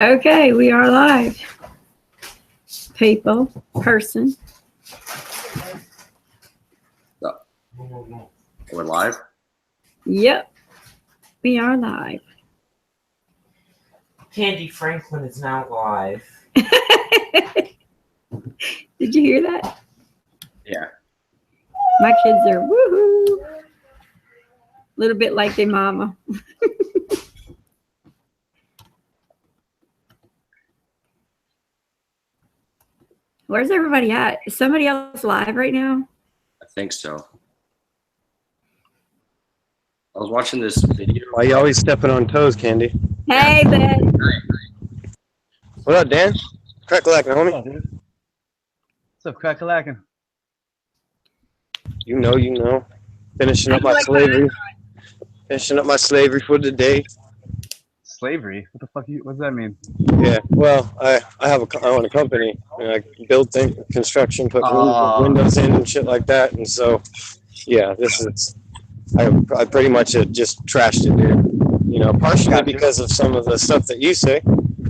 Okay, we are live. People, person. We're live? Yep, we are live. Candy Franklin is now live. Did you hear that? Yeah. My kids are woohoo. A little bit like their mama. Where's everybody at? Is somebody else live right now? I think so. I was watching this video. Why you always stepping on toes, Candy? Hey, Ben. What up, Dan? Crack-a-lackin', homie. Oh, dude. What's up, crack-a-lackin'? You know. Finishing up my Like slavery. Finishing up my slavery for the day. Slavery? What the fuck? What does that mean? Yeah. Well, I own a company and I build things, construction, put windows in and shit like that. And so, yeah, I pretty much just trashed it, dude. You know, partially because of some of the stuff that you say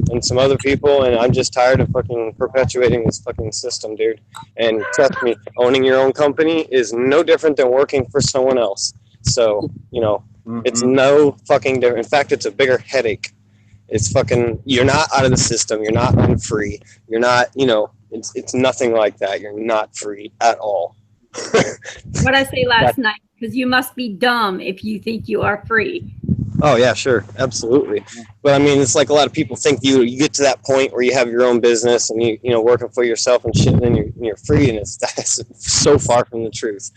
and some other people, and I'm just tired of fucking perpetuating this fucking system, dude. And trust me, owning your own company is no different than working for someone else. So, you know, it's no fucking different. In fact, it's a bigger headache. It's fucking, you're not out of the system. You're not unfree. You're not, you know, it's nothing like that. You're not free at all. What I say last night, because you must be dumb if you think you are free. Oh yeah, sure, absolutely. But I mean, it's like a lot of people think you get to that point where you have your own business and you know working for yourself and shit, and then you're free, and that's so far from the truth.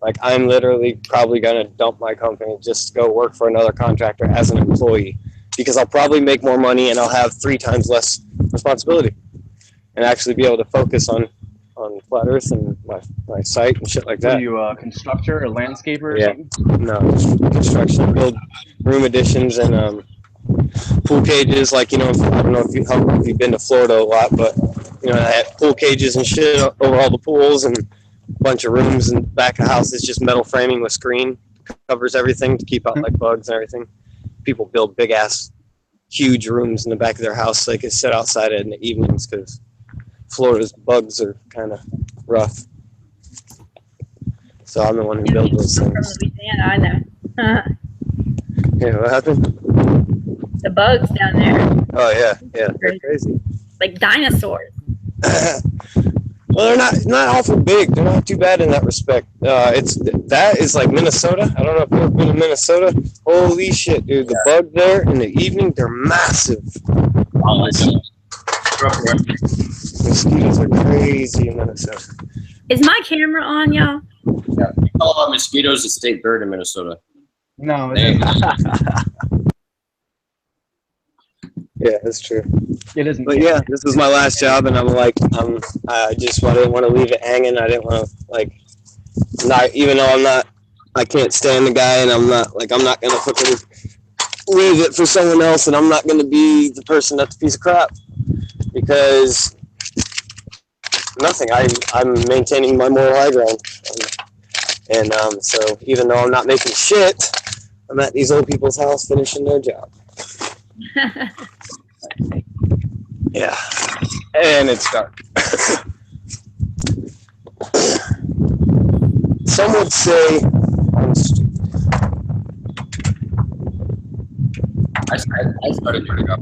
Like I'm literally probably gonna dump my company just to go work for another contractor as an employee because I'll probably make more money and I'll have 3 times less responsibility and actually be able to focus on Flat Earth and my site and shit like that. Are you a constructor or landscaper or something? No, construction, build room additions and pool cages. Like, you know, I don't know if you've been to Florida a lot, but, you know, I had pool cages and shit over all the pools and a bunch of rooms in the back of houses, just metal framing with screen, covers everything to keep out like bugs and everything. People build big ass, huge rooms in the back of their house so they can sit outside in the evenings because Florida's bugs are kind of rough. So I'm the one who built those From things. Louisiana, I know. Yeah, what happened? The bugs down there, Oh yeah, they're crazy. like dinosaurs. Well, they're not awful big. They're not too bad in that respect. That is like Minnesota. I don't know if you've ever been to Minnesota. Holy shit, dude! The bugs there in the evening, they're massive. Mosquitoes are crazy in Minnesota. Is my camera on, y'all? Yeah. We call mosquitoes a state bird in Minnesota. No, Yeah, that's true. it isn't. But yeah, this is my last job, and I didn't want to leave it hanging. I didn't want to not even though I can't stand the guy, and I'm not gonna fucking leave it for someone else, and I'm not gonna be the person that's a piece of crap because nothing. I'm maintaining my moral high ground, and so even though I'm not making shit, I'm at these old people's house finishing their job. Yeah, and it's dark. Some would say I'm stupid. I started doing it.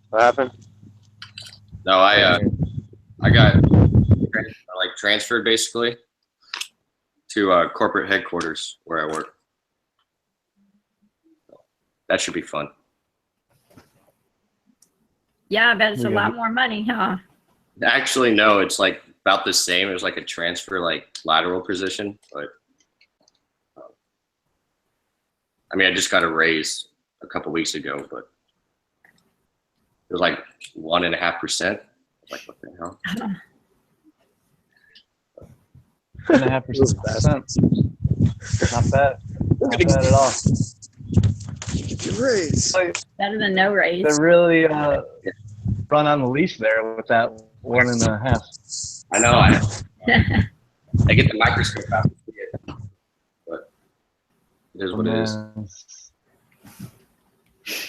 What happened? No, I got like transferred basically to corporate headquarters where I work. That should be fun. Yeah, I bet it's a lot more money, huh? Actually, no, it's like about the same. It was like a transfer, like lateral position, but I mean, I just got a raise a couple weeks ago, but it was like 1.5%. Like, what the hell? 1.5%. Not bad. Not bad at all. Raise. Better than no raise. They really run on the leash there with that 1.5. I know. I get the microscope out to see it, but it is what it is.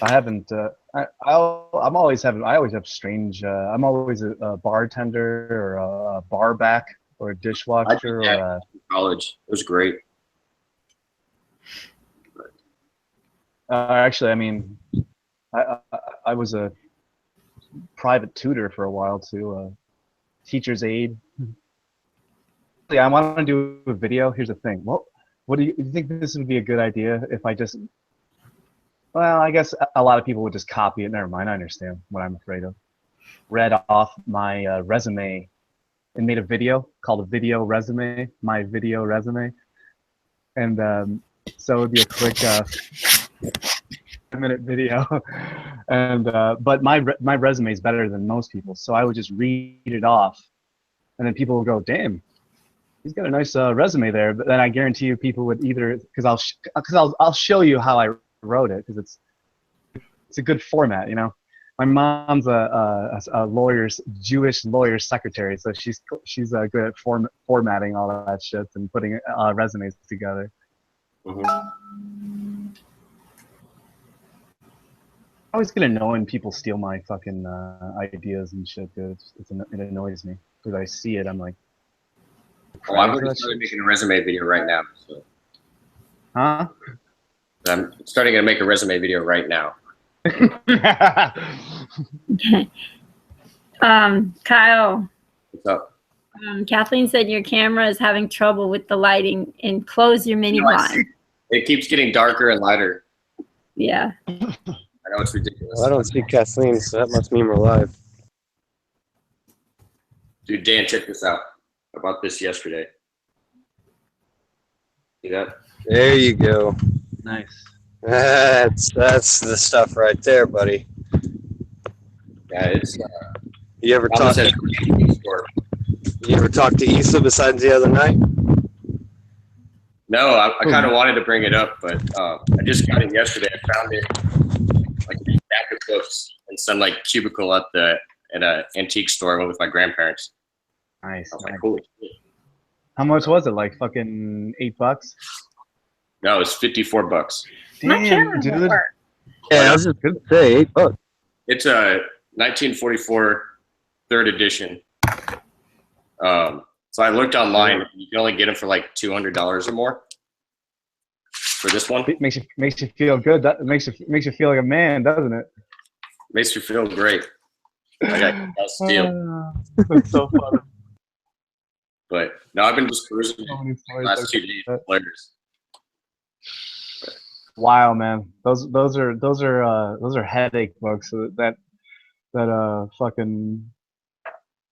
I haven't. I'm always having. I always have strange. I'm always a bartender or a bar back or a I did dishwasher or that a. in college. It was great. Actually, I mean, I was a private tutor for a while too. Teacher's aide. Yeah, I want to do a video. Here's the thing. What do you think this would be a good idea if I just? Well, I guess a lot of people would just copy it. Never mind. I understand what I'm afraid of. Read off my resume and made a video called a video resume, my video resume. And so it would be a quick 5-minute video. And but my resume is better than most people. So I would just read it off. And then people will go, damn, he's got a nice resume there. But then I guarantee you people would either, because I'll show you how I wrote it, because it's a good format, you know. My mom's a lawyer's Jewish lawyer's secretary, so she's good at formatting all of that shit and putting resumes together. Mhm. I always get annoyed when people steal my fucking ideas and shit, dude. It annoys me because I see it. I'm like, Oh, I'm going to start making a resume video right now. So huh? I'm starting to make a resume video right now. Kyle, What's up? Kathleen said your camera is having trouble with the lighting, and close your mini blind. It keeps getting darker and lighter. Yeah. I know it's ridiculous. Well, I don't see Kathleen, so that must mean we're live. Dude, Dan, check this out. I bought this yesterday. See that? There you go. Nice. That's the stuff right there, buddy. Yeah, it's You ever talk? almost at a convenience store. You ever talk to Issa besides the other night? No, I kind of wanted to bring it up, but I just got it yesterday. I found it like in a stack of books in some like cubicle at an antique store. I went with my grandparents. Nice. I was Nice. like, holy shit. How much was it? Like fucking $8? No, it's $54. My Damn, camera won't dude. work. Yeah, I was just gonna say $8. It's a 1944 third edition. So I looked online. You can only get them for like $200 or more for this one. It makes you feel good. That makes you feel like a man, doesn't it? Makes you feel great. I got a steal. That's so funny. But no, I've been just cruising So many the stories last like 2 days that. with players. Wow, man, those are headache books. That fucking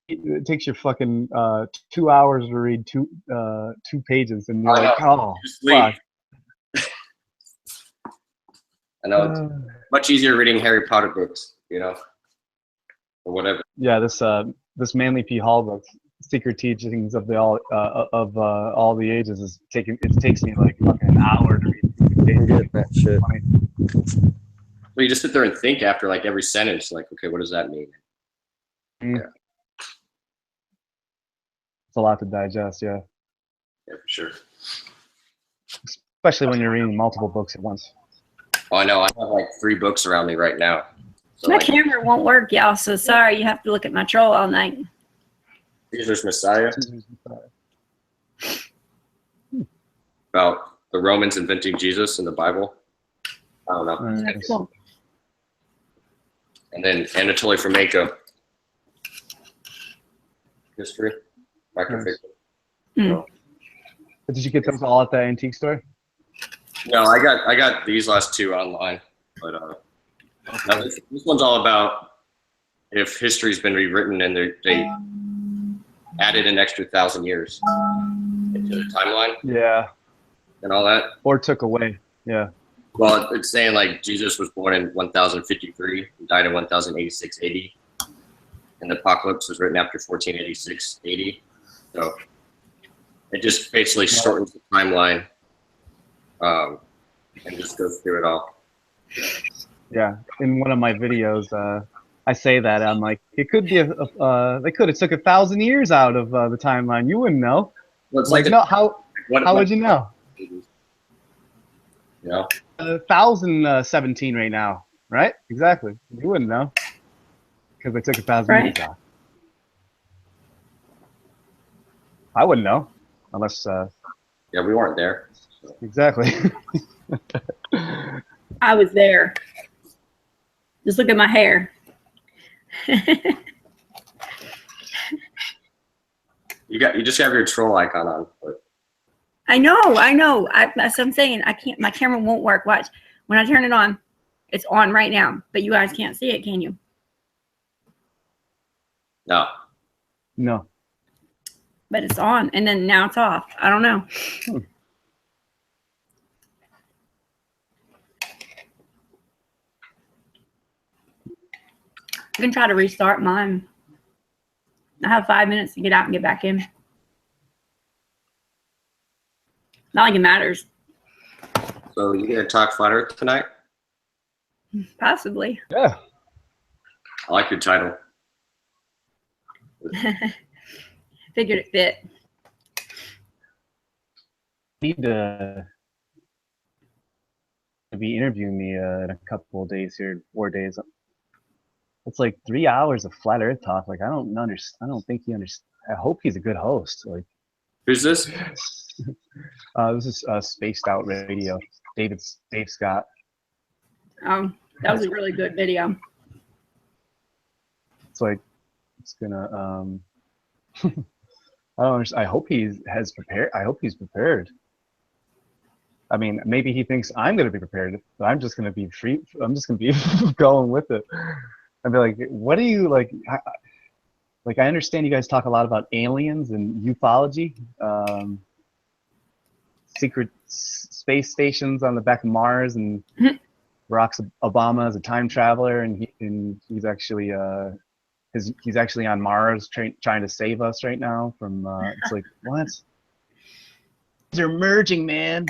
it takes you fucking 2 hours to read two pages, and you're I like, oh, Just leave. fuck. I know it's much easier reading Harry Potter books, you know, or whatever. Yeah, this Manly P. Hall book, Secret Teachings of all the Ages, it takes me like fucking an hour to read. Didn't get that shit. Well, you just sit there and think after like every sentence, like, okay, what does that mean? It's a lot to digest, yeah. Yeah, for sure. Especially when you're reading multiple books at once. Oh, I know. I have like 3 books around me right now. So My like camera won't work, y'all. So sorry, you have to look at my troll all night. Caesar's Messiah, about the Romans inventing Jesus in the Bible. I don't know. That's cool. And then Anatoly Fomenko, history, microfiction. Mm. Did you get those all at the antique store? No, I got these last 2 online, but no, this one's all about if history's been rewritten and they added an extra 1,000 years into the timeline Yeah. and all that. Or took away. Yeah. Well, it's saying like Jesus was born in 1053 and died in 1086 AD, and the Apocalypse was written after 1486 AD. So it just basically shortens the timeline and just goes through it all. Yeah. In one of my videos, I say that I'm like, it could be they could have took 1,000 years out of the timeline. You wouldn't know. Well, it's Like, like no, how what would you know? you know? 1,017 right now. right? Exactly. You wouldn't know because they took 1,000 Right. meters off. I wouldn't know unless Yeah, we weren't there. exactly. I was there. Just look at my hair. You just have your troll icon on. But I know. That's what I'm saying. I can't. My camera won't work. Watch. When I turn it on, it's on right now. But you guys can't see it, can you? no. No. But it's on, and then now it's off. I don't know. I can try to restart mine. I have 5 minutes to get out and get back in. Not like it matters. So you gonna talk flat Earth tonight? Possibly. Yeah. I like your title. Figured it fit. Need to be interviewing me in a couple of days here, 4 days. It's like 3 hours of flat Earth talk. Like I don't understand. I don't think he understands. I hope he's a good host. Like Who's this? this is Spaced Out Radio. Dave Scott. That was a really good video. It's like it's gonna. I don't understand. I hope has prepared. I hope he's prepared. I mean, maybe he thinks I'm gonna be prepared, but I'm just gonna be free. I'm just gonna be going with it. I'd be like, what do you like? Like, I understand you guys talk a lot about aliens and ufology, secret space stations on the back of Mars, and Barack Obama is a time traveler, and he's actually he's actually on Mars trying to save us right now from. It's like what? They're merging, man.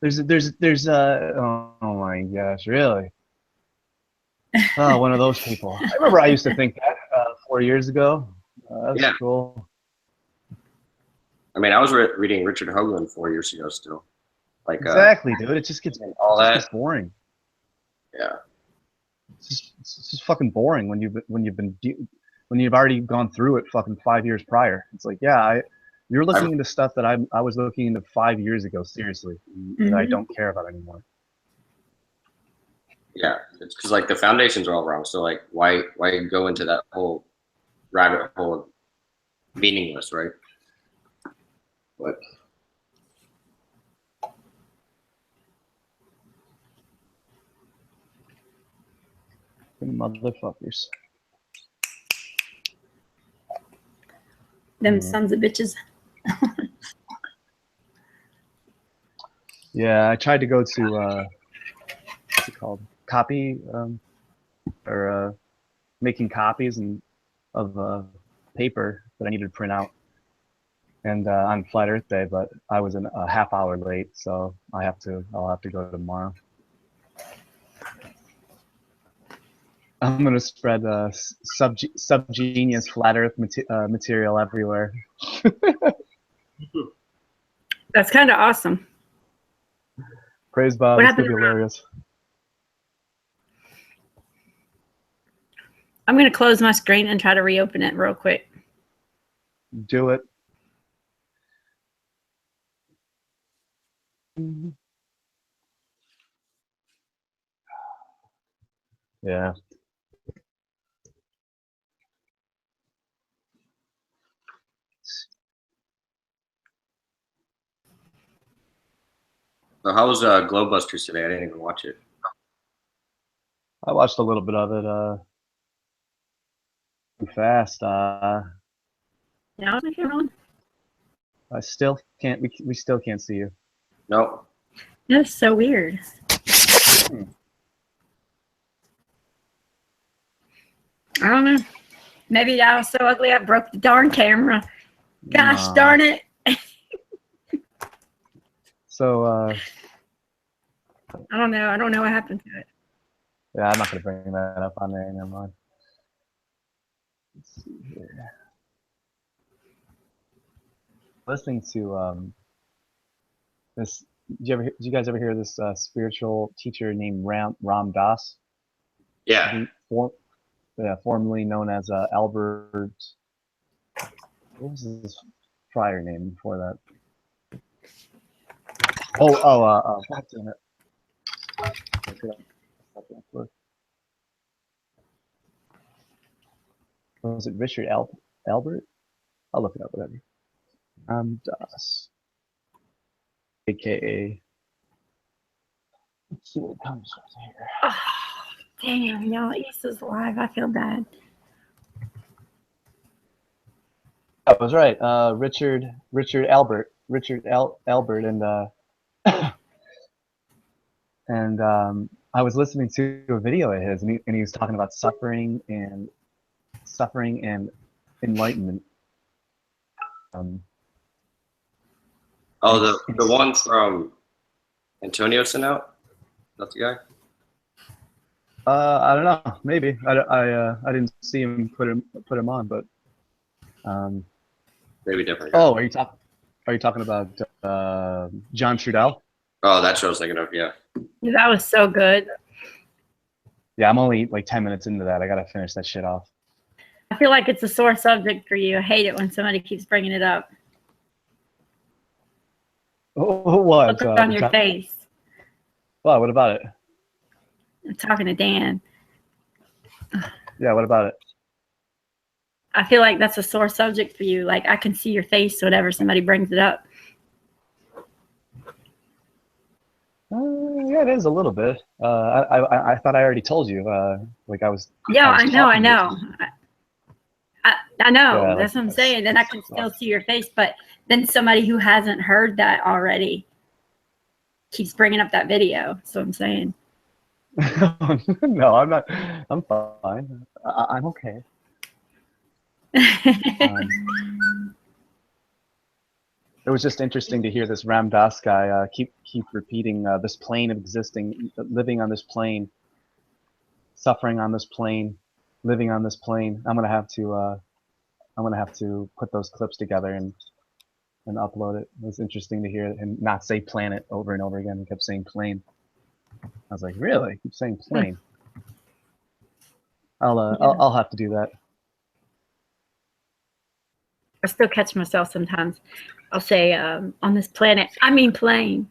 There's oh my gosh, really? Oh, one of those people. I remember I used to think that 4 years ago. That's Yeah. cool. I mean, I was reading Richard Hoagland 4 years ago still. Like Exactly, dude. It just gets all it that. just gets boring. Yeah. It's just fucking boring when you've already gone through it fucking 5 years prior. It's like, yeah, you're looking into stuff that I was looking into 5 years ago, seriously, that I don't care about anymore. Yeah, it's because like the foundations are all wrong. So like, why go into that whole rabbit hole of meaningless, right? But Motherfuckers. Them sons of bitches. Yeah, I tried to go to what's it called? Copy or making copies of paper that I needed to print out, and on Flat Earth Day, but I was a half hour late, so I'll have to go tomorrow. I'm gonna spread subgenius flat Earth material everywhere. That's kind of awesome. Praise Bob. What It's gonna happened be hilarious. I'm going to close my screen and try to reopen it real quick. Do it. Yeah. so how was Glowbusters today? I didn't even watch it. I watched a little bit of it too fast. Now is my camera on? I still can't we still can't see you. No. That's so weird. I don't know. Maybe I was so ugly I broke the darn camera. Gosh Nah. darn it. So I don't know. I don't know what happened to it. yeah, I'm not gonna bring that up on there. Never mind. Let's see here. Listening to this. Did you guys ever hear this spiritual teacher named Ram Dass? Yeah. Formerly known as Albert. What was his prior name before that? God damn it. Was it Richard Albert? I'll look it up, whatever. Das. AKA. Let's see what comes here. Oh, damn, y'all, Issa's alive. I feel bad. I was right. Richard Albert, and I was listening to a video of his, and he was talking about suffering and enlightenment. Oh, the one from Antonio sent out? That's the guy? I don't know. Maybe I didn't see him put him on, but Maybe different. oh, are you talking about John Trudell? Oh, that's what I was thinking of. Yeah. That was so good. Yeah, I'm only like 10 minutes into that. I gotta finish that shit off. I feel like it's a sore subject for you. I hate it when somebody keeps bringing it up. What? Look on your face. Well, what about it? I'm talking to Dan. Yeah, what about it? I feel like that's a sore subject for you. Like I can see your face whenever somebody brings it up. Yeah, it is a little bit. I thought I already told you. Like I was. Yeah, I I was know. talking I know. Yeah, That's what I'm saying. Then I can still see your face, but then somebody who hasn't heard that already keeps bringing up that video. So I'm saying. No, I'm not. I'm fine. I'm okay. It was just interesting to hear this Ram Dass guy keep repeating this plane of existing, living on this plane, suffering on this plane, living on this plane. I'm gonna have to put those clips together and upload it. It was interesting to hear him not say planet over and over again. He kept saying plane. I was like, really? Keep saying plane. I'll have to do that. I still catch myself sometimes. I'll say, on this planet, I mean plane.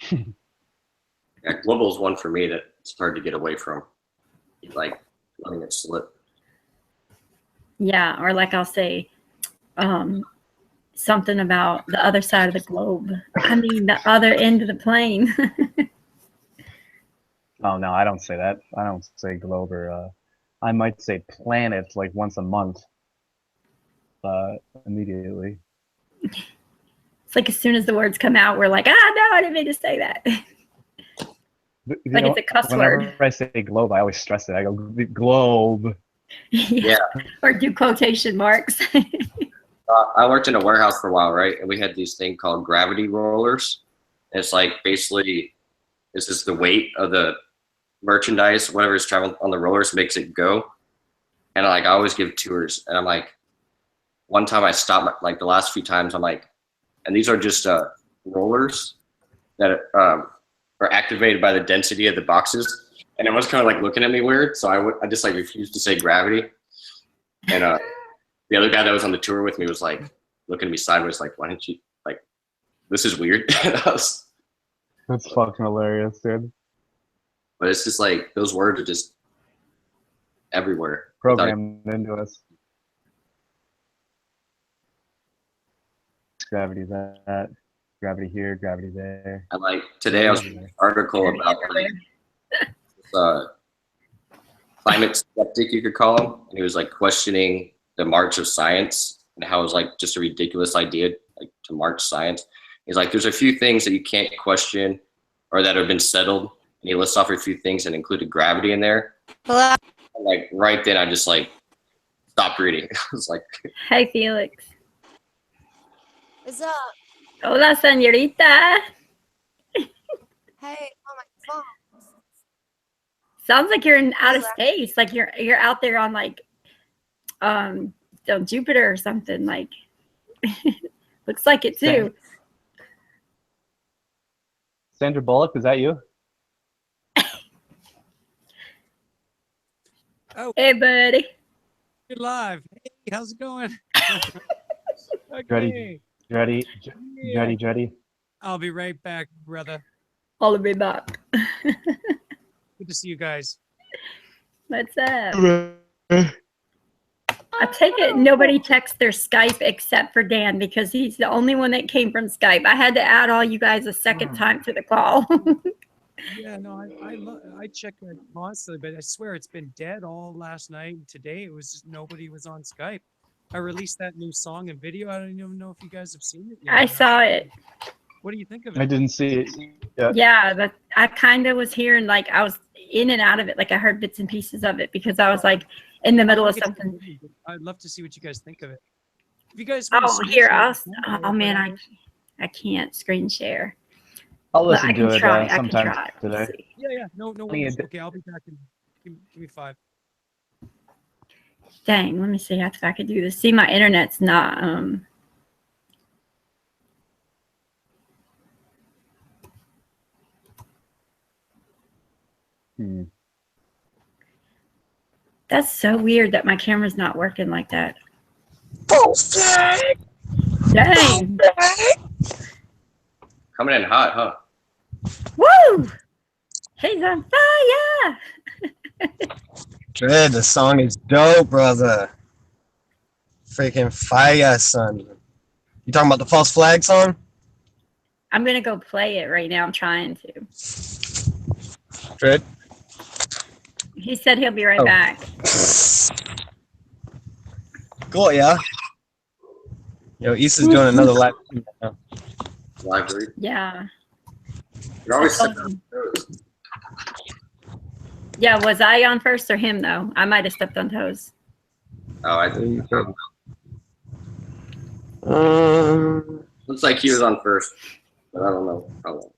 Yeah, global is one for me that it's hard to get away from. Like letting it slip. Yeah, or like I'll say something about the other side of the globe. I mean the other end of the plane. Oh no, I don't say that. I don't say globe or I might say planet like once a month. Immediately. It's like as soon as the words come out, we're like, no, I didn't mean to say that. Like it's a cuss whenever word. I say globe, I always stress it. I go globe. Yeah. Or do quotation marks. I worked in a warehouse for a while, right? And we had these thing called gravity rollers. And it's like basically this is the weight of the merchandise, whatever is traveling on the rollers makes it go. And I always give tours, and I'm like, one time I stopped, like the last few times, I'm like, and these are just rollers that are activated by the density of the boxes. And everyone's kind of like looking at me weird. So I just like refused to say gravity. And the other guy that was on the tour with me was like looking at me sideways, like, why didn't you, like, this is weird. That's fucking hilarious, dude. But it's just like, those words are just everywhere. Programmed into us. Gravity that, gravity here, gravity there. And like today I was reading an article about like, climate skeptic, you could call him. And he was like questioning the march of science and how it was like just a ridiculous idea like to march science. He's like, there's a few things that you can't question or that have been settled. And he lists off a few things and included gravity in there. Hello. And like right then I just like stopped reading. I was like, Hey, Felix. What's up? Hola, señorita. Hey, on my phone. Sounds like you're in outer space. Like you're out there on like on Jupiter or something. Like looks like it too. Sandra Bullock, is that you? Hey, buddy. You're live. Hey, how's it going? Ready? Ready? Yeah. Ready? I'll be right back, brother. I'll be back. Good to see you guys. What's up? I take it nobody checks their Skype except for Dan because he's the only one that came from Skype. I had to add all you guys a second time to the call. Yeah, no, I check it constantly, but I swear it's been dead all last night. And today it was just nobody was on Skype. I released that new song and video. I don't even know if you guys have seen it yet. I saw it. What do you think of I it? didn't see it yet. Yeah, but I kind of was hearing like I was in and out of it. Like I heard bits and pieces of it because I was like in the middle of something. I'd love to see what you guys think of it. If you guys Oh, wanna here, share I'll. it, Oh man, I can't screen share. I'll But listen I can to it try. I can sometime try. today. Let's see. Yeah, no worries. Okay, I'll be back in. Give me 5. Dang, let me see if I could do this. See, my internet's not. That's so weird that my camera's not working like that. False flag. Dang. Coming in hot, huh? Woo! He's on fire. Dread, the song is dope, brother. Freaking fire, son. You talking about the false flag song? I'm gonna go play it right now. I'm trying to. Dread. He said he'll be right Oh. back. Cool, yeah. Yo, Issa's doing another live. Library. Yeah. You're always I told stepping him. on toes. Yeah, was I on first or him though? I might have stepped on toes. Oh, I think. Um, Looks like he was on first, but I don't know. Probably.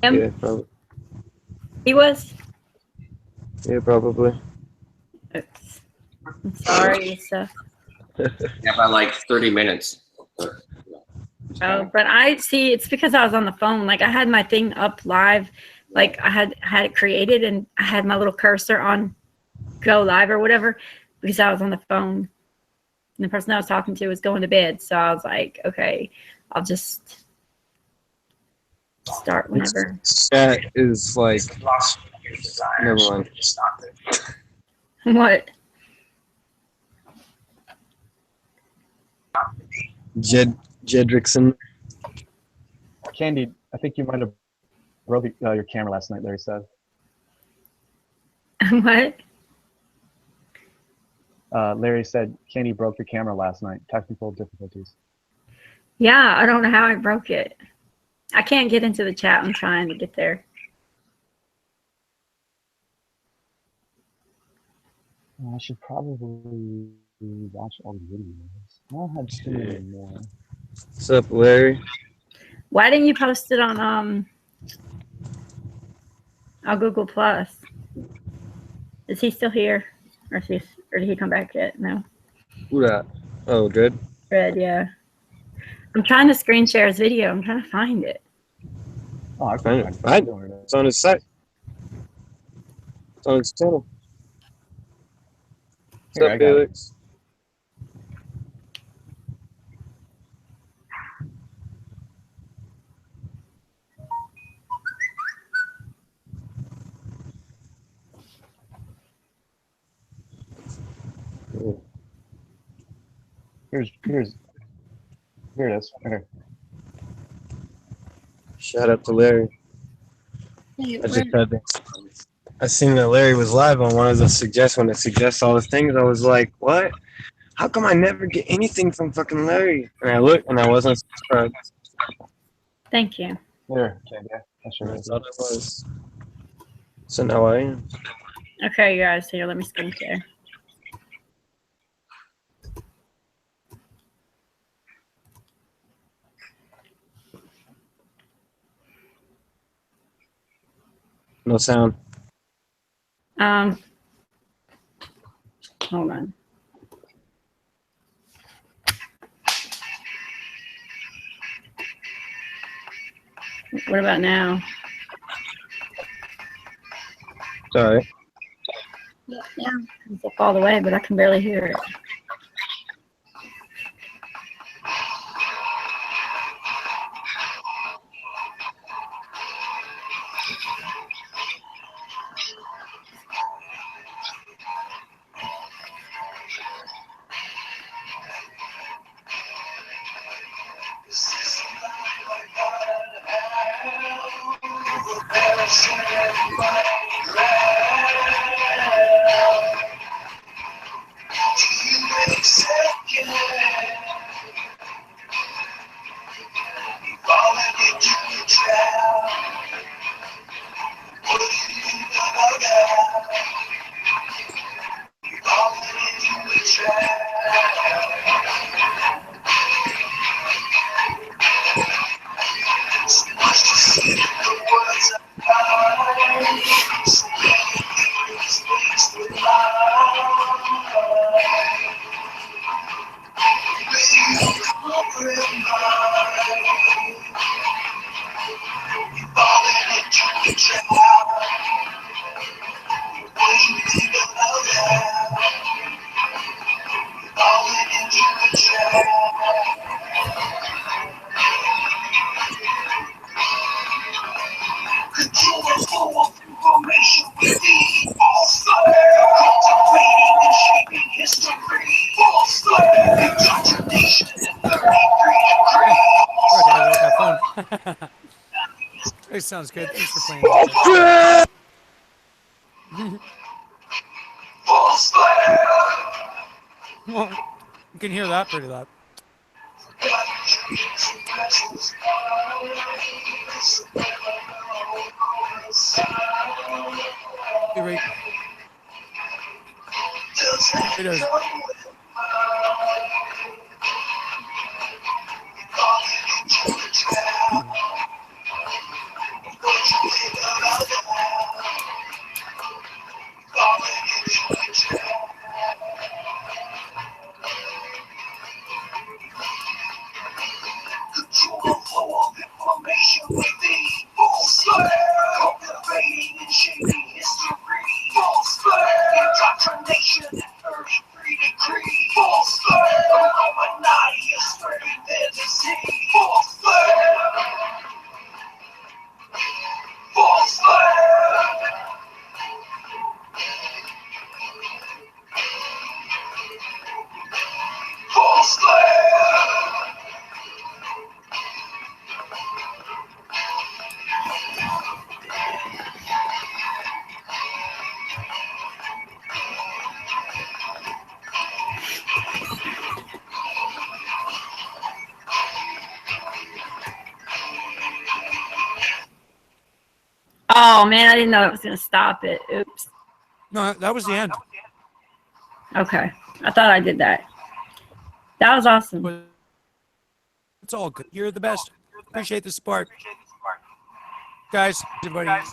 Him? yeah, probably. He was? Yeah, probably. Oops. I'm sorry. So, Yeah, by like 30 minutes. oh, but I see it's because I was on the phone. Like I had my thing up live. Like I had it created and I had my little cursor on go live or whatever because I was on the phone. And the person I was talking to was going to bed. So I was like, okay, I'll just start whenever. That is like. Never mind. What? Jedrickson. Candy, I think you might have broke your camera last night, Larry said. What? Larry said Candy broke your camera last night. Technical difficulties. Yeah, I don't know how I broke it. I can't get into the chat. I'm trying to get there. I should probably watch all the videos. I don't have too many more. What's up, Larry? Why didn't you post it on Google Plus? Is he still here, or did he come back yet? No. Who that? Oh, Dread. Red, yeah. I'm trying to screen share his video. I'm trying to find it. Oh, I Find can it. Find it. It's on his site. It's on his channel. What's Here, I up, got it. Felix? Here it is. Okay. Shout out to Larry. I seen that Larry was live on one of the when it suggests all the things. I was like, what? How come I never get anything from fucking Larry? And I looked and I wasn't subscribed. Thank you. Here, Candy. That's I your thought it was. So now I am. Okay, you guys, here, let me screen share. No sound. Hold on. What about now? It's all right. Yeah, it's up all the way, but I can barely hear it. It sounds good. Thanks for playing. That. Well, you can hear that pretty loud. Hey, Ray. It is. Oh man, I didn't know it was gonna stop it. Oops. No, that was the end. Okay, I thought I did that. That was awesome. But it's all good. You're the best. Appreciate the support, guys. Everybody.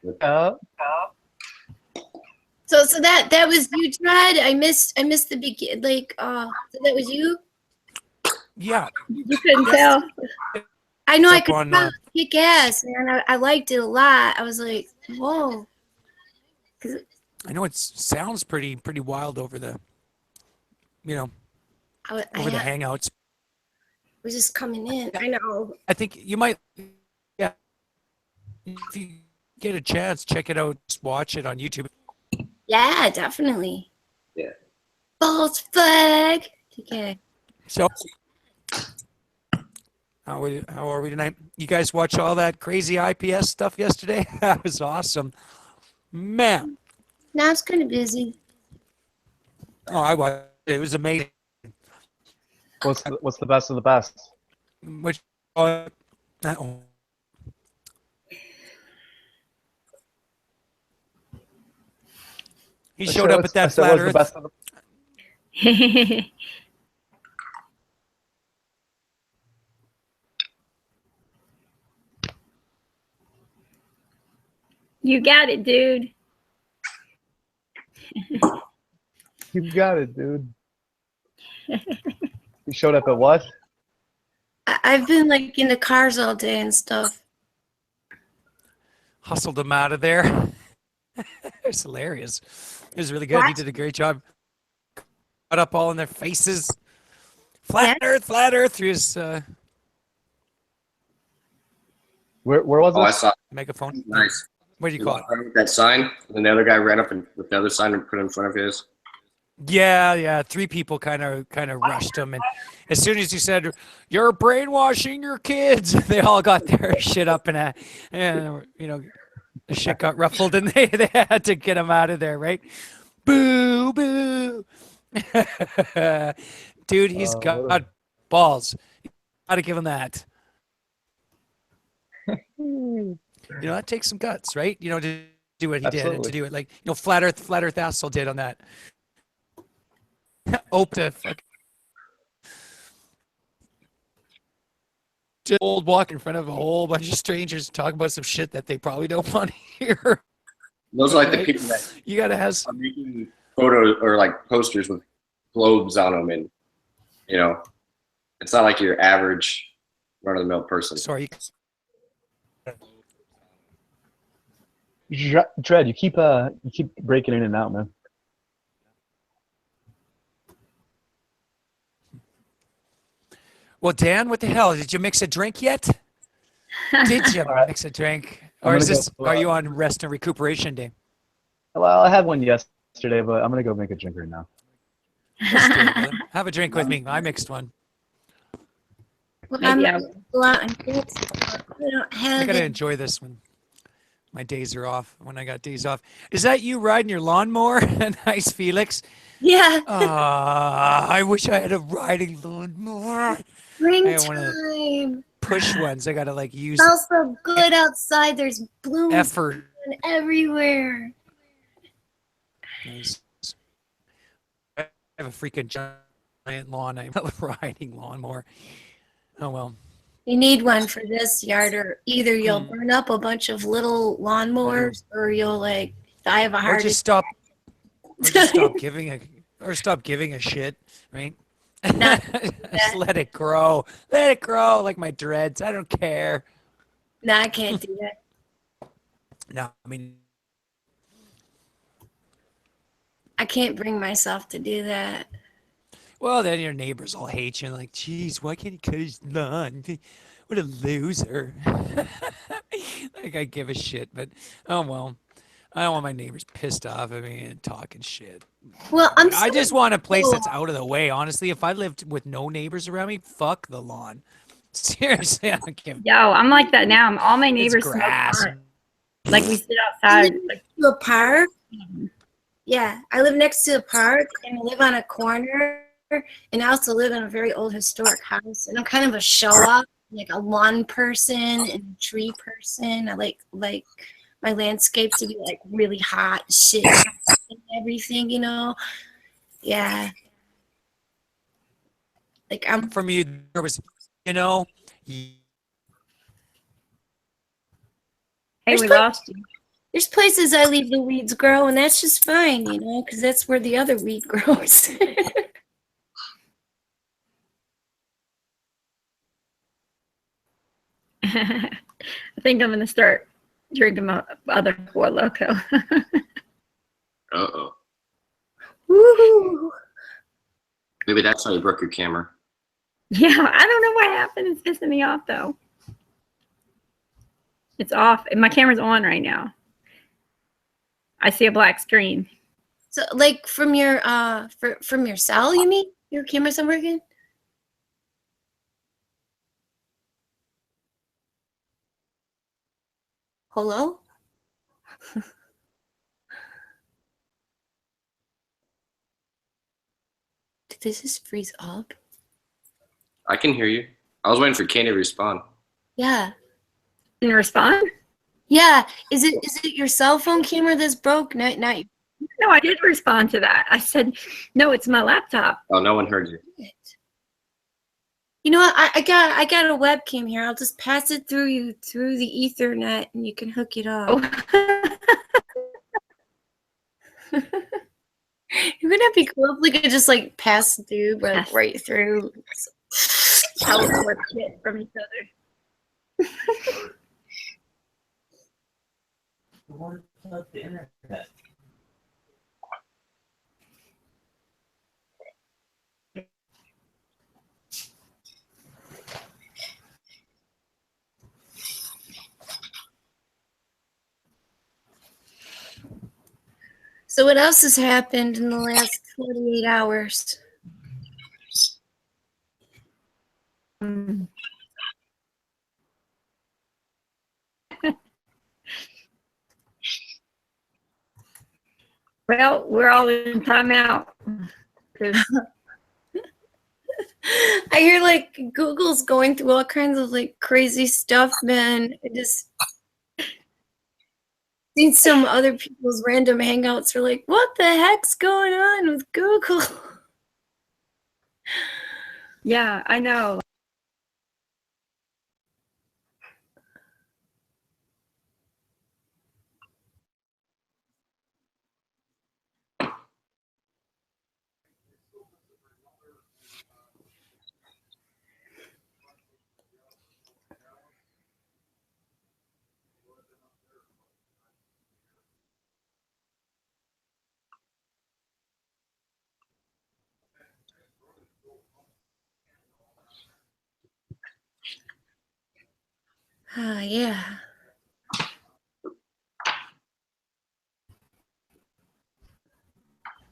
So that was you, Dread. I missed the begin. So that was you. Yeah. You couldn't tell. I know I Up could on, tell. Kick ass, man. I liked it a lot. I was like, whoa. I know it sounds pretty wild over the, I over the hangouts. was just coming in. I know. I think you might, yeah. If you get a chance, check it out. Just watch it on YouTube. Yeah, definitely. Yeah. False flag. Okay. So, how are we tonight? You guys watch all that crazy IPS stuff yesterday? That was awesome, man. Now it's kind of busy. Oh, I watched. It was amazing. What's the best of the best? Which he showed up at that flat Earth. You got it, dude. You got it, dude. You showed up at what? I've been like in the cars all day and stuff. Hustled him out of there. It's hilarious. It was really good. He did a great job. Got up all in their faces. Flat Earth through his Where was Oh, I this? saw. megaphone. Nice. What do you call it? That sign, and then the other guy ran up and with the other sign and put it in front of his. Yeah. 3 people kind of rushed him, and as soon as he said, "You're brainwashing your kids," they all got their shit up and the shit got ruffled, and they had to get him out of there, right? Boo, boo. Dude, he's got balls. You gotta give him that. That takes some guts, right? To do what he did and to Absolutely. do it like, Flat Earth Asshole did on that. Opta, fuck. Just old walk in front of a whole bunch of strangers and talk about some shit that they probably don't want to hear. Those are like the people that You gotta have are making photos or like posters with globes on them, and it's not like your average run-of-the-mill person. sorry. Dread, you keep breaking in and out, man. Well, Dan, what the hell? Did you mix a drink yet? Did you right. mix a drink? I'm Or gonna is this? go, Are you on rest and recuperation day? Well, I had one yesterday, but I'm gonna go make a drink right now. Let's do it, brother. Have a drink with me. I mixed one. Well, I'm Maybe I gonna go out and get some. I don't I have gotta it. enjoy this when my days are off. When I got days off, is that you riding your lawnmower? Nice, Felix. Yeah, I wish I had a riding lawnmower. springtime. Push ones. I gotta like use Smells so good outside. There's blooms effort. everywhere. Nice. I have a freaking giant lawn. I'm a riding lawnmower. Oh well. You need one for this yard, or either you'll Hmm. burn up a bunch of little lawnmowers, or you'll die of a Or heart just stop. Or just stop giving a shit, right? Not Just let it grow. Let it grow like my dreads. I don't care. No, I can't do that. No, I mean, I can't bring myself to do that. well, then your neighbors all hate you. Like, geez, why can't he cut his lawn? What a loser. Like, I give a shit, but oh well. I don't want my neighbors pissed off at me and talking shit. Well, I just want a place that's out of the way. Honestly, if I lived with no neighbors around me, fuck the lawn. Seriously, I don't give. Yo, I'm like that now. All my neighbors It's smoke grass. pot. Like we sit outside. Like, to a park. Yeah, I live next to a park, and I live on a corner, and I also live in a very old historic house. And I'm kind of a show off, like a lawn person and a tree person. I like my landscape to be like really hot shit and everything, Yeah. Like I'm From you, there was, y- hey, There's we like- lost you. there's places I leave the weeds grow, and that's just fine, because that's where the other weed grows. I think I'm gonna start drinking my other Four Loco. Uh-oh. Woohoo! Maybe that's how you broke your camera. Yeah, I don't know what happened. It's pissing me off though. It's off. And my camera's on right now. I see a black screen. So, like from your from your cell, you mean? Your camera's not working? Hello? Did this just freeze up? I can hear you. I was waiting for Kane to respond. Yeah. Didn't respond? Yeah. Is it your cell phone camera that's broke? Not No, I did respond to that. I said, no, it's my laptop. Oh, no one heard you. it. You know what? I got a webcam here. I'll just pass it through the Ethernet, and you can hook it up. Oh. Wouldn't that be cool if we could just pass through, Yes. right through? Teleport shit from each other. What's up the internet? So what else has happened in the last 48 hours? Mm. Well, we're all in timeout. 'Cause I hear like Google's going through all kinds of like crazy stuff, man. I just seen some other people's random hangouts are like, what the heck's going on with Google? yeah, I know. Ah, yeah.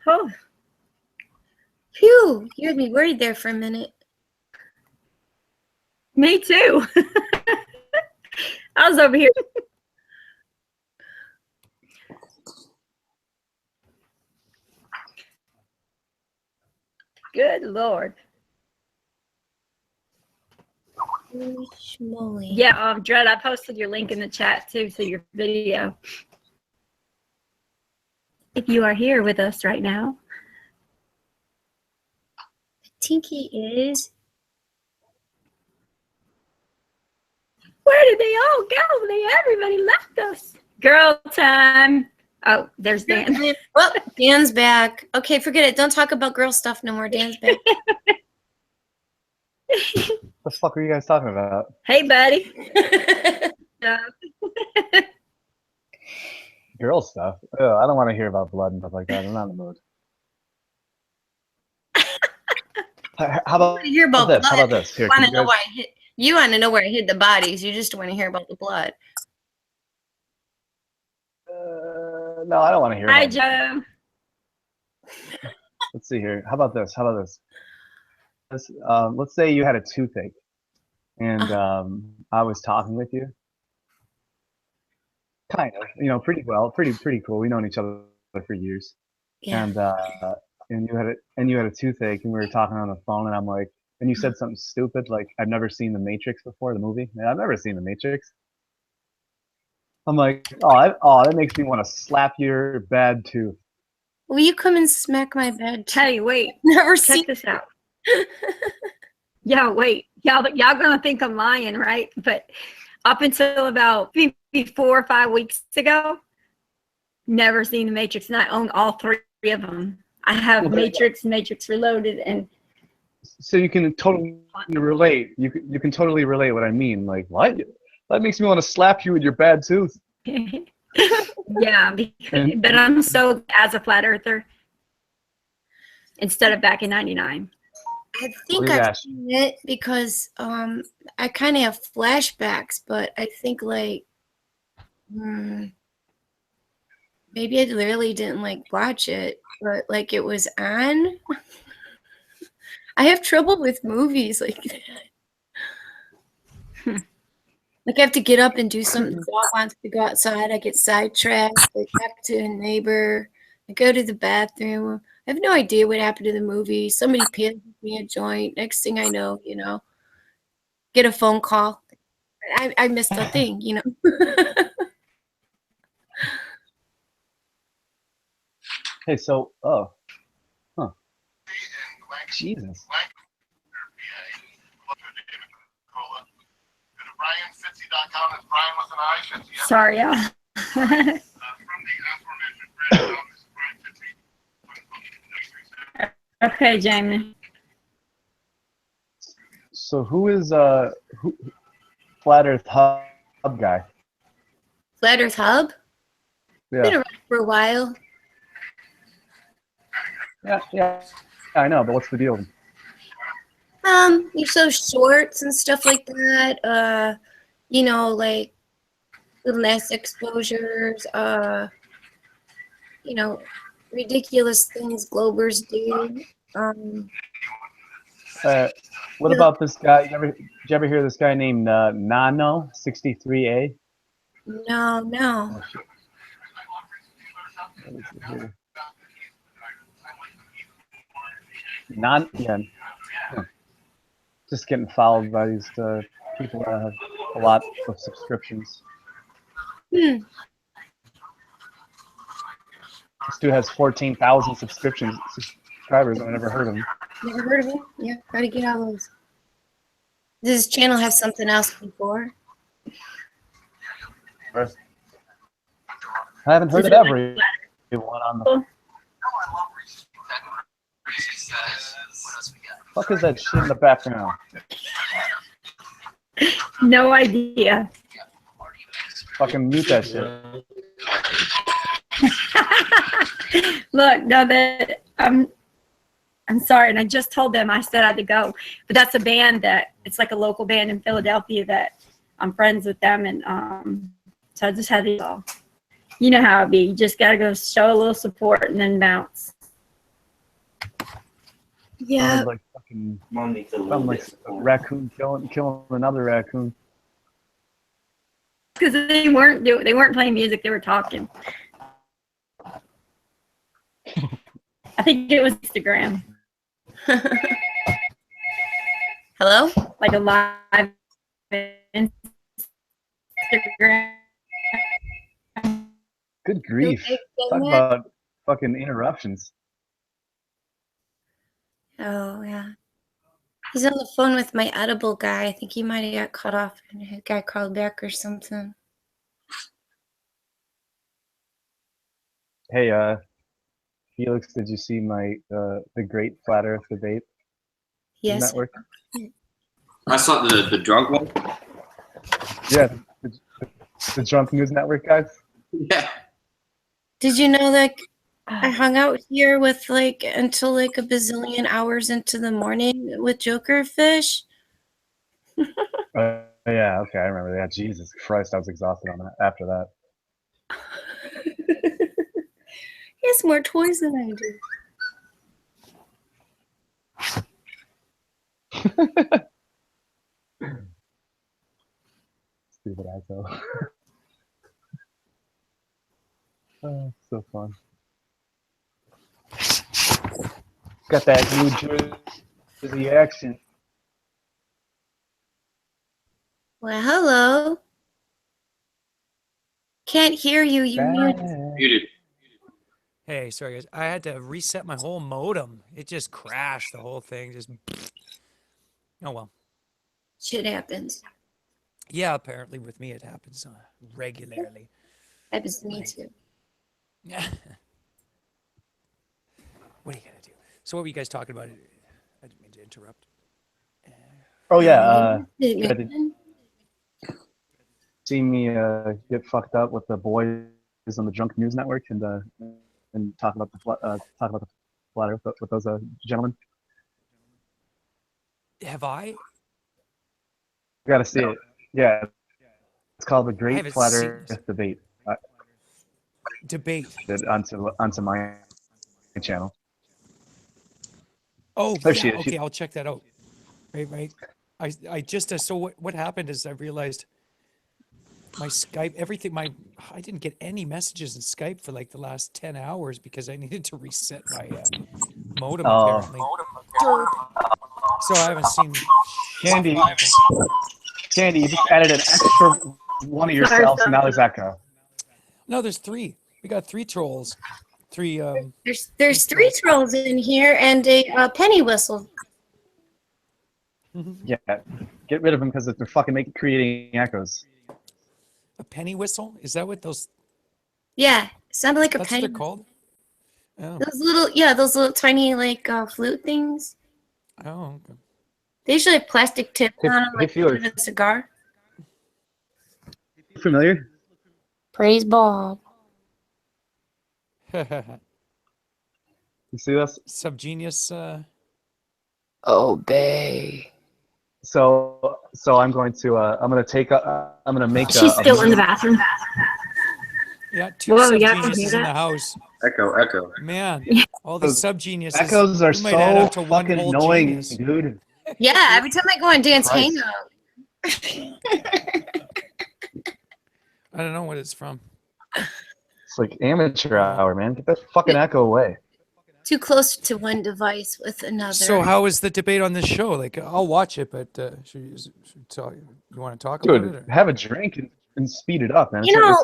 Oh, Phew, you had me worried there for a minute. me too. I was over here. Good Lord. Holy schmoly. Yeah, Dred, I posted your link in the chat too to your video. If you are here with us right now. Tinky is. Where did they all go? Everybody left us. Girl time. Oh, there's Dan. Well, Dan's back. Okay, forget it. Don't talk about girl stuff no more. Dan's back. The fuck are you guys talking about? Hey, buddy. Girl stuff? Ugh, I don't want to hear about blood and stuff like that. I'm not in the mood. How about to hear about this? blood. How about this? Here, Want can to you know guys- where I hid? You want to know where I hid the bodies. You just want to hear about the blood. No, I don't want to hear Hi, about it. Joe. Let's see here. How about this? How about this? Let's say you had a toothache, and I was talking with you. Kind of, you know, pretty well, pretty cool. We've known each other for years, Yeah. and you had a toothache, and we were talking on the phone, and I'm like, and you said something stupid like, "I've never seen The Matrix before, the movie." Yeah, I've never seen The Matrix. I'm like, that makes me want to slap your bad tooth. Will you come and smack my bed? Hey, wait. Never Check seen. this out. Yeah, wait. Y'all gonna think I'm lying, right? But up until about maybe 4 or 5 weeks ago, never seen The Matrix, and I own all 3 of them. I have Matrix, Matrix Reloaded, and So you can totally relate. You can totally relate what I mean. Like, what? That makes me want to slap you with your bad tooth. yeah, but I'm so as a flat earther instead of back in '99. I think Yeah. I've seen it because I kind of have flashbacks, but I think like maybe I literally didn't like watch it, but like it was on. I have trouble with movies like that. Like I have to get up and do something. The dog wants to go outside. I get sidetracked. I talk to a neighbor. I go to the bathroom. I have no idea what happened to the movie. Somebody passes me a joint. Next thing I know, get a phone call. I missed a thing, Hey, so Jesus. BrianFitzy.com is Brian with an I, Fitzy. Sorry, y'all. From the aforementioned brand, this is Brian Fitzy. Okay, Jamie. So who is Flat Earth Hub guy? Flat Earth Hub? Been Yeah, around for a while. yeah. I know, but what's the deal? You show shorts and stuff like that. Like little less exposures. ridiculous things Globers do. Um, What about this guy? Did you ever hear this guy named Nano63A? no. Oh, shit. What is it here? Yeah. Huh. Just getting followed by these people that have a lot of subscriptions. Hmm. This dude has 14,000 subscribers. I never heard of him. Never heard of him? Yeah, gotta get all those. Does his channel have something else before? I haven't heard of everyone on the. Fuck is that shit in the background? No idea. Fucking mute that shit. Look, no, that I'm sorry, and I just told them I said I had to go, but that's a band that it's like a local band in Philadelphia that I'm friends with them, and so I just had to go. You know how it be. You just gotta go show a little support and then bounce. Yeah. Sounded like fucking. Sounded like a raccoon killing another raccoon. Because they weren't playing music, they were talking. I think it was Instagram. Hello? Like a live Instagram. Good grief. Talk about fucking interruptions. Oh, yeah. He's on the phone with my edible guy. I think he might have got cut off and his guy called back or something. Hey, Felix, did you see my the Great Flat Earth Debate Yes. Network? I saw the drunk one. Yeah, the Drunk News Network guys. Yeah. Did you know that I hung out here with like until like a bazillion hours into the morning with Jokerfish? Yeah, okay, I remember that. Jesus Christ, I was exhausted on that after that. He has more toys than I do. Stupid asshole. Oh, so fun. Got that New Jersey accent. Well, hello. Can't hear you. You mute. Muted. Hey, sorry guys. I had to reset my whole modem. It just crashed. The whole thing just. Oh well. Shit happens. Yeah, apparently with me it happens regularly. Happens to me too. Yeah. What are you gonna do? So what were you guys talking about? I didn't mean to interrupt. Oh yeah, Did it I did- see me get fucked up with the boys on the Drunk News Network and talk about the flat Earth with those gentlemen. Have I? You gotta see it. Yeah, it's called the Great haven't Flat seen Earth this. Debate. Debate. Onto my channel. Oh, Oh, yeah. shit, Okay, shit. I'll check that out. Right. I just so what happened is I realized my Skype, everything. I didn't get any messages in Skype for like the last 10 hours because I needed to reset my modem Oh. apparently. So I haven't seen. Candy, you just added an extra one of yourself, so now there's echo. No, there's 3. We got 3 trolls. 3. There's 3 trolls in here and a penny whistle. Yeah, get rid of them because they're fucking creating echoes. A penny whistle? Is that what those? Yeah, sounded like a That's what penny. they're called. Oh, Those little tiny like flute things. oh. Okay. They usually have plastic tips Hey- on them, hey, like Felix. a cigar. Familiar? Praise Bob. You see this? Subgenius. Obey. So I'm going to I'm gonna make She's still in the bathroom. Yeah, 2 Whoa, yeah, I can subgeniuses hear in the that. house. Echo. Man, all the Those sub geniuses. Echoes are you might add so up to one fucking whole annoying, genius. dude. Yeah, every time I go on Dance Christ. Hangout. I don't know what it's from. It's like amateur hour, man. Get that fucking echo away. Too close to one device with another. So how is the debate on this show? Like, I'll watch it, but should talk, you want to talk about it? Dude, Or? have a drink and speed it up, man. You know-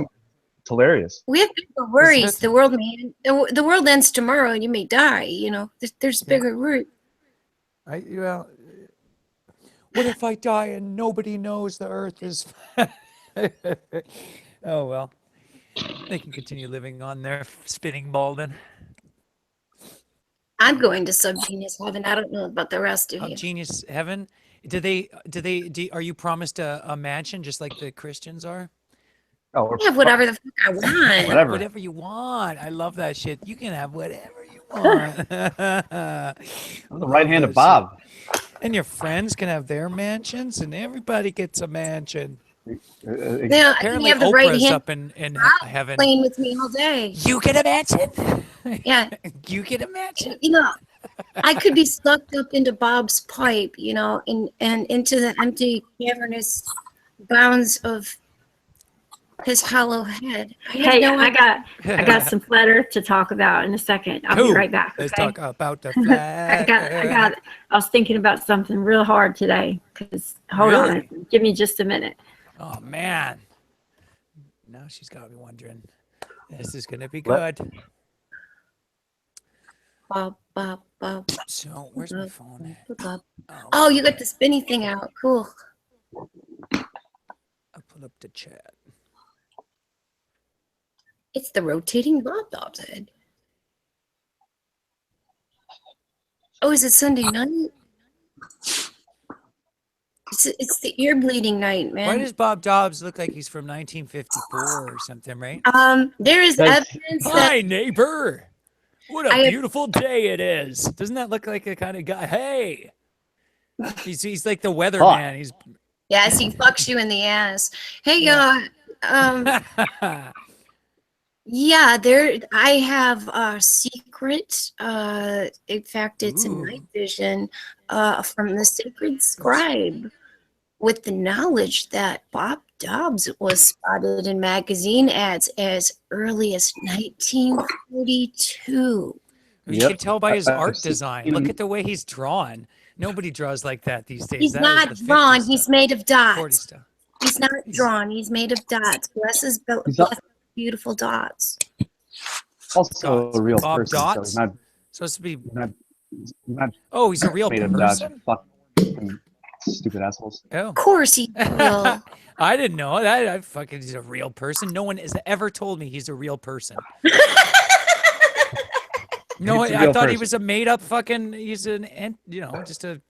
It's hilarious. We have bigger worries. it? The world the world ends tomorrow and you may die, you know. There's bigger worries. Well, what if I die and nobody knows the Earth is? Oh well, they can continue living on their spinning Malden. I'm going to Subgenius Heaven. I don't know about the rest of Oh, you. genius heaven. Are you promised a mansion just like the Christians are? Oh, we're I have whatever the fuck I want. Whatever. Whatever you want. I love that shit. You can have whatever you want. I'm the right hand of Love that Bob. shit. And your friends can have their mansions, and everybody gets a mansion. Yeah, I can Apparently, have the right Oprah's hand up in heaven. playing with me all day. You get a mansion. Yeah, You get a mansion. you know, I could be sucked up into Bob's pipe, you know, and into the empty, cavernous bounds of his hollow head. I have Hey, no I idea. got some flutter to talk about in a second. I'll be Cool. right back. Let's okay? talk about the I flag. I was thinking about something real hard today. Hold Really? on, give me just a minute. Oh man. Now she's got me wondering. This is gonna be Let- good. Bob, Bob, Bob, So where's my phone? Bob. Oh, you got the spinny thing out. Cool. I'll pull up the chat. It's the rotating Bob Dob's head. Oh, is it Sunday night? It's the ear bleeding night, Why man. does Bob Dobbs look like he's from 1954 or something, right? There is That's- evidence that Hi, neighbor. What a I have- beautiful day it is. Doesn't that look like the kind of guy? Hey. He's like the weatherman. He's yes, he fucks you in the ass. Hey, yeah, I have a secret. In fact, it's a Ooh. night vision from the sacred scribe with the knowledge that Bob Dobbs was spotted in magazine ads as early as 1942. You Yep. can tell by his I've art seen- design. Look at the way he's drawn. Nobody draws like that these days. He's That is not the 50 drawn, he's stuff, made of 40 dots. stuff. He's not drawn, he's made of dots. Bless his He's not- beautiful dots. Also Dots. a real Bob person. Dots? So Supposed to be. he's not Oh, he's a real made of dots. person. Fucking stupid assholes. Oh. Of course he will. I didn't know that. I fucking he's a real person. No one has ever told me he's a real person. No, He's a I real thought he person. was a made up fucking. He's just a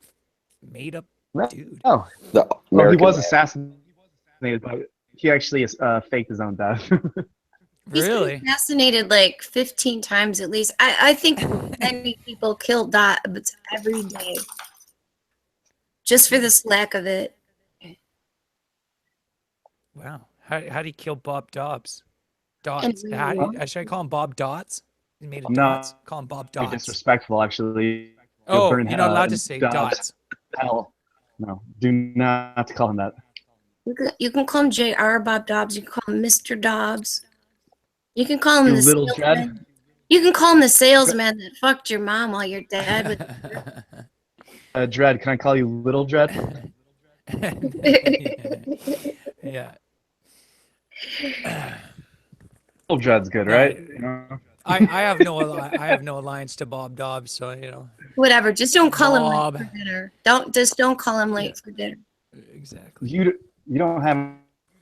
made up Right. dude. Oh, The well, he American was man. assassinated, but he actually faked his own death. He's been Really? assassinated like 15 times at least. I think many people kill dots every day. Just for the slack of it. Wow. How did he kill Bob Dobbs? Dots. And- Should I call him Bob Dots? He made a No. dots. Call him Bob Be Dots. disrespectful, actually. Oh, burn you're not allowed to hell say and dots. Hell, no, do not call him that. You can call him J.R. Bob Dobbs. You can call him Mr. Dobbs. You can call him You the little salesman. You can call him the salesman that fucked your mom while you're dead. Dread, can I call you Little Dread? Yeah. Little Dread's good, right? You know? I have no alliance to Bob Dobbs, so Whatever. Just don't call him Bob. late for dinner. Just don't call him late for dinner. exactly. You don't have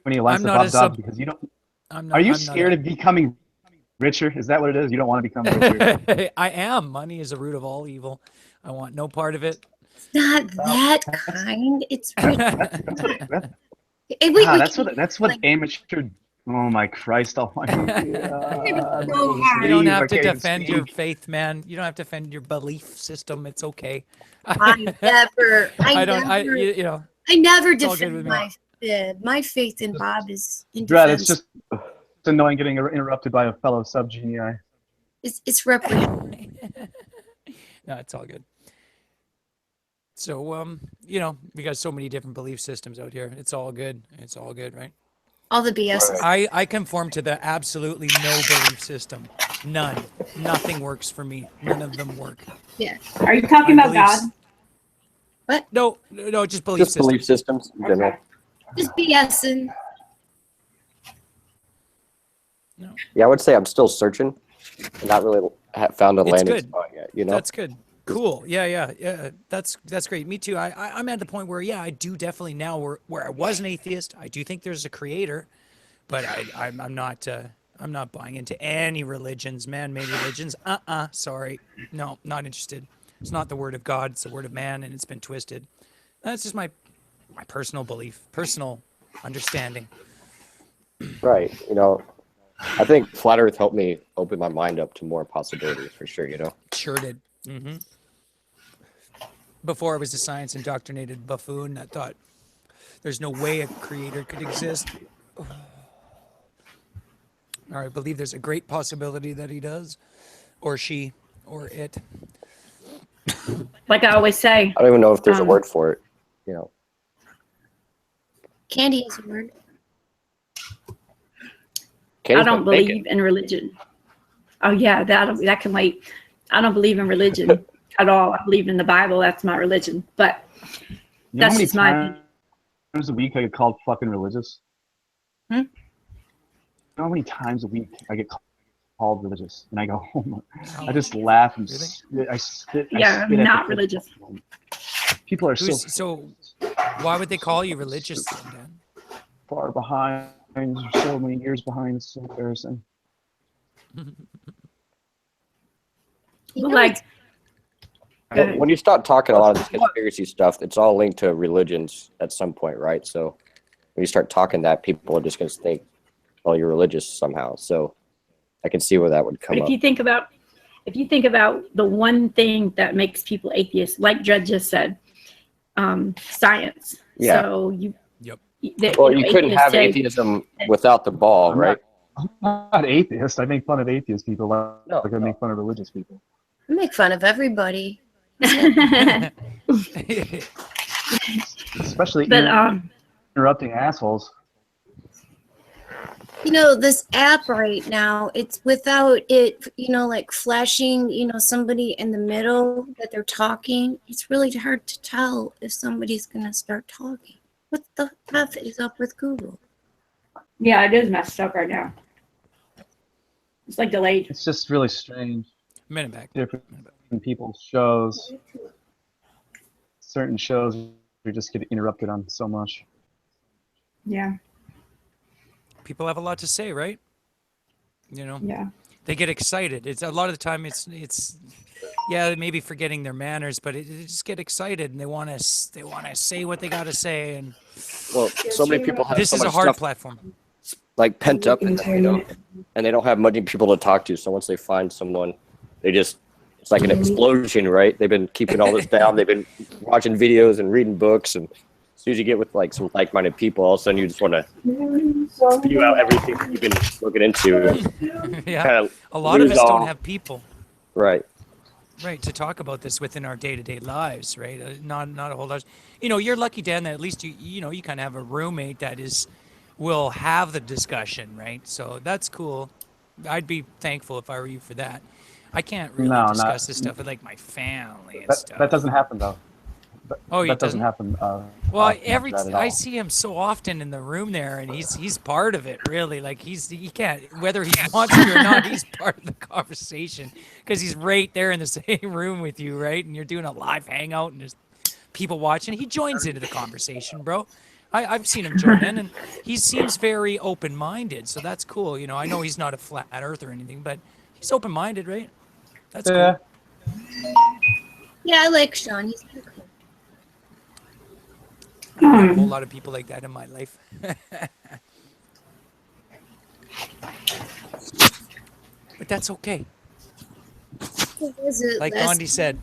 any alliance I'm with not Bob a Dobbs sub- because you don't. I'm not, Are you I'm not scared of becoming richer? Is that what it is? You don't want to become richer? I am. Money is the root of all evil. I want no part of it. It's not that kind. It's rich. That's what. That's what like- amateur. Oh my Christ Almighty! You don't have to defend your faith, man. You don't have to defend your belief system. It's okay. I never. I don't. You know. I never It's all good with defend me. my faith in Bob is in Dread, defense. it's just it's annoying getting interrupted by a fellow subgenii. It's reprehensible. No, it's all good. So, you know, we got so many different belief systems out here. It's all good. It's all good, right? All the BS. Is, I conform to the absolutely no belief system. None. Nothing works for me. None of them work. Are you talking My about God? beliefs- No, just belief Just belief systems. systems in general. just BSing. Yeah, I would say I'm still searching. I'm not really found a It's landing good. spot yet. You know. That's good. Cool. Yeah. That's great. Me too. I'm at the point where I do definitely now where I was an atheist. I do think there's a creator, but I'm not buying into any religions, man-made religions. Sorry. No, not interested. It's not the word of God. It's the word of man, and it's been twisted. That's just my personal belief, personal understanding. Right. You know, I think flat Earth helped me open my mind up to more possibilities for sure. You know. Sure did. Before I was a science indoctrinated buffoon that thought there's no way a creator could exist. Or I believe there's a great possibility that he does, or she, or it. Like I always say, I don't even know if there's a word for it. You know. Candy is a word. I Candy's don't been baking. believe in religion. Oh yeah, that can wait. I don't believe in religion at all. I believe in the Bible. That's my religion. But You know that's how many just my opinion. times a week I get called fucking religious? Hmm? You know how many times a week I get called religious? And I go home. I just laugh and Really? I spit. Yeah, I I'm spit at not the religious. People are So why would they call you religious then, Dan? far behind, so many years behind. It's so embarrassing. You know, Like, Go ahead. When you start talking a lot of this conspiracy stuff, it's all linked to religions at some point, right? So when you start talking that, people are just going to think, oh, you're religious somehow. So I can see where that would but come if up. you think about the one thing that makes people atheists, like Dred just said, science. Yeah. So you. Yep. Well, you couldn't atheists have say- atheism without the ball, I'm right? I'm not atheist. I make fun of atheist people No, like I make fun of religious people. I make fun of everybody. Especially But interrupting assholes. You know, this app right now, it's without it, like flashing, somebody in the middle that they're talking. It's really hard to tell if somebody's going to start talking. What the F is up with Google? yeah, it is messed up right now. It's like delayed. It's just really strange. Minute back. Different people's shows. Certain shows you just get interrupted on so much. Yeah, People have a lot to say, right? You know, yeah. they get excited. It's a lot of the time. It's yeah, maybe forgetting their manners, but they just get excited and they want to say what they got to say. And Well, so many people have this so is a much hard stuff platform. like pent up in them, you know, and they don't have many people to talk to. So once they find someone, it's like an explosion, right? They've been keeping all this down. They've been watching videos and reading books, and as soon as you get with like some like-minded people, all of a sudden you just want to spew out everything that you've been looking into. Yeah, Kind of a lot of lose us all- don't have people, right. right, to talk about this within our day-to-day lives, right? Not a whole lot. You know, you're lucky, Dan, that at least you kind of have a roommate that will have the discussion, right? So that's cool. I'd be thankful if I were you for that. I can't really No, discuss not- this stuff with like my family and That stuff. doesn't happen though. Oh, it that doesn't doesn't? happen. Well, often, not at I all. see him so often in the room there, and he's part of it, really. Like he can't, whether he wants to or not, he's part of the conversation because he's right there in the same room with you, right? And you're doing a live hangout, and there's people watching. He joins into the conversation, bro. I've seen him join in, and he seems very open-minded, so that's cool. You know, I know he's not a flat earth or anything, but he's open-minded, right? That's Yeah. cool. Yeah, I like Sean. He's pretty cool. I don't have a whole lot of people like that in my life. But that's okay. What was it? Like last Gandhi said.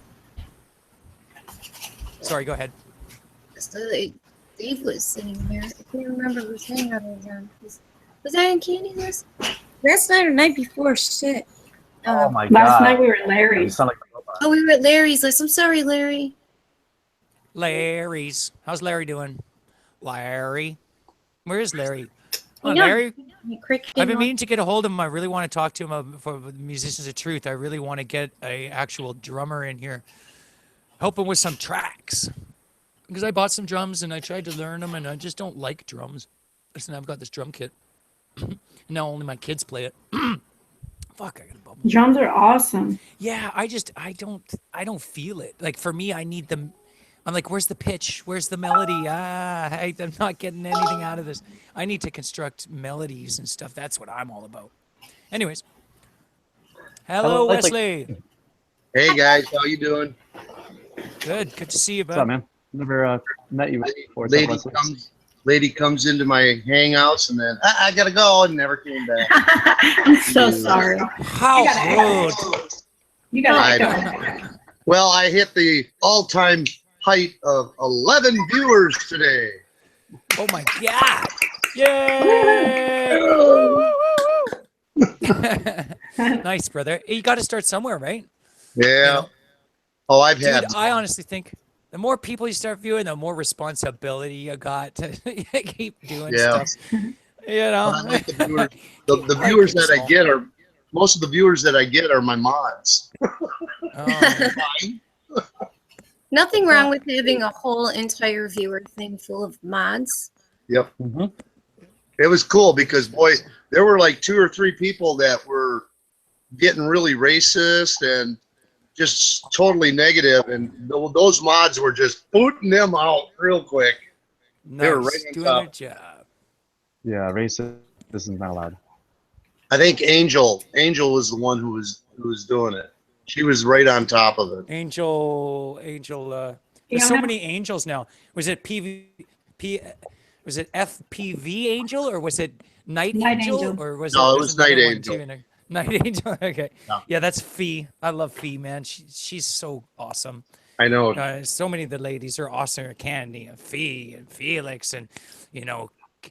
Sorry, go ahead. So, like, Dave was sitting there. I can't remember whose hangout I was on. Was I in Candy last night or night before? Shit. Oh my Last god. night we were at You Larry's. sound like a robot. Oh, we were at Larry's. Like, I'm sorry, Larry. Larry's. How's Larry doing? Larry. Where is Larry? Oh, know, Larry. Cricket. I've been meaning to get a hold of him. I really want to talk to him for the Musicians of Truth. I really want to get a actual drummer in here, helping with some tracks. Because I bought some drums and I tried to learn them, and I just don't like drums. Listen, I've got this drum kit. Now only my kids play it. Fuck, I got a bubble. Drums are awesome. Yeah, I don't feel it. Like for me, I need them. I'm like, where's the pitch? Where's the melody? I'm not getting anything out of this. I need to construct melodies and stuff. That's what I'm all about. Anyways, hello, That's like- Wesley. Hey guys, how you doing? Good to see you, What's up, bud. man? Never met you before. What's up, Wesley? Lady comes into my hangouts and then I gotta go and never came back. I'm so sorry. How rude. You got I to know. Well, I hit the all-time height of 11 viewers today. Oh my God. Yay. Woo, woo, woo. Nice, brother. You got to start somewhere, right? Yeah. know? Oh, I've Dude, had. I honestly think the more people you start viewing, the more responsibility you got to keep doing Yeah. stuff. You know, I like the viewers. The viewers that I get are most of the viewers that I get are my mods. Oh, Nothing wrong with having a whole entire viewer thing full of mods. Yep. Mhm. It was cool because boy, there were like 2 or 3 people that were getting really racist and just totally negative, and those mods were just booting them out real quick. They were nice. right on Doing top. their job. Yeah, racist. This is not allowed. I think Angel was the one who was doing it. She was right on top of it. Angel. There's so Fiona? many angels now. Was it was it FPV Angel or was it Night Night Angel, Angel. or was No, it there's was another Night one Angel. too in there? Night Angel. Okay. Yeah. Yeah, that's Fee. I love Fee, man. She's so awesome. I know. So many of the ladies are awesome. Candy and Fee and Felix and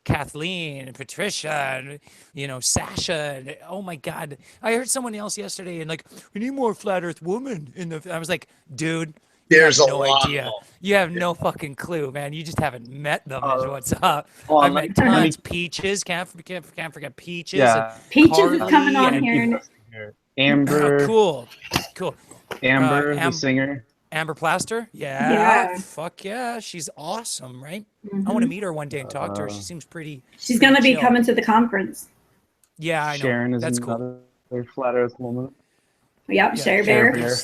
Kathleen and Patricia and Sasha and oh my God, I heard someone else yesterday and like we need more flat Earth women in the. I was like, dude, you There's have a no lot. idea. You have no fucking clue, man. You just haven't met them. Is what's up? Hold I on, met let me- tons. Peaches, can't forget Peaches. Yeah. Peaches is Carly coming on and- here. And Amber, Cool. Amber, Am- the singer. Amber Plaster? Yeah. Yeah. Fuck yeah. She's awesome, right? I Mhm. want to meet her one day and talk to her. She Uh, seems pretty. She's going to be chill. coming to the conference. Yeah, I know. Sharon is That's cool. another flat Earth woman. Yep, Yeah, Cher Cher Bear. Bear.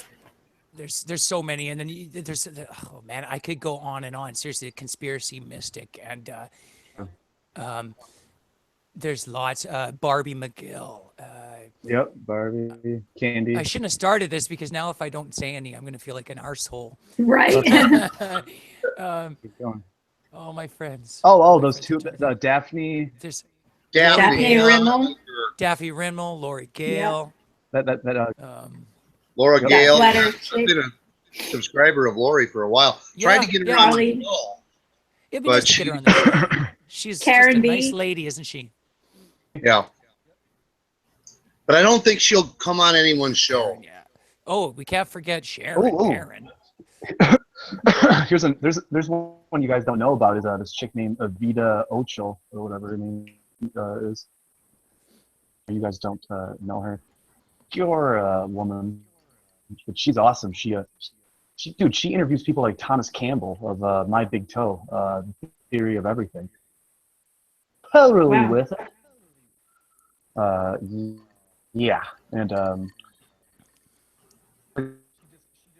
There's so many, and then oh man, I could go on and on. Seriously, a conspiracy mystic, and there's lots. Barbie McGill. Yep, Barbie, Candy. I shouldn't have started this because now if I don't say any, I'm gonna feel like an arsehole. Right. Keep going. Oh, my friends. Oh, My those friends two, are talking- Daphne. There's Daphne Rimmel. Daffy Rimmel, Lori Gale. That Laura Yep. Gale. Flat Earth I've chick. been a subscriber of Lori for a while. Yeah, Tried to get her yeah. on the Carly. show. It'd be But nice to get her on the show. She's Karen just a B. nice lady, isn't she? Yeah. But I don't think she'll come on anyone's show. Yeah. Oh, we can't forget Sharon. Oh, oh. Karen. there's one you guys don't know about is this chick named Avita Ochel or whatever her name is. You guys don't know her. You're a woman, but she's awesome. She interviews people like Thomas Campbell of My Big Toe, The Theory of Everything. Totally Wow. with it. Yeah, and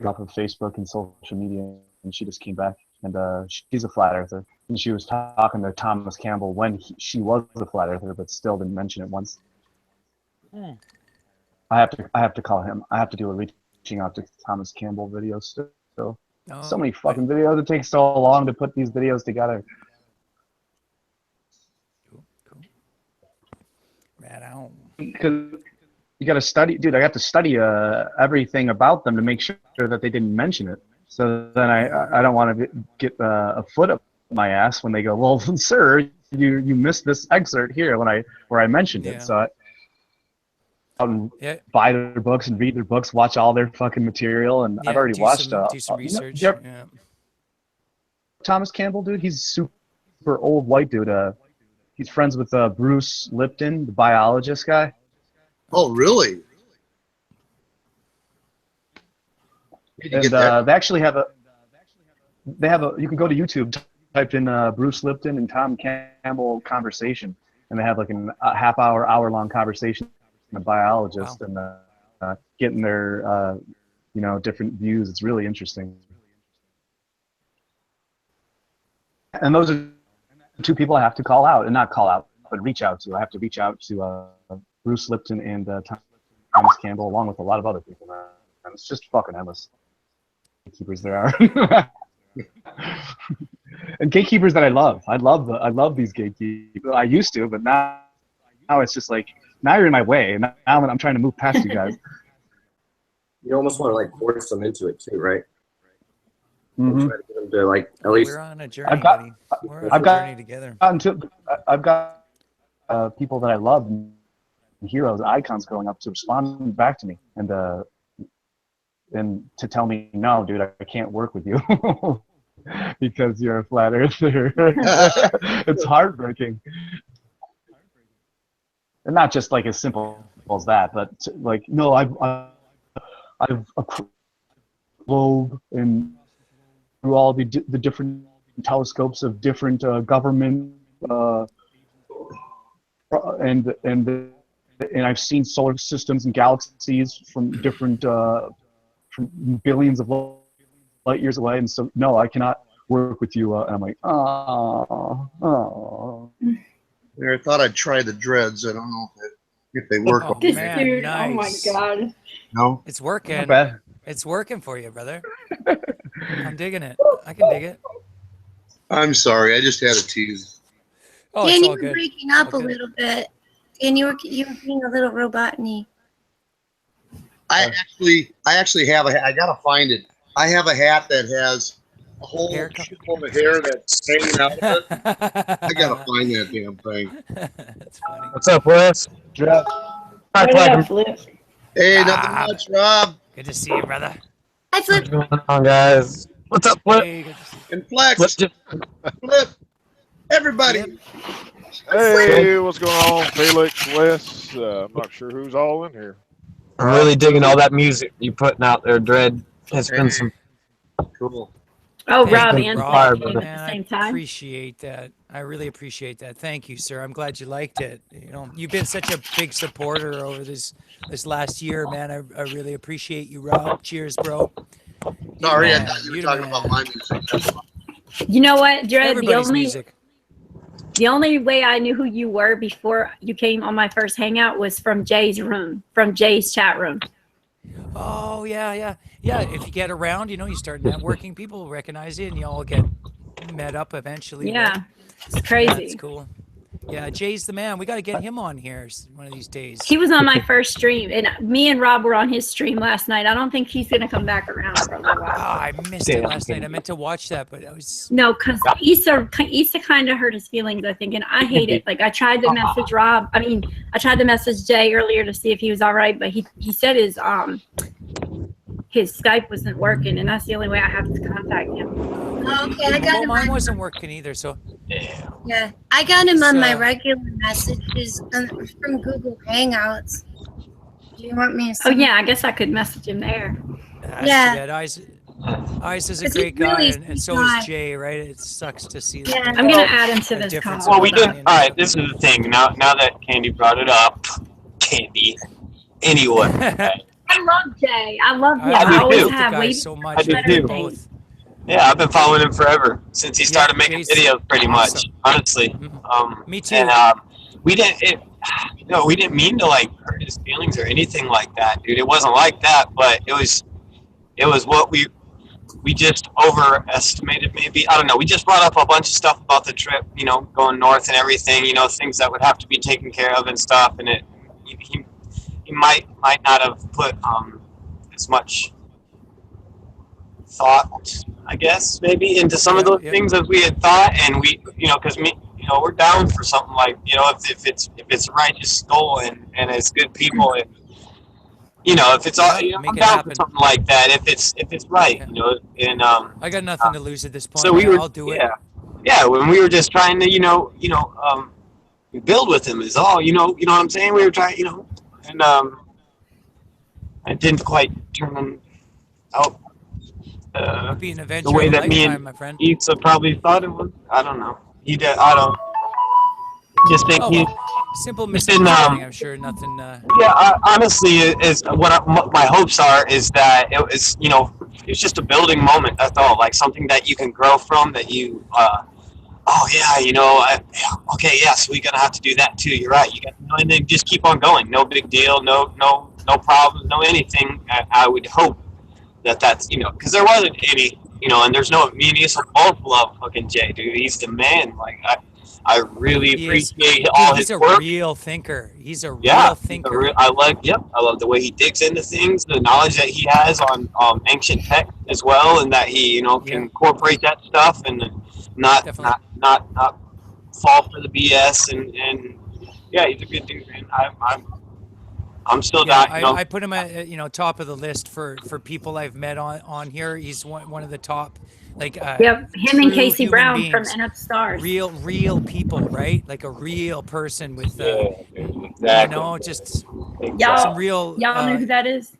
off of Facebook and social media, and she just came back, and she's a flat earther, and she was talking to Thomas Campbell when she was a flat earther, but still didn't mention it once. Hmm. I have to call him. I have to do a reaching out to Thomas Campbell video still. Oh, So many fucking videos. It takes so long to put these videos together. Cool. Right on. Because you got to study, dude. I have to study everything about them to make sure that they didn't mention it. So then I don't want to get a foot up my ass when they go, well, sir, you missed this excerpt here where I mentioned Yeah. it. So and Yeah. buy their books and read their books, watch all their fucking material, and I've already watched. do some you know, research. Yeah. Thomas Campbell, dude, he's a super old white dude. He's friends with Bruce Lipton, the biologist guy. Oh, really? Did you And get that? they actually have you can go to YouTube, type in Bruce Lipton and Tom Campbell conversation, and they have like a hour-long conversation with a biologist and getting their different views. It's really interesting. And those are two people I have to call out, and not call out, but reach out to. I have to reach out to Bruce Lipton and Thomas Campbell, along with a lot of other people. And it's just fucking endless. Gatekeepers there are. And gatekeepers that I love. I love these gatekeepers. I used to, but now it's just like, now you're in my way, and now I'm trying to move past you guys. You almost want to like force them into it too, right? Mhm. Try to get them to like at least. We're on a journey, buddy. We're on a journey together. I've got people that I love, and heroes, icons growing up to respond back to me and to tell me, no, dude, I can't work with you because you're a flat earther. It's heartbreaking. And not just like as simple as that, but like, no, I've a globe and through all the different telescopes of different government and I've seen solar systems and galaxies from different from billions of light years away, and so no, I cannot work with you. And I'm like, oh. I thought I'd try the dreads. I don't know if they work. Oh, This man, dude, nice. oh my god. No. It's working. Not bad. It's working for you, brother. I'm digging it. I can dig it. I'm sorry. I just had a tease. Oh, Dan, it's you all were good. breaking up All a good. little bit. And you were being a little robot-y. I actually have I gotta find it. I have a hat that has a whole Haircut. shitload of hair that's hanging out of it. I gotta find that damn thing. That's funny. What's up, Wes? Yeah. What up, Flip? Hey, nothing much, Rob. Good to see you, brother. I flipped. What's going on, guys? What's up, Flip? Hey, good to see you. And Flex, Flip just Flip, everybody. Hey, what's going on, Felix, Wes? I'm not sure who's all in here. I'm really digging all that music you putting out there, Dread. It's been some Cool. Oh, Hey, Rob Rob, and fire, Flip came brother. at Man, the I same time. appreciate that. I really appreciate that. Thank you, sir. I'm glad you liked it. You know, you've been such a big supporter over this last year, man. I really appreciate you, Rob. Cheers, bro. Sorry, I Man, thought you were you're the talking man. about my music. You know what, Dread? Everybody's music. The only way I knew who you were before you came on my first hangout was from Jay's room, from Jay's chat room. Oh yeah. If you get around, you know, you start networking, people recognize you, and you all get met up eventually. right? Yeah, it's Yeah, crazy. that's cool. Yeah, Jay's the man. We got to get him on here one of these days. He was on my first stream, and me and Rob were on his stream last night. I don't think he's gonna come back around for a little Oh, while. I missed it last night. I meant to watch that, but I was. No, because Issa kind of hurt his feelings, I think, and I hate it. Like I tried to message Rob. I tried to message Jay earlier to see if he was all right, but he said his Skype wasn't working, and that's the only way I have to contact him. Okay, I got Well, him. mine On, wasn't working either, so. yeah, I got him on my So- regular messages from Google Hangouts. Do you want me to? Oh send- yeah, I guess I could message him there. That's Yeah. too bad. Ice is a Because he's great guy, really and so sweet guy. is Jay, right? It sucks to see Yeah. that. I'm gonna add him to A this difference call. Well, we did. opinion. All right, this is the thing. Now that Candy brought it up, Candy. Anyway, I love Jay. I love him. I do I always too. have the guy way so much. I do man, too. Both. yeah, I've been following him forever since he started making Jay's videos, pretty much. awesome. Honestly, Mhm. Me too. And we didn't. We didn't mean to like hurt his feelings or anything like that, dude. It wasn't like that, but it was what we just overestimated, maybe. I don't know. We just brought up a bunch of stuff about the trip, you know, going north and everything, you know, things that would have to be taken care of and stuff. And he might not have put as much thought, I guess, maybe into some of those Yeah. things as we had thought. And we, you know, because we're down for something like, you know, if it's a righteous goal and it's good people, you know, if it's all, you know, Make I'm it down happen. for something like that. If it's right, Yeah. you know, and I got nothing to lose at this point. so we were, I'll do it. yeah, when we were just trying to, build with him is all, you know what I'm saying? We were trying, and it didn't quite turn out Be an the adventure way of a that me lifetime, and my friend. Issa probably thought it would. I don't know. He did. I don't. Just think Oh, he. well, simple It's been, misunderstanding. I'm sure nothing. Yeah, honestly, is what my hopes are is that it was, it's just a building moment. That's all. Like something that you can grow from. That you, oh yeah, okay, yes, we're gonna have to do that too. You're right. You got, and then just keep on going. No big deal. No problems. No anything. I would hope that's, because there wasn't any, and there's no. Me and Issa both love fucking Jay, dude. He's the man. Like I really He is- appreciate all He's his a work. real thinker. He's a Yeah, real thinker. I love the way he digs into things, the knowledge that he has on ancient tech as well, and that he can incorporate that stuff and not fall for the BS and yeah, he's a good dude, man. I'm still Yeah, not. I put him at top of the list for people I've met on here. He's one of the top, like Yep, him and true Casey human Brown from beings. End Up Stars. Real people, right? Like a real person with exactly. just Y'all, some real y'all know who that is?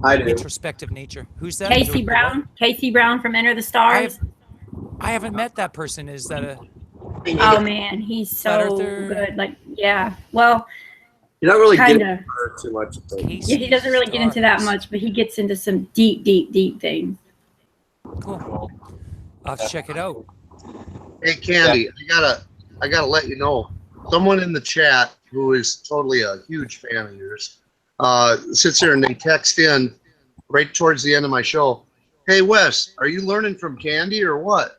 I do. introspective nature. Who's that? Casey Who- Brown. Casey Brown from Enter the Stars. I haven't met that person. Is that a? Oh man, he's Flat so earther? good. Like, yeah. Well, You're not really Kinda. getting her too much. yeah, he doesn't really get into that much, but he gets into some deep things. Cool. I'll have to check it out. Hey, Candy, I gotta let you know. Someone in the chat who is totally a huge fan of yours sits there and they text in right towards the end of my show. Hey, Wes, are you learning from Candy or what?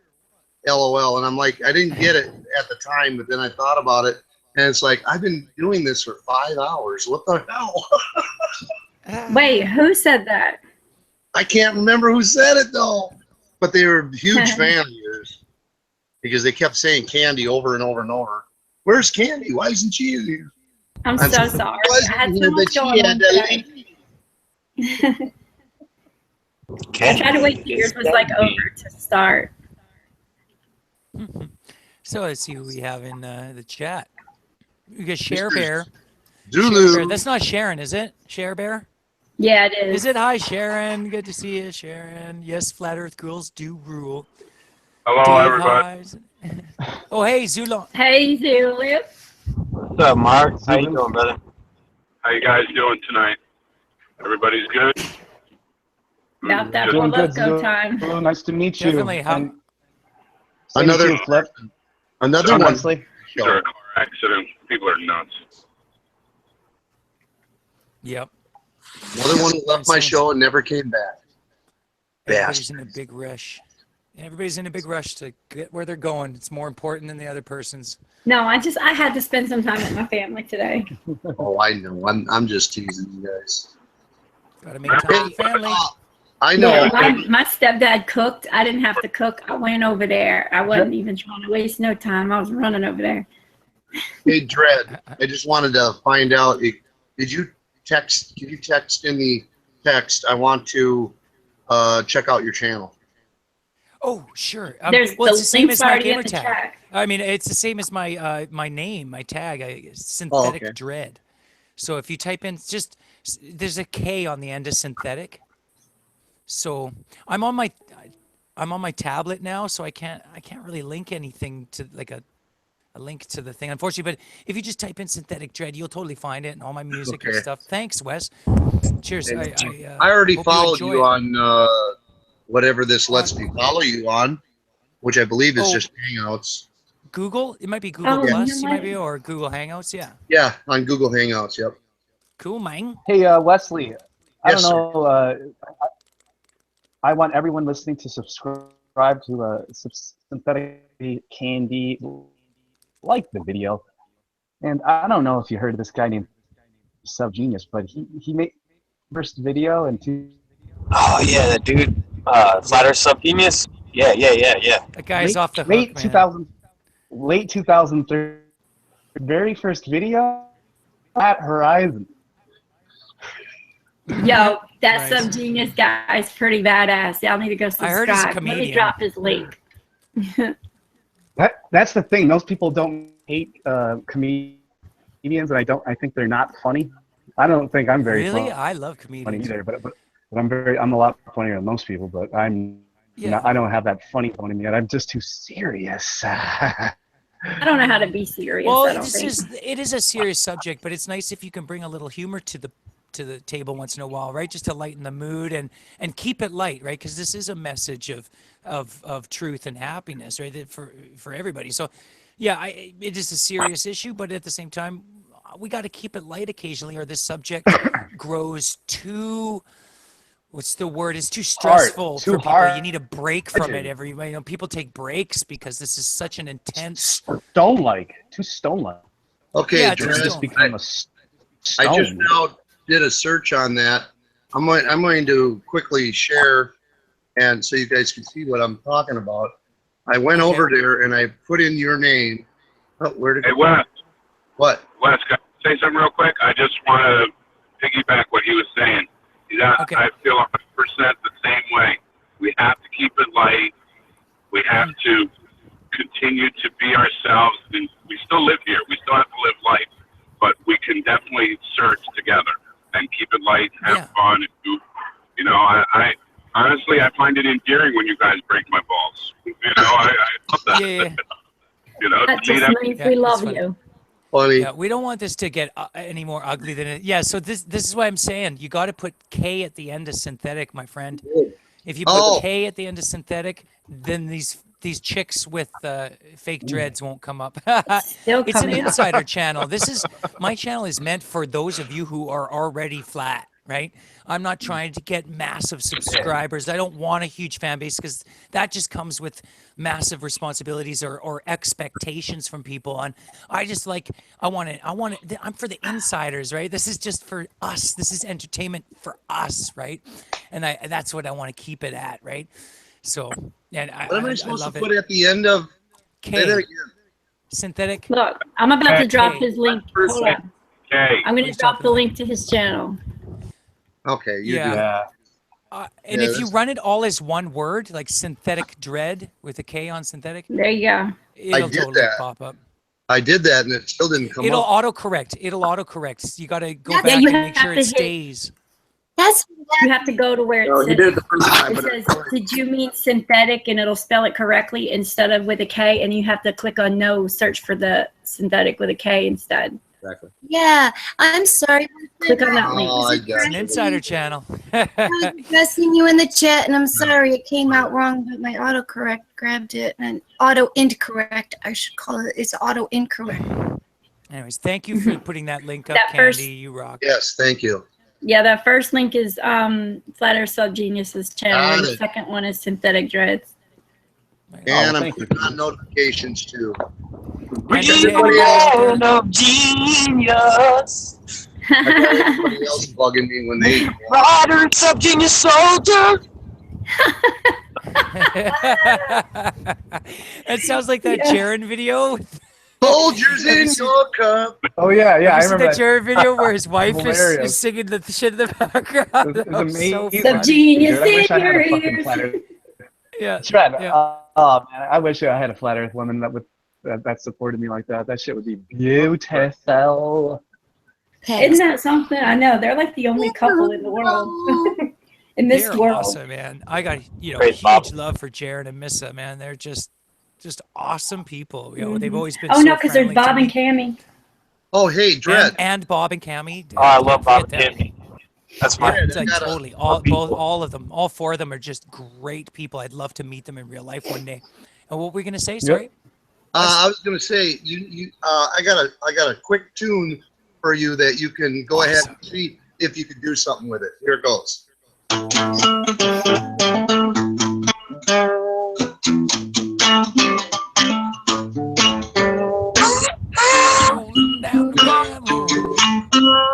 LOL. And I'm like, I didn't get it at the time, but then I thought about it, and it's like I've been doing this for 5 hours. What the hell? Wait, who said that? I can't remember who said it though, but they were a huge fan of yours because they kept saying Candy over and over and over. Where's Candy? Why isn't she in here? I'm And so so sorry. was I had in so here, much but she going on had to today. leave. I tried to wait till yours was like over to start. So let's see who we have in the chat. We got Share Mr. Bear. Zulu. Share Bear. That's not Sharon, is it? Share Bear? Yeah, it is. Is it? Hi, Sharon. Good to see you, Sharon. Yes, Flat Earth girls do rule. Hello, Dave everybody. Highs. Oh, hey, Zulon. Hey, Zulu. What's up, Mark? How you doing, brother? How you guys doing tonight? Everybody's good? About that Doing good. Loco time. Zulu, nice to meet you. Definitely. And same Another- to you, Flip. Another John one. Wesley. After a car accident, people are nuts. Yep. Another one who left my show and never came back. Everybody's in a big rush. Everybody's in a big rush to get where they're going. It's more important than the other person's. No, I had to spend some time with my family today. Oh, I know. I'm just teasing you guys. Gotta make time for family. I know. Yeah, my stepdad cooked. I didn't have to cook. I went over there. I wasn't even trying to waste no time. I was running over there. Hey, Dread, I just wanted to find out, did you text in the text, I want to check out your channel? Oh, sure. There's well, it's the the same links as my already in gamer the tag. chat. I mean, it's the same as my my name, my tag, Synthetic okay. Dread. So if you type in there's a K on the end of synthetic. So I'm on my tablet now, so I can't really link anything to like a link to the thing, unfortunately. But if you just type in Synthetic Dread, you'll totally find it and all my music and Okay. stuff. Thanks, Wes. Cheers. I already hope followed enjoy you it. on whatever this lets me follow you on, which I believe is Oh. just Hangouts. Google. It might be Google Oh, Plus. you You know might what? be, or Google Hangouts. Yeah. Yeah, on Google Hangouts, yep. Cool, man. Hey, Wesley. I Yes, don't know. I want everyone listening to subscribe to Synthetic Candy. Like the video. And I don't know if you heard of this guy named Subgenius, but he made first video and two. Oh yeah, that dude. Flat Earth Subgenius. Yeah. That guy's off the hook, late man. 2000, late 2003. Very first video at Horizon. Yo, that Nice. Subgenius guy is pretty badass. Y'all need to go subscribe. I heard he's a Let me comedian. drop his link. That's the thing. Most people don't hate comedians, and I think they're not funny. I don't think I'm very Really? funny I love comedians. either, but I'm a lot funnier than most people. But Yeah. I don't have that funny bone in me yet. I'm just too serious. I don't know how to be serious. Well, I don't think. it is a serious subject, but it's nice if you can bring a little humor to the table once in a while, right? Just to lighten the mood and keep it light, right? Because this is a message of truth and happiness, right? That for everybody. So, yeah, it is a serious issue, but at the same time, we got to keep it light occasionally, or this subject grows too. What's the word? It's too stressful Too for people. hard. You need a break from it. People take breaks because this is such an intense. Too stone-like. Okay, Yeah, Dred, it's Just become a I just stone. now did a search on that. I'm going to quickly share, and so you guys can see what I'm talking about. I went Okay. over there and I put in your name. Oh, where did Hey, Wes, what? Wes, can I say something real quick? I just want to piggyback what he was saying. Okay. I feel 100% the same way. We have to keep it light. We have to continue to be ourselves. And we still live here. We still have to live life. But we can definitely search together and keep it light and have fun. And do, I honestly, I find it endearing when you guys break my balls. I love that. Yeah. That to me, just means we it's love funny. you. Funny. Yeah, we don't want this to get any more ugly than it. Yeah, so this is what I'm saying. You got to put K at the end of synthetic, my friend. If you put Oh. K at the end of synthetic, then these chicks with fake dreads won't come up. Still It's an coming up. insider channel. My channel is meant for those of you who are already flat, right? I'm not trying to get massive subscribers. I don't want a huge fan base because that just comes with massive responsibilities or expectations from people. And I just I'm for the insiders, right? This is just for us. This is entertainment for us, right? And that's what I want to keep it at, right? So, and What am I supposed to love put it. at the end of? Say that K, again. synthetic. Look, I'm about to drop Okay. his link. Hold on. Okay. I'm going to Who's drop talking the about? link to his channel. Okay, you Yeah. do. Yeah. And Yeah, if you that's- run it all as one word, like synthetic dread with a K on synthetic, There you go. it'll did totally that. pop up. I did that and it still didn't come It'll up. autocorrect. It'll autocorrect. You got to go Yeah, back you and make have sure to it hit- stays. That's You have to go to where it No, you says, did it the first time, it but says, did you mean synthetic? And it'll spell it correctly instead of with a K. And you have to click on no, search for the synthetic with a K instead. exactly. yeah. I'm sorry. Click on that link. Oh, I It's got an it. insider channel. I was addressing you in the chat, and I'm sorry it came out wrong, but my autocorrect grabbed it, and auto incorrect, I should call it. It's auto incorrect. Anyways, thank you for putting that link up, That Candy. first- You rock. Yes, thank you. Yeah, that first link is Flat Earth Subgenius's channel. Got And the it. second one is Synthetic Dreads. And I'm thank you. putting on notifications too. And Everybody else, Man of genius, I got everybody else bugging me when they. rider, subgenius soldier. That sounds like that Jaron video. Soldiers in your cup. Oh yeah, yeah. Have I you seen remember that Jaron video where his wife is Hilarious. singing the shit in the background? It was That was so amazing. funny. Subgenius Dude, I wish I in had your a fucking ears. flat Earth. Yeah. Shred. Yeah. Oh man, I wish I had a flat Earth woman that supported me like that. That shit would be beautiful. Isn't that something? I know. They're like the only couple in the world. In this They're world. awesome, man. I got Great, Bob. huge love for Jared and Missa, man. They're just awesome people. You know, they've always been. Oh, so no, because there's friendly to Bob me. and Cammy. Oh, hey, Dred. And Bob and Cammy. Oh, I love Can't Bob forget and that. Cammy. That's my. It's like I gotta- totally all of them, all four of them are just great people. I'd love to meet them in real life one day. And what were we gonna say? Sorry. I was gonna say I got a quick tune for you that you can go ahead and see if you could do something with it. Here it goes. Rolling down the road.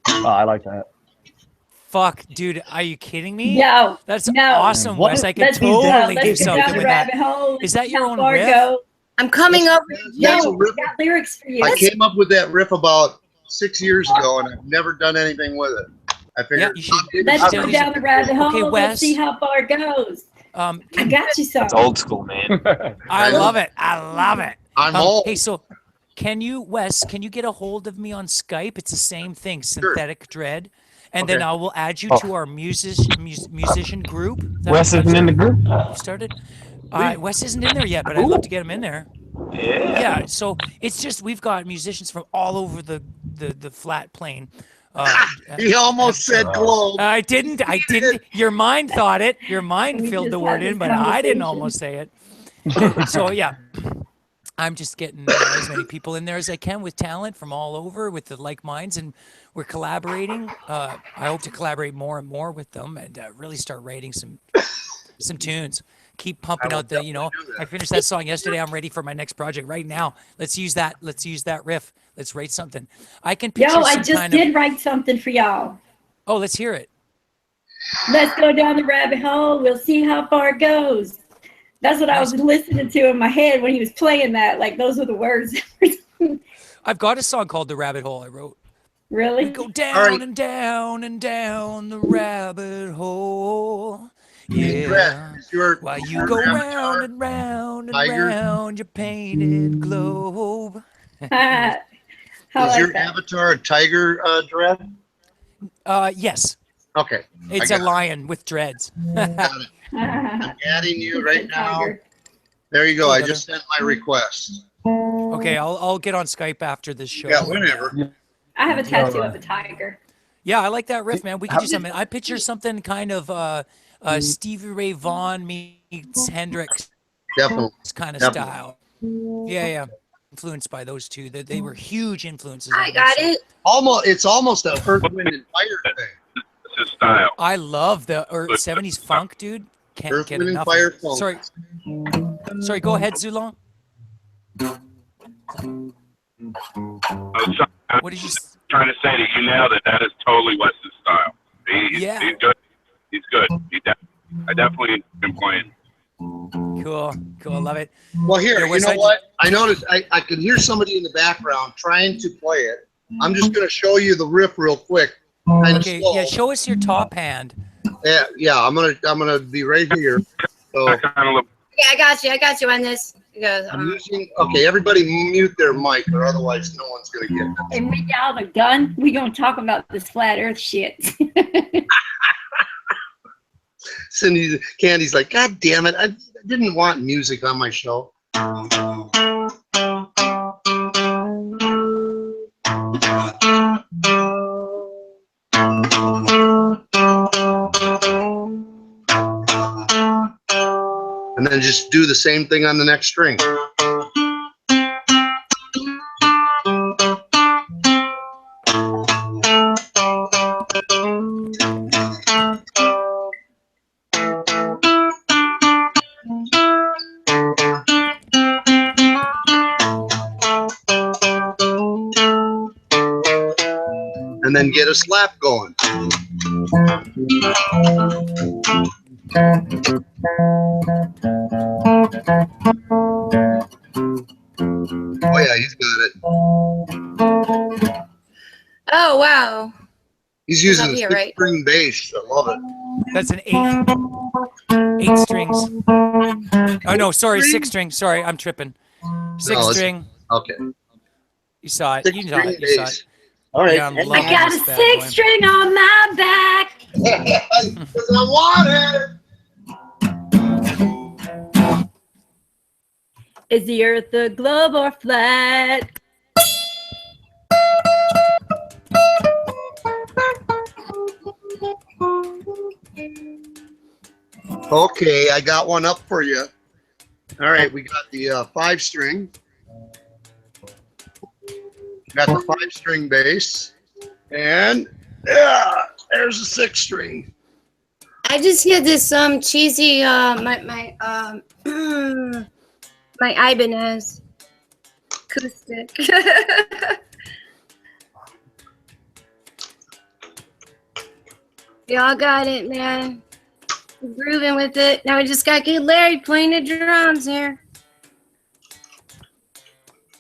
Oh, I like that. fuck, dude. Are you kidding me? No, That's no. awesome, What? Wes. I could Let's totally do let's go down something the with that. rabbit hole. Is that your How own far it riff? goes. I'm coming over. That's No, a riff. I got lyrics for you. I came up with that riff about 6 years ago, and I've never done anything with it. I Yeah, figured you should. Let's go There's- down the rabbit hole. Okay, Let's Wes. see how far it goes. I got you some. It's old school, man. I love it. I love it. I'm home. Hey, so can you, Wes, can you get a hold of me on Skype? It's the same thing, Synthetic Dread. And then Okay. I will add you to our musician group. that Wes I've isn't in the group. started. Wes isn't in there yet, but I'd love to get him in there. Yeah. So it's just we've got musicians from all over the flat plane. He almost said globe. I didn't. Your mind thought it. Your mind We filled just the had word this in, but I didn't conversation. almost say it. So yeah, I'm just getting as many people in there as I can with talent from all over, with the like minds, and we're collaborating. I hope to collaborate more and more with them, and really start writing some tunes. Keep pumping out the, I finished that song yesterday. I'm ready for my next project right now. Let's use that riff. Let's write something. I can picture Yo, I some just kind did of. write something for y'all. Oh, let's hear it. Let's go down the rabbit hole. We'll see how far it goes. That's what I was listening to in my head when he was playing that. Like, those were the words. I've got a song called "The Rabbit Hole" I wrote. Really? We go down and down and down the rabbit hole. Yeah. While you go round and round and Tiger? round your painted globe. Is your avatar a tiger, Dread? Yes. Okay. It's I a got lion with dreads. it. I'm adding you right now. There you go. I just sent my request. Okay, I'll get on Skype after this show. Yeah, whenever. I have a tattoo of a tiger. Yeah, I like that riff, man. We can do something. I picture something kind of Stevie Ray Vaughan meets Hendrix. Definitely. Kind of Definitely. style. Yeah. Influenced by those two. They were huge influences. I got it. It's almost a Earth, Wind, and Fire thing. It's his style. I love the 70s funk, dude. Can't Earth, get Wind, and enough. Fire of it. funk. Sorry. Go ahead, Zulon. What did you? Trying to say that you nailed it. That is totally Wes's style. He's good. He's good. I definitely been playing. Cool. Love it. Well, here, Yeah, you Wes, know what? I noticed I could hear somebody in the background trying to play it. I'm just going to show you the riff real quick. Kind of Okay. slow. Yeah. Show us your top hand. Yeah. I'm gonna be right here. So Yeah, I got you on this. It goes, I'm using. Okay, everybody mute their mic, or otherwise no one's gonna get it. And we got the gun. We gonna talk about this flat Earth shit. Candy's like, God damn it! I didn't want music on my show. And then just do the same thing on the next string. And then get a slap going. Oh yeah, he's got it. oh, wow. He's using up a here, right? string bass. I love it. That's an 8 strings. Oh no, sorry, 6 string. Sorry, I'm tripping. 6 No, it's- string. Okay. You saw it. Six You saw string it. You saw bass. it. All right. Yeah, I'm I loving got a this bad 6 boy. string on my back. Because I want it. Is the Earth a globe or flat? Okay, I got one up for you. All right, we got the 5 string. Got the 5 string bass. And yeah, there's a 6 string. I just hear this cheesy my my Ibanez acoustic. We all got it, man. We're grooving with it. Now we just got to get Larry playing the drums here.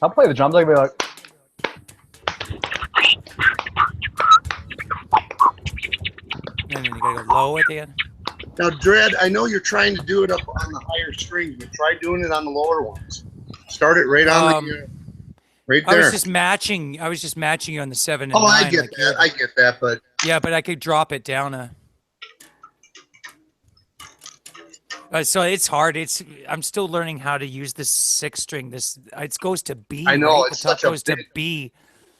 I'll play the drums. I'll be like, And then you gotta go low at the end. Now, Dread, I know you're trying to do it up on the higher strings, but try doing it on the lower ones. Start it right on the right I there. was just matching you on the 7 and Oh, 9. I get that. I get that, but yeah, but I could drop it down so it's hard. I'm still learning how to use this 6 string. It goes to B. I know, right? it's The top such a goes to big- B.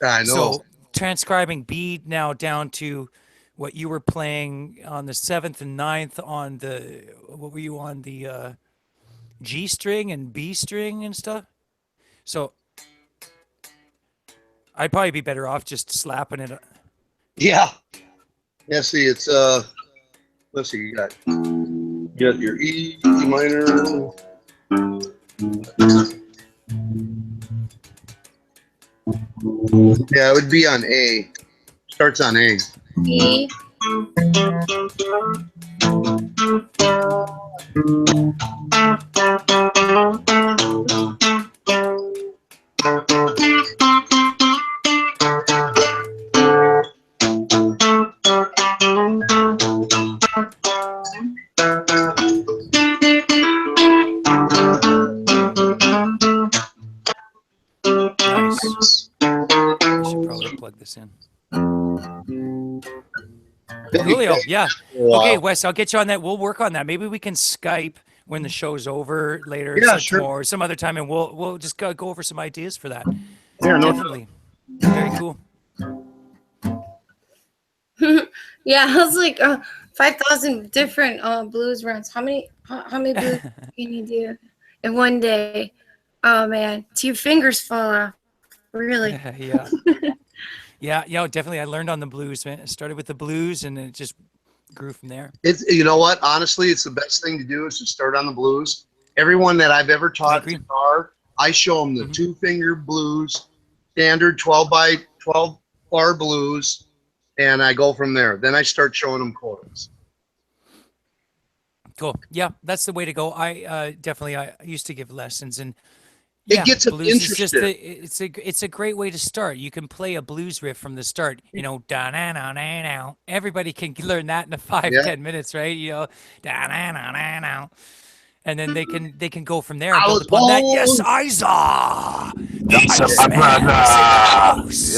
I know. So transcribing B now down to what you were playing on the 7th and 9th on what were you on the G string and B string and stuff. So I'd probably be better off just slapping it. yeah. Yeah, see, it's let's see, you got your E minor. Yeah, it would be on A. Starts on A. E. Nice. I should probably plug this in. Julio, yeah. Wow. Okay, Wes, I'll get you on that. We'll work on that. Maybe we can Skype when the show's over later, Yeah, some- sure. or some other time, and we'll just go over some ideas for that. Yeah, no Definitely. Very cool. Yeah, I was like 5,000 different blues runs. How many blues can you do in one day? Oh man, till your fingers fall off. Really? Yeah. Yeah, definitely. I learned on the blues, man. I started with the blues, and it just grew from there. It's, you know what? Honestly, it's the best thing to do is to start on the blues. Everyone that I've ever taught guitar, I show them the 2-finger blues, standard 12 by 12 bar blues, and I go from there. Then I start showing them chords. Cool. Yeah, that's the way to go. I used to give lessons, and It gets them blues is just interested. it's a great way to start. You can play a blues riff from the start. You know, da na na na na. Everybody can learn that in a 5-10 minutes, right? You know, da na na na na. And then they can go from there and build upon that. Yes, Isa.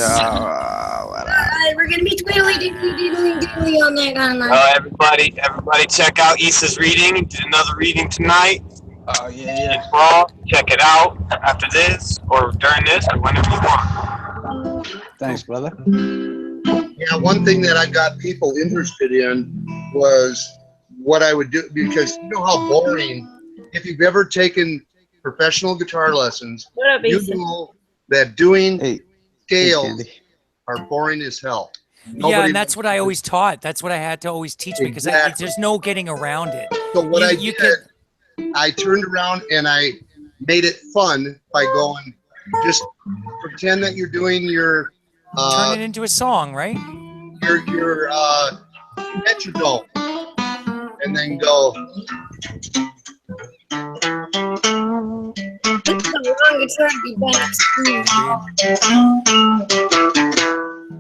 All right, we're gonna be twiddly diddly all night on Well, everybody, check out Issa's reading. He did another reading tonight. Oh yeah. It's raw. Check it out after this, or during this, or whenever you want. Thanks, brother. Yeah, one thing that I got people interested in was what I would do, because you know how boring, if you've ever taken professional guitar lessons, What up, you Ethan? know that doing scales Candy. are boring as hell. Yeah, Nobody- and that's what I always taught. That's what I had to always teach because Exactly. there's no getting around it. So what I you did, I turned around and I made it fun by going, just pretend that you're doing your turn it into a song, right? your metronome, and then go.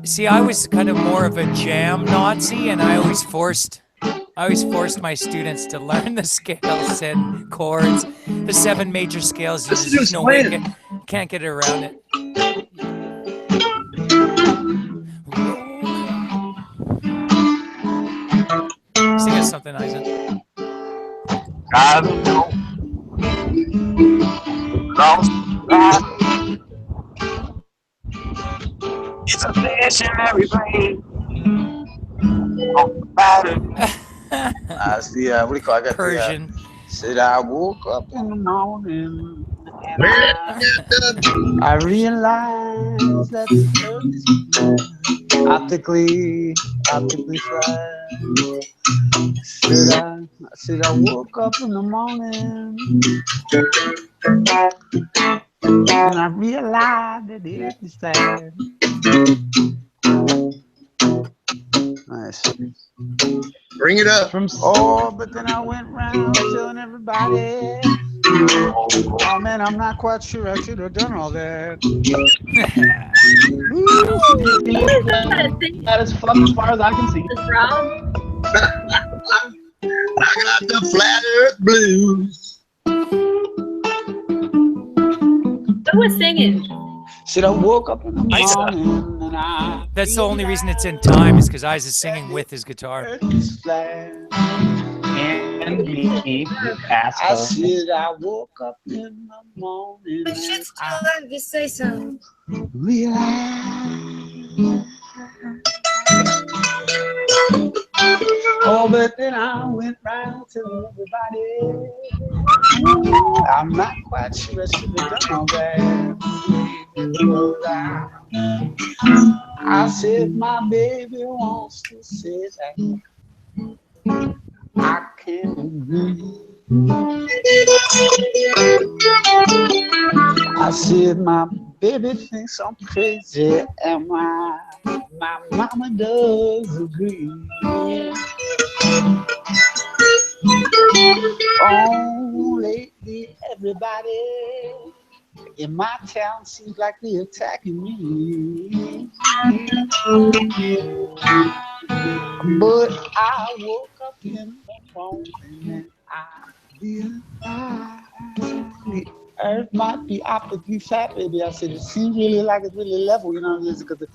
See, I was kind of more of a jam Nazi, and I always forced my students to learn the scales and chords, the 7 major scales. There's just no way can't get around it. Sing us something, Isaac. I don't know. Cross it's a visionary brain. I see. What do you call? I got Persian. Said I woke up in the morning and I realized that the earth is optically fried. Said I woke up in the morning and I realized that it is sad. Nice. Bring it up. Oh, but then I went round telling everybody. Oh man, I'm not quite sure I should have done all that. That is fun as far as I can see. I got the flat earth blues. Who was singing? Said I woke up in the Isa. morning and I That's the only reason it's in time is because Isa's singing with his guitar. And me, I asshole. said I woke up in the morning But and shit's I still on. Just say so. realized. Oh, but then I went round to everybody. Ooh, I'm not quite sure I should have done all that. I said my baby wants to say that I can't agree. I said my baby thinks I'm crazy, and my mama does agree. Oh, lately everybody in my town seems like they're attacking me. But I woke up in the morning and I realized the earth might be optically flat, baby. I said it seems really like it's really level, you know, because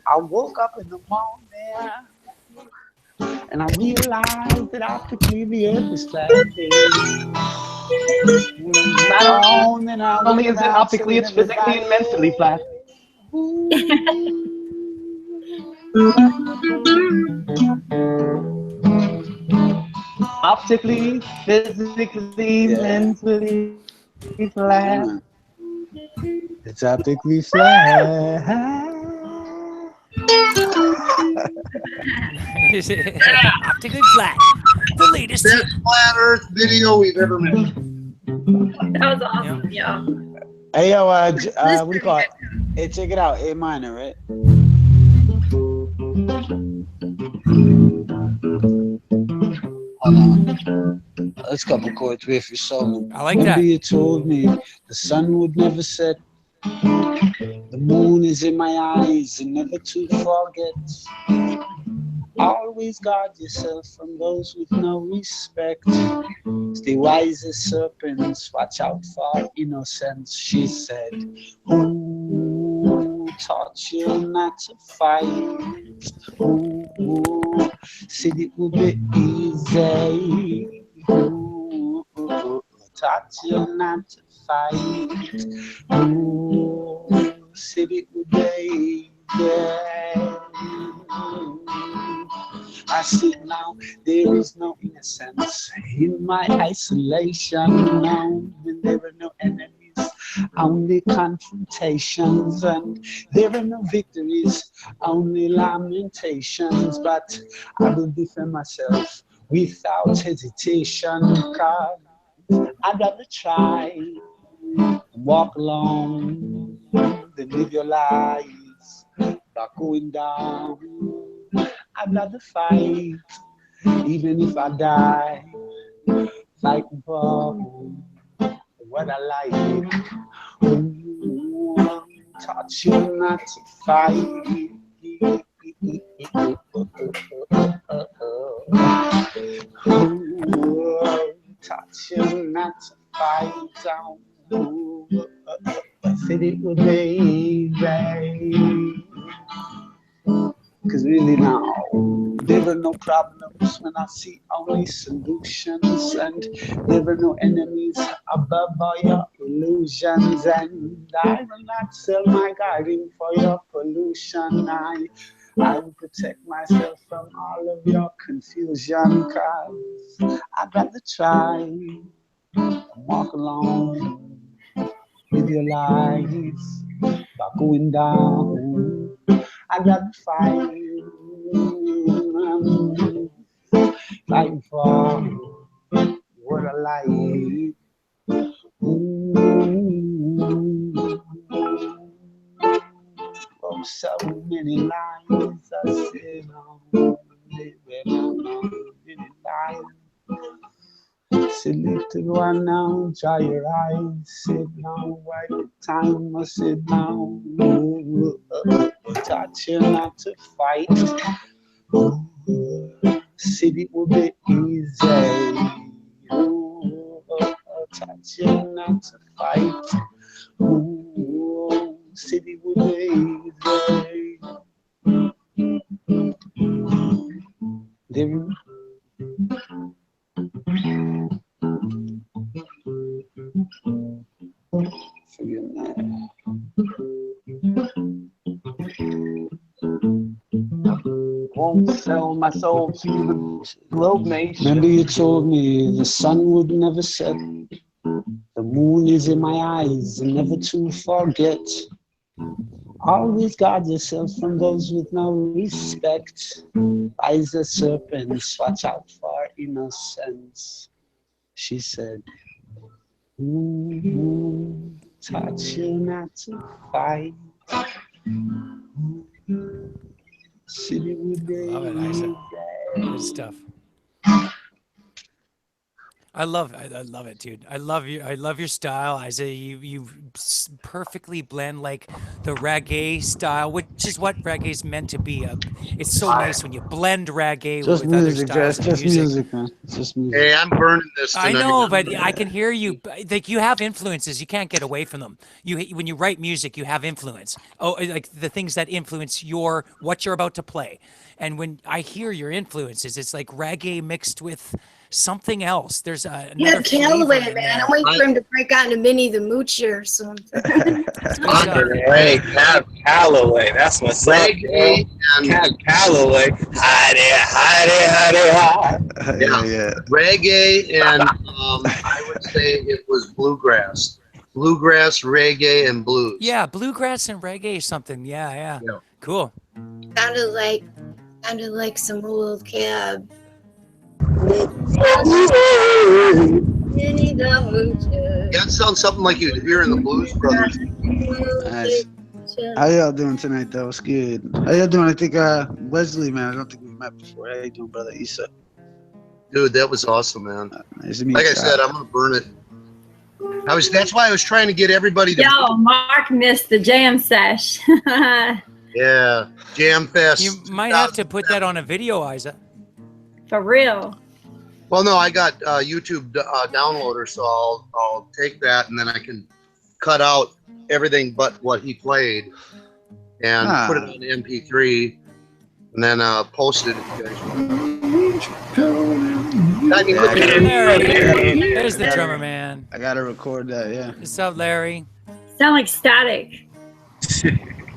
I woke up in the morning and I realized that optically the earth is flat. Not only is it optically, it's physically and mentally flat. Optically, physically, mentally flat. It's optically flat. Optically flat. The latest. Best flat earth video we've ever made. That was awesome, y'all. Hey, yo, what do you call it? Hey, check it out. A minor, right? Hold on. Let's couple chords with your soul. I like that. You told me the sun would never set. The moon is in my eyes and never to forget. Always guard yourself from those with no respect. Stay wise as serpents, watch out for innocence, she said. Who taught you not to fight? Who said it would be easy? Who taught you not to fight? Who said it would be easy? I see now there is no innocence in my isolation. Now when there are no enemies, only confrontations, and there are no victories, only lamentations. But I will defend myself without hesitation, cause I'd rather try and walk alone than live your lives by going down. I'd rather fight, even if I die, fighting for what I like. Who taught you not to fight? Who taught you not to fight? I said it would be easy. Cause really now, there are no problems when I see only solutions, and there are no enemies above all your illusions, and I will not sell my garden for your pollution. I will protect myself from all of your confusion, cause I'd rather try and walk along with your lives by going down. I'd rather fight, fighting for what I like. Oh, so many lines I said, living on in life. Sit little one now, dry your eyes. Sit down, while the time must sit down. Touch you not to fight. City will be easy. Touch you not to fight. City will be easy. Forget that. Won't sell my soul to the globe nation. Remember you told me the sun would never set. The moon is in my eyes and never to forget. Always guard yourself from those with no respect. Eyes of serpents, watch out for innocence. She said, touch you not to fight. City with Love it, Isaac. Good stuff. I love it, dude. I love your style, Isaiah. You perfectly blend like the reggae style, which is what reggae is meant to be. It's so nice when you blend reggae just with music, other styles just of music. music, man. It's just music. Hey, I'm burning this I tonight. know, but I can hear you. Like you have influences, you can't get away from them. When you write music, you have influence. Oh, like the things that influence what you're about to play. And when I hear your influences, it's like reggae mixed with something else. There's You have Callaway, man. I'm waiting for him to break out into Minnie the Moocher or something. Hey, Cab Calloway. That's what's up. Reggae and Cab Calloway. Hi. yeah. Reggae and I would say it was bluegrass. Bluegrass, reggae, and blues. Yeah, bluegrass and reggae or something. Yeah. Cool. Sounded like some old cab. That sounds something like you'd hear in the Blues Brothers. Nice. How y'all doing tonight, though? What's good? How y'all doing? I think Wesley, man. I don't think we've met before. How you doing, brother Issa? Dude, that was awesome, man. Nice to meet Like you. I said, I'm gonna burn it. That's why I was trying to get everybody to. Yo, Mark missed the jam sesh. Yeah, Jam Fest. You might have to put that on a video, Isa. For real. Well, no, I got YouTube downloader, so I'll take that and then I can cut out everything but what he played and put it on MP3 and then post it if you guys want. There's the drummer man. I gotta record that, yeah. What's up, Larry? Sound like static.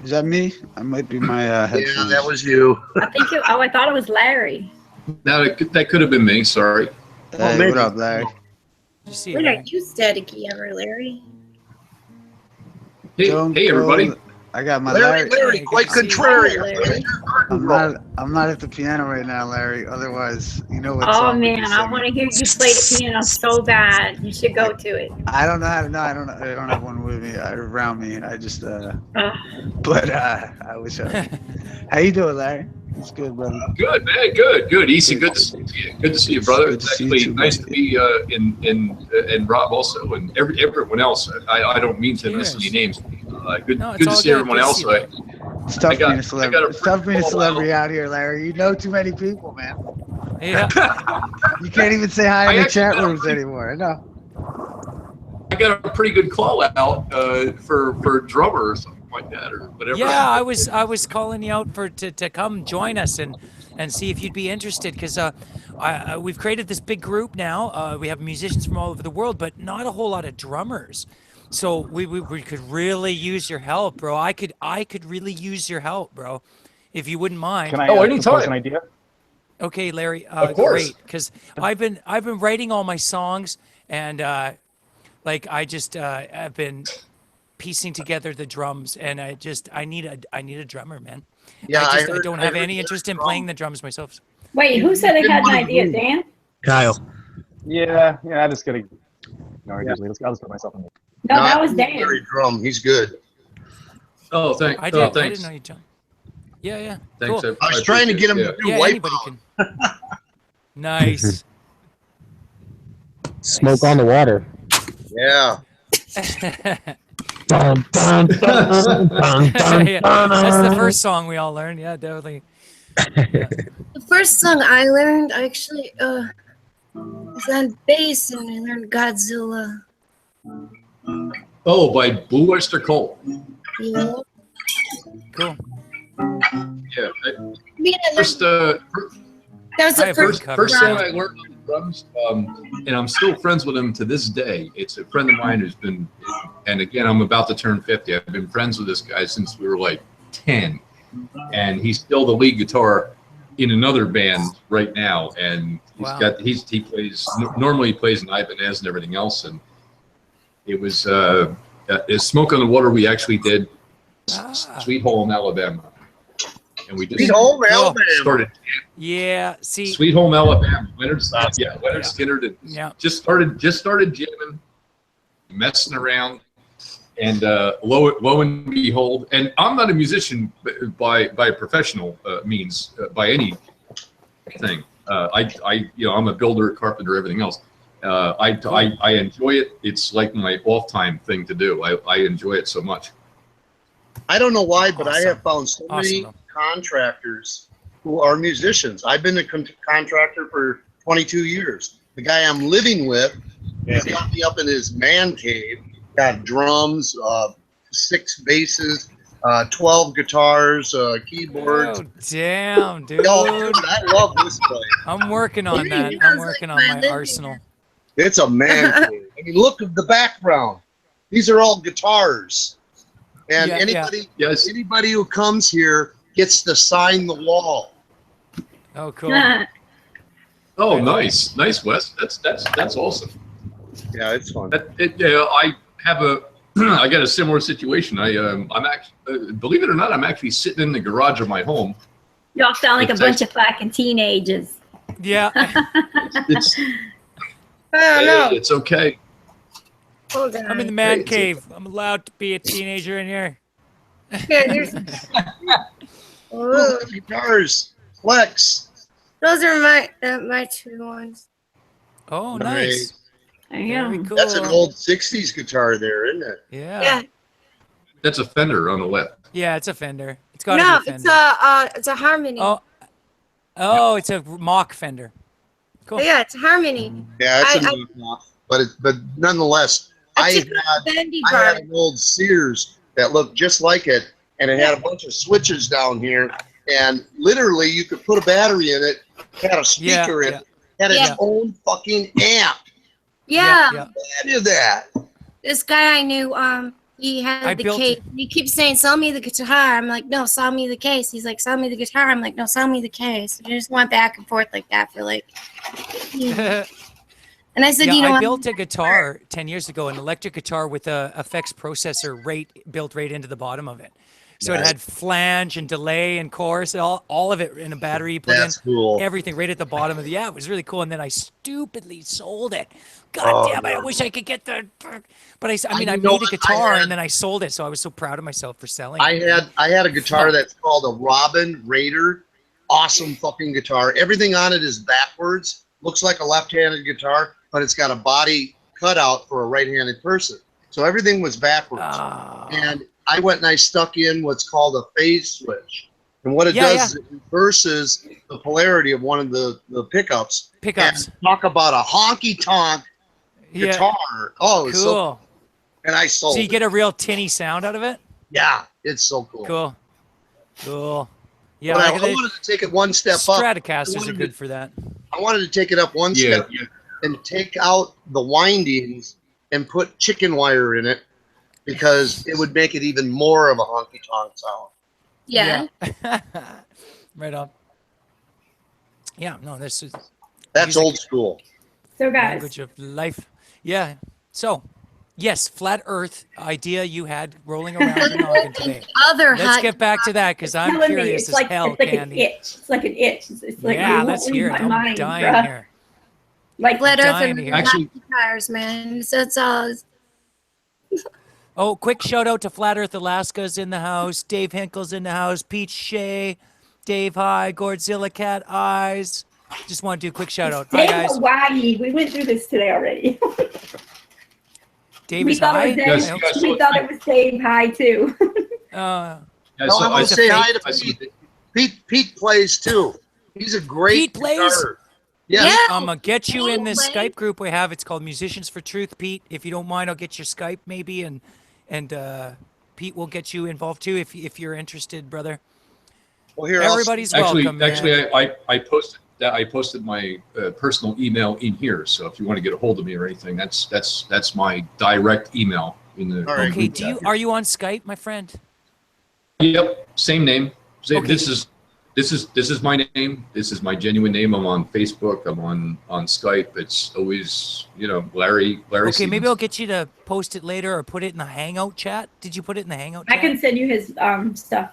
Is that me? I might be my headphones. Yeah, that was you. I think I thought it was Larry. No, that could have been me. Sorry. Hey, what up, Larry? When are you staticky ever, Larry? Hey, everybody. I got my Larry, quite contrary. I'm not at the piano right now, Larry. Otherwise, you know what's Oh up. man, I want to hear you play the piano so bad. You should go to it. I don't know how to. No, I don't have one with me around me. I just. But I wish I. How you doing, Larry? It's good, brother. Good, man. Good. Easy. Good to see you. Good to see you, brother. It's actually nice to be in Rob also and everyone else. I don't mean to miss any names. Good to see everyone else. It's tough being a celebrity. It's tough being a celebrity out here, Larry. You know too many people, man. Yeah. You can't even say hi in the chat rooms anymore. I know. I got a pretty good call out for drummer or something like that or whatever. Yeah, I was calling you out to come join us and see if you'd be interested because we've created this big group now. We have musicians from all over the world, but not a whole lot of drummers. So we could really use your help, bro. I could really use your help, bro, if you wouldn't mind. Can I propose an idea? Okay, Larry. Of course. Great, because I've been writing all my songs and I've been piecing together the drums and I need a drummer, man. Yeah, I don't have any interest in playing the drums myself. Wait, who said they had an idea, Dan? Kyle. Yeah, I just gotta. No, I'll just put myself in there. No, that was Dan. Larry Drum, he's good. Oh, thanks. I didn't know you, John. Yeah, yeah. Thanks. Cool. I was trying to get him to do Yeah, anybody Wipeout. can. Nice. Smoke on the water. Yeah. Dun, dun, dun, dun, dun, Yeah, dun, that's the dun. first song we all learned. Yeah, definitely. The first song I learned actually was on bass, and I learned Godzilla. Oh, by Blue Oyster Cult. Yeah. Cool. Yeah. First, First, that was the first song I learned on the drums, and I'm still friends with him to this day. It's a friend of mine who's been, and again, I'm about to turn 50. I've been friends with this guy since we were like 10, and he's still the lead guitar in another band right now. And he plays, normally he plays in Ibanez and everything else. And it was Smoke on the Water. We actually did Sweet Home, Alabama. And we just Sweet Home, Alabama. started. Yeah, see. Sweet Home Alabama. Leonard Skinner did, Yeah. just started jamming, messing around, and lo and behold, and I'm not a musician by professional means, by any thing. I'm a builder, carpenter, everything else. I enjoy it. It's like my off time thing to do. I enjoy it so much. I don't know why, but I have found so Awesome, many though. contractors who are musicians. I've been a contractor for 22 years. The guy I'm living with has got me up in his man cave, got drums, 6 basses, 12 guitars, keyboards. Oh, damn, dude. Yo, I love this place. I'm working on that. I'm working on my arsenal. It's a man cave. I mean, look at the background. These are all guitars. And Yeah, anybody who comes here gets to sign the wall. Oh, cool. Oh, nice, Wes. That's awesome. Yeah, it's fun. I have I got a similar situation. I'm actually, believe it or not, I'm actually sitting in the garage of my home. Y'all sound like a bunch of fucking teenagers. Yeah. It's it's okay. I'm in the man cave. I'm allowed to be a teenager in here. Yeah, there's. Look, guitars, Flex. Those are my 2 ones. Oh, nice. Very cool. That's an old 60s guitar there, isn't it? Yeah. That's a Fender on the left. Yeah, it's a Fender. It's got to No, be a Fender. it's a Harmony. Oh, it's a mock Fender. Cool. Yeah, it's a Harmony. Yeah, it's a knockoff, but nonetheless, I had an old Sears that looked just like it, and it had a bunch of switches down here, and literally you could put a battery in it, had a speaker in it, had its own fucking amp. Yeah. I did that. This guy I knew, he had the case. He keeps saying, "Sell me the guitar." I'm like, "No, sell me the case." He's like, "Sell me the guitar." I'm like, "No, sell me the case." I just went back and forth like that for like. And I said, I built a guitar 10 years ago, an electric guitar with a effects processor built right into the bottom of it. So it had flange and delay and chorus, all of it in a battery. You put cool. Everything right at the bottom of the, it was really cool. And then I stupidly sold it. God damn it, I wish I could get the, but I made a guitar and then I sold it. So I was so proud of myself for selling it. I had a guitar that's called a Robin Raider. Awesome fucking guitar. Everything on it is backwards. Looks like a left-handed guitar, but it's got a body cutout for a right-handed person. So everything was backwards. And I went and I stuck in what's called a phase switch. And what it does is it reverses the polarity of one of the pickups. And talk about a honky-tonk guitar. Oh, it was so cool. And I sold So you get a real tinny sound out of it? Yeah, it's so cool. Cool. Yeah, but I wanted to take it one step up. Stratocasters are good for that. I wanted to take it up one step and take out the windings and put chicken wire in it because it would make it even more of a honky-tonk sound. Yeah. Right on. Yeah, no, this is... That's old school. So guys. Language of life. Yeah. So, yes, flat Earth idea you had rolling around your noggin today. Let's get back to that because I'm curious as hell, Candy. It's like an itch. It's like let's hear it. I'm dying here. Like flat Earth and Actually, guitars, man. So it's all. Oh, quick shout out to Flat Earth Alaska's in the house. Dave Hinkle's in the house. Peach Shea, Dave High, Godzilla Cat Eyes. Just want to do a quick shout out. Hi Dave guys. Hawaii. We went through this today already. Dave we is thought high. it was Dave, we thought it was Dave High too. No, I'm gonna say hi to Pete. Pete plays too. He's a great Pete plays. guitar. Yes. I'm gonna get you in this Skype group we have. It's called Musicians for Truth, Pete. If you don't mind, I'll get your Skype maybe, and Pete will get you involved too if you're interested, brother. Well, here everybody's welcome. Actually, I posted that. I posted my personal email in here. So if you want to get a hold of me or anything, that's my direct email in the. Okay. Are you on Skype, my friend? Yep. Same name. Okay. This is my name. This is my genuine name. I'm on Facebook. I'm on Skype. It's always, Larry. Okay, Stevens. maybe I'll get you to post it later or put it in the Hangout chat. Did you put it in the Hangout I chat? can send you his stuff.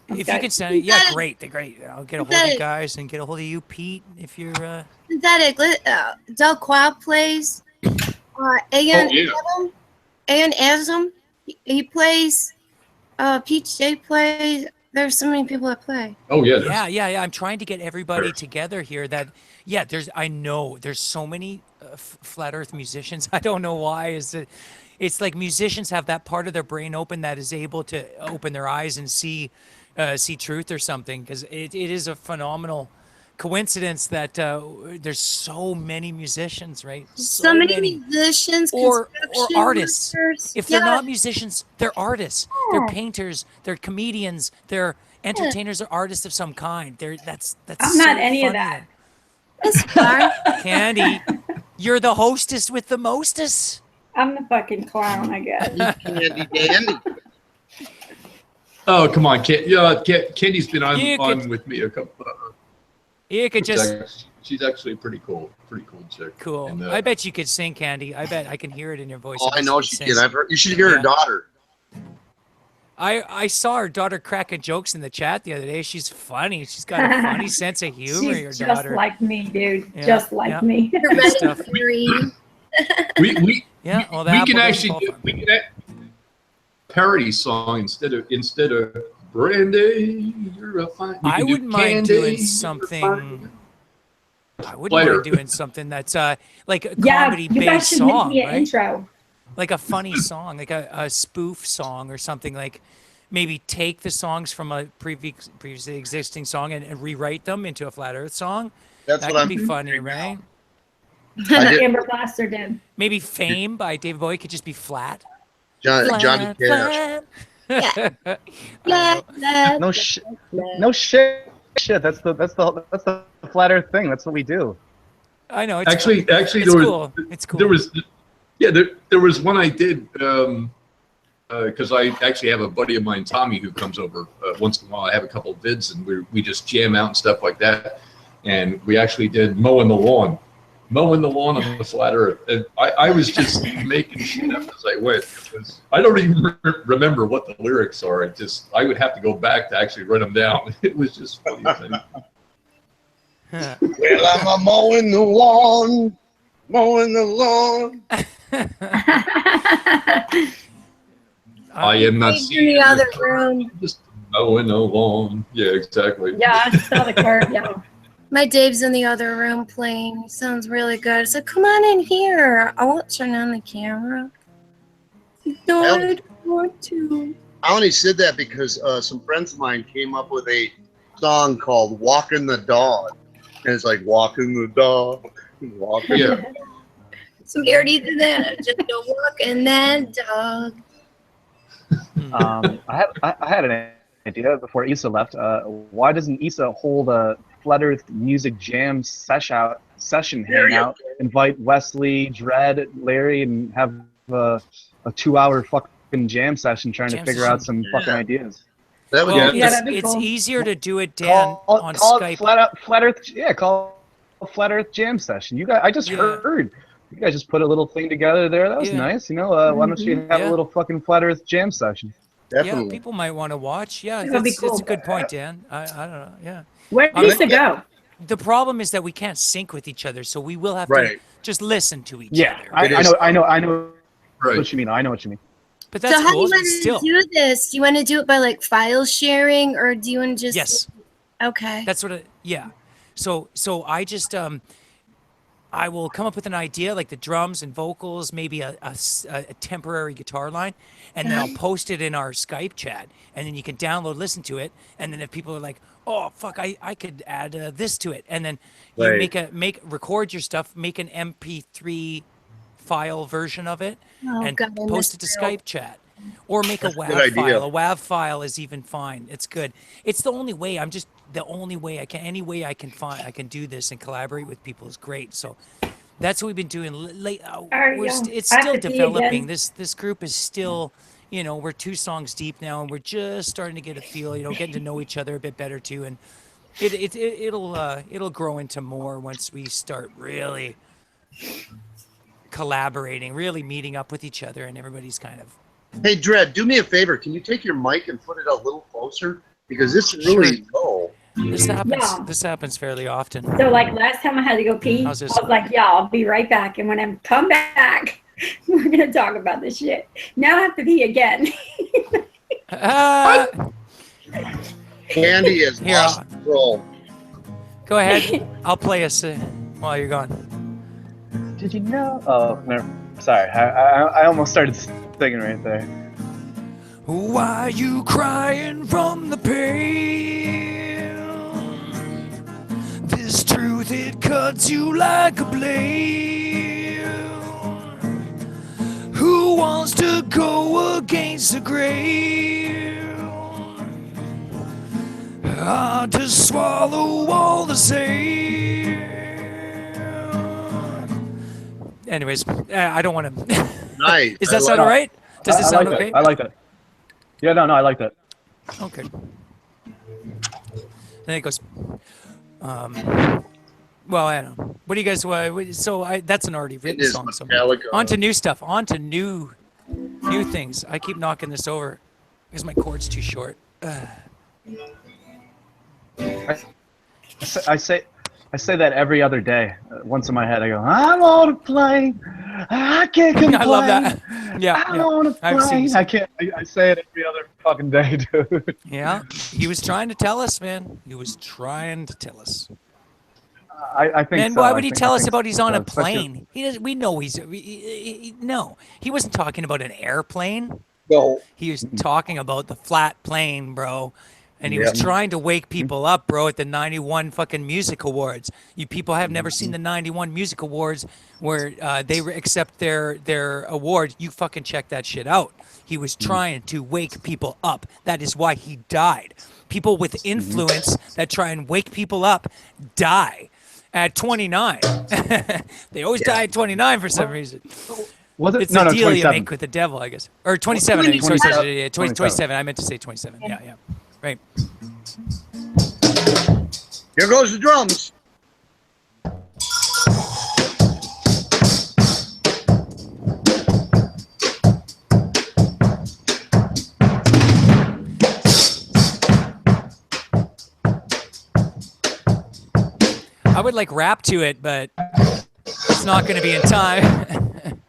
If you can send it, yeah, great. I'll get a hold of you guys and get a hold of you, Pete, if you're. Synthetic. Doug Quab plays. Ayan Asm. He plays. Peach J plays. There's so many people that play. Oh yeah. Yeah. I'm trying to get everybody together here. I know there's so many flat Earth musicians. I don't know why. It's like musicians have that part of their brain open that is able to open their eyes and see truth or something. Because it is a phenomenal coincidence that there's so many musicians, right? So many musicians or construction artists. workers. If they're not musicians, they're artists. They're painters. They're comedians. They're entertainers or artists of some kind. That's. I'm not so any of funny. that. That's fine. Candy, you're the hostess with the mostest. I'm the fucking clown, I guess. Candy Dandy. Oh come on, Candy's been on with me a couple. You could just. She's actually a pretty cool chick. Cool. And, I bet you could sing, Candy. I bet I can hear it in your voice. Oh, I know she can. You should hear her daughter. I saw her daughter cracking jokes in the chat the other day. She's funny. She's got a funny sense of humor. She's Your just daughter. like me, dude. Yeah, Just like me. Good stuff. we can actually parody song instead of Brandy. You're a fine. I wouldn't mind doing something. I wouldn't mind doing something that's like a comedy you guys based should make song, me an right? intro. Like a funny song, like a spoof song or something. Like maybe take the songs from a previously existing song and rewrite them into a Flat Earth song. That's that what could be funny, right? Amber Blaster did. Maybe Fame by David Bowie could just be flat. Johnny Flat. Cash. No shit. No shit. That's the flat Earth thing. That's what we do. I know. It's Actually, it's there cool. It's cool. There was one I did because I actually have a buddy of mine, Tommy, who comes over once in a while. I have a couple of vids and we just jam out and stuff like that. And we actually did mowing the lawn on the flat Earth. And I was just making shit up as I went. I don't even remember what the lyrics are. I would have to go back to actually write them down. It was just funny. Well, I'm a mowing the lawn. I am not in seeing the other room. just mowing the lawn. Yeah, exactly. Yeah, I saw the curve. Yeah. My Dave's in the other room playing. He sounds really good. So come on in here. I won't turn on the camera. No, I don't want to. I only said that because some friends of mine came up with a song called "Walking the Dog," and it's like walking the dog, walking. Yeah. So we already did that. Just go walking that dog. I had an idea before Issa left. Why doesn't Issa hold a Flat Earth Music Jam session hangout? Invite Wesley, Dredd, Larry, and have a 2-hour fucking jam session trying to figure out some fucking ideas. It's easier to do it, Dan, on Skype. Flat Earth, call Flat Earth Jam session. I just heard you guys just put a little thing together there. That was nice. Why don't you have a little fucking Flat Earth Jam session? Definitely. Yeah, people might want to watch. Yeah, That'd be that's cool. a good point, Dan. I don't know. Yeah. Where needs to go? The problem is that we can't sync with each other, so we will have to just listen to each other. I know what you mean. I know what you mean. But So that's how cool. do you want to Still, do this? Do you want to do it by like file sharing, or do you want to just? yes. Okay. That's what yeah. So I just I will come up with an idea like the drums and vocals, maybe a temporary guitar line, and then I'll post it in our Skype chat, and then you can download, listen to it, and then if people are like, oh fuck, I could add this to it, and then you Right. record your stuff, make an MP3 file version of it, Oh, and God, I post miss it to Bill. Skype chat. Or make a That's a good WAV idea. file. A WAV file is even fine. It's good. It's the only way. The only way I can. Any way I can find. I can do this and collaborate with people is great. So that's what we've been doing. Late. It's I have still to pee developing. again. This group is still. We're 2 songs deep now, and we're just starting to get a feel. Getting to know each other a bit better too, and it'll grow into more once we start really collaborating, really meeting up with each other, and everybody's kind of. Hey, Dredd, do me a favor. Can you take your mic and put it a little closer? Because this is really low. This happens. Yeah. This happens fairly often. So like last time I had to go pee, I How's was this? like, yeah, I'll be right back. And when I come back, we're gonna talk about this shit. Now I have to pee again. Candy is Here, lost control. Go ahead. I'll play us while you're gone. Did you know? Oh, never. Sorry, I almost started singing right there. Why you crying from the pain? This truth, it cuts you like a blade. Who wants to go against the grain? Hard to swallow all the same. Anyways, I don't want to. Nice. Does that sound all right? Does this sound like okay? that. I like that. Yeah, no, I like that. Okay. Then it goes. Well, I don't know. What do you guys? That's an already written It is song. So Metallica. on to new stuff. On to new things. I keep knocking this over because my cord's too short. I say that every other day. Once in my head, I go, I want to play. I can't complain. I love that. Yeah, I want to I've seen play. this. I can't. I say it every other fucking day, dude. Yeah, he was trying to tell us, man. He was trying to tell us. I think. Man, so. why I would he think- tell I us think about he's on a so, especially- plane? He does. We know he's. No, he wasn't talking about an airplane. No. He was talking about the flat plane, bro. And he Yeah. was trying to wake people up, bro, at the 91 fucking music awards. You people have never seen the 91 music awards where they accept their award. You fucking check that shit out. He was trying to wake people up. That is why he died. People with influence that try and wake people up die at 29. They always die at 29 for some reason. Was it? It's No, a no, deal you 27. make with the devil, I guess. Or 27. I mean, sorry, 27. yeah, 27. I meant to say 27. Yeah. Right. Here goes the drums. I would like rap to it, but it's not going to be in time.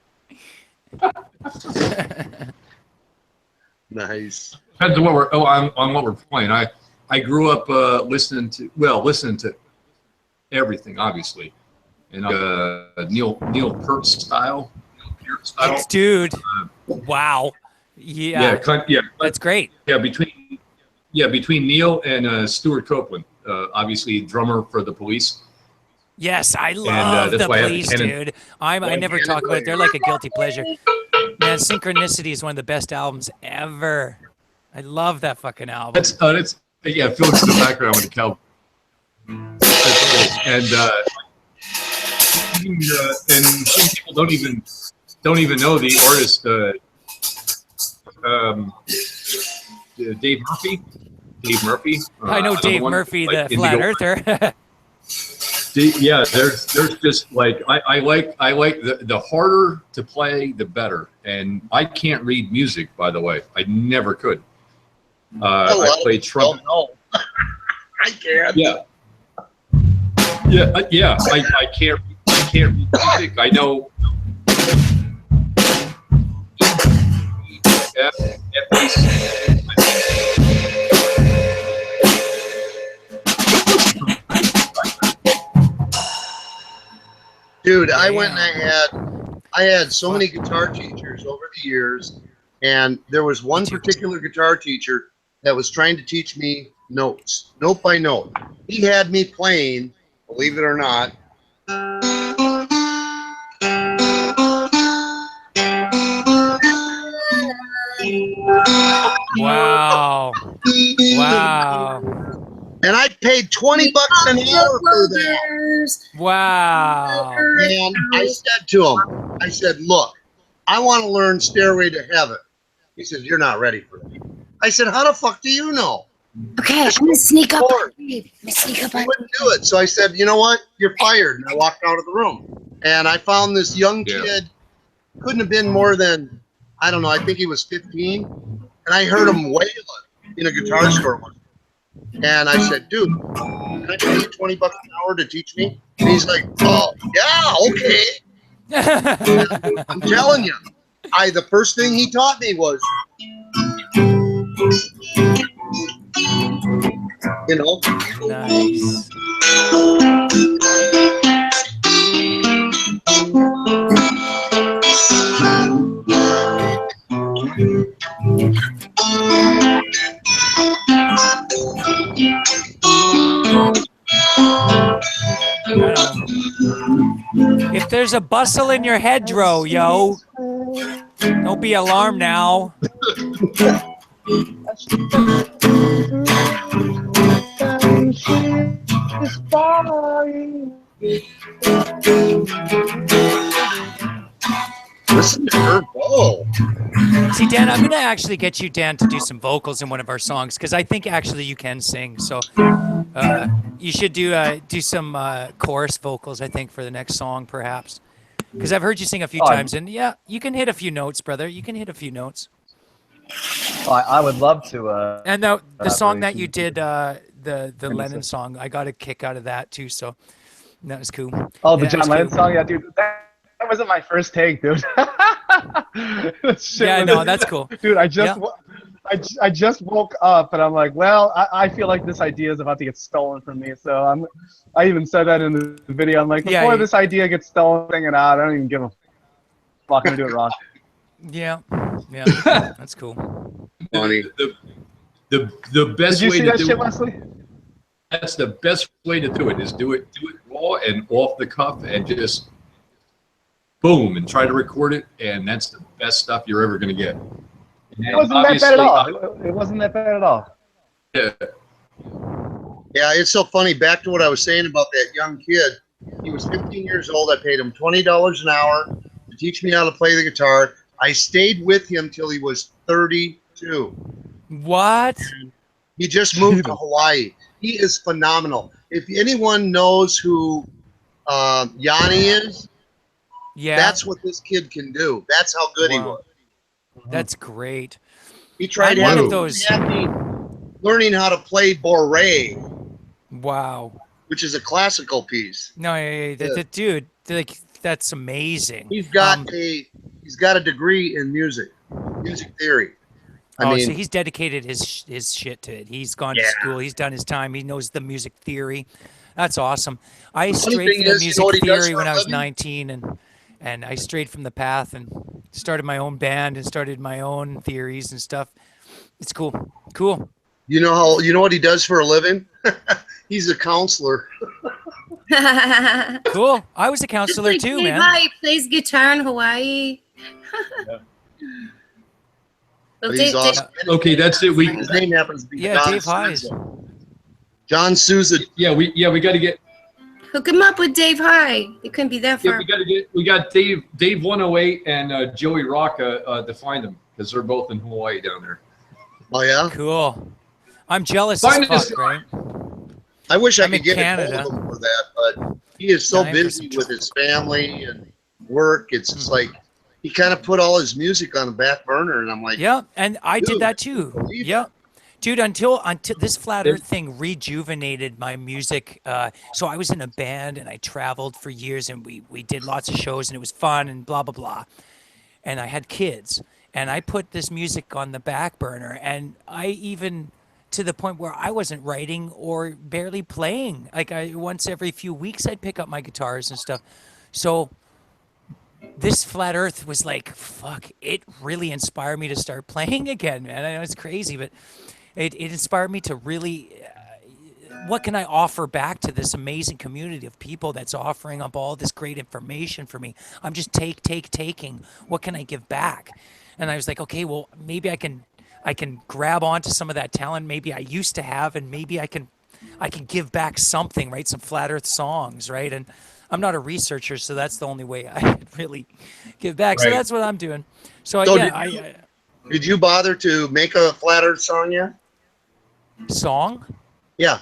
Nice. Depends on what we're on what we're playing. I grew up listening to everything, obviously, and Neil Peart style. Dude, wow. Yeah. That's great. Yeah, between Neil and Stuart Copeland, obviously drummer for the Police. Yes, I love that's the why I have Police, Canon. dude. I never talk about it. They're like a guilty pleasure. Man, Synchronicity is one of the best albums ever. I love that fucking album. That's Felix in the background with the cow. And some people don't even know the artist Dave Murphy. I know another Dave one, Murphy, like the flat Indigo. earther. Yeah, there's just like I like the harder to play, the better. And I can't read music, by the way. I never could. I played trumpet. No, I can't. Yeah. I can't read music. I know Dude, I went and I had so many guitar teachers over the years, and there was one particular guitar teacher that was trying to teach me notes, note by note. He had me playing, believe it or not, Wow. Wow. and I paid $20 an hour for that. Wow. And I said to him, I said, look, I want to learn Stairway to Heaven. He said, you're not ready for it. I said, how the fuck do you know? Okay, I'm gonna sneak up on you. I'm gonna sneak up He on wouldn't do it. So I said, you know what? You're fired. And I walked out of the room. And I found this young kid, couldn't have been more than, I don't know, I think he was 15. And I heard him wailing in a guitar store one day. And I said, dude, can I pay you $20 an hour to teach me? And he's like, oh, yeah, okay. I'm telling you, the first thing he taught me was, you know. Nice. If there's a bustle in your hedgerow, yo, don't be alarmed now. Listen to her bow. See, Dan, I'm gonna actually get you, Dan, to do some vocals in one of our songs because I think actually you can sing. So you should do some chorus vocals. I think for the next song, perhaps, because I've heard you sing a few times, and yeah, you can hit a few notes, brother. You can hit a few notes. I would love to. And the song that you did, the Lennon song, I got a kick out of that too. So that was cool. Oh, the Yeah, it John was Lennon cool. song, yeah, dude. That wasn't my first take, dude. Yeah, no, that's cool. Dude, I just woke up and I'm like, well, I feel like this idea is about to get stolen from me. So I even said that in the video. I'm like, before this idea gets stolen, sing it out. I don't even give a fuck. I'm gonna do it wrong. Yeah, that's cool. Funny. The best Did you way see to that do shit, it. Wesley? That's the best way to do it. Is do it raw and off the cuff and just boom and try to record it, and that's the best stuff you're ever gonna get. It wasn't that bad at all. It wasn't that bad at all. Yeah. Yeah, it's so funny. Back to what I was saying about that young kid. He was 15 years old. I paid him $20 an hour to teach me how to play the guitar. I stayed with him till he was 32. What? He just moved to Hawaii. He is phenomenal. If anyone knows who Yanni is, Yeah, that's what this kid can do. That's how good he Wow. was. That's great. He tried I'm one having of those. me learning how to play Bourrée, Wow. which is a classical piece. No, yeah, dude, like that's amazing. He's got a degree in music theory. I mean, so he's dedicated his shit to it. He's gone to school. He's done his time. He knows the music theory. That's awesome. I funny strayed thing from the is, you music know what he does theory for when a I was living? 19, and I strayed from the path and started my own band and started my own theories and stuff. It's cool. Cool. you know what he does for a living? He's a counselor. Cool. I was a counselor too, Dave man. High plays guitar in Hawaii. But he's awesome. Okay, that's it. His name happens to be Yeah, John Dave Highs. Sousa. John Sousa. Yeah, we got to get. Hook him up with Dave High. They couldn't be that Yeah, far. we got Dave 108 and Joey Rocca to find them because they're both in Hawaii down there. Oh yeah. Cool. I'm jealous Find as us- fuck, right? I wish I I'm could in get Canada. a hold of him for that, but he is so Dying for busy some with his family and work. It's just like he kind of put all his music on the back burner, and I'm like, Yeah, and I did Dude, that too. believe Yeah. Dude, until this flat earth thing rejuvenated my music. So I was in a band and I traveled for years and we did lots of shows and it was fun and blah, blah, blah. And I had kids and I put this music on the back burner, and I even to the point where I wasn't writing or barely playing. Like once every few weeks I'd pick up my guitars and stuff. So this Flat Earth was like, fuck, it really inspired me to start playing again, man. I know it's crazy, but it inspired me to really, what can I offer back to this amazing community of people that's offering up all this great information for me? I'm just taking. What can I give back? And I was like, okay, well, maybe I can grab onto some of that talent maybe I used to have, and maybe I can give back something, right? Some Flat Earth songs, right? And I'm not a researcher, so that's the only way I could really give back. Right. So that's what I'm doing. So did you bother to make a Flat Earth song yet? Song? Yeah.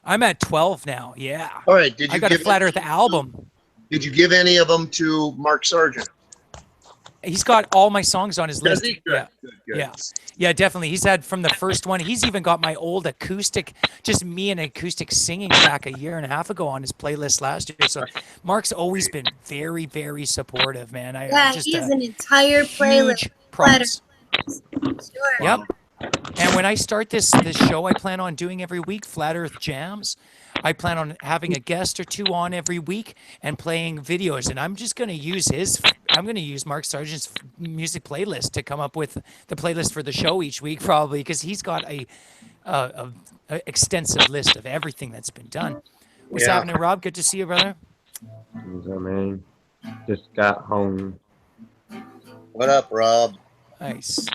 I'm at 12 now. Yeah. All right. Did you I got a give Flat Earth album. Did you give any of them to Mark Sargent? He's got all my songs on his Does list. he? Yeah. Good. Yeah, definitely. He's had from the first one. He's even got my old acoustic, just me and acoustic singing back a year and a half ago on his playlist last year. So Mark's always been very, very supportive, man. He has an entire playlist. Huge props. Sure. Yep. And when I start this show, I plan on doing every week Flat Earth Jams. I plan on having a guest or two on every week and playing videos. And I'm just going to use Mark Sargent's music playlist to come up with the playlist for the show each week, probably, because he's got a extensive list of everything that's been done. What's happening, Rob? Good to see you, brother. What's up, man? Just got home. What up, Rob? Nice.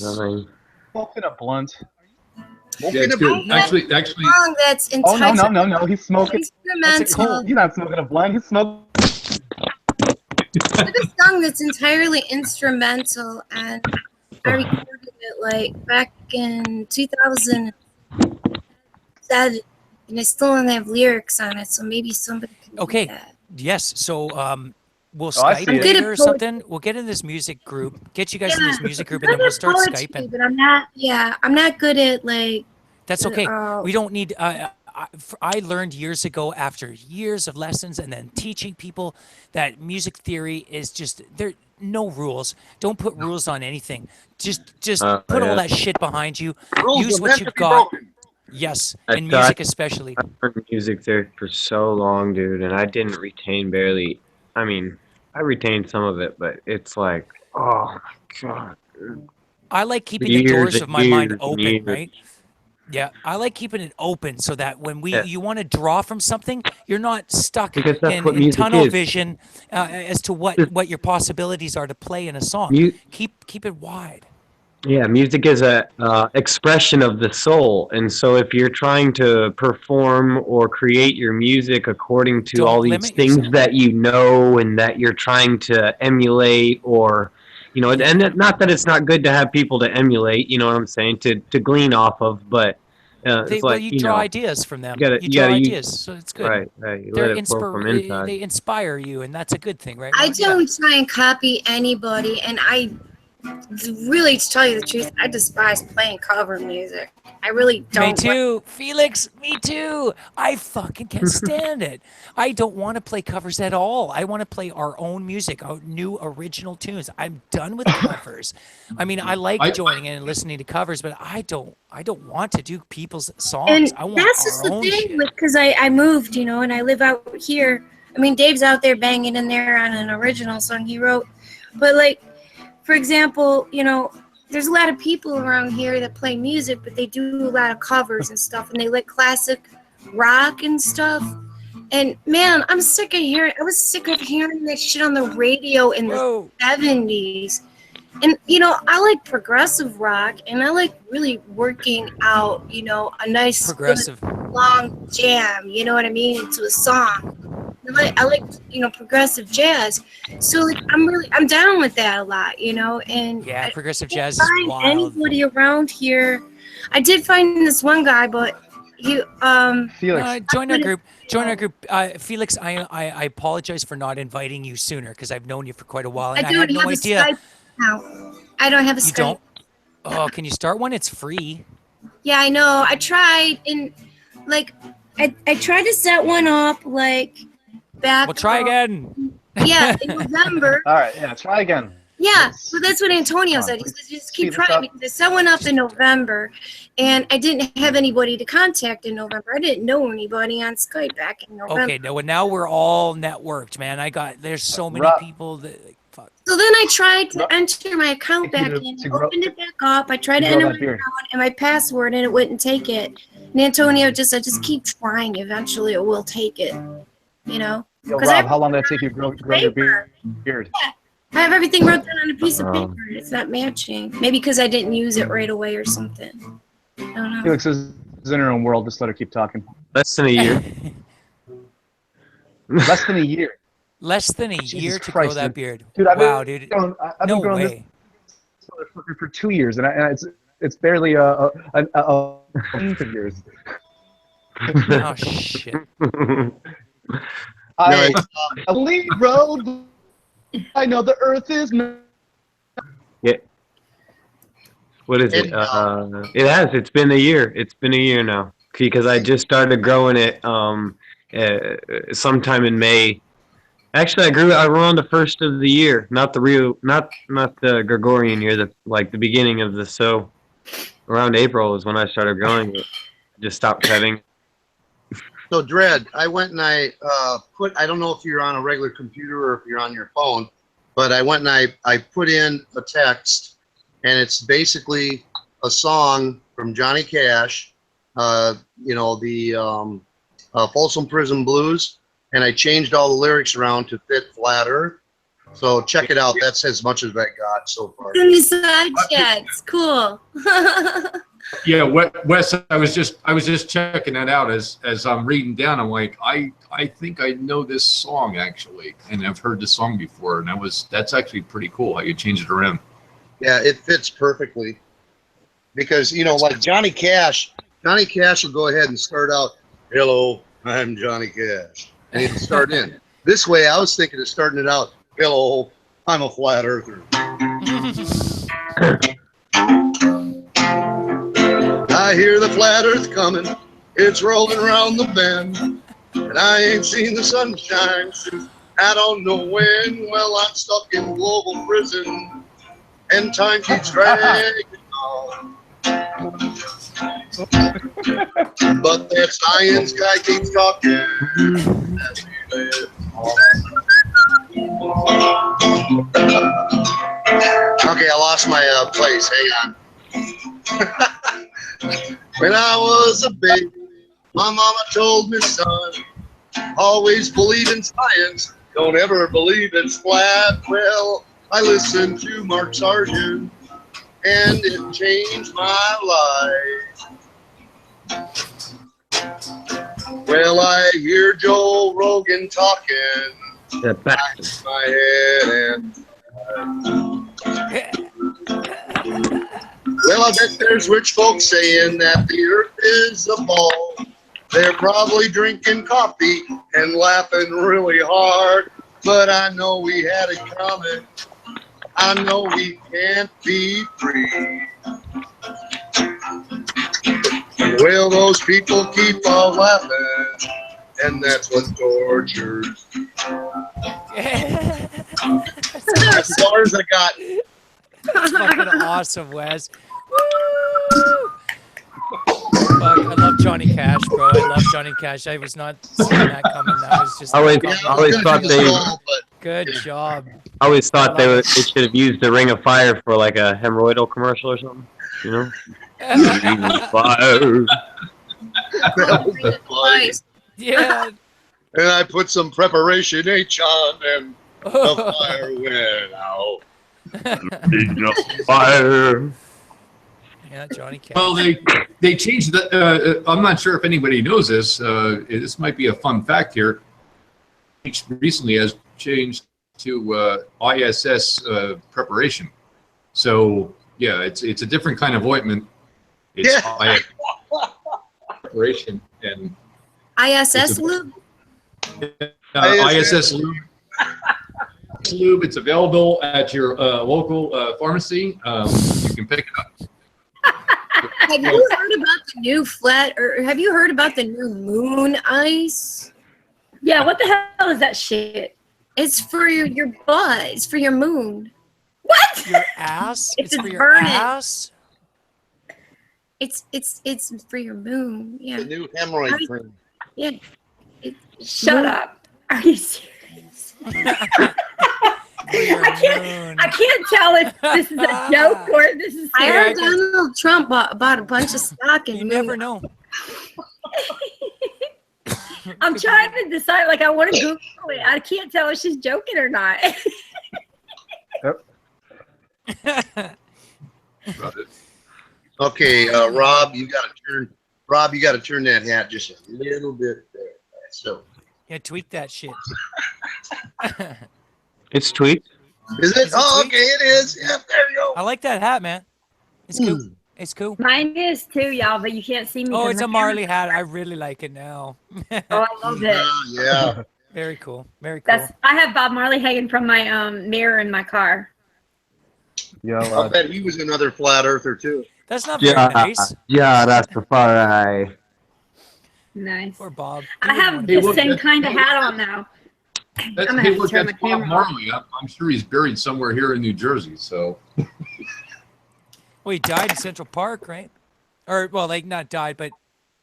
Nothing. Smoking a blunt. Yeah, it's good. Actually, Song that's Oh entirely no! He's smoking. instrumental. He's not smoking a blunt. He's smoking. It's a song that's entirely instrumental, and I recorded it like back in 2007, and I still don't have lyrics on it. So maybe somebody can do Okay. that. Yes. So we'll Oh, I Skype see it. later or something. We'll get in this music group, get you guys in this music group, and then we'll start Poetry, Skyping. but I'm not. Yeah, I'm not good at like. That's okay. We don't need. I learned years ago, after years of lessons and then teaching people, that music theory is just there. No rules. Don't put rules on anything. Just put all that shit behind you. Rules Use are what meant you've to be got. broken. Yes, I in thought- music especially. I learned music theory for so long, dude, and I didn't retain barely. I mean, I retained some of it, but it's like, oh my god. I like keeping Years the doors and of my mind years and open, years. right? Yeah, I like keeping it open so that when Yeah. you want to draw from something, you're not stuck Because that's in what music tunnel is. vision as to what your possibilities are to play in a song. Mu- Keep it wide. Yeah, music is a expression of the soul, and so if you're trying to perform or create your music according to Don't all these limit things yourself. that you know and that you're trying to emulate, or and not that it's not good to have people to emulate, you know what I'm saying, to glean off of, but it's like You draw ideas from them. you gotta draw use- ideas, so it's good. Right. You let it flow from inside. They inspire you, and that's a good thing, right? I Rob? Yeah. don't try and copy anybody, and I really, to tell you the truth, I despise playing cover music. I really don't. Me too, Felix. Me too. I fucking can't stand it. I don't want to play covers at all. I want to play our own music, our new original tunes. I'm done with covers. I mean, I like joining in and listening to covers, but I don't want to do people's songs. And I want that's just our the own thing shit. because I moved, and I live out here. I mean, Dave's out there banging in there on an original song he wrote. But, like, for example, there's a lot of people around here that play music, but they do a lot of covers and stuff, and they like classic rock and stuff. And, man, I was sick of hearing that shit on the radio in the 70s. And, I like progressive rock, and I like really working out, a nice Progressive. good, long jam, you know what I mean, into a song. I like progressive jazz. So, like, I'm down with that a lot, and Yeah, progressive jazz is find wild. anybody around here. I did find this one guy, but he, Join our group. Felix, I apologize for not inviting you sooner because I've known you for quite a while, and I, don't had no have idea. a Skype account. I don't have a You Skype. don't? Oh, can you start one? It's free. Yeah, I know. I tried, and like, I tried to set one up like back. We'll try again. Yeah, in November. All right, yeah, try again. Yeah, well, that's what Antonio said. He says just keep trying because I set one up in November, and I didn't have anybody to contact in November. I didn't know anybody on Skype back in November. Okay, now we're all networked, man. There's so many people that. Fuck. So then I tried to enter my account back in, opened it back up. I tried to enter my account and my password, and it wouldn't take it. And Antonio just said, just keep trying. Eventually, it will take it. You know? Yo, Rob, how long did it take you to grow your beard? Yeah. I have everything wrote down on a piece of paper. It's not matching. Maybe because I didn't use it right away or something. I don't know. Felix is in her own world. Just let her keep talking. Less than a year. Less than a year. Less than a year to grow that beard. Dude, I've wow, been dude. I've been growing this motherfucker for 2 years, and it's barely a month of yours. Oh shit. I believe road. I know the earth is. Yeah. What is it? It has. It's been a year. It's been a year now because I just started growing it sometime in May. Actually, I grew on the first of the year, not the Gregorian year, the beginning of the sow. Around April is when I started growing it. Just stopped cutting. So Dredd, I went and I don't know if you're on a regular computer or if you're on your phone, but I went and I put in a text, and it's basically a song from Johnny Cash, the Folsom Prison Blues, and I changed all the lyrics around to fit Flat Earth. So check it out. That's as much as I got so far. In the side chats, cool. Yeah, Wes, I was just checking that out as I'm reading down. I'm like, I think I know this song actually, and I've heard this song before, and that's actually pretty cool how you change it around. Yeah, it fits perfectly because like Johnny Cash will go ahead and start out, "Hello, I'm Johnny Cash," and he'll start in. This way, I was thinking of starting it out, "Hello, I'm a flat earther." I hear the flat earth coming, it's rolling around the bend, and I ain't seen the sunshine since I don't know when. Well, I'm stuck in global prison, and time keeps dragging on. But that science guy keeps talking. Okay, I lost my place. Hang on. When I was a baby, my mama told me, son, always believe in science, don't ever believe it's flat. Well, I listened to Mark Sargent, and it changed my life. Well, I hear Joe Rogan talking, back in my head, and well, I bet there's rich folks saying that the earth is a ball. They're probably drinking coffee and laughing really hard. But I know we had it coming. I know we can't be free. Well, those people keep on laughing, and that's what tortures. That's as far as I got. That's fucking awesome, Wes. Woo! Fuck, I love Johnny Cash, bro. I love Johnny Cash. I was not seeing that coming. That was just. I always thought they. Good job. I always thought they should have used the Ring of Fire for like a hemorrhoidal commercial or something. You know. Fire. Yeah. And I put some preparation H on, and the fire went out. Fire. Yeah, Johnny Cash. Well, they changed the. I'm not sure if anybody knows this. This might be a fun fact here. Recently has changed to ISS preparation. So yeah, it's a different kind of ointment. It's ISS preparation and ISS lube. ISS lube. Lube. It's available at your local pharmacy. You can pick it up. Have you heard about the new have you heard about the new moon ice? Yeah, what the hell is that shit? It's for your butt. It's for your moon. What? Your ass? It's for your burning. ass? It's for your moon. Yeah. The new hemorrhoid cream. Yeah. Shut up. Are you serious? I can't tell if this is a joke or if this is I heard serious. Donald Trump bought a bunch of stock in. You never know. I'm trying to decide. Like, I want to Google it. I can't tell if she's joking or not. Okay, Rob, you got to turn that hat just a little bit there. So. Yeah, tweak that shit. It's tweaked. Is it? Oh, okay, it is. Yeah, there you go. I like that hat, man. It's cool. It's cool. Mine is too, y'all, but you can't see me. Oh, 'cause it's my a Marley hat. I really like it now. Oh, I love it. Yeah. Very cool. Very cool. I have Bob Marley hanging from my mirror in my car. Yeah, I bet he was another flat earther too. That's not very nice. Yeah, that's the far eye. Nice. Poor Bob. I have Hey, the look, same that's- kind of hat on now. That's, I'm gonna hey, have to look, turn that's my Bob camera off. Marley. I'm sure he's buried somewhere here in New Jersey. So Well, he died in Central Park, right? Or, well, like, not died, but,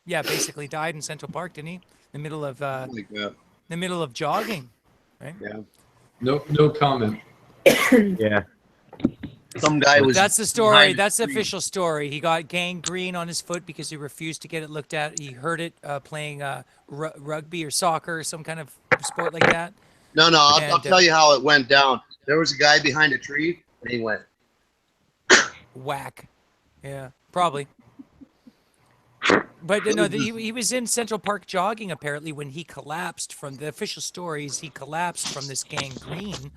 yeah, basically died in Central Park, didn't he? In the middle of, jogging, right? Yeah. no comment. Yeah. Some guy was. That's the story. behind That's the tree. official story. He got gangrene on his foot because he refused to get it looked at. He hurt it playing rugby or soccer or some kind of sport like that. No, I'll And, tell you how it went down. There was a guy behind a tree, and he went. Whack. Yeah, probably. But no, he was in Central Park jogging apparently when he collapsed from the official stories. He collapsed from this gangrene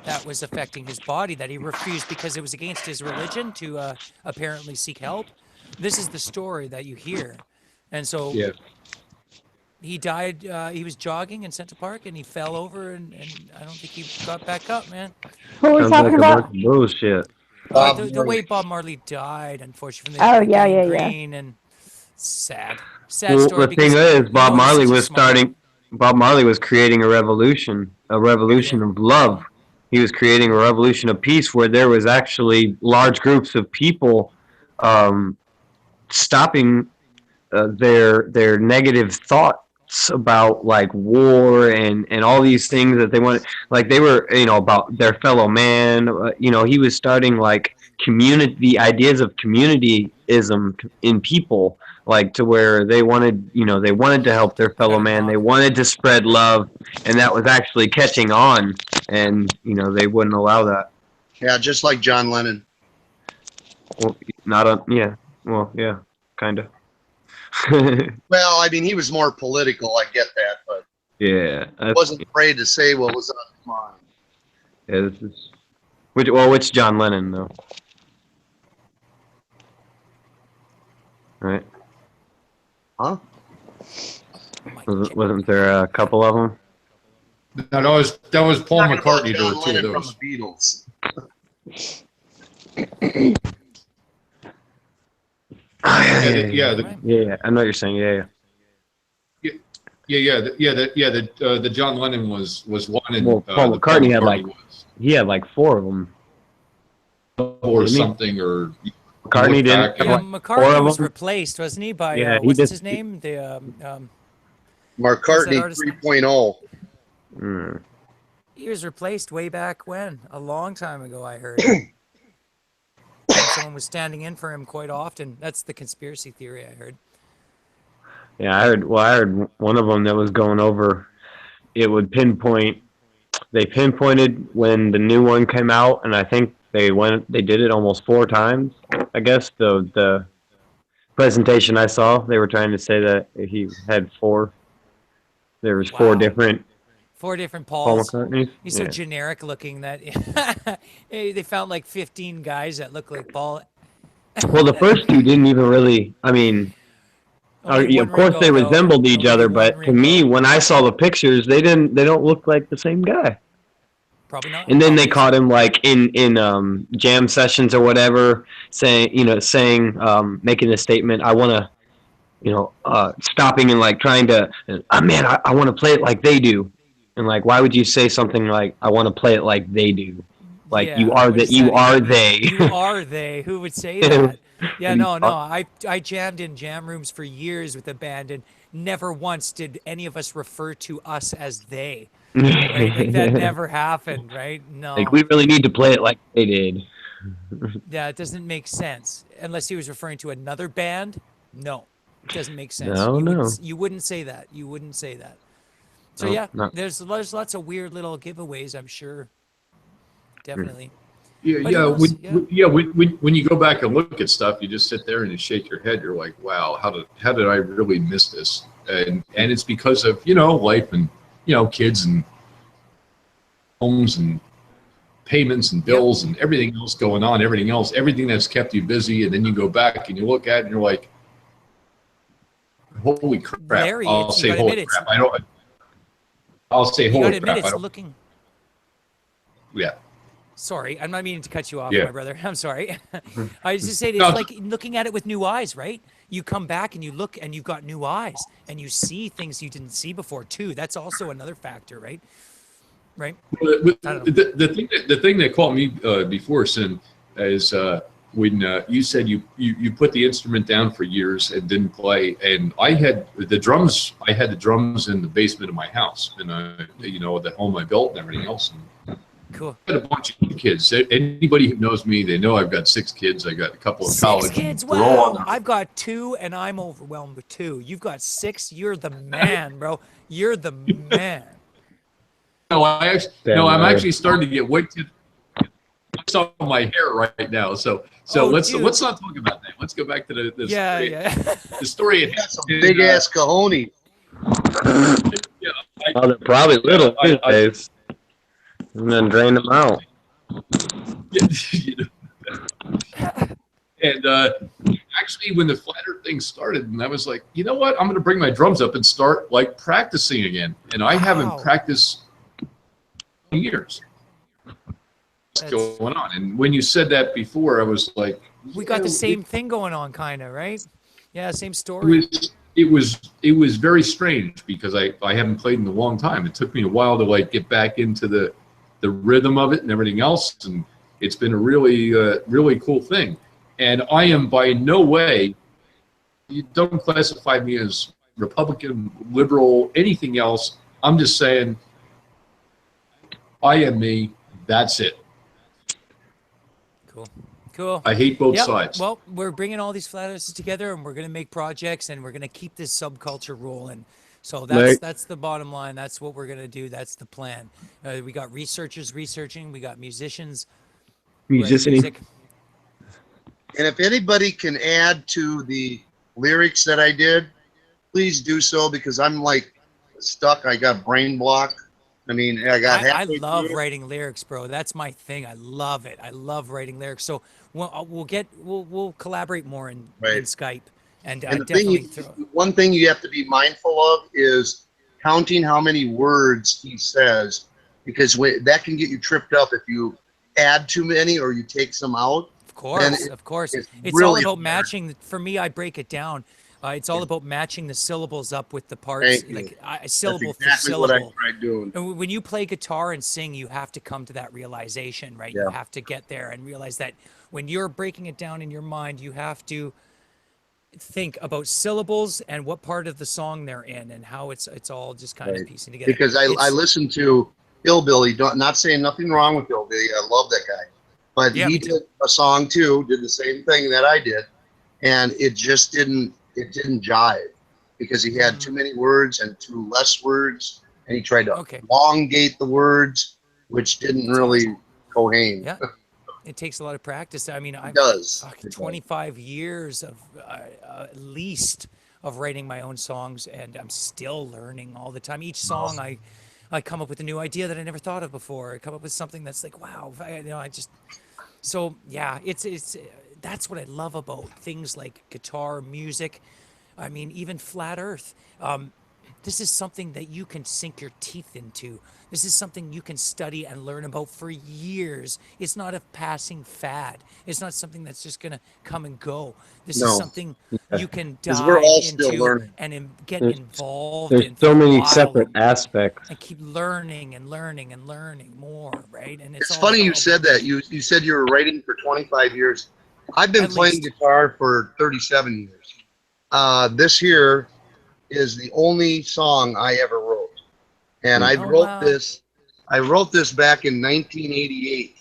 that was affecting his body that he refused because it was against his religion to apparently seek help. This is the story that you hear. And so Yeah. he died. He was jogging in Central Park and he fell over and I don't think he got back up, man. Who are we Sounds talking like a about? bunch of bullshit. The way Bob Marley died, unfortunately. Oh, yeah. Gangrene and sad. Sad Well, story. the thing because, is, Bob he's Marley such a was smart- Bob Marley was creating a revolution of love. He was creating a revolution of peace where there was actually large groups of people stopping their negative thoughts about like war and all these things that they wanted. Like they were, about their fellow man. He was starting like the ideas of communityism in people, like to where they wanted to help their fellow man. They wanted to spread love, and that was actually catching on. And they wouldn't allow that. Yeah, just like John Lennon. Well, kind of. Well, I mean, he was more political. I get that, but Yeah. he wasn't afraid to say what was on his mind. Yeah, this is. Which John Lennon though? Right. Huh? Wasn't there a couple of them? No, that was Paul Talking about McCartney. There John were two of Lennon from those. the Beatles. Yeah, I know what you're saying. The John Lennon was one, and Well, Paul the McCartney had McCartney like 4 of them. or Didn't he? something, or McCartney didn't back have Yeah, like 4 McCartney of was them. replaced, wasn't he? By Yeah, he what's just- his name? The McCartney artist? 3.0. Mm. he was replaced way back when, a long time ago. I heard. Someone was standing in for him quite often. That's the conspiracy theory I heard. Yeah, I heard one of them that was going over. It would pinpoint. They pinpointed when the new one came out, and I think they did it almost 4 times. I guess the presentation I saw, they were trying to say that he had 4. There was 4 different 4 different Paul Pauls. McCartneys. He's so Yeah. generic looking that they found like 15 guys that look like Paul. Well, the first 2 didn't even really. I mean, of course they resembled each other, but to me, when I saw the pictures, they don't look like the same guy. Probably not. And then they caught him like in jam sessions or whatever, saying making a statement. I want to, stopping and like trying to, man, I want to play it like they do. And like, why would you say something like, I want to play it like they do? Like Yeah, you are what the does you that are even they. mean? You are they. Who would say that? Yeah, And no. I jammed in jam rooms for years with a band, and never once did any of us refer to us as they. Right? Like that never happened, right? Like No. we really need to play it like they did. Yeah, it doesn't make sense unless he was referring to another band. No, it doesn't make sense. No, no. You wouldn't say that. You wouldn't say that. So No, yeah, not. there's lots of weird little giveaways. I'm sure. Definitely. Yeah, But yeah. who knows? Yeah. When you go back and look at stuff, you just sit there and you shake your head. You're like, wow, how did I really miss this? And it's because of life and kids and homes and payments and bills and everything else going on, everything that's kept you busy, and then you go back and you look at it and you're like, holy crap! Larry, I'll it's- say you gotta holy admit crap. I'll say You holy gotta admit, crap. I it's don't, looking. yeah. Sorry, I'm not meaning to cut you off, Yeah. my brother. I'm sorry. I was just saying, it's No. like looking at it with new eyes, right? You come back and you look and you've got new eyes and you see things you didn't see before too. That's also another factor, right? Right? The thing that caught me before, Sin, is when you said you put the instrument down for years and didn't play, and I had the drums in the basement of my house, and the home I built and everything else. And cool. I had a bunch of kids. Anybody who knows me, they know I've got 6 kids. I got a couple of college. 6 kids. They're all Wow. I've got 2 and I'm overwhelmed with 2. You've got 6. You're the man, bro. You're the man. No, I'm Larry. actually starting to get wicked. It's on my hair right now. So Oh, let's dude. not talk about that. Let's go back to the Yeah, story. yeah. The story at hand. Big ass cojones. Yeah, Oh, they're probably little I- too, Dave. And then drain them out. And actually, when the flat earth thing started, and I was like, you know what? I'm going to bring my drums up and start like practicing again. And I haven't practiced in years. What's going on? And when you said that before, I was like, We got the same thing going on, kind of, right? Yeah, same story. it was very strange because I haven't played in a long time. It took me a while to like get back into the rhythm of it and everything else, and it's been a really cool thing. And I am by no way, you don't classify me as Republican, liberal, anything else. I'm just saying I am me. That's it. Cool. I hate both Yep. sides. Well, we're bringing all these flat earthers together, and we're going to make projects, and we're going to keep this subculture rolling. So that's the bottom line. That's what we're going to do. That's the plan. We got researchers researching. We got musicians. Musicianing. And if anybody can add to the lyrics that I did, please do so, because I'm like stuck. I got brain block. I mean, I got I halfway love through. writing lyrics, bro. That's my thing. I love it. I love writing lyrics. So we'll collaborate more in Skype, and And the definitely thing, throw. one thing you have to be mindful of is counting how many words he says, because that can get you tripped up if you add too many or you take some out. Of course, of course. It's all really about hard. matching. For me, I break it down. It's all about matching the syllables up with the parts, Thank you. like That's syllable exactly for what I syllable. tried doing. And when you play guitar and sing, you have to come to that realization, right? You Yeah. have to get there and realize that when you're breaking it down in your mind, you have to think about syllables and what part of the song they're in and how it's all just kind of piecing together. Because I It's- listened to Hillbilly, not saying nothing wrong with Hillbilly. I love that guy. But Yeah, he me too. did a song too, did the same thing that I did. And it just didn't jive because he had too many words and too less words. And he tried to elongate the words, which didn't really cohane. Yeah. It takes a lot of practice. I mean, I've does. fuck, 25 years of at least of writing my own songs, and I'm still learning all the time. Each song I come up with a new idea that I never thought of before. I come up with something that's like, wow, so yeah, it's that's what I love about things like guitar, music. I mean, even flat earth. this is something that you can sink your teeth into. This is something you can study and learn about for years. It's not a passing fad. It's not something that's just going to come and go. This No. is something you can 'Cause dive we're all still into learning. and get There's- involved There's in so for a many while separate aspects. and keep learning and learning and learning more, right? And It's all funny you about- said that. You said you were writing for 25 years. I've been At playing least. guitar for 37 years. This here is the only song I ever wrote. And I Oh, wrote wow. this. I wrote this back in 1988.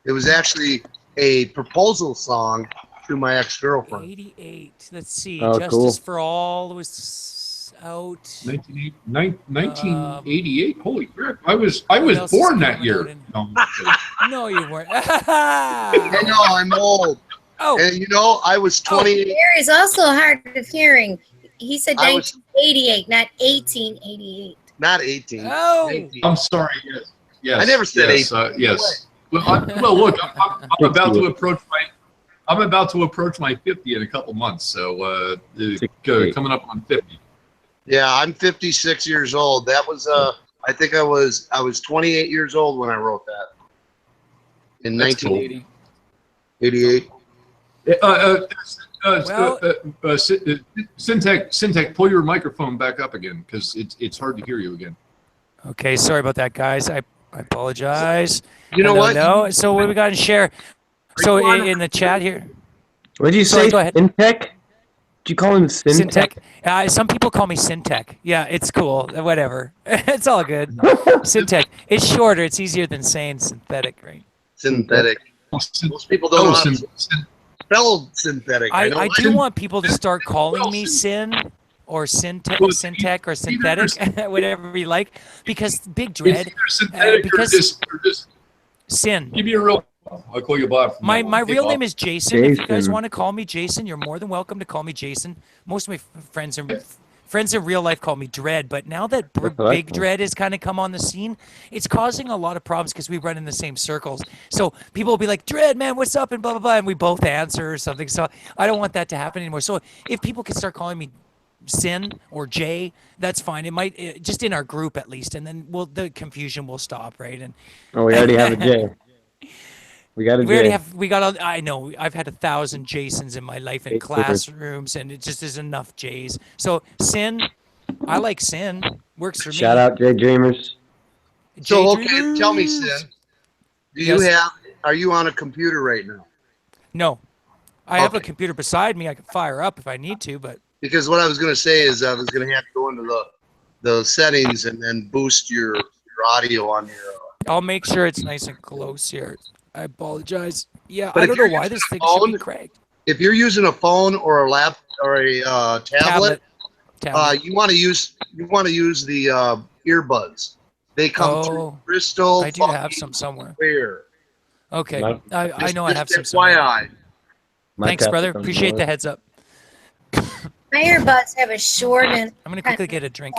It was actually a proposal song to my ex-girlfriend. 88. Let's see. Oh, Justice cool. for All was out. 1988. Holy crap! I was What else is born that coming year. out in- No, I'm kidding. No, you weren't. I know, I'm old. Oh. And you know, I was 28. There is also hard of hearing. He said I was- 1988, not 1888. Not 18. Oh. 19. I'm sorry. Yes. Yes. I never said yes, 18. yes. Well, look, I'm about to approach my. I'm about to approach my 50 in a couple months, so coming up on 50. Yeah, I'm 56 years old. That was I think I was 28 years old when I wrote that. In That's cool. 1980. 88. Syntech, pull your microphone back up again because it's hard to hear you again. Okay, sorry about that, guys. I apologize. You know what? No. So what we got to share? So in the chat here, What did you Sorry, say? go ahead. Syntech? Did you call him Syntech? Syntech. Some people call me Syntech. Yeah, it's cool. Whatever. It's all good. Syntech. It's shorter. It's easier than saying synthetic, right? Synthetic. Most people don't know how to spell synthetic. I know do want people to start calling me Sin or Syntech or synthetic, whatever you like, because Big Dread. Synthetic or just Sin. give me a real. I'll call you Bob. from My now on. Take real off. name is Jason. If you guys Jason. want to call me Jason, you're more than welcome to call me Jason. Most of my friends in real life call me Dread, but now that That's what I Big thought. Dread has kind of come on the scene, it's causing a lot of problems because we run in the same circles. So people will be like, Dread, man, what's up? And blah, blah, blah. And we both answer or something. So I don't want that to happen anymore. So if people could start calling me Sin or Jay, that's fine. It might just in our group at least, and then the confusion will stop, right? And Oh, we already have a J. We got a we already J. have. We got. I know. I've had 1,000 Jasons in my life in Jay classrooms, and it just is enough J's. So Sin, I like Sin. Works for me. Shout out J Dreamers. So Jay okay, tell me, Dreamers. Sin. Do you Yes. have? Are you on a computer right now? No, I have a Okay. computer beside me. I can fire up if I need to, but Because what I was going to say is I was going to have to go into the settings and then boost your audio on your. I'll make sure it's nice and close here. I apologize. Yeah, But I if don't know you're why using this a thing should be phone- cracked. If you're using a phone or a lap or a tablet, Tablet. you want to use the earbuds. They come through Oh, crystal. I do have some somewhere. Clear. Okay, My- I know I have some Just somewhere. FYI. My Thanks, tablet brother. comes Appreciate with the it. heads up. My earbuds have a short and. I'm gonna quickly get a drink.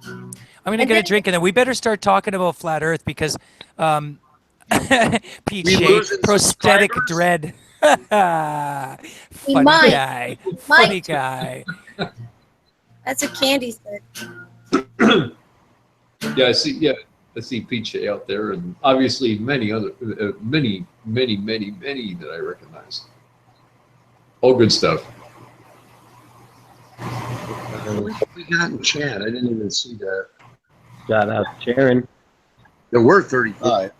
I'm gonna And get a then- drink, and then we better start talking about flat Earth because, Pete We Shea, losing prosthetic subscribers? dread. He Funny might. guy. He Funny might. guy. That's what Candy said. Yeah, I see. Yeah, I see Pete Shea out there, and obviously many other, many that I recognize. All good stuff. We got in chat. I didn't even see that. Shout out to Sharon. There were 35.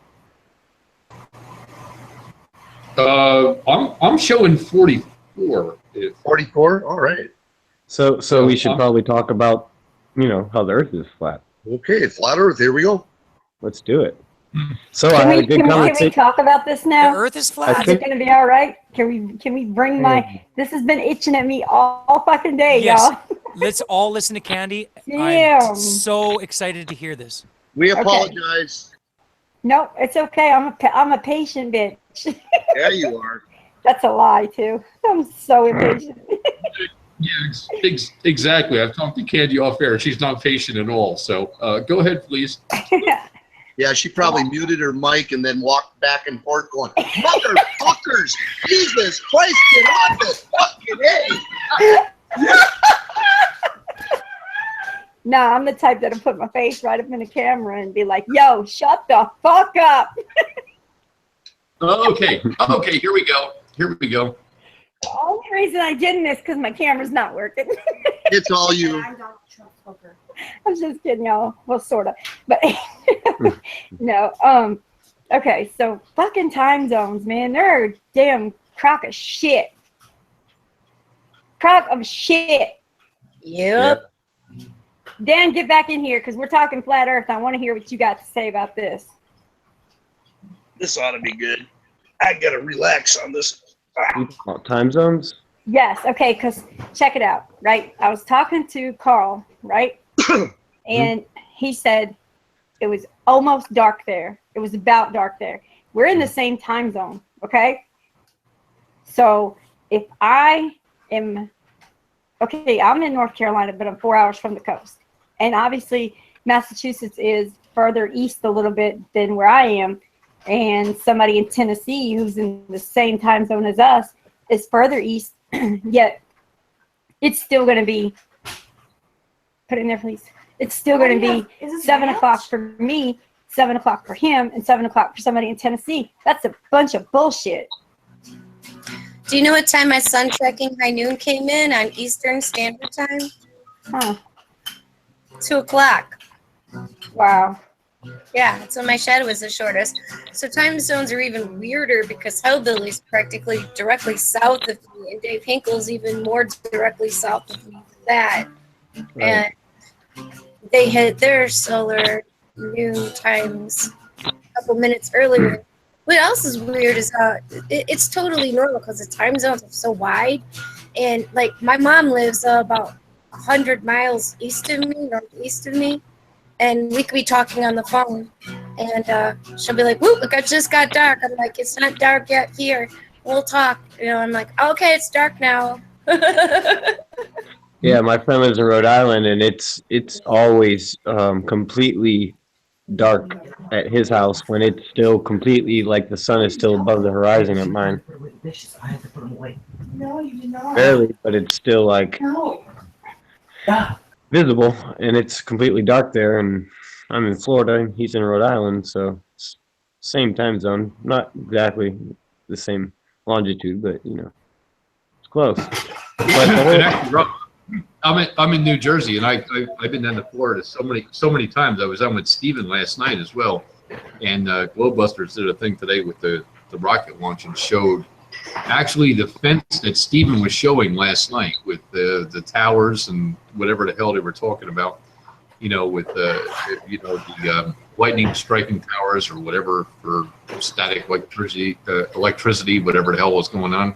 I'm showing 44. 44. All right. So we should probably talk about, how the Earth is flat. Okay, flat Earth. Here we go. Let's do it. So I had a good Can we conversation. talk about this now? The Earth is flat. Is it going to be all right? Can we bring my? This has been itching at me all fucking day, Yes. y'all. Let's all listen to Candy. Damn. I'm so excited to hear this. We Okay. apologize. No, it's okay. I'm a patient bitch. Yeah, you are. That's a lie too. I'm so impatient. Yeah, exactly. I've talked to Candy off air. She's not patient at all. So go ahead, please. Yeah, she probably muted her mic and then walked back and forth going, motherfuckers, Jesus Christ, get off this fucking A. No, I'm the type that'll put my face right up in the camera and be like, yo, shut the fuck up. Okay, here we go. Here we go. The only reason I didn't is because my camera's not working. It's all you. I'm just kidding, y'all. Well, sort of. But no. Okay, so fucking time zones, man. They're a damn crock of shit. Crock of shit. Yep. Dan, get back in here because we're talking flat earth. I want to hear what you got to say about this. This ought to be good. I gotta relax on this. Time zones? Yes. Okay, because check it out, right? I was talking to Carl, right? And he said it was almost dark there. It was about dark there. We're in the same time zone, okay? So if I am, okay, I'm in North Carolina, but I'm 4 hours from the coast. And obviously Massachusetts is further east a little bit than where I am. And somebody in Tennessee who's in the same time zone as us is further east, yet it's still going to be, put it in there, please. It's still going to be 7 o'clock for me, 7 o'clock for him, and 7 o'clock for somebody in Tennessee. That's a bunch of bullshit. Do you know what time my sun trekking high noon came in on Eastern Standard Time? Huh. 2 o'clock. Wow. Yeah, that's when my shadow was the shortest. So time zones are even weirder because Hellbilly's practically directly south of me, and Dave Hinkle's even more directly south of me than that. Right. And they hit their solar noon times a couple minutes earlier. What else is weird is it's totally normal because the time zones are so wide. And like my mom lives about 100 miles east of me, northeast of me. And we could be talking on the phone, and she'll be like, "Whoop! Look, it just got dark." I'm like, "It's not dark yet here. We'll talk." You know, I'm like, "Okay, it's dark now." Yeah, my friend lives in Rhode Island, and it's always completely dark at his house when it's still completely like the sun is still above the horizon at mine. No, you did not. Barely, but it's still like No. visible, and it's completely dark there. And I'm in Florida, and he's in Rhode Island, so it's same time zone, not exactly the same longitude, but you know, it's close. But the And actually, Rob, I'm in New Jersey, and I've been down to Florida so many times. I was on with Steven last night as well, and Globebusters did a thing today with the rocket launch and showed actually the fence that Steven was showing last night with the towers and whatever the hell they were talking about, you know, with the lightning striking towers or whatever for static electricity, whatever the hell was going on.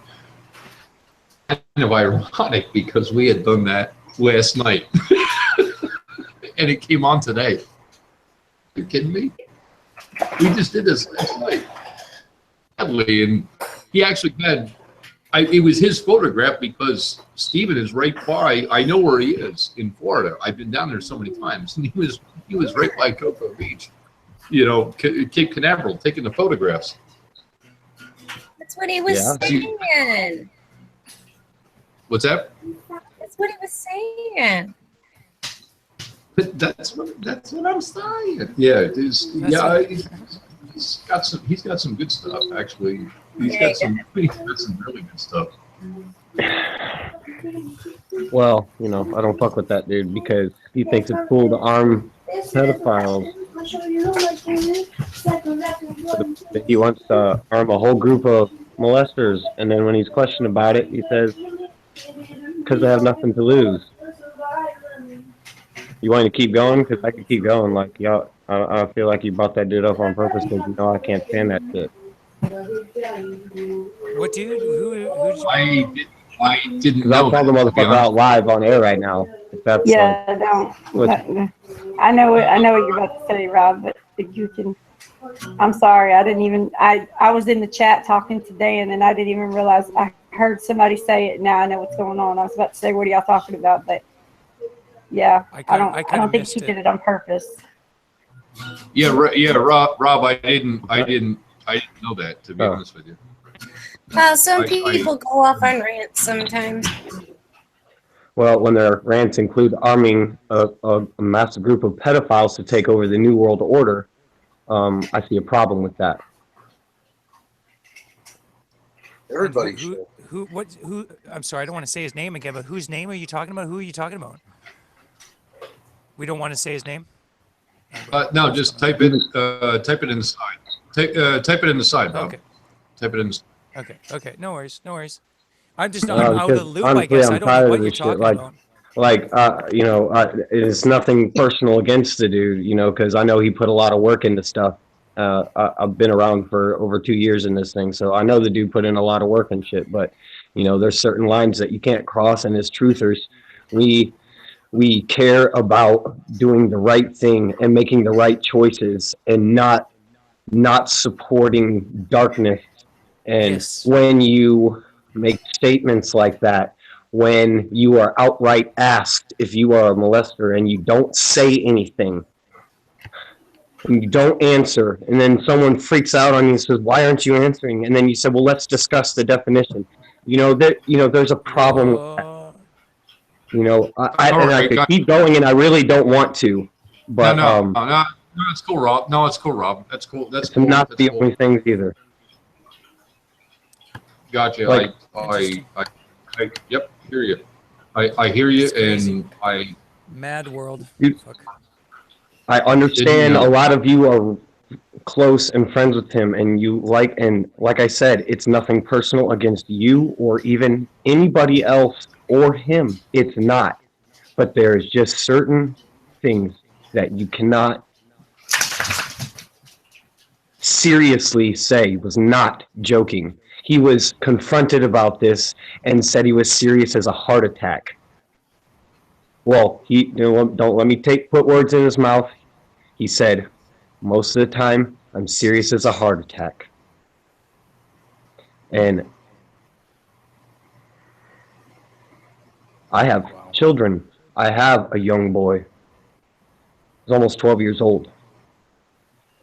Kind of ironic because we had done that last night and it came on today. Are you kidding me? We just did this last night. And he actually had, it was his photograph because Steven is right by, I know where he is in Florida. I've been down there so many times, and he was right by Cocoa Beach, you know, Cape Canaveral, taking the photographs. That's what he was saying. What's that? That's what he was saying. But that's what I'm saying. Yeah, it is. Yeah, he's got some good stuff actually. He's got some really good stuff. well, you know, I don't fuck with that dude because he thinks it's cool to arm pedophiles. He wants to arm a whole group of molesters, and then when he's questioned about it, he says, "Because I have nothing to lose." You want to keep going? Because I could keep going. Like, y'all, I feel like you brought that dude up on purpose because you know I can't stand that shit. What dude? Who I didn't Because know. I'll call the motherfucker out live on air right now. If that's don't. I know what you're about to say, Rob, but if you can. I'm sorry. I didn't even. I was in the chat talking to Dan, and I didn't even realize. I heard somebody say it. Now I know what's going on. I was about to say, "What are y'all talking about?" But yeah, I don't think she did it on purpose. Yeah, Rob. I didn't know that, to be honest with you. Well, some people go off on rants sometimes. Well, when their rants include arming a massive group of pedophiles to take over the New World Order, I see a problem with that. Everybody Who? I'm sorry, I don't want to say his name again, but whose name are you talking about? Who are you talking about? We don't want to say his name. No, just type it in the side. Type it in the side, Bob. Okay. Type it in. Okay. No worries. I'm just No, out of because the loop. honestly, I guess I'm I don't know tired what of you're this shit. talking about. It's nothing personal against the dude, because I know he put a lot of work into stuff. I've been around for over 2 years in this thing, so I know the dude put in a lot of work and shit. But there's certain lines that you can't cross, and as truthers, we care about doing the right thing and making the right choices, and not supporting darkness. And Yes. when you make statements like that, when you are outright asked if you are a molester and you don't say anything, and you don't answer, and then someone freaks out on you and says, "Why aren't you answering?" And then you said, "Well, let's discuss the definition." There's a problem with that. I could keep going, and I really don't want to, but No, it's cool, Rob. No, it's cool, Rob. That's cool. That's it's cool. not That's the cool. only things either. Gotcha. Like- Yep, hear you. I hear you, and I. Mad world. Dude, Fuck. I understand Didn't, a lot of you are close and friends with him, and like I said, it's nothing personal against you or even anybody else or him. It's not. But there's just certain things that you cannot seriously say. He was not joking. He was confronted about this and said he was serious as a heart attack. Well, don't let me put words in his mouth. He said, most of the time, I'm serious as a heart attack. And I have children. I have a young boy. He's almost 12 years old.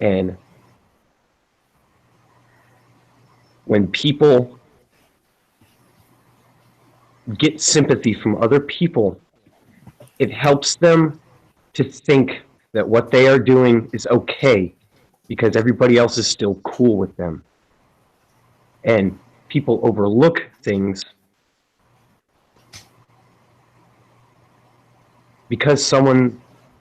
And when people get sympathy from other people, it helps them to think that what they are doing is okay because everybody else is still cool with them. And people overlook things because someone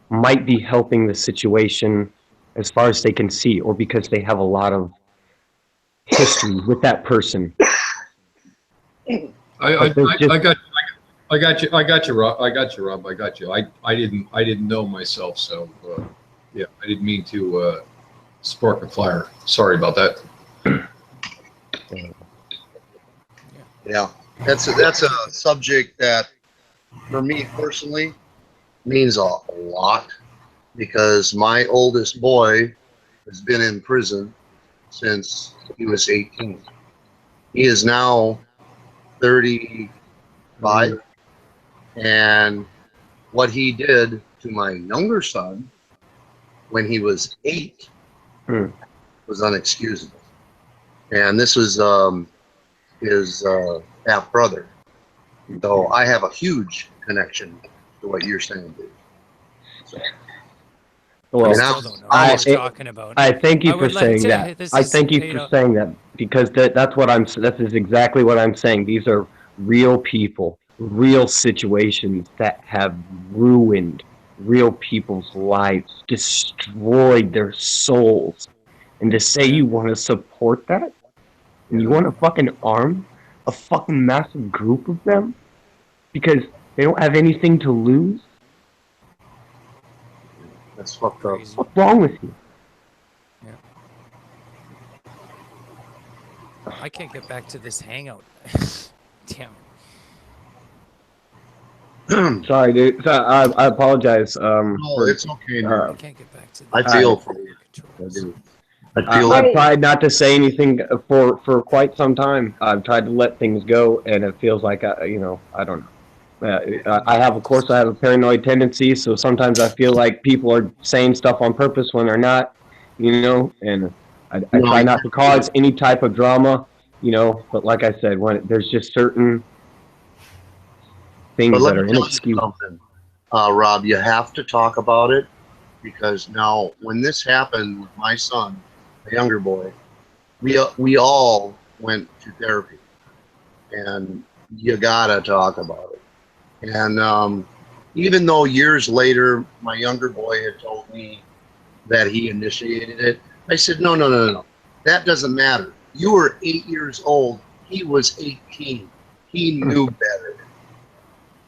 might be helping the situation as far as they can see, or because they have a lot of history with that person. I got you, Rob. I didn't know myself, so yeah, I didn't mean to spark a fire. Sorry about that. Yeah, that's a subject that, for me personally, means a lot, because my oldest boy has been in prison since he was 18. He is now 35, and what he did to my younger son when he was 8 was unexcusable. And this was his half brother. So I have a huge connection to what you're saying, dude. So, Well, I still don't know what you're talking about. I thank you I for would like saying to- that. this I is, thank you you for know- saying that, because that is exactly what I'm saying. These are real people, real situations that have ruined real people's lives, destroyed their souls. And to say you want to support that, and you want to fucking arm a fucking massive group of them because they don't have anything to lose? That's fucked up. What's wrong with you? I can't get back to this hangout. Damn it. Sorry, dude. I apologize. No, it's okay, dude. I can't get back to this. I feel for you. I do. I feel I've tried not to say anything for quite some time. I've tried to let things go, and it feels like I don't know. I have a paranoid tendency, so sometimes I feel like people are saying stuff on purpose when they're not, and I try not to cause any type of drama, but like I said, when there's just certain things let that me are tell you inexcusable. something, Rob, you have to talk about it, because now when this happened with my son, the younger boy, we all went to therapy, and you gotta talk about it. And even though years later my younger boy had told me that he initiated it, I said, no, that doesn't matter. You were 8 years old. He was 18. He knew better.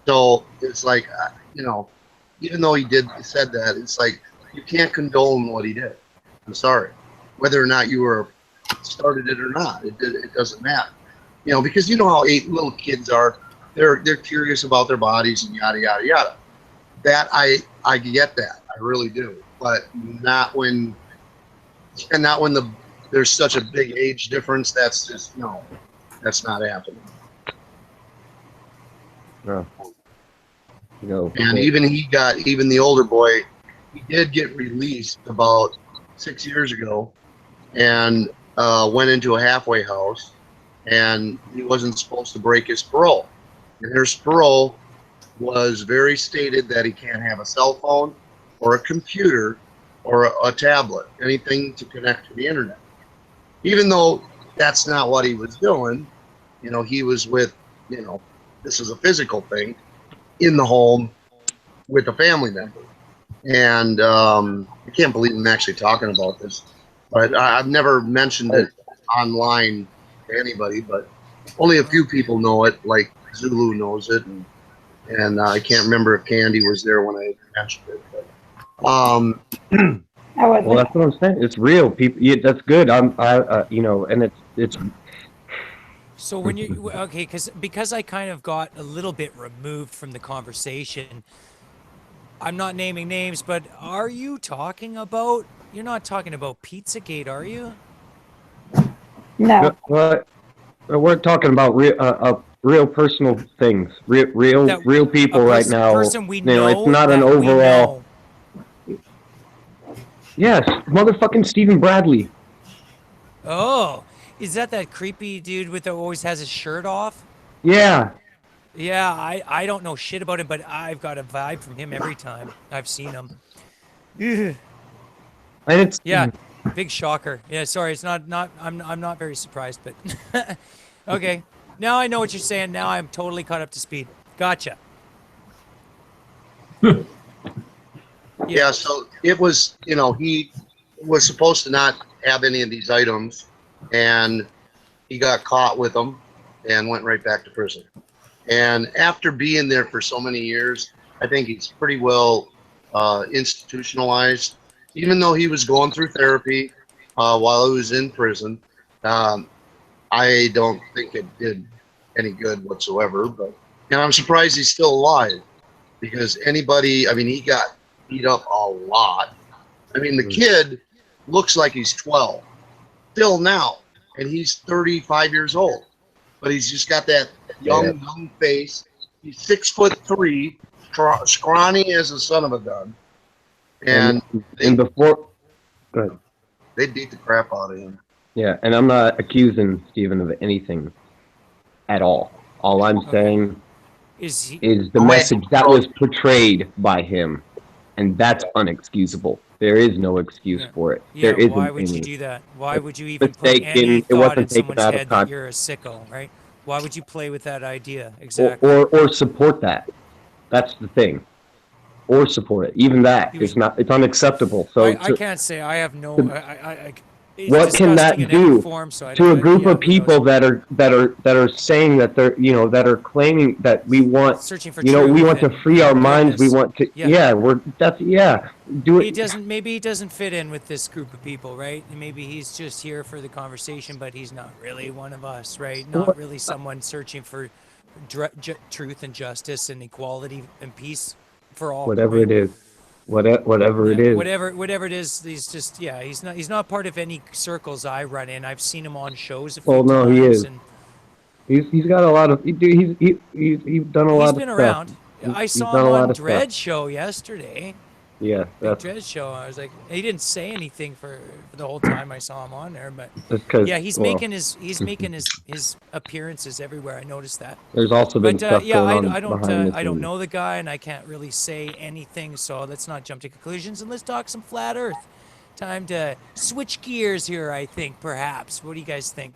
So it's like, even though he said that, it's like, you can't condone what he did. I'm sorry. Whether or not you were started it or not, it doesn't matter. Because you know how little kids are. They're curious about their bodies and yada yada yada. That I get that. I really do. But not when there's such a big age difference. That's just that's not happening. No. And even the older boy, he did get released about 6 years ago, and went into a halfway house, and he wasn't supposed to break his parole. And his parole was very stated that he can't have a cell phone or a computer or a tablet, anything to connect to the internet. Even though that's not what he was doing, he was with, this is a physical thing, in the home with a family member. And I can't believe I'm actually talking about this, but I've never mentioned it online to anybody, but only a few people know it, like Zulu knows it, and I can't remember if Candy was there when I mentioned it. But, well, that's what I'm saying. It's real, people. Yeah, that's good. And it's. So when you okay, because I kind of got a little bit removed from the conversation. I'm not naming names, but are you talking about? You're not talking about Pizzagate, are you? No. What? We're talking about real personal things, real people right now. Person we know, it's not an overall. Yes, motherfucking Stephen Bradley. Oh, is that creepy dude with always has his shirt off? Yeah. Yeah, I don't know shit about him, but I've got a vibe from him every time I've seen him. And it's big shocker. Yeah, sorry, it's not I'm not very surprised, but okay. Now I know what you're saying. Now I'm totally caught up to speed. Gotcha. Yeah, so it was, he was supposed to not have any of these items, and he got caught with them and went right back to prison. And after being there for so many years, I think he's pretty well institutionalized. Even though he was going through therapy while he was in prison, I don't think it did any good whatsoever. And I'm surprised he's still alive, because he got beat up a lot. The kid looks like he's 12 still now, and he's 35 years old, but he's just got that young face. He's 6'3", scrawny as a son of a gun, and before, good. They beat the crap out of him. Yeah, and I'm not accusing Stephen of anything at all. All I'm saying is the message that was portrayed by him, and that's unexcusable. There is no excuse for it. Yeah, there isn't why would you any. do that? Why would you even put Mistaken, any it thought wasn't in taken someone's out of head that context. you're a sicko, right? Why would you play with that idea? Exactly. Or support that. That's the thing. Or support it. Even that is not. It's unacceptable. So I can't say. I have no. It's what can that disgusting in every do form, so to a group of people that are saying that they're that are claiming that we want Searching for we want to truth free our and minds, we want to do He it. doesn't. Maybe he doesn't fit in with this group of people, right? And maybe he's just here for the conversation, but he's not really one of us, right? Not really someone searching for truth and justice and equality and peace for all. Whatever right? it is. Whatever it is. Whatever it is, he's just he's not part of any circles I run in. I've seen him on shows a few Well, no, times. he is. And He's got a lot of. He's done a lot of stuff. he's been around. I He's saw done him a lot on of stuff. Dread Show yesterday. Yeah, Big that's Dread show. I was like, he didn't say anything for the whole time I saw him on there, but because yeah, he's well, making his appearances everywhere. I noticed that. there's also been But stuff yeah, going I on don't behind the I don't scenes. know the guy, and I can't really say anything. So let's not jump to conclusions, and let's talk some flat Earth. Time to switch gears here. I think perhaps. What do you guys think?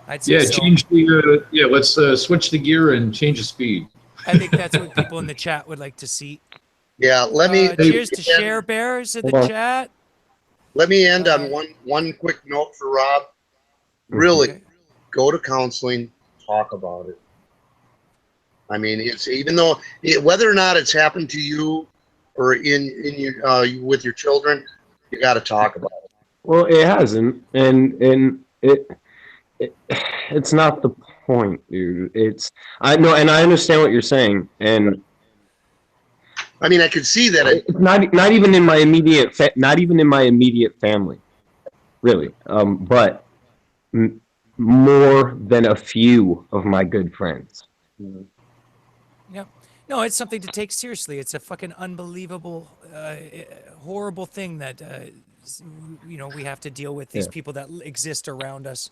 I'd say Yeah, so. change the let's switch the gear and change the speed. I think that's what people in the chat would like to see. Yeah, let me Cheers to Share Bears in the Hold on. chat. let me end on one quick note for Rob. Really, go to counseling, talk about it. I mean, it's even though whether or not it's happened to you or in your with your children, you got to talk about it. Well, it hasn't, and it's not the point, dude. I know, and I understand what you're saying, and I mean, I could see that it's not even in my immediate not even in my immediate family, really. But more than a few of my good friends. Yep. No, it's something to take seriously. It's a fucking unbelievable, horrible thing that we have to deal with these Yeah. people that exist around us.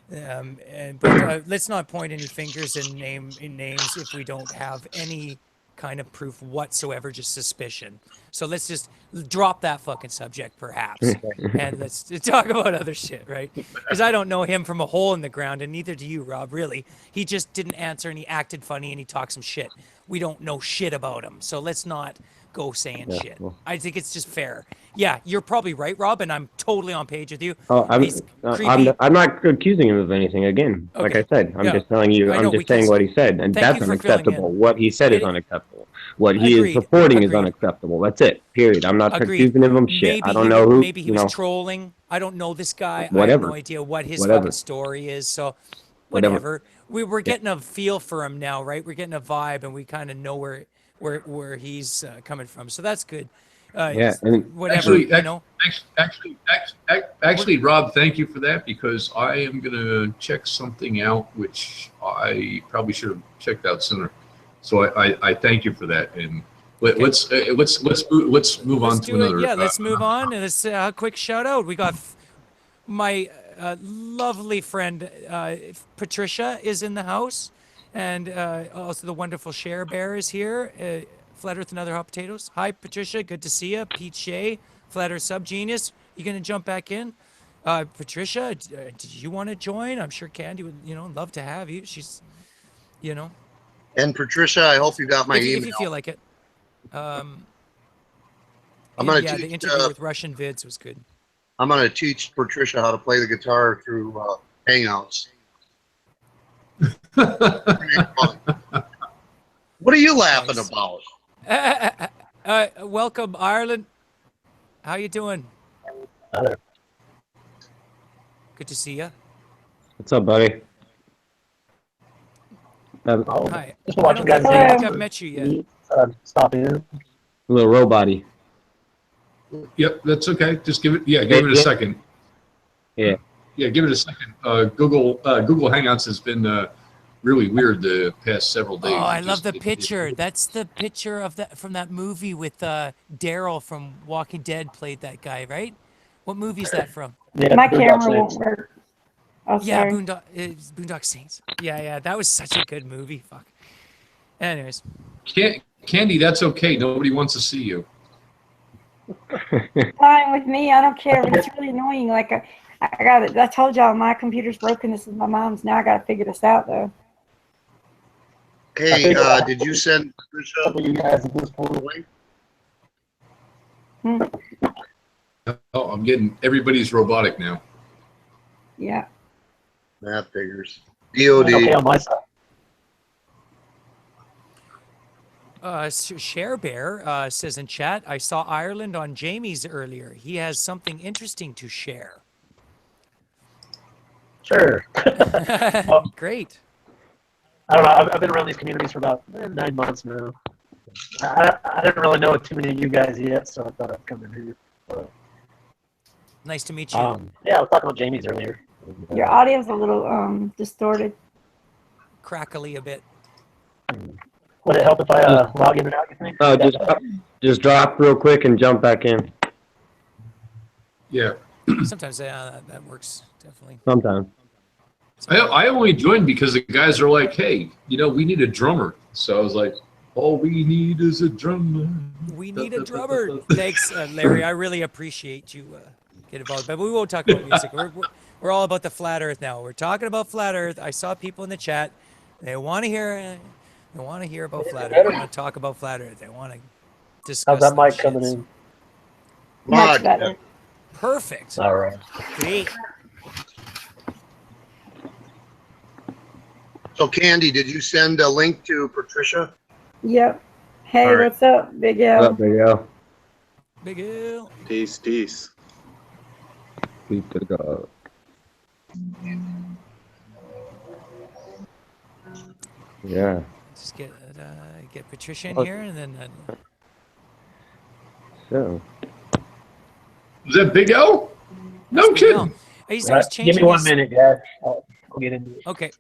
But let's not point any fingers and name names if we don't have any kind of proof whatsoever, just suspicion. So let's just drop that fucking subject, perhaps, and let's talk about other shit, right? Because I don't know him from a hole in the ground, and neither do you, Rob. Really, he just didn't answer, and he acted funny, and he talked some shit. We don't know shit about him, so let's not go saying Yeah, shit. well. I think it's just fair. Yeah, you're probably right, Rob, and I'm totally on page with you. Oh, He's creepy. I'm not accusing him of anything. Again, like I Okay. said, I'm Yeah. just telling you. I know, I'm we just saying can- what he said, and Thank that's you for filling unacceptable. in. What he said is It- unacceptable. What he Agreed. is reporting is Agreed. unacceptable. That's it. Period. I'm not Agreed. accusing him of shit. Maybe I don't know who. Maybe he was trolling. I don't know this guy. I have Whatever. no idea what his Whatever. fucking story is. So, Whatever. whatever. We're getting a feel for him now, right? We're getting a vibe, and we kind of know where he's coming from. So that's good. Yeah, and whatever. Actually, Rob, thank you for that, because I am gonna check something out which I probably should have checked out sooner. So I thank you for that, and let's move on to do another. it. Yeah, let's move on. And let's a quick shout out. We got my lovely friend Patricia is in the house, and also the wonderful Share Bear is here. Flat Earth and Other Hot Potatoes. Hi, Patricia. Good to see you. Pete Shea, Flat Earth Sub Genius. You gonna jump back in? Patricia, did you want to join? I'm sure Candy would, love to have you. She's, And Patricia, I hope you got my if email. you feel like it. I'm gonna yeah, the teach, interview with Russian Vids was good. I'm gonna teach Patricia how to play the guitar through Hangouts. What are you laughing about? Welcome, Ireland. How you doing? Good to see you. what's up, buddy? Hi. Just I watching don't guys think I've met you yet. Stop in. Little robot-y. Yep, that's okay. Just give it a second. Yeah. Yeah, give it a second. Google Hangouts has been really weird the past several days. Oh, I love the picture. That's the picture of that from that movie with Daryl from Walking Dead played that guy, right? What movie is that from? Yeah, My Boondock camera won't Saints. work. Oh, Yeah, sorry. Boondock Saints. Yeah, that was such a good movie. Fuck. Anyways, Candy, that's okay. Nobody wants to see you. Fine with me. I don't care. But it's really annoying. Like I got it. I told y'all my computer's broken. This is my mom's. Now I got to figure this out though. Hey, did you send Patricia you guys at this point? Oh, I'm getting everybody's robotic now. Yeah. That figures. DOD. Okay, on my side. Share Bear says in chat, I saw Ireland on Jamie's earlier. He has something interesting to share. Sure. Great. I don't know. I've been around these communities for about 9 months now. I didn't really know too many of you guys yet, so I thought I'd come in here. But, Nice to meet you. yeah, I was talking about Jamie's earlier. Your audio's a little distorted. Crackly a bit. Would it help if I log in and out, you think? Oh, just drop real quick and jump back in. Yeah. Sometimes that works definitely. Sometimes. I only joined because the guys are like, hey, we need a drummer. So I was like, all we need is a drummer. We need a drummer. Thanks, Larry. I really appreciate you get involved. But we won't talk about music. We're all about the flat Earth now. We're talking about flat Earth. I saw people in the chat. They want to hear. They want to hear about flat Earth. They want to talk about flat Earth. They want to discuss. How's that mic shit. coming in? Much better. Perfect. All right. Great. So, Candy, did you send a link to Patricia? Yep. Hey, All right. what's up, Big L? What's up, Big L? Big L. Peace, peace. Peace to God. Yeah. Just get Patricia in Oh. here, and then. So. Is that Big L? No Big kidding. L. He's always Give me changing 1 his- minute, guys. I'll get into it. Okay.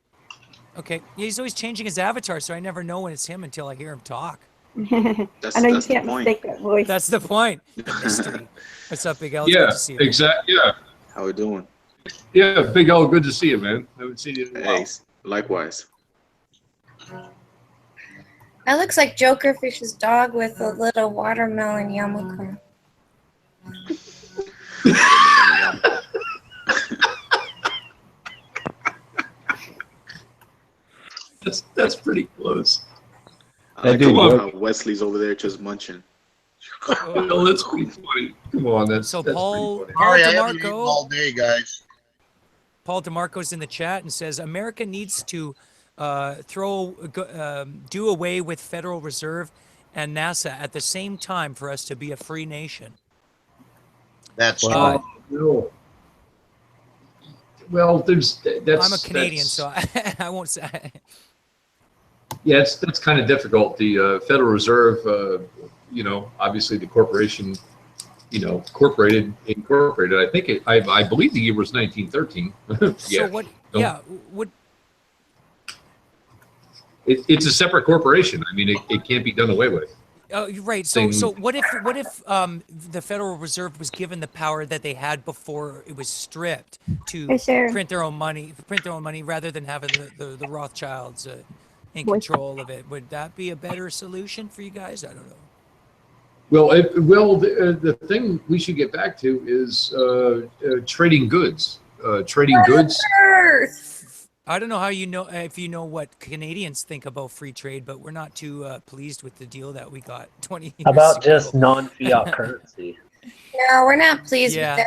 Okay. Yeah, he's always changing his avatar, so I never know when it's him until I hear him talk. I know you can't mistake that voice. That's the point. Mystery. What's up, Big L? It's Yeah, good to see you. exactly. Yeah. How we doing? Yeah, Big L, good to see you, man. Haven't seen you in a while. Hey, likewise. That looks like Joker Fish's dog with a little watermelon yarmulke. That's pretty close. I like dude, how Wesley's over there just munching. Well, that's pretty funny. Come on, that's So that's Paul pretty funny. Sorry, I haven't eaten DeMarco. all day, guys. Paul DeMarco's in the chat and says America needs to do away with Federal Reserve and NASA at the same time for us to be a free nation. That's Uh, No. Well, that's. I'm a Canadian, that's- so I won't say. Yeah, that's kind of difficult. The Federal Reserve, obviously the corporation, incorporated. I think I believe the year was 1913. So what? Don't- Yeah. What? It's a separate corporation. I mean, it can't be done away with. Oh, you're right. So what if the Federal Reserve was given the power that they had before it was stripped to Hey, Sarah. print their own money rather than having the Rothschilds in Voice. control of it? Would that be a better solution for you guys? I don't know. Well, the thing we should get back to is trading goods. Trading goods. I don't know how if you know what Canadians think about free trade, but we're not too pleased with the deal that we got 20 years How about ago. just non-fiat currency? No, we're not pleased Yeah. with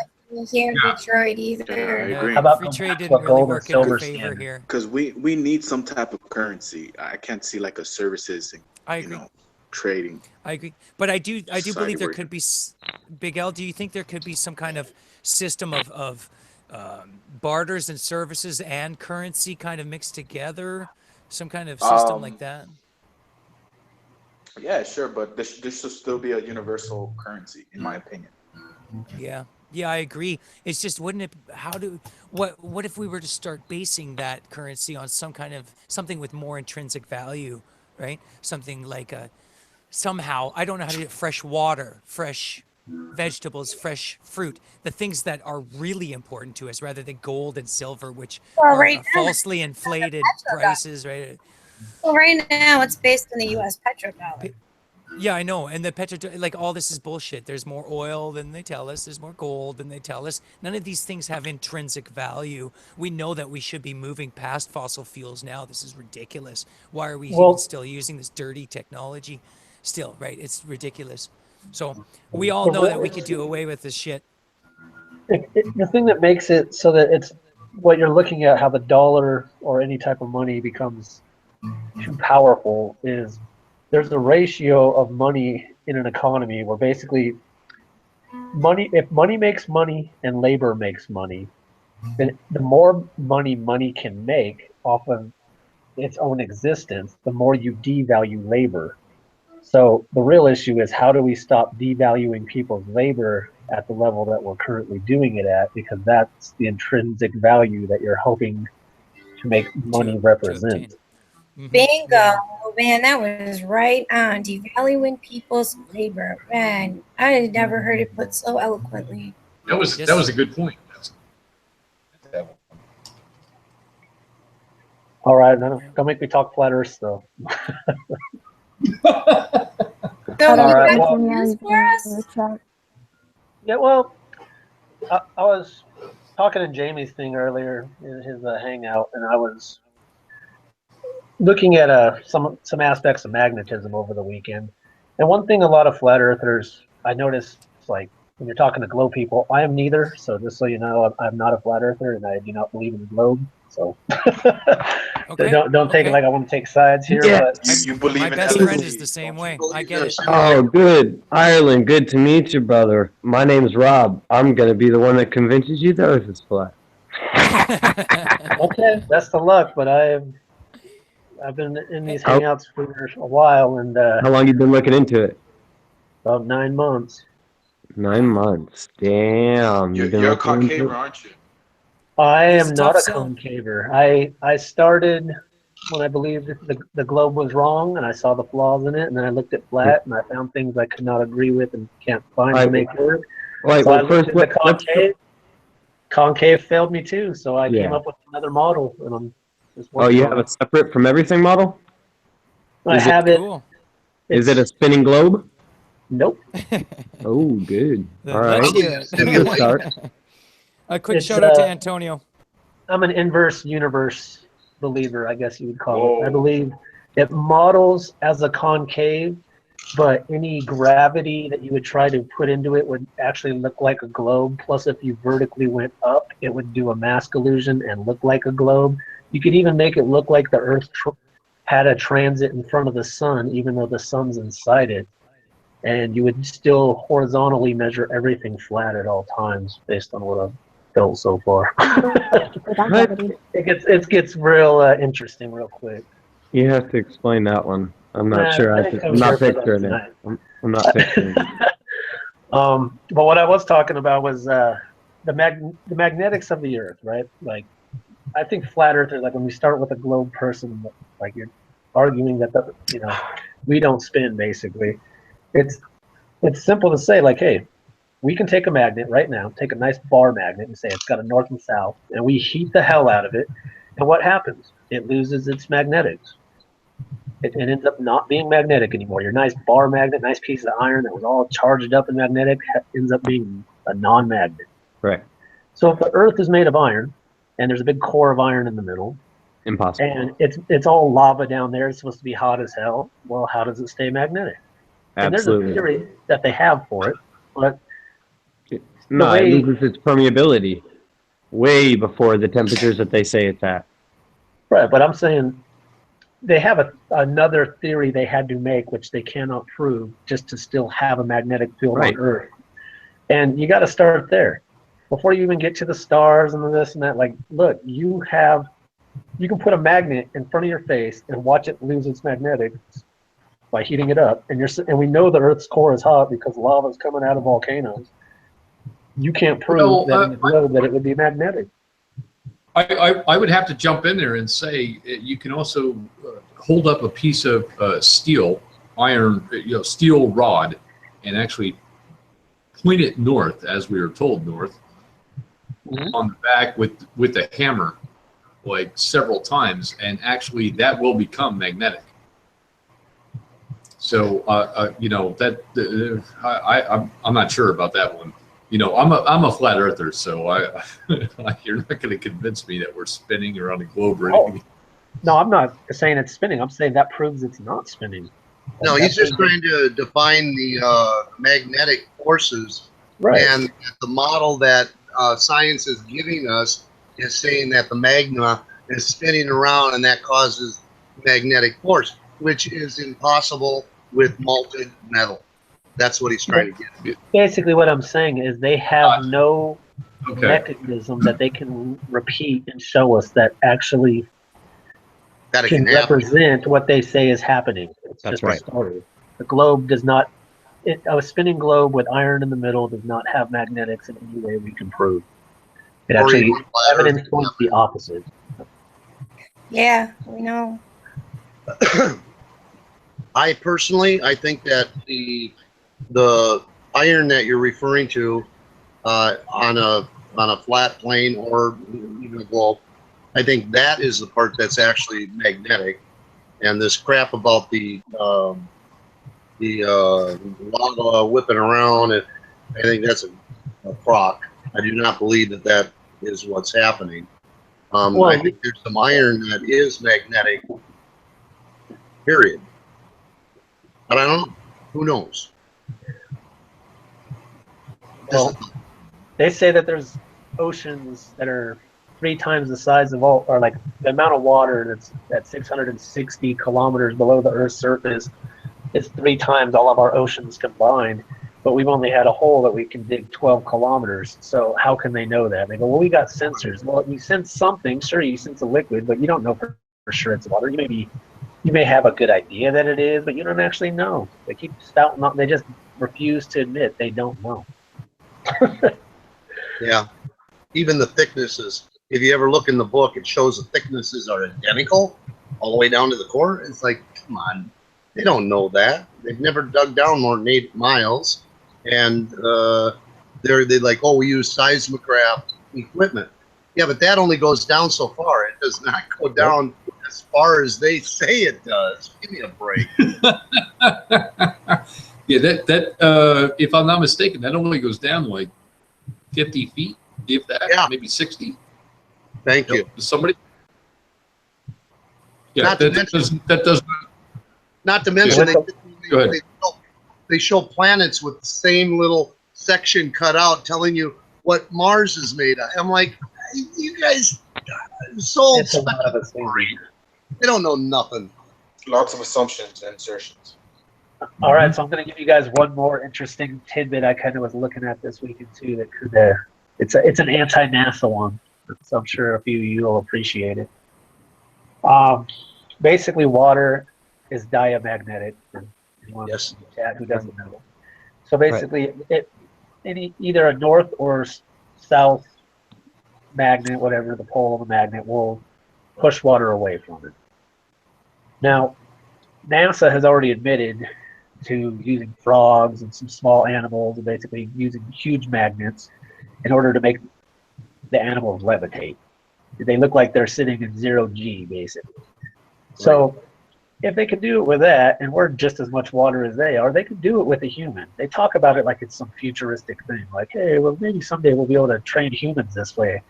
that here in Detroit either. I agree. How about free trade didn't what really gold and work in our silver favor standard? here. Because we need some type of currency. I can't see like a services and I agree. trading. I agree, but I do Society believe there working. could be Big L. Do you think there could be some kind of system of barters and services and currency kind of mixed together? Some kind of system like that? Yeah, sure, but this should still be a universal currency, in my opinion. Yeah, I agree. It's just, wouldn't it? What if we were to start basing that currency on something with more intrinsic value, right? Something like somehow, I don't know how to do it, fresh water, fresh vegetables, fresh fruit, the things that are really important to us, rather than gold and silver, which Well, are right now, falsely inflated prices, right? Well, right now it's based on the U.S. petrodollar. Yeah, I know. And the like all this is bullshit. There's more oil than they tell us. There's more gold than they tell us. None of these things have intrinsic value. We know that we should be moving past fossil fuels now. This is ridiculous. Why are we even still using this dirty technology? Still, right? It's ridiculous. So we all know that we could do away with this shit. The thing that makes it so that it's what you're looking at, how the dollar or any type of money becomes too powerful, is there's a ratio of money in an economy where basically if money makes money and labor makes money, then the more money can make off of its own existence, the more you devalue labor. So the real issue is, how do we stop devaluing people's labor at the level that we're currently doing it at? Because that's the intrinsic value that you're hoping to make money represent. Bingo. man, that was right on. Devaluing people's labor. Man, I had never heard it put so eloquently. That was a good point. All right, don't make me talk flat Earth stuff. So All you right, got well- some news for us? Yeah, well, I was talking to Jamie's thing earlier in his hangout, and I was looking at some aspects of magnetism over the weekend. And one thing a lot of flat earthers, I noticed, it's like when you're talking to globe people, I am neither. So just so you know, I'm not a flat earther, and I do not believe in the globe. So don't take it like I want to take sides here. Yeah. But You believe My in best LSD. friend is the same way. I get it. Oh, good. Ireland, good to meet you, brother. My name's Rob. I'm going to be the one that convinces you the Earth is flat. Okay, best of luck. But I've been in these hangouts for a while, and How long you been looking into it? about 9 months. 9 months. Damn. You're, You've been you're a looking into concaver, it? aren't you? I He's am a not tough a sell. concaver. I started when I believed the globe was wrong, and I saw the flaws in it, and then I looked at flat, and I found things I could not agree with and can't find to Alright, make work. Wait, So I well, looked first, at the concave. Concave failed me too, so I came Yeah. up with another model, and I'm just Oh, working you on have it. a separate from everything model? I is it- have it. Cool. Is it a spinning globe? Nope. Oh, good. All Let's right. hear it. Good start. A quick It's, shout out to Antonio. I'm an inverse universe believer, I guess you would call it. I Whoa. believe it models as a concave, but any gravity that you would try to put into it would actually look like a globe. Plus, if you vertically went up, it would do a mask illusion and look like a globe. You could even make it look like the Earth had a transit in front of the sun, even though the sun's inside it. And you would still horizontally measure everything flat at all times based on what I've built so far. It gets real interesting real quick. You have to explain that one. I'm not Nah, sure. I think I'm I'm not sure for that picturing it. tonight. I'm not picturing it. But what I was talking about was the magnetics of the Earth, right? Like, I think flat earthers, like when we start with a globe person, like you're arguing that we don't spin. Basically, it's simple to say, like, hey, we can take a magnet right now, take a nice bar magnet, and say it's got a north and south, and we heat the hell out of it, and what happens? It loses its magnetics. It ends up not being magnetic anymore. Your nice bar magnet, nice piece of iron that was all charged up and magnetic, ends up being a non-magnet. Right. So if the Earth is made of iron, and there's a big core of iron in the middle, Impossible. and it's all lava down there, it's supposed to be hot as hell, well, how does it stay magnetic? And there's a Absolutely. theory that they have for it, but No, way- it loses its permeability way before the temperatures that they say it's at. right, but I'm saying they have another theory they had to make, which they cannot prove, just to still have a magnetic field Right. on Earth. And you got to start there before you even get to the stars and this and that. Like, look, you can put a magnet in front of your face and watch it lose its magnetics by heating it up. And we know the Earth's core is hot because lava is coming out of volcanoes. You can't prove that in the globe that it would be magnetic. I would have to jump in there and say you can also hold up a piece of steel, iron, steel rod, and actually point it north, as we were told north, on the back with the hammer, like several times, and actually that will become magnetic. So I'm not sure about that one. I'm a flat earther, so you're not going to convince me that we're spinning around the globe or anything. No, I'm not saying it's spinning. I'm saying that proves it's not spinning. No, he's just trying to define the magnetic forces. Right. And the model that science is giving us is saying that the magma is spinning around and that causes magnetic force, which is impossible with molten metal. That's what he's trying to get. Basically, what I'm saying is they have no Okay. mechanism that they can repeat and show us that actually That it can can happen. represent what they say is happening. It's That's just right. a story. The globe does not. A spinning globe with iron in the middle does not have magnetics in any way we can prove. It Or actually even flat Earth. evidence points the opposite. Yeah, we know. I personally, I think that the iron that you're referring to on a flat plane or even a globe, I think that is the part that's actually magnetic. And this crap about the lava whipping around, and I think that's a crock. I do not believe that that is what's happening. I think there's some iron that is magnetic. Period. But I don't know. Who knows? Well, they say that there's oceans that are 3 times the size of all, or like the amount of water that's at 660 kilometers below the Earth's surface is 3 times all of our oceans combined. But we've only had a hole that we can dig 12 kilometers. So how can they know that? They go, well, we got sensors. Well, you sense something. Sure, you sense a liquid, but you don't know for sure it's water. You may have a good idea that it is, but you don't actually know. They keep spouting on. They just refuse to admit they don't know. Yeah. Even the thicknesses. If you ever look in the book, it shows the thicknesses are identical all the way down to the core. It's like, come on. They don't know that. They've never dug down more than 8 miles. And they're like, oh, we use seismograph equipment. Yeah, but that only goes down so far. It does not go down as far as they say it does. Give me a break. Yeah, that if I'm not mistaken, that only goes down like 50 feet, if that, maybe 60. Thank you. Somebody? Yeah, Not to mention- that does Not to mention, Go ahead. they show planets with the same little section cut out telling you what Mars is made of. I'm like, you guys, so speculative. They don't know nothing. Lots of assumptions and assertions. All right, so I'm going to give you guys one more interesting tidbit I kind of was looking at this weekend too. That could, it's an anti-NASA one, so I'm sure a few of you will appreciate it. Basically, water is diamagnetic. For anyone in the chat who doesn't know. So basically, either a north or south magnet, whatever the pole of the magnet, will push water away from it. Now, NASA has already admitted to using frogs and some small animals and basically using huge magnets in order to make the animals levitate. They look like they're sitting in 0G, basically. So if they can do it with that, and we're just as much water as they are, they can do it with a human. They talk about it like it's some futuristic thing, like, hey, well, maybe someday we'll be able to train humans this way.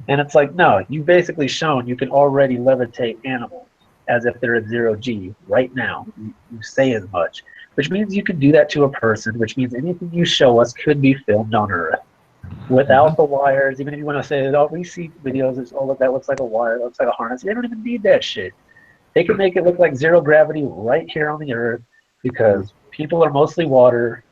And it's like, no, you've basically shown you can already levitate animals as if they're at 0G right now. You say as much, which means you can do that to a person, which means anything you show us could be filmed on Earth without the wires. Even if you want to say, oh, we see videos, it's, oh, look, that looks like a wire, it looks like a harness. They don't even need that shit. They can make it look like zero gravity right here on the Earth because people are mostly water.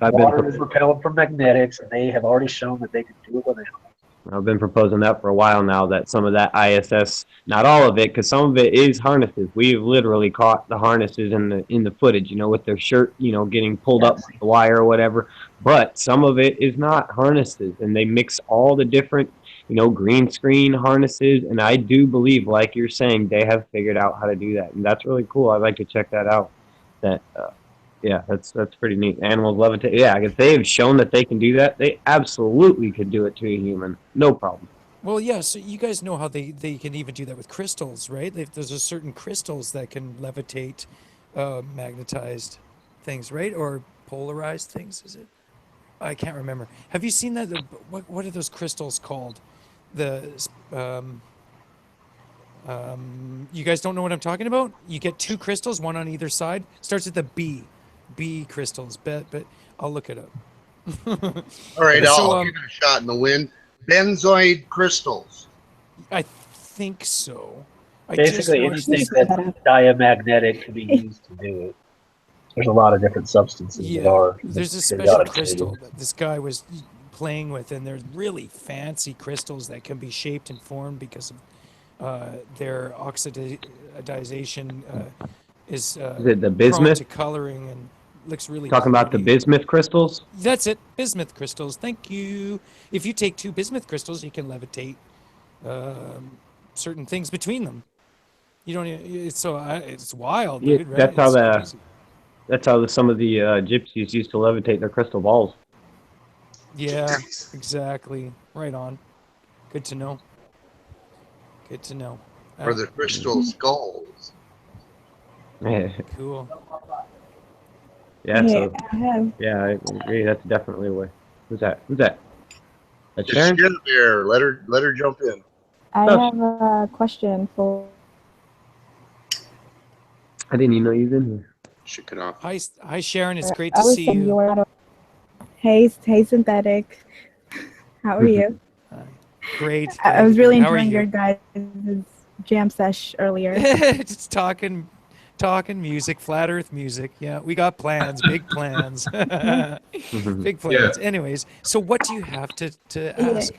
Water is repelled from magnetics, and they have already shown that they can do it with animals. I've been proposing that for a while now, that some of that ISS, not all of it, because some of it is harnesses. We've literally caught the harnesses in the footage, you know, with their shirt, you know, getting pulled up with the wire or whatever. But some of it is not harnesses, and they mix all the different, you know, green screen harnesses. And I do believe, like you're saying, they have figured out how to do that, and that's really cool. I'd like to check that out. Yeah, that's pretty neat. Animals levitate. Yeah, if they have shown that they can do that, they absolutely could do it to a human. No problem. Well, yeah, so you guys know how they can even do that with crystals, right? There's a certain crystals that can levitate magnetized things, right? Or polarized things, is it? I can't remember. Have you seen that? What are those crystals called? You guys don't know what I'm talking about? You get 2 crystals, one on either side. Starts with the B. B crystals, but I'll look it up. All right, So, I'll give it a shot in the wind. Benzoid crystals. I think so. Basically, anything that's diamagnetic can be used to do it. There's a lot of different substances that are. There's a special crystal that this guy was playing with, and there's really fancy crystals that can be shaped and formed because of their oxidization is it the prone bismuth? to coloring and looks really Talking about the pretty. bismuth crystals? That's it, bismuth crystals. Thank you. If you take 2 bismuth crystals, you can levitate certain things between them. You don't even, it's wild, Yeah, dude, right? that's how some of the gypsies used to levitate their crystal balls. Yeah, exactly. Right on. Good to know. Good to know. Or the crystal skulls. Yeah. Cool. Yeah, Hey, so I have yeah, I agree. That's definitely a way. Who's that? Who's that? That's It's Sharon? Sharon Bear. Let her jump in. I Oh, have a question for. I didn't even know you was in here. Shook it off. Hi, Sharon. It's great I to was see saying you you. were not. Hey, synthetic. How are you? Great. I was really How are enjoying you? your guys' jam sesh earlier. Just talking music, flat Earth music. Yeah, we got plans, big plans, big plans. Anyways, so what do you have to ask?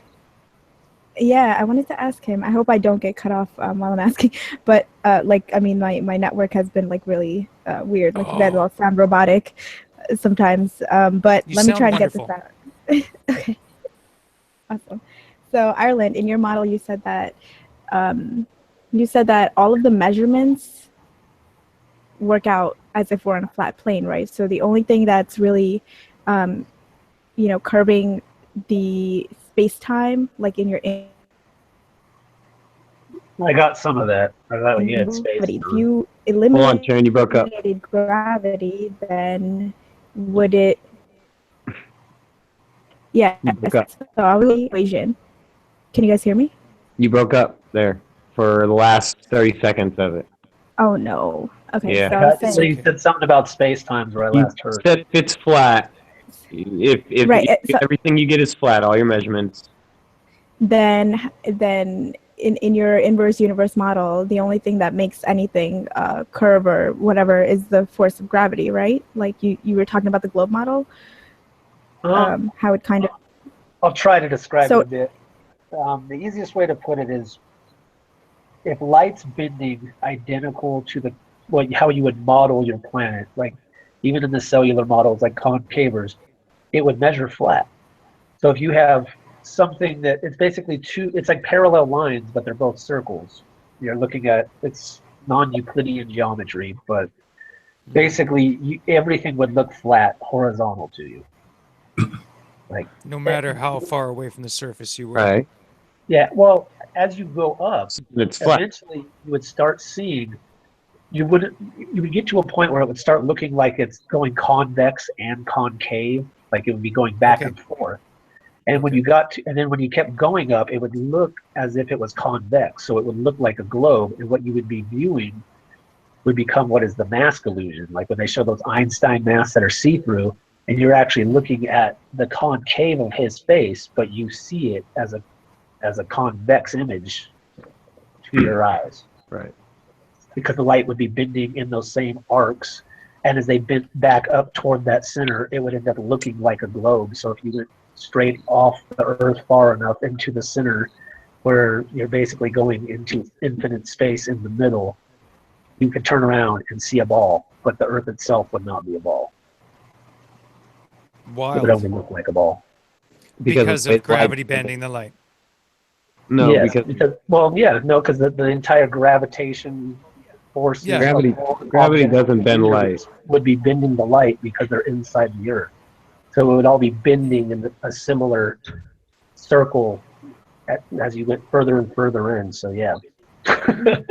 Yeah, I wanted to ask him. I hope I don't get cut off while I'm asking. But I mean, my network has been like really weird. Like you guys all sound robotic sometimes. But You let me try sound to get this wonderful. out. Okay. Awesome. So Ireland, in your model, you said that all of the measurements work out as if we're on a flat plane, right? So the only thing that's really, curving the space-time, like in your I got some of that. I got what you had space. gravity. If you Hold on, Sharon, you broke up. eliminated gravity, then would it? Yeah. You broke up. So I will equation. Can you guys hear me? You broke up there for the last 30 seconds of it. Oh no. Okay. Yeah. So I was So saying. you said something about space times where I You last heard. said if it's flat, if Right, everything you get is flat, all your measurements. Then in your inverse universe model, the only thing that makes anything curve or whatever is the force of gravity, right? Like you were talking about the globe model, how it kind of. I'll try to describe So- it a bit. The easiest way to put it is, if light's bending identical to how you would model your planet, like even in the cellular models like concavers, it would measure flat. So if you have something that it's basically it's like parallel lines, but they're both circles. You're looking at, it's non-Euclidean geometry, but basically everything would look flat, horizontal to you. Like No matter how far away from the surface you were. Right. yeah, well, as you go up, It's flat. eventually you would start seeing. You would get to a point where it would start looking like it's going convex and concave, like it would be going back and forth. And when you got to, and then when you kept going up, it would look as if it was convex. So it would look like a globe, and what you would be viewing would become what is the mask illusion. Like when they show those Einstein masks that are see-through, and you're actually looking at the concave of his face, but you see it as a convex image to your eyes. Right. Because the light would be bending in those same arcs, and as they bent back up toward that center, it would end up looking like a globe. So if you went straight off the Earth far enough into the center, where you're basically going into infinite space in the middle, you could turn around and see a ball, but the Earth itself would not be a ball. It would only Wild. look like a ball. Because of gravity bending the light. No, Yes, because because the entire gravitation force. Yeah. Gravity doesn't bend light. Would be bending the light because they're inside the Earth. So it would all be bending in a similar circle as you went further and further in. So yeah. I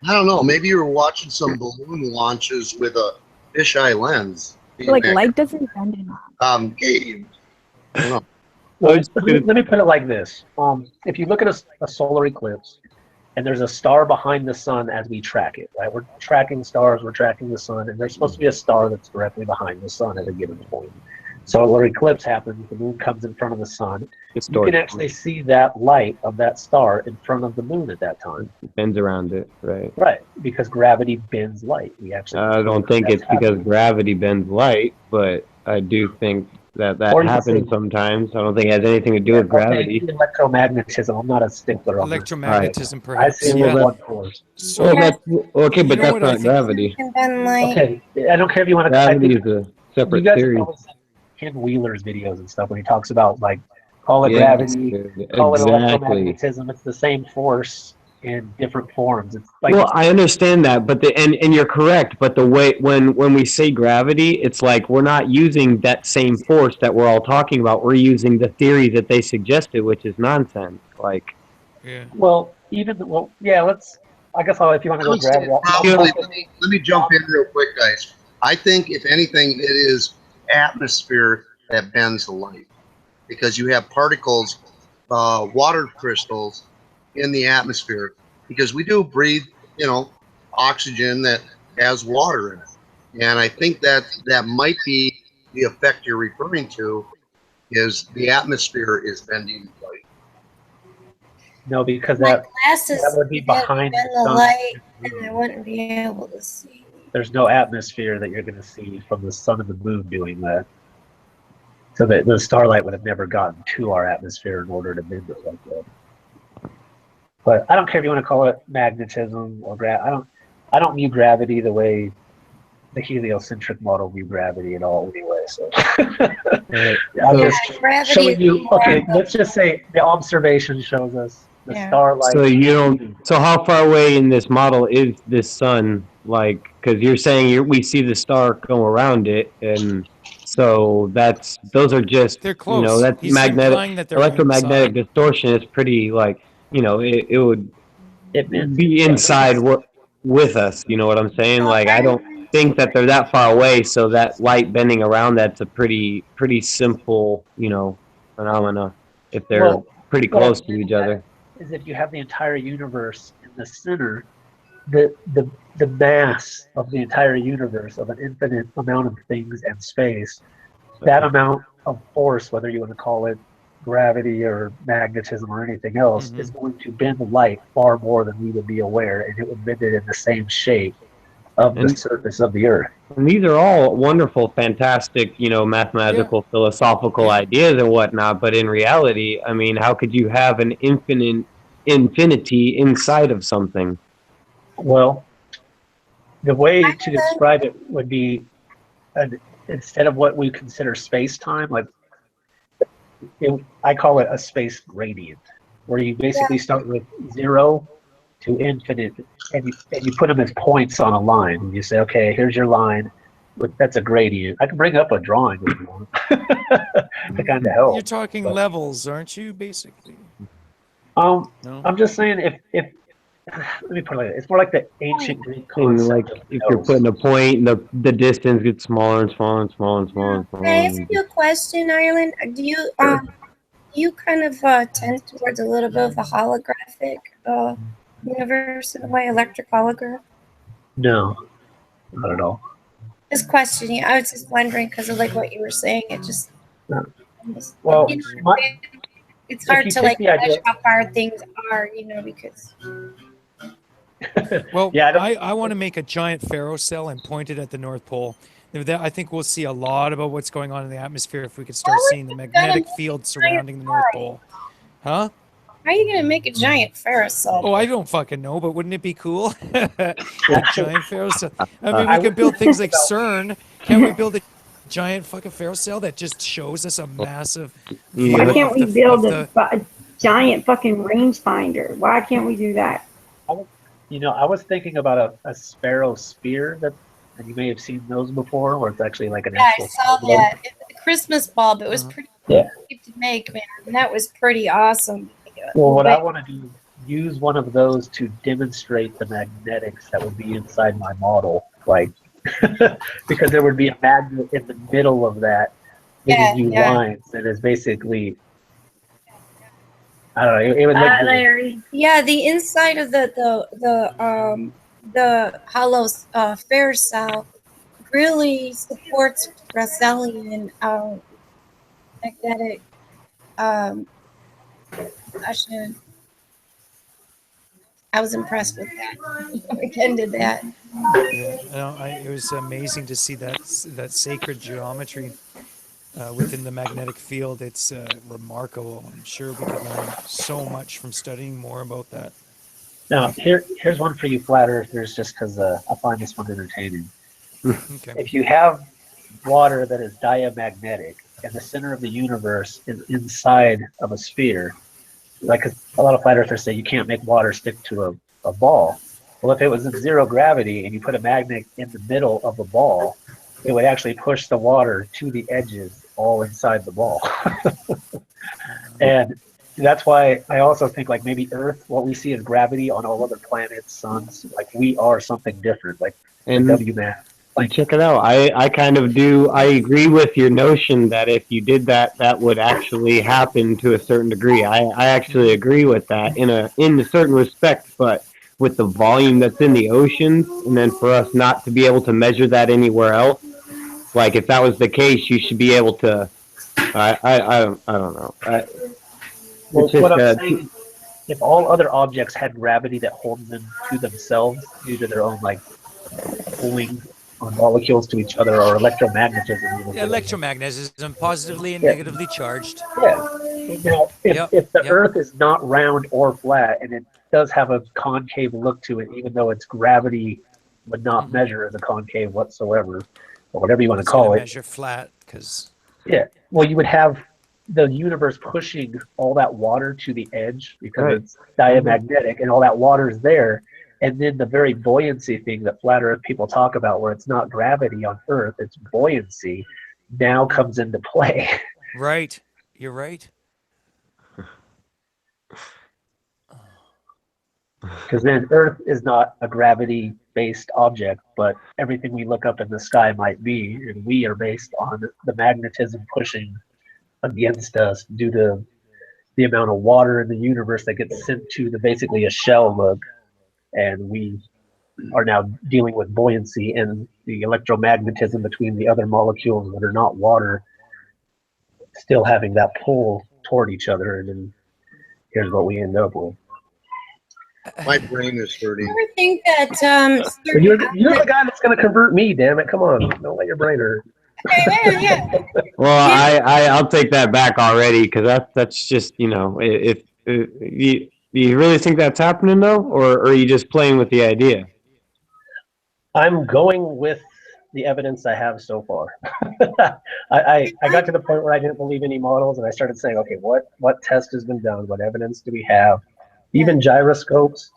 don't know. Maybe you were watching some balloon launches with a fisheye lens. Like light doesn't bend enough. Gabe. I don't know. Well, let me put it like this. If you look at a solar eclipse, and there's a star behind the sun as we track it, right? We're tracking stars, we're tracking the sun, and there's supposed to be a star that's directly behind the sun at a given point. So when an eclipse happens, the moon comes in front of the sun. You can actually see that light of that star in front of the moon at that time. It bends around it, right? Right, because gravity bends light. We actually. I don't think it's because gravity bends light, but I do think that Or you could happens say- sometimes. I don't think it has anything to do with gravity. Electromagnetism. I'm not a stickler on that. Electromagnetism, I perhaps. see Yeah. blood force. So, Well, that's okay, but know that's what I not think? gravity. And then like Okay, I don't care if you want to. Gravity is a You separate guys have theory. probably seen Ken Wheeler's videos and stuff when he talks about like call it Yes, gravity, call it exactly. electromagnetism. It's the same force in different forms. It's like Well, I understand that, but and you're correct, but the way when we say gravity, it's like we're not using that same force that we're all talking about. We're using the theory that they suggested, which is nonsense. Like, yeah. Well, let's. I guess if you want to I go would say gravity, probably, let me jump in real quick, guys. I think, if anything, it is atmosphere that bends the light, because you have particles, water crystals in the atmosphere, because we do breathe, oxygen that has water in it. And I think that might be the effect you're referring to, is the atmosphere is bending light. no, because My that glasses would be behind bend the the sun. light, and I wouldn't be able to see. There's no atmosphere that you're going to see from the sun and the moon doing that. So that the starlight would have never gotten to our atmosphere in order to bend it like that. But I don't care if you want to call it magnetism or I don't view gravity the way the heliocentric model view gravity at all anyway. So I'm just gravity showing is you. more Okay, of a- let's just say the observation shows us the starlight. so you don't. So how far away in this model is this sun? Like, because you're saying we see the star go around it, and so those are just They're close. that's He's implying that they're electromagnetic inside. distortion is pretty it would bends be inside with us. You know what I'm saying? Like, I don't think that they're that far away, so that light bending around that's a pretty simple phenomena if they're Well, pretty what I'm close to getting each at other. is if you have the entire universe in the center, the mass of the entire universe of an infinite amount of things and space, that amount of force, whether you want to call it gravity or magnetism or anything else, is going to bend the light far more than we would be aware, and it would bend it in the same shape of the surface of the Earth. And these are all wonderful, fantastic, mathematical, philosophical ideas and whatnot. But in reality, I mean, how could you have an infinity inside of something? Well, the way to describe it would be instead of what we consider space-time, I call it a space gradient, where you basically start with 0 to infinite, and you put them as points on a line. And you say, okay, here's your line. That's a gradient. I can bring up a drawing if you want to kind of help. You're talking levels, aren't you, basically? No? No? I'm just saying if let me put it like this. It's more like the ancient Greek And concept. like, if you're putting a point, the distance gets smaller and smaller and smaller and smaller and smaller. Can I ask you a question, Ireland? Do you kind of tend towards a little bit of the holographic universe in a way, electric holograph? No, not at all. Just questioning. I was just wondering because of what you were saying. It just Well, it's hard you to take the idea- measure how far things are, because. Well, I want to make a giant ferrocell and point it at the North Pole. I think we'll see a lot about what's going on in the atmosphere if we could start seeing the magnetic field surrounding the North Pole. Huh? How are you going to make a giant ferrocell? Oh, I don't fucking know, but wouldn't it be cool? A giant ferrocell. I mean, we could build things like CERN. Can't we build a giant fucking ferrocell that just shows us a massive view Why of can't we the- build of a giant fucking rangefinder? Why can't we do that? I was thinking about a sparrow spear and you may have seen those before, where it's actually like an Yeah, I actual. saw that. It's a Christmas bulb. It was pretty Yeah. cheap to make, man. And that was pretty awesome. Well, what I want to do, use one of those to demonstrate the magnetics that would be inside my model, because there would be a magnet in the middle of that, giving you lines that is basically, I don't know. It would look good. Larry. Yeah, the inside of the hollow ferrocell really supports Russellian magnetic. I was impressed with that. Again, did that. Yeah, no, it was amazing to see that sacred geometry within the magnetic field. It's remarkable. I'm sure we could learn so much from studying more about that. Now, here's one for you flat earthers, just because I find this one entertaining. Okay. If you have water that is diamagnetic and the center of the universe is inside of a sphere, like 'cause a lot of flat earthers say you can't make water stick to a ball. Well, if it was in zero gravity and you put a magnet in the middle of the ball, it would actually push the water to the edges all inside the ball. And that's why I also think like maybe Earth, what we see as gravity on all other planets, suns, like we are something different, like And WMAP. and check it out. I kind of do. I agree with your notion that if you did that, that would actually happen to a certain degree. I actually agree with that in a certain respect, but with the volume that's in the oceans, and then for us not to be able to measure that anywhere else, like if that was the case, you should be able to. I don't know. Well, It's just, what I'm saying, if all other objects had gravity that holds them to themselves due to their own like pulling on molecules to each other or electromagnetism. Even Electromagnetism, positively and Yeah. negatively charged. Yeah. Now, if the Yep. Earth is not round or flat, and it does have a concave look to it, even though its gravity would not measure as a concave whatsoever, or whatever you want to It's gonna call it. measure flat because Yeah. Well, you would have the universe pushing all that water to the edge because Right. it's diamagnetic and all that water is there. And then the very buoyancy thing that flat earth people talk about, where it's not gravity on Earth, it's buoyancy, now comes into play. right. You're right. Because then Earth is not a gravity based object, but everything we look up in the sky might be. And we are based on the magnetism pushing against us due to the amount of water in the universe that gets sent to the basically a shell look. And we are now dealing with buoyancy and the electromagnetism between the other molecules that are not water still having that pull toward each other. And then here's what we end up with. My brain is hurting. I think that But you're the guy that's going to convert me, damn it. Come on. Don't let your brain hurt. Well, I'll take that back already because that's just if you really think that's happening though, or are you just playing with the idea? I'm going with the evidence I have so far. I got to the point where I didn't believe any models, and I started saying, okay, what test has been done? What evidence do we have? Even gyroscopes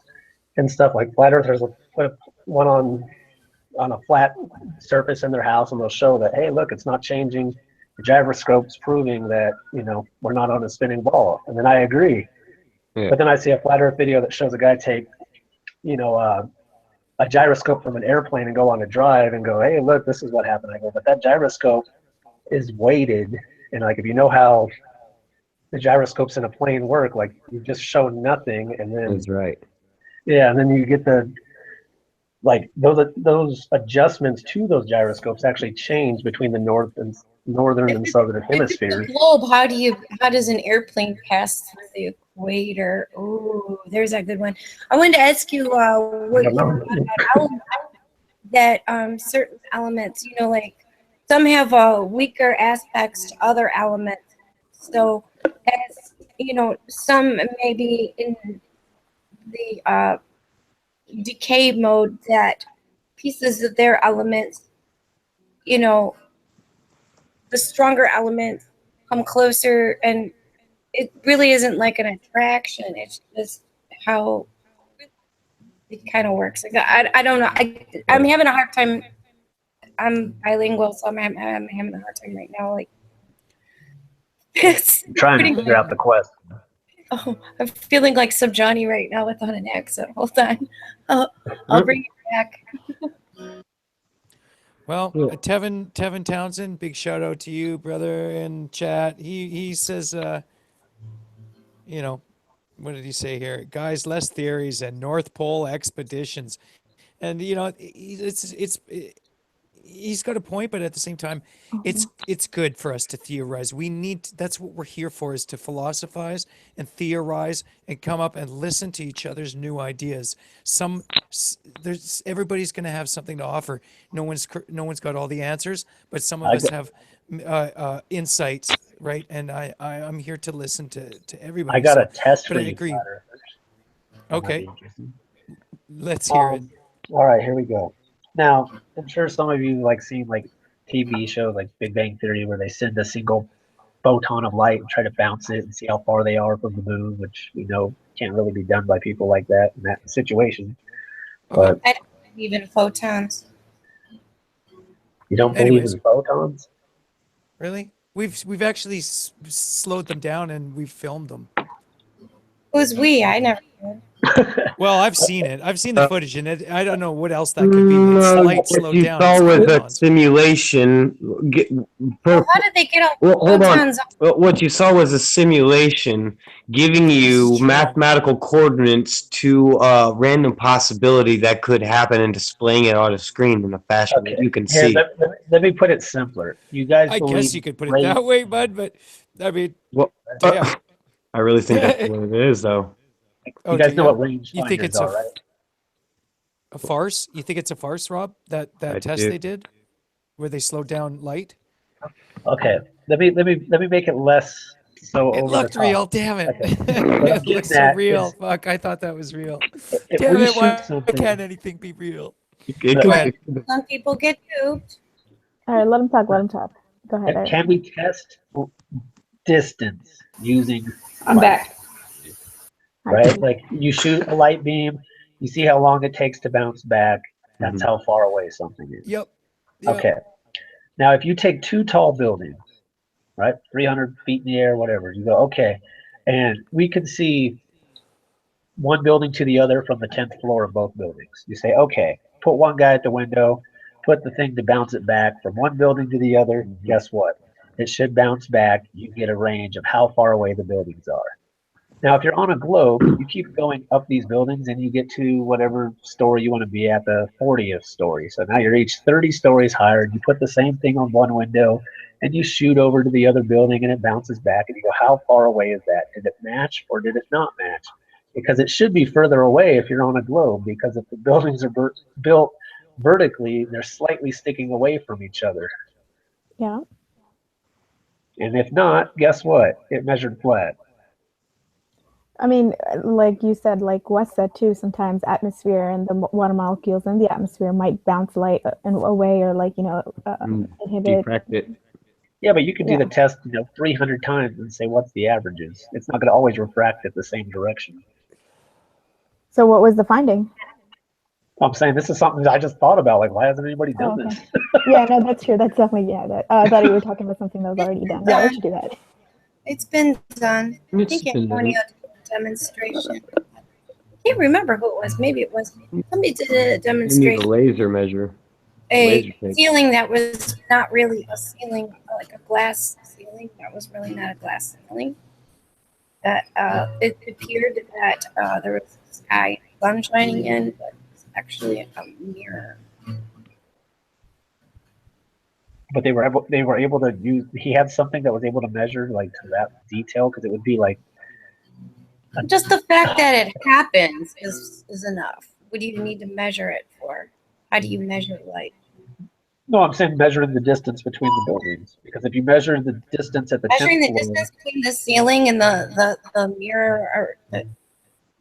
and stuff like flat earthers will put one on a flat surface in their house, and they'll show that, hey, look, it's not changing. The gyroscope's proving that we're not on a spinning ball, and then I agree. Yeah. But then I see a flat earth video that shows a guy take a gyroscope from an airplane and go on a drive and go, hey, look, this is what happened. I go, but that gyroscope is weighted, and like if you know how the gyroscopes in a plane work, like you've just shown nothing, and then That's right. yeah, and then you get the like those adjustments to those gyroscopes actually change between the northern and southern hemispheres. globe, how does an airplane pass through the equator? Oh, there's a good one. I wanted to ask you what you thought about that certain elements, like some have weaker aspects to other elements. So as some may be in the decay mode, that pieces of their elements, the stronger elements come closer, and it really isn't like an attraction. It's just how it kind of works. Like I don't know. I'm having a hard time. I'm bilingual, so I'm having a hard time right now. Like it's I'm trying to figure out the quest. Oh, I'm feeling like some Johnny right now without an accent. Hold on. I'll bring it back. Well, Tevin Townsend, big shout out to you, brother, in chat. He says, what did he say here? Guys, less theories and North Pole expeditions. And he's got a point, but at the same time, it's good for us to theorize. That's what we're here for, is to philosophize and theorize and come up and listen to each other's new ideas. Everybody's going to have something to offer. No one's got all the answers, but some of us have insights, right? And I'm here to listen to everybody. I got a test but for I you. agree. Potter. Okay, let's hear it. All right, here we go. Now, I'm sure some of you seen TV shows like Big Bang Theory, where they send a single photon of light and try to bounce it and see how far they are from the moon, which we know can't really be done by people like that in that situation. But I don't believe in photons. you don't believe Anyways. in photons? Really? We've actually slowed them down and we've filmed them. Who's we? I never did. Well, I've seen it. I've seen the footage, and I don't know what else that could be. It's slight What slowed you down. saw It's was a photons. simulation. Well, how did they get all Well, hold on. photons? What you saw was a simulation giving you mathematical coordinates to a random possibility that could happen and displaying it on a screen in a fashion that you can Here, see. let me put it simpler. You guys I believe guess you could put it race- that way, bud. But I mean, Well, damn. I really think that's what it is, though. You guys know what range You think finders it's are, right? a farce? You think it's a farce, Rob? That I test do. they did, where they slowed down light. Okay, let me make it less so It over looked the top. real. Damn it! Okay. What I'm It getting looks so at real. is Fuck! I thought that was real. if Damn we it! Why shoot something, can't anything be real? It Go ahead. Some people get duped. All right, let him talk. Let him talk. Go ahead. Eric. can we test distance using I'm light? back. Right? Like you shoot a light beam, you see how long it takes to bounce back. That's how far away something is. Yep. Okay. Now, if you take two tall buildings, right, 300 feet in the air, whatever, you go, okay, and we can see one building to the other from the 10th floor of both buildings. You say, okay, put one guy at the window, put the thing to bounce it back from one building to the other. Guess what? It should bounce back. You get a range of how far away the buildings are. Now, if you're on a globe, you keep going up these buildings and you get to whatever story you want to be at, the 40th story. So now you're each 30 stories higher, and you put the same thing on one window and you shoot over to the other building and it bounces back and you go, how far away is that? Did it match or did it not match? Because it should be further away if you're on a globe, because if the buildings are built vertically, they're slightly sticking away from each other. Yeah. And if not, guess what? It measured flat. I mean, like you said, like Wes said too, sometimes atmosphere and the water molecules in the atmosphere might bounce light away or like, inhibit. Diffract it. Yeah, but you can do the test, 300 times and say, what's the averages? It's not going to always refract at the same direction. So what was the finding? I'm saying this is something that I just thought about. Like, why hasn't anybody done this? Yeah, no, that's true. That's definitely, I thought you were talking about something that was already done. Yeah, we should do that. It's been done. I It's think been done. Antonio did a demonstration. I can't remember who it was. Maybe it was somebody did a You need a demonstration. laser measure. A laser tape. ceiling that was not really a ceiling, like a glass ceiling. That was really not a glass ceiling. That it appeared that there was sky sun shining in, but it's actually a mirror. But they were able to use. He had something that was able to measure like to that detail, because it would be like Just the fact that it happens is enough. What do you need to measure it for? How do you measure light? no. I'm saying measuring the distance between the buildings, because if you measure the distance at the Measuring 10th the floor, distance between the ceiling and the mirror, or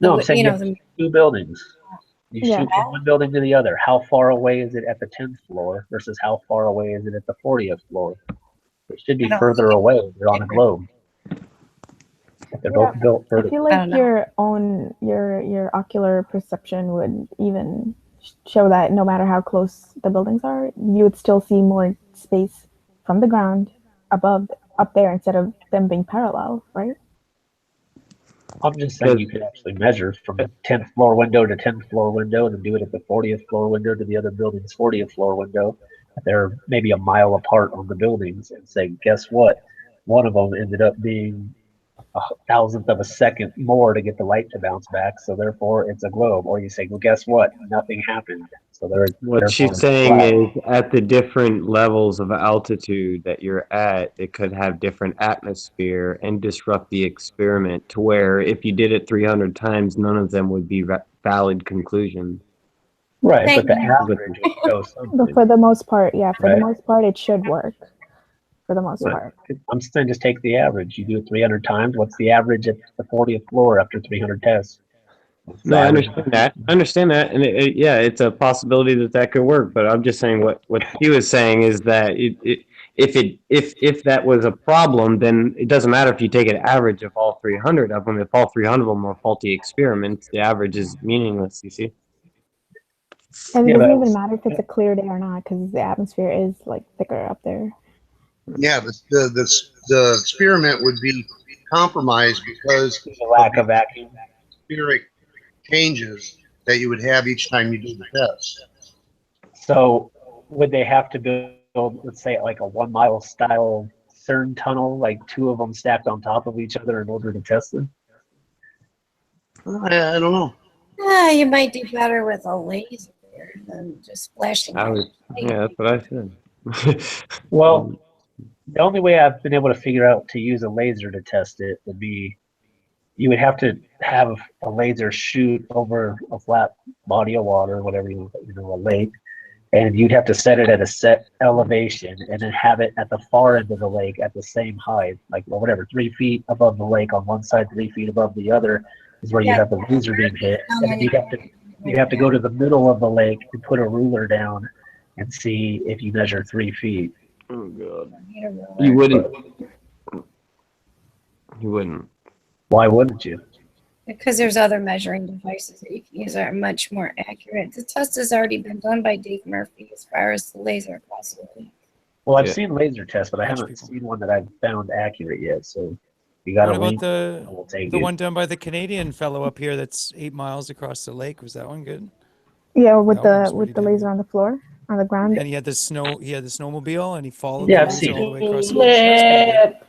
no, I'm saying you know, you have two buildings. You Yeah. shoot from one building to the other. How far away is it at the 10th floor versus how far away is it at the 40th floor? It should be I don't further away if you're on a globe. If they're both built I vertically. feel like your ocular perception would even show that no matter how close the buildings are, you would still see more space from the ground up there instead of them being parallel, right? I'm just saying you could actually measure from the 10th floor window to 10th floor window, and then do it at the 40th floor window to the other building's 40th floor window. They're maybe a mile apart on the buildings, and say, guess what? One of them ended up being a thousandth of a second more to get the light to bounce back, so therefore it's a globe. Or you say, well, guess what? Nothing happened. So What she's saying is at the different levels of altitude that you're at, it could have different atmosphere and disrupt the experiment to where if you did it 300 times, none of them would be valid conclusions. Right, Thank but the you. average would show something. But for the most part, yeah, for Right. the most part, it should work. For the most Right. part. I'm saying just take the average. You do it 300 times. What's the average at the 40th floor after 300 tests? No, I understand that. I understand that, and yeah, it's a possibility that that could work. But I'm just saying what he was saying is that if that was a problem, then it doesn't matter if you take an average of all 300 of them. If all 300 of them are faulty experiments, the average is meaningless. You see? And it Yeah, doesn't but even matter if it's a clear day or not, because the atmosphere is like thicker up there. Yeah, the experiment would be compromised because the lack of vacuum. atmospheric changes that you would have each time you do the test. So would they have to build, let's say, like a 1 mile style CERN tunnel, like 2 of them stacked on top of each other in order to test them? I don't know. You might do better with a laser than just flashing. Yeah, that's what I said. Well, the only way I've been able to figure out to use a laser to test it would be you would have to have a laser shoot over a flat body of water, whatever you know, a lake, and you'd have to set it at a set elevation and then have it at the far end of the lake at the same height, like whatever, 3 feet above the lake on one side, 3 feet above the other is where you have the laser beam hit, and then you'd have to go to the middle of the lake and put a ruler down and see if you measure 3 feet. Oh god. You wouldn't. You wouldn't. Why wouldn't you? Because there's other measuring devices that you can use that are much more accurate. The test has already been done by Dave Murphy as far as the laser across the lake. Well, I've seen laser tests, but I haven't seen one that I've found accurate yet. So you got What to about link. the take the it. one done by the Canadian fellow up here that's 8 miles across the lake? Was that one good? Yeah, with That the one was with the laser on the floor, on the ground. And he had the snowmobile, and he followed Yeah, the I've laser seen all the it. way across the lake. That's pretty good.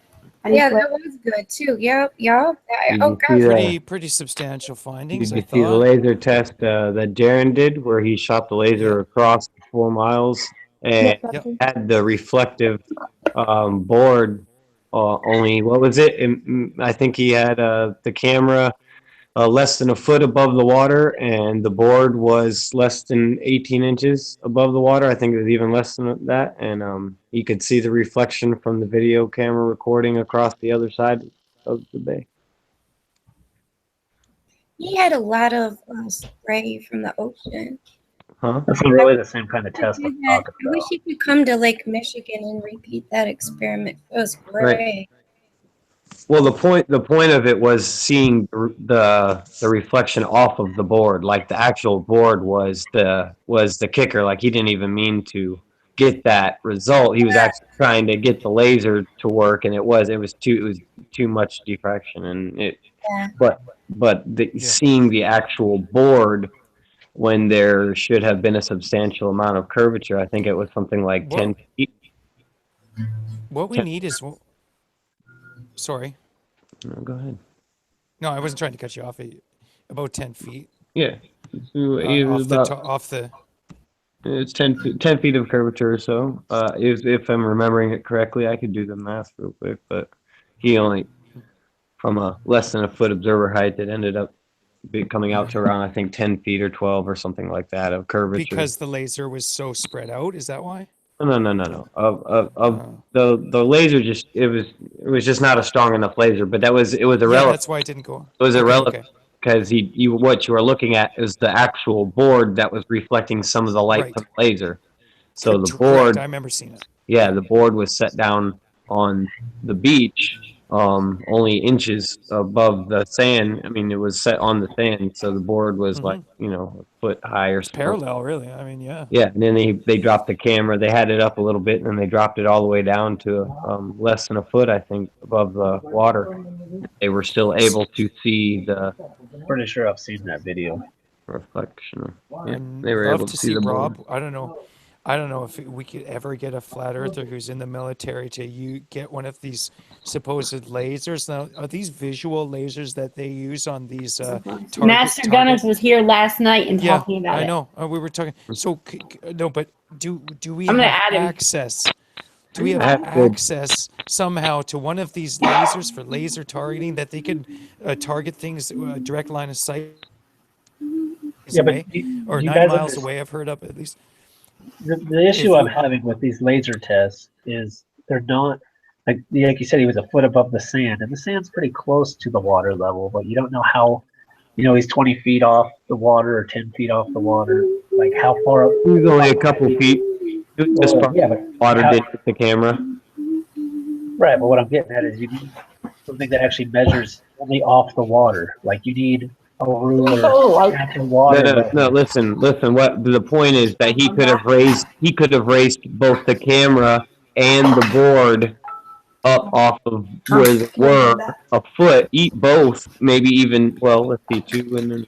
Yeah, that was good too. Yep. Did Oh, you God. see that? Pretty substantial Did findings, you I see the thought. laser test that Jaron did, where he shot the laser across 4 miles and had the reflective board? Only what was it? I think he had the camera less than a foot above the water, and the board was less than 18 inches above the water. I think it was even less than that, and you could see the reflection from the video camera recording across the other side of the bay. He had a lot of spray from the ocean. Huh? That's not really the same kind of test I I'm talking wish he could come to Lake Michigan and repeat that experiment. It was great. Right. Well, the point of it was seeing the reflection off of the board. Like the actual board was the kicker. Like he didn't even mean to get that result. He was actually trying to get the laser to work, and it was too much diffraction, and it. Yeah. But seeing the actual board when there should have been a substantial amount of curvature, I think it was something like 10 feet. What we need is, sorry. No, go ahead. No, I wasn't trying to cut you off. About 10 feet. Yeah. It was Off the. It's 10 feet of curvature or so. If I'm remembering it correctly, I could do the math real quick, but he only, from a less than a foot observer height, it ended up coming out to around, I think, 10 feet or 12 or something like that of curvature. Because the laser was so spread out, is that why? No. The laser just it was just not a strong enough laser, but it was irrelevant. Yeah, that's why it didn't go. It was Okay, irrelevant okay. because what you were looking at is the actual board that was reflecting some of the light from the laser. So the board, I remember seeing it. yeah, the board was set down on the beach, only inches above the sand. I mean, it was set on the sand, so the board was like, a foot high or something. Parallel, really. I mean, yeah. Yeah, and then they dropped the camera. They had it up a little bit, and then they dropped it all the way down to less than a foot, I think, above the water. They were still able to see the. Pretty sure I've seen that video. Reflection. Yeah, And they were love able to to see see the board. Rob. I don't know if we could ever get a flat earther who's in the military to get one of these supposed lasers. Now, are these visual lasers that they use on these Master Gunners was here last night and Yeah, talking about I it. know. We were talking. So no, but do we I'm gonna have add him. access? Do we have That's good. access somehow to one of these lasers for laser targeting that they can target things direct line of sight? Yeah, but away, you- or you 9 guys miles understand- away. I've heard up at least. The issue I'm having with these laser tests is they're not like you said, he was a foot above the sand, and the sand's pretty close to the water level, but you don't know how he's 20 feet off the water or 10 feet off the water. Like how far up? He's only a couple feet. Just Yeah, but water how- did hit the camera. Right, but what I'm getting at is you need something that actually measures only off the water. Like you need a ruler at the water. No, listen. What the point is that he could have raised both the camera and the board up off of where they were a foot. Eat both, maybe even. Well, let's see, 2 and then.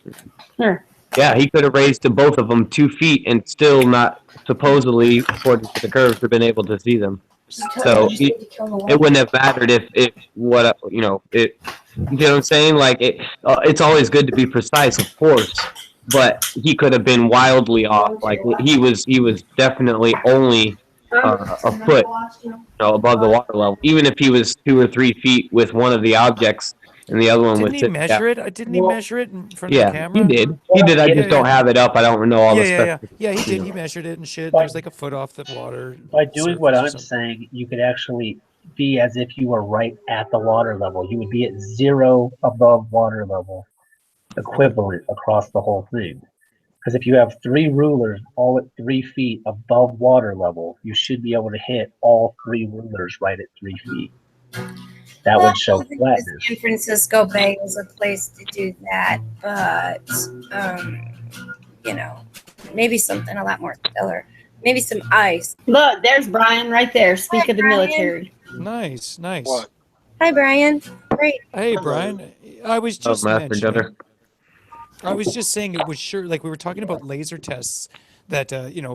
Sure. Yeah, he could have raised to both of them 2 feet and still not supposedly, according to the curves, have been able to see them. So it wouldn't have mattered if what you know it. You know what I'm saying? Like it's always good to be precise, of course, but he could have been wildly off. Like he was definitely only a foot, above the water level. Even if he was 2 or 3 feet with one of the objects and the other one was. Didn't he measure it? Didn't he measure it in front of the camera? He did. He did. I just don't have it up. I don't know all the stuff. Yeah, he did. He measured it and shit. There was like a foot off the water. By doing what surface or I'm saying, you could actually be as if you were right at the water level. You would be at 0 above water level, equivalent across the whole thing. Because if you have 3 rulers all at 3 feet above water level, you should be able to hit all 3 rulers right at 3 feet. That would show flatness. San Francisco Bay is a place to do that, but maybe something a lot more stellar. Maybe some ice. Look, there's Brian right there. Speak of the military. Nice. Hi, Brian. Great. Hey, Brian. I was just Master mentioning. Gunner. I was just saying it was sure, like we were talking about laser tests that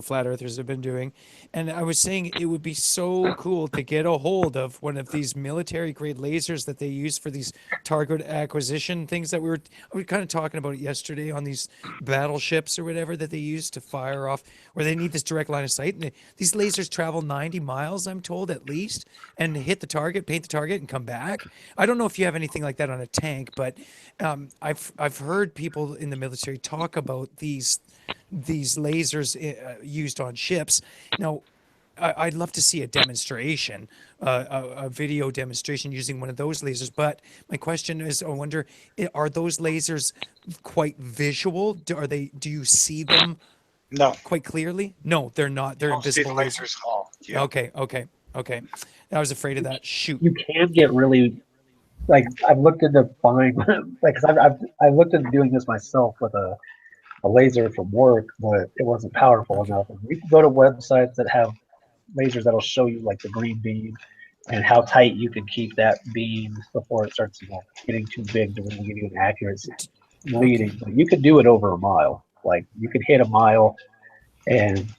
flat earthers have been doing, and I was saying it would be so cool to get a hold of one of these military grade lasers that they use for these target acquisition things that we were kind of talking about yesterday on these battleships or whatever that they use to fire off, where they need this direct line of sight. And these lasers travel 90 miles, I'm told, at least, and hit the target, paint the target, and come back. I don't know if you have anything like that on a tank, but I've heard people in the military talk about these lasers used on ships. Now, I'd love to see a demonstration, a video demonstration using one of those lasers. But my question is, I wonder, are those lasers quite visual? Do you see them? No. Quite clearly? No, they're not. They're invisible lasers. Yeah. Okay. I was afraid of that. Shoot. You can get really, like I've looked into buying, like cause I've looked into doing this myself with a laser from work, but it wasn't powerful enough. And you can go to websites that have lasers that'll show you like the green beam and how tight you can keep that beam before it starts getting too big to really give you an accurate reading. But you could do it over a mile. Like you could hit a mile, and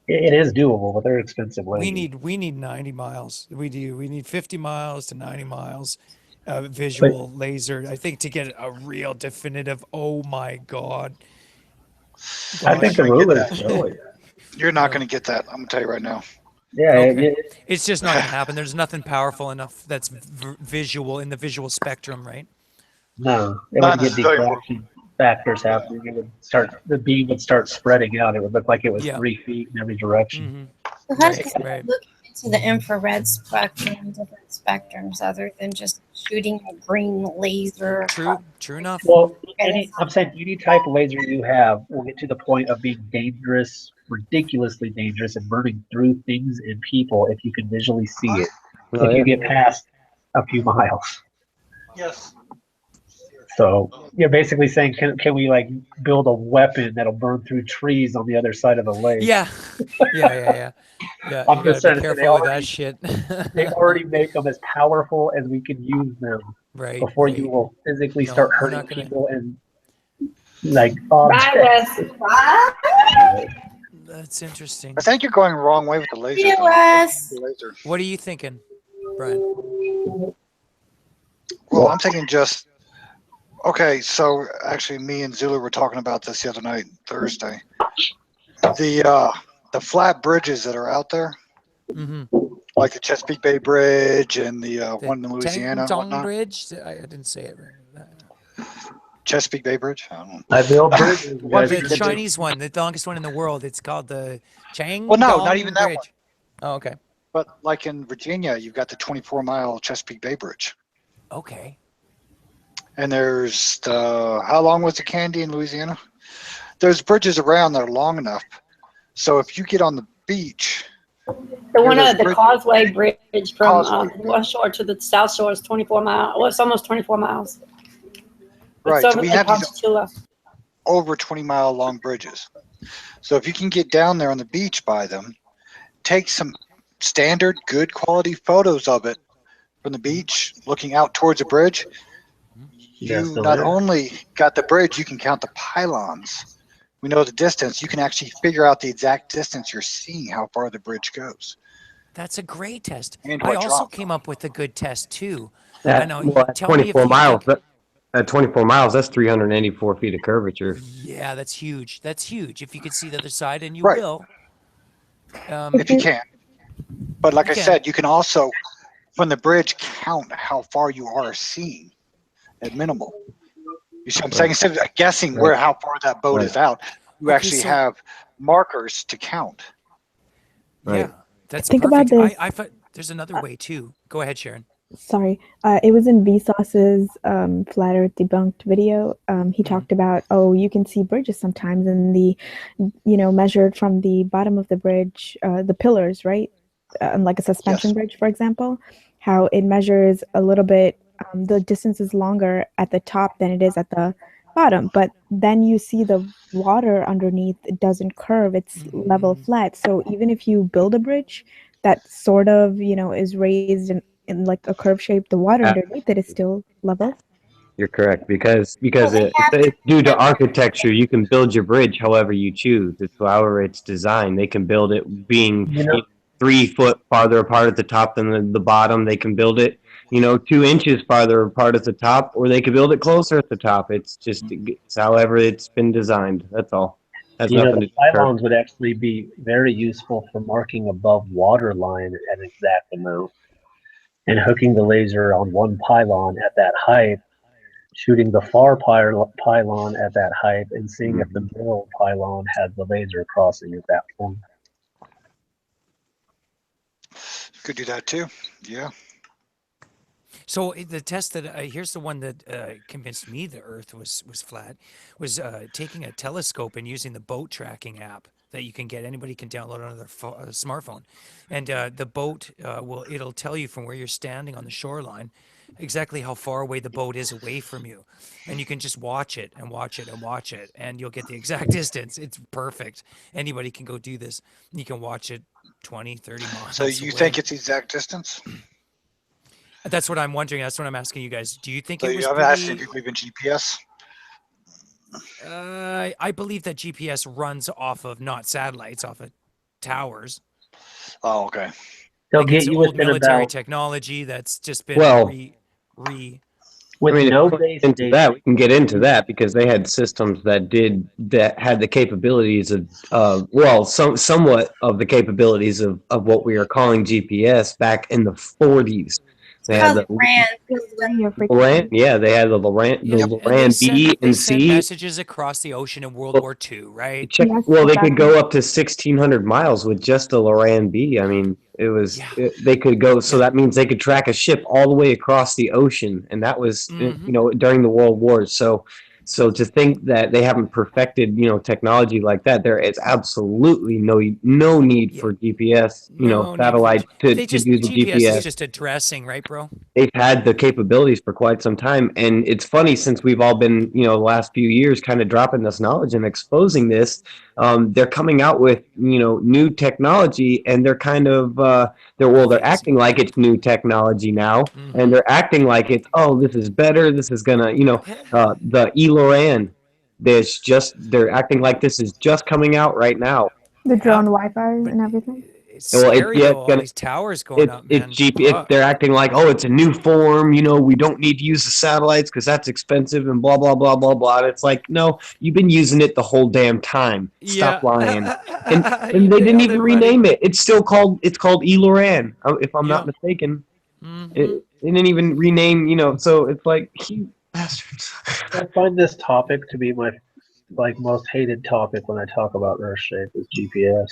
it is doable, but they're expensive lasers. We need 90 miles. We do. We need 50 miles to 90 miles. Visual laser, I think, to get a real definitive. Oh my God! I think the rulers show it. You're not going to get that. I'm going to tell you right now. Yeah, Okay. It's just not going to happen. There's nothing powerful enough that's visual in the visual spectrum, right? No, it Not would get necessarily. diffraction factors happening. It would start, the beam would start spreading out. It would look like it was Yeah. 3 feet in every direction. So how does Right, that right. look into the infrared spectrum, different spectrums, other than just shooting a green laser? True enough. Well, I'm saying any type of laser you have will get to the point of being dangerous, ridiculously dangerous, and burning through things and people if you can visually see it. Oh, If you yeah. get past a few miles. Yes. So you're basically saying, can we like build a weapon that'll burn through trees on the other side of the lake? Yeah. Yeah. I'm You just gotta be saying, careful with that shit. they already make them as powerful as we can use them. Right, Before you will physically No, start we're hurting not gonna- people and like Bye, objects. Wes. That's interesting. I think you're going the wrong way with the laser. Yeah, though. Wes. The laser. What are you thinking, Brian? Well, I'm thinking just okay. So actually, me and Zulu were talking about this the other night, Thursday. The flat bridges that are out there, Mm-hmm. like the Chesapeake Bay Bridge and the one in Louisiana, and Tong whatnot. Bridge? I didn't say it right. Chesapeake Bay Bridge. I don't know. I build bridges. What The bridge? Chinese one, the longest one in the world. It's called the Chang. Well, no, not even that Bridge. one. Oh, okay. But like in Virginia, you've got the 24-mile Chesapeake Bay Bridge. Okay. And there's how long was the candy in Louisiana? There's bridges around that are long enough. So if you get on the beach, The one there's at the bridge- Causeway Bridge from Causeway. the West Shore to the South Shore is 24 miles. Well, it's almost 24 miles. right? It's So over we Lake have these Ponchatoula. over 20-mile long bridges. So if you can get down there on the beach by them, take some standard good quality photos of it from the beach looking out towards a bridge. You still not there? only got the bridge, you can count the pylons. We know the distance. You can actually figure out the exact distance you're seeing, how far the bridge goes. That's a great test. And I what also drop. came up with a good test too. I That, know. well, at Tell me if 24 you miles, think. at 24 miles, that's 384 feet of curvature. Yeah, that's huge. That's huge. If you could see the other side, and you Right. will. If you can. But like You I can. said, you can also, from the bridge, count how far you are seeing at minimal. You see what I'm saying? Instead of guessing where how far that boat is out, you Okay, actually so- have markers to count. Yeah, that's Think about perfect. this. There's another way too. Go ahead, Sharon. Sorry, it was in Vsauce's Flat Earth Debunked video. He talked about, you can see bridges sometimes, and measured from the bottom of the bridge, the pillars, right? Like a suspension bridge, for example, how it measures a little bit. The distance is longer at the top than it is at the bottom, but then you see the water underneath. It doesn't curve; it's level flat. So even if you build a bridge that sort of is raised in like a curve shape, the water underneath it is still level. You're correct because it's due to architecture. You can build your bridge however you choose. It's however it's designed. They can build it being 3 foot farther apart at the top than the bottom. They can build it 2 inches farther apart at the top, or they can build it closer at the top. It's just it's however it's been designed. That's all. Has nothing to The do with curve. pylons would actually be very useful for marking above water line an exact amount and hooking the laser on one pylon at that height, shooting the far pylon at that height, and seeing if the middle pylon had the laser crossing at that point. Could do that too. Yeah. So the test that here's the one that convinced me the Earth was flat was taking a telescope and using the boat tracking app that you can get. Anybody can download on their smartphone, and the boat it'll tell you from where you're standing on the shoreline exactly how far away the boat is away from you, and you can just watch it and watch it and watch it, and you'll get the exact distance. It's perfect. Anybody can go do this. You can watch it 20, 30 miles. So you away. think it's the exact distance? That's what I'm wondering. That's what I'm asking you guys. Do you think So it was I'm asking if pretty- you believe in GPS. I believe that GPS runs off of not satellites, off of towers. Oh, okay. They'll Like get it's you old within military about technology that's just been Well- with if no we get base into station. that, we can get into that because they had systems that had the capabilities of somewhat of the capabilities of what we are calling GPS back in the 40s. They had the Loran, yeah, they had the Loran, Yeah, and Loran B they and sent C. messages across the ocean in World War II, right? Well, they could go up to 1,600 miles with just the Loran B. I mean, they could go. So that means they could track a ship all the way across the ocean, and that was during the World Wars. So to think that they haven't perfected technology like that, there is absolutely no need for GPS, satellite to do the GPS is just addressing, right, bro? They've had the capabilities for quite some time, and it's funny since we've all been the last few years kind of dropping this knowledge and exposing this. They're coming out with new technology, and they're kind of they're acting like it's new technology now, and they're acting like it's this is better, this is gonna the Loran, they're acting like this is just coming out right now. The drone Wi-Fi and everything. It's scary though, all these towers going up, man. They're acting like, it's a new form, we don't need to use the satellites because that's expensive and blah, blah, blah, blah, blah. And it's like, no, you've been using it the whole damn time. Stop lying. And they didn't even rename it. It's called Loran, if I'm not mistaken. They didn't even rename, so it's like, you bastards. I find this topic to be my most hated topic when I talk about Earth shape is GPS.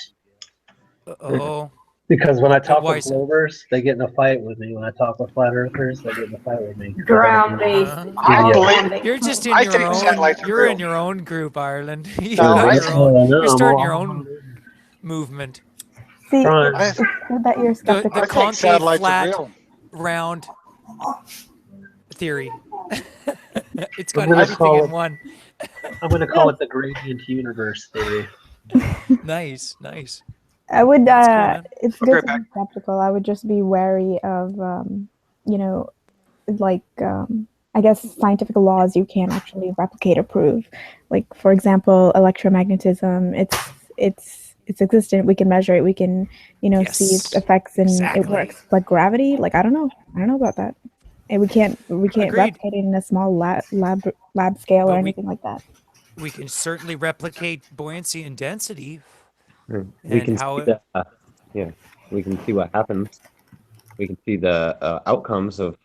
Oh. Because when I talk why with is that? Globers, they get in a fight with me. When I talk with Flat Earthers, they get in a fight with me. Ground based. You're just in I your think own. satellites are You're in real. your own group, Ireland. You No, got I your think- own. no, You're starting I'm your all- own movement. See, Right. it's good that you're The skeptical. I think concave satellites are flat real. round theory. It's I'm got gonna everything call in it- one. I'm going to call it the gradient universe theory. Nice, nice. I would. That's cool, man. It's Okay, good to back. be skeptical. I would just be wary of, you know, like I guess scientific laws you can't actually replicate or prove. Like for example, electromagnetism. It's existent. We can measure it. We can, see its Yes, effects, and exactly. it works. But gravity, like I don't know about that. And we can't Agreed. replicate it in a small lab scale or But anything like that. we can certainly replicate buoyancy and density. We And can how see it- we can see what happens. We can see the outcomes of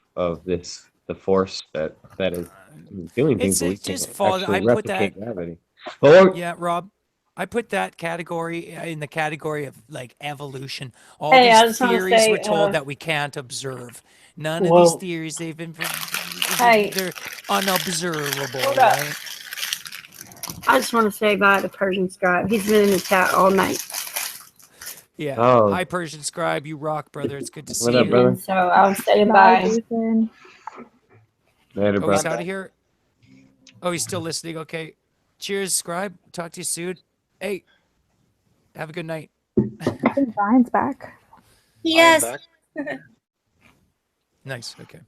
this, the force that is doing things. It's But we just can't fall. actually I put replicate that. gravity. Or Yeah, Rob. I put that category in the category of like evolution. All Hey, I these just wanna theories say, we're told that we can't observe. None of Well- these theories they've been. Hey. They're unobservable, Hold up. right? I just want to say bye to Persian Scribe. He's been in the chat all night. Yeah. Oh. Hi, Persian Scribe. You rock, brother. It's good to see What up, you. brother? So I'm saying Bye, bye. Jason. later, Oh, he's bro. out of here. Oh, he's still listening. Okay. Cheers, Scribe. Talk to you soon. Hey, have a good night. I think Brian's back. Yes. Nice. Okay.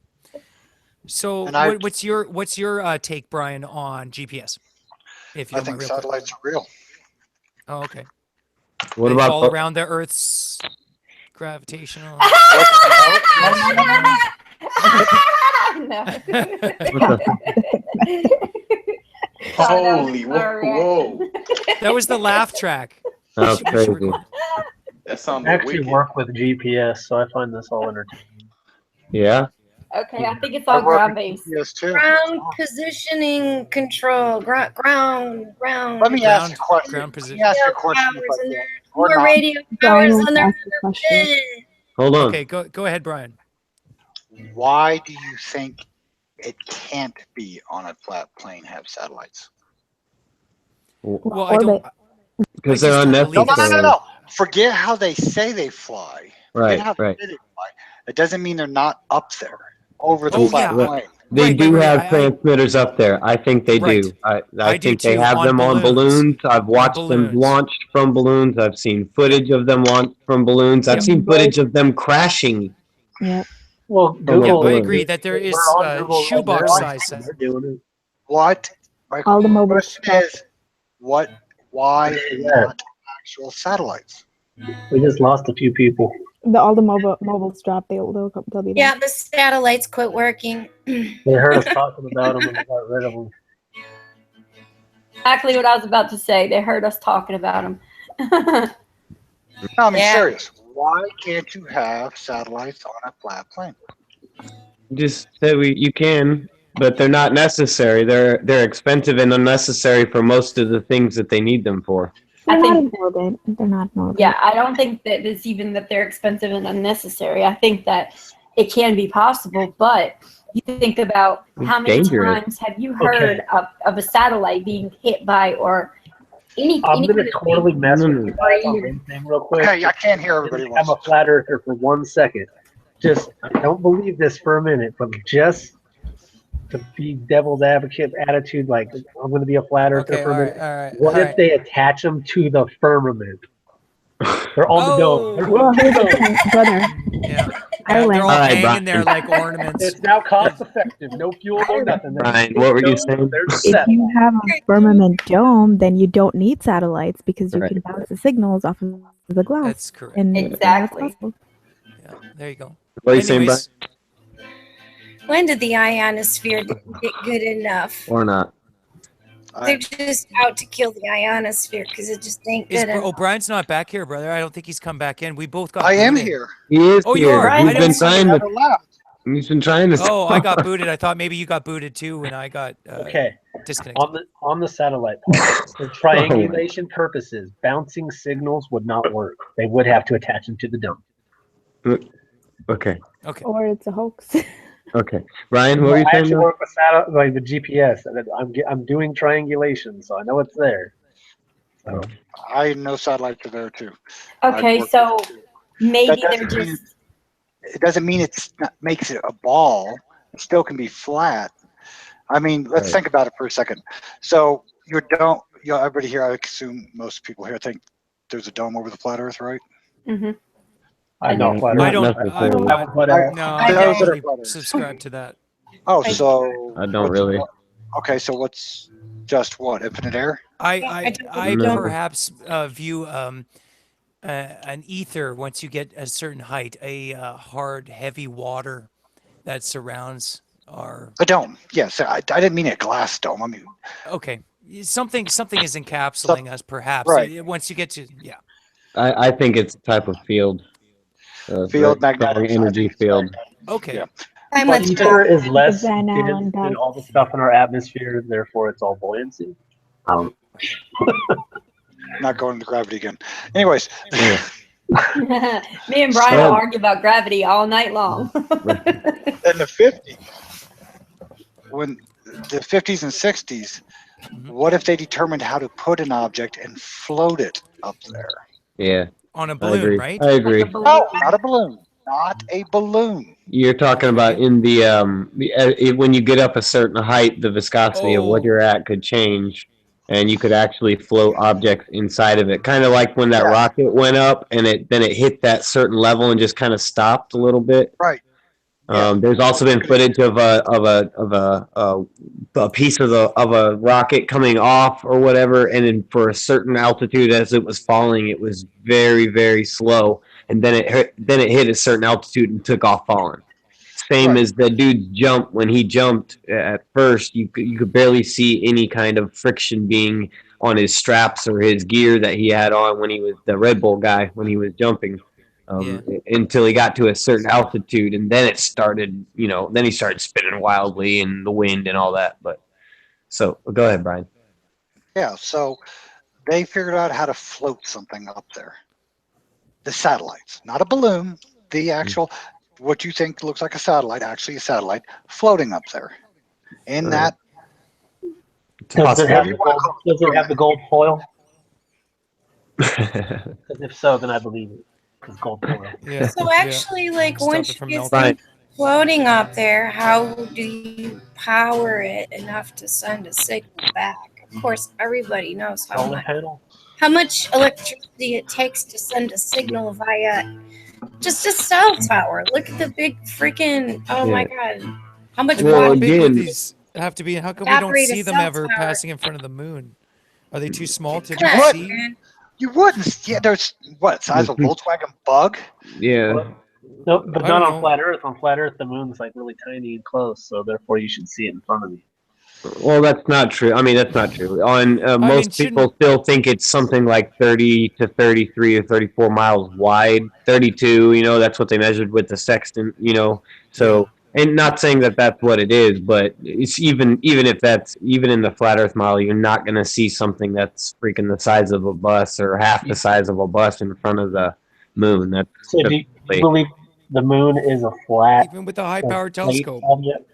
So, And I- what's your take, Brian, on GPS? If you I don't mind think real quick. satellites are real. Oh, okay. What They about fall around the Earth's gravitational? Holy, whoa. That was the laugh track. That's We should crazy. record- That I sounds actually wicked. work with GPS, so I find this all entertaining. Yeah. Okay, I think it's I all work ground with based. GPS too. Ground positioning control. Ground. Let me ask you a question. ground Let position. me ask you a Radio question towers if I and can. there's Or more not. radio Brian towers wants on to their ask a question. Hold on. Okay, go ahead, Brian. Why do you think it can't be on a flat plane have satellites? Well, I don't. Because I they're just don't believe unnecessary. No. Forget how they say they fly. Right, Forget how right. they say they fly. It doesn't mean they're not up there over the Oh, flat yeah, plane. They Right, do right, have I- transmitters up there. I think they Right. do. I I do think they too, have on them on balloons. balloons. I've watched them balloons. launched from balloons. I've seen footage of them launched from balloons. I've Yep. seen footage of them crashing. Yeah. Well, From a Google. Yeah, I balloon. agree that there is We're on Google right shoebox now. size. They're doing it. What? My All the mobile question stuff. is, why not actual satellites? We just lost a few people. All the mobiles drop. They'll be there. Yeah, the satellites quit working. They heard us talking about them and they got rid of them. Exactly what I was about to say. They heard us talking about them. No, I mean, Yeah. serious. Why can't you have satellites on a flat plane? Just say you can, but they're not necessary. They're expensive and unnecessary for most of the things that they need them for. They're I not think- in orbit. They're not in orbit. Yeah, I don't think that it's even that they're expensive and unnecessary. I think that it can be possible, but you think about how many dangerous. times have you heard of a satellite being hit by or any I'm gonna kind of totally mess with you Right. on one thing real quick. Okay, I can't hear everybody. I'm a flat earther for 1 second. Just, I don't believe this for a minute, but just to be devil's advocate attitude, like I'm going to be a flat earther Okay, for a all minute. right, all right. What all if right. they attach them to the firmament? They're on the dome. They're Well, on the here's the dome. thing, brother. Yeah. Ireland. They're all All right, hanging Brian. there like ornaments. It's now cost effective. No fuel, no nothing. They're Brian, just what were you dome, saying? they're If set. you have a firmament dome, then you don't need satellites because you Right. can bounce the signals off of the glass. That's correct. And Exactly. that's possible. Yeah, there you go. What are you saying, Brian? Anyways, When did the ionosphere get good enough? Or not? They're just out to kill the ionosphere because it just ain't is good enough. Brian's not back here, brother. I don't think he's come back in. We both got. I am booted. here. He is Oh, you here. are? I He's didn't been see trying Never to. left. He's been trying to. Oh, I got booted. I thought maybe you got booted too when I got Okay. disconnected. On the satellite part, for triangulation purposes, bouncing signals would not work. They would have to attach them to the dome. Okay. Okay. Or it's a hoax. Okay. Ryan, what were you I saying? actually now? work with like the GPS, and I'm doing triangulation, so I know it's there. So I know satellites are there too. Okay, so maybe they're doesn't mean just. it doesn't mean it's not, makes it a ball. It still can be flat. I mean, let's Right. think about it for a second. So you don't, everybody here, I assume most people here think there's a dome over the flat Earth, right? Mm-hmm. I know flat I Earth. don't. necessarily. I Those don't that are really flat Earth. subscribe to that. Oh, so I don't really. okay. So what's just what infinite air? I No. perhaps view an ether once you get a certain height, a hard, heavy water that surrounds our. A dome. Yes, I didn't mean a glass dome. I mean. Okay, something is encapsulating us, perhaps. Right. Once you get to I think it's a type of field. Field very strong magnetics, I energy think it's field. Okay. Yeah. But ether is less Van dense Allen than belt. all the stuff in our atmosphere, therefore it's all buoyancy. Not going to gravity again. Anyways. Me and Brian will argue about gravity all night long. In the 50s, when the 50s and 60s, what if they determined how to put an object and float it up there? Yeah. On a I balloon, agree. right? I agree. No, not a balloon. Not a balloon. You're talking about in the when you get up a certain height, the viscosity of what Oh. you're at could change, and you could actually float objects inside of it. Kind of like when that rocket went up and then it hit that certain level and just kind of stopped a little bit. Right. There's also been footage of a piece of a rocket coming off or whatever, and then for a certain altitude as it was falling, it was very, very slow, and then it hit a certain altitude and took off falling. Same as the dude's jump. When he jumped at first, you could barely see any kind of friction being on his straps or his gear that he had on when he was the Red Bull guy when he was jumping. Until he got to a certain altitude, and then it started, then he started spinning wildly in the wind and all that. But so go ahead, Brian. Yeah, so they figured out how to float something up there. The satellites, not a balloon, the actual, what you think looks like a satellite, actually a satellite, floating up there. In that. Does it have the gold foil? Because if so, then I believe it. Because gold foil. Yeah. So actually, like Stop once it you from get melting. things floating up there, how do you power it enough to send a signal back? Of course, everybody knows Solar panel? how much electricity it takes to send a signal via just a cell tower. Look at the big freaking, oh my God. How much Well, How water? big would these have to be? And how come we don't Evaporate a see them cell ever tower. passing in front of the moon? Are they too small to You just wouldn't. see? You wouldn't. Yeah, there's what size of a Volkswagen Bug? Yeah. No, but I not don't on know. flat Earth. On flat Earth, the moon's like really tiny and close, so therefore you should see it in front of you. Well, that's not true. I mean, that's not true. On most people still think it's something like 30 to 33 or 34 miles wide. 32, that's what they measured with the sextant. So, and not saying that that's what it is, but it's even if that's even in the flat Earth model, you're not going to see something that's freaking the size of a bus or half the size of a bus in front of the moon. That's So do you believe the moon is a flat, Even with the high-powered plate telescope. object?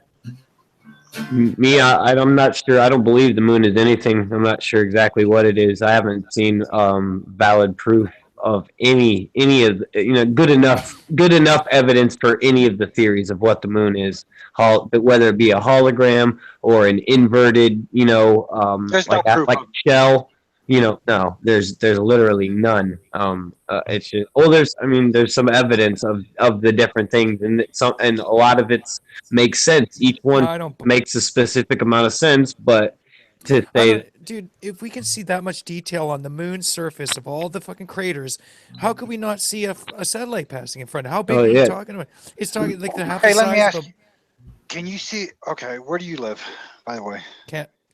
Me, I'm not sure. I don't believe the moon is anything. I'm not sure exactly what it is. I haven't seen valid proof of any of good enough evidence for any of the theories of what the moon is. Whether it be a hologram or an inverted, There's no proof like of- a shell. No, there's literally none. It's just, there's some evidence of the different things, and a lot of it makes sense. Each one makes a specific amount of sense, but to say, Dude, if we can see that much detail on the moon's surface of all the fucking craters, how could we not see a satellite passing in front? How big are you talking about? It's talking like the half the Hey, let me size ask of you, can you see, okay, where do you live, by the way?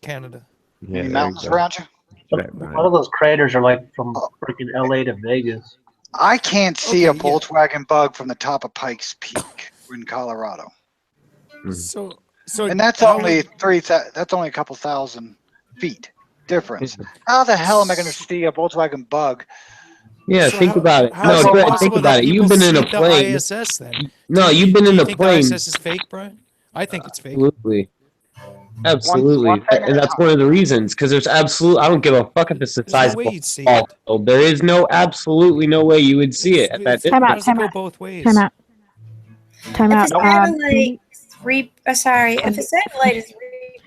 Canada. Any mountains around you? A lot of those craters are like from freaking LA to Vegas. I can't see a Volkswagen Bug from the top of Pikes Peak in Colorado. So and that's how only that's only a couple thousand feet difference. How the hell am I going to see a Volkswagen Bug Yeah, So think about it. how No, is it Brett, possible think that about it. You've people been in a see the plane. ISS then? No, Do you've been in you a think plane. ISS is fake, Brian? I think it's fake. Absolutely. Absolutely. One thing at And a that's time. one of the reasons, because there's I don't give a fuck if it's the There's size no way of you'd see a it. ball. There is absolutely no way you would see it at that Time out. distance. Time go out. both ways. Time out. Time out. If a satellite, if a satellite is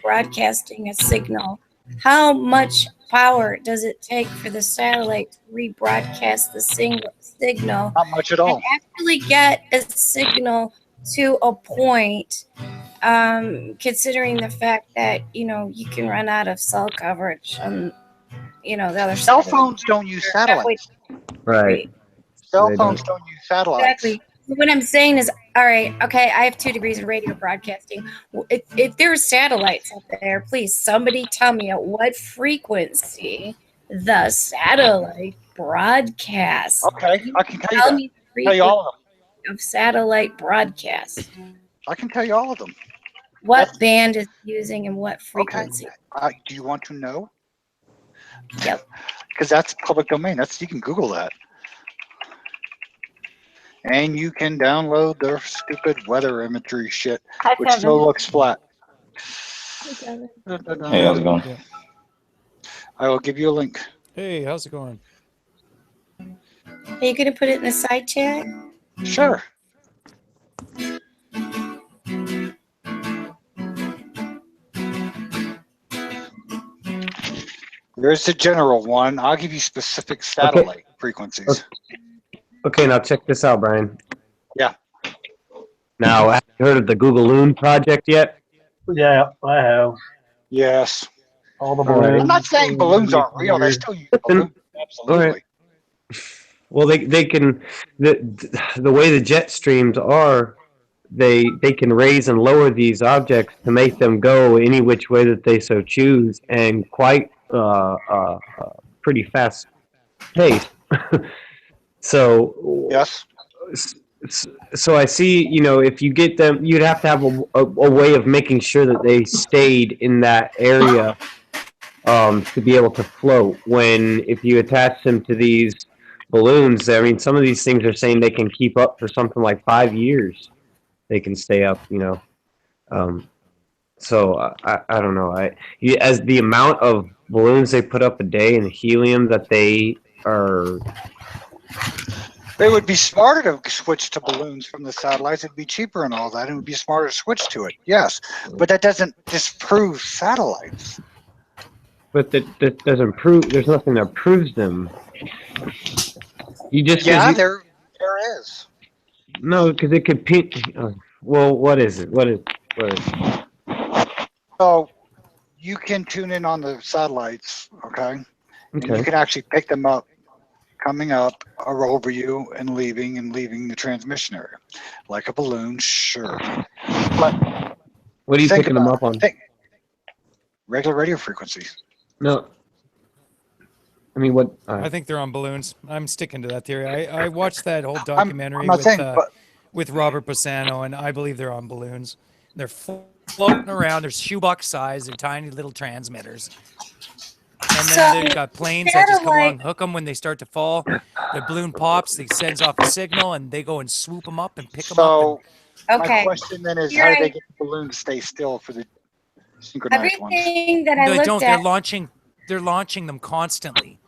rebroadcasting a signal, how much power does it take for the satellite to rebroadcast the signal? Not much at all. And actually get a signal to a point, considering the fact that you can run out of cell coverage on the other Cell side. phones don't use satellites. Right. Cell They phones don't. don't use satellites. Exactly. What I'm saying is, all right, okay, I have 2 degrees in radio broadcasting. If there's satellites out there, please somebody tell me at what frequency the satellite broadcasts. Okay, I can tell you Tell that. me the Tell you all of them. frequency of satellite broadcast. I can tell you all of them. What band is using and what frequency? Do you want to know? Yep. Because that's public domain. You can Google that. And you can download their stupid weather imagery shit, which Kevin. still looks flat. Hey, how's it going? Yeah. I will give you a link. Hey, how's it going? Are you going to put it in the side chat? Sure. There's the general one. I'll give you specific satellite frequencies. Okay, now check this out, Brian. Yeah. Now, have you heard of the Google Loon project yet? Yeah, I have. Yes. All the All right. balloons. I'm not saying balloons aren't real. They still use balloons. Absolutely. All right. Well, they can the way the jet streams are, they can raise and lower these objects to make them go any which way that they so choose, and quite pretty fast pace. So yes. So I see, if you get them, you'd have to have a way of making sure that they stayed in that area to be able to float. If you attach them to these balloons, I mean, some of these things are saying they can keep up for something like 5 years. They can stay up, So I don't know. As the amount of balloons they put up a day and the helium that they are. It would be smarter to switch to balloons from the satellites. It'd be cheaper and all that. It would be smarter to switch to it. Yes, but that doesn't disprove satellites. But that doesn't prove. There's nothing that proves them. You just There is. No, because it could. Well, what is it? What is? So you can tune in on the satellites, okay? And Okay. you can actually pick them up, coming up or over you and leaving the transmission area, like a balloon. Sure. But What are you think picking them about up on? regular radio frequencies. No. I mean, what? I think they're on balloons. I'm sticking to that theory. I watched that whole documentary not saying, but- with Robert Bassano, and I believe they're on balloons. They're floating around. They're shoebox size. They're tiny little transmitters. And then they've got planes that just come along, hook them when they start to fall. The balloon pops. It sends off a signal, and they go and swoop them up and pick them up. My question then is, how do they get the balloon to stay still for the synchronized ones? Everything that I They looked don't. at. They're launching them constantly.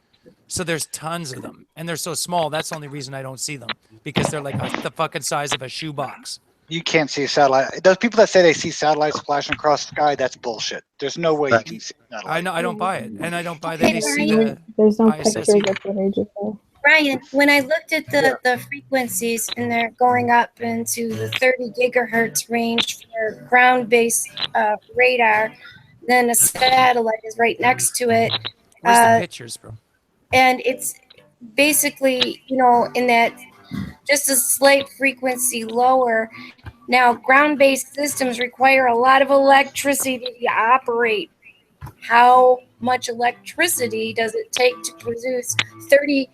So there's tons of them, and they're so small. That's the only reason I don't see them, because they're like the fucking size of a shoebox. You can't see a satellite. Those people that say they see satellites flashing across the sky, that's bullshit. There's no way you can see a satellite. I know. I don't buy it, and I don't buy that they see Ryan. the There's no ISS pictures either. of footage of that. Ryan, when I looked at the frequencies and they're going up into the 30 gigahertz range for ground-based radar, then a satellite is right next to it. Where's the pictures, bro? And it's basically, in that just a slight frequency lower. Now, ground-based systems require a lot of electricity to operate. How much electricity does it take to produce 30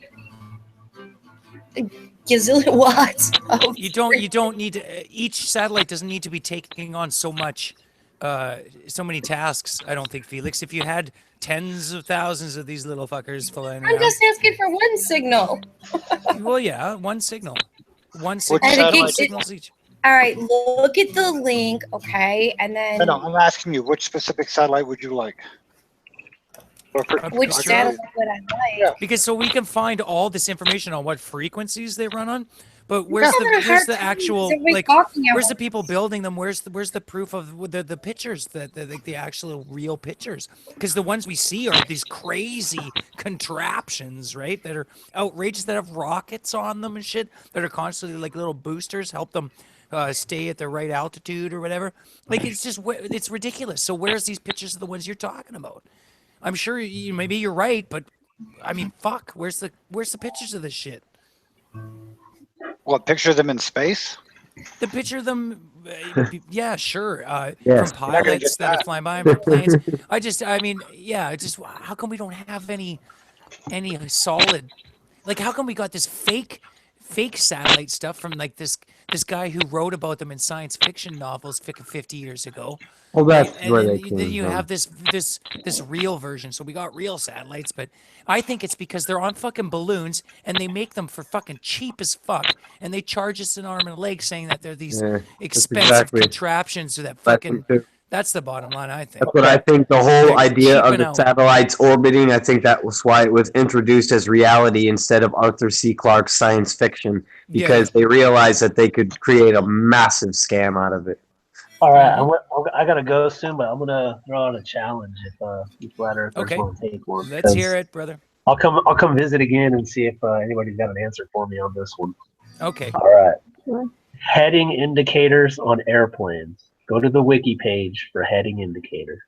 gazillion watts of You don't need to. Each satellite doesn't need to be taking on so many tasks. I don't think, Felix. If you had tens of thousands of these little fuckers flying I'm around. just asking for one signal. Well, yeah, one signal. One Which signal, And it two gives you- signals each. All right, look at the link, okay, and then No, I'm asking you, which specific satellite would you like? which Sure. satellite would I like? Because so we can find all this information on what frequencies they run on, but We're having a where's hard the time actual because we're like talking where's the about- people building them? Where's the proof of the pictures that the actual real pictures? Because the ones we see are these crazy contraptions, right? That are outrageous, that have rockets on them and shit, that are constantly like little boosters, help them stay at the right altitude or whatever. Like it's just it's ridiculous. So where's these pictures of the ones you're talking about? I'm sure maybe you're right, but I mean, fuck, where's the pictures of this shit? What, picture them in space? The picture of them, yeah, sure. Yes. From You're not gonna pilots get that are that. flying by, from planes. I mean, yeah, just how come we don't have any solid, like, how come we got this fake satellite stuff from like this guy who wrote about them in science fiction novels 50 years ago? Well, that's And where then they came then you from. have this real version. So we got real satellites, but I think it's because they're on fucking balloons and they make them for fucking cheap as fuck, and they charge us an arm and a leg saying that they're these Yeah, that's expensive exactly- contraptions that that's fucking. what- That's the bottom line, I think. That's what I think. The whole They're idea of cheaping the out. satellites orbiting, I think that was why it was introduced as reality instead of Arthur C. Clarke's science fiction, because they realized that they could create a massive scam out of it. All right, I gotta go soon, but I'm gonna throw out a challenge if you flat earthers Okay. want to take one. Let's hear 'cause it, brother. I'll come visit again and see if anybody's got an answer for me on this one. Okay. All right. Heading indicators on airplanes. Go to the wiki page for heading indicator.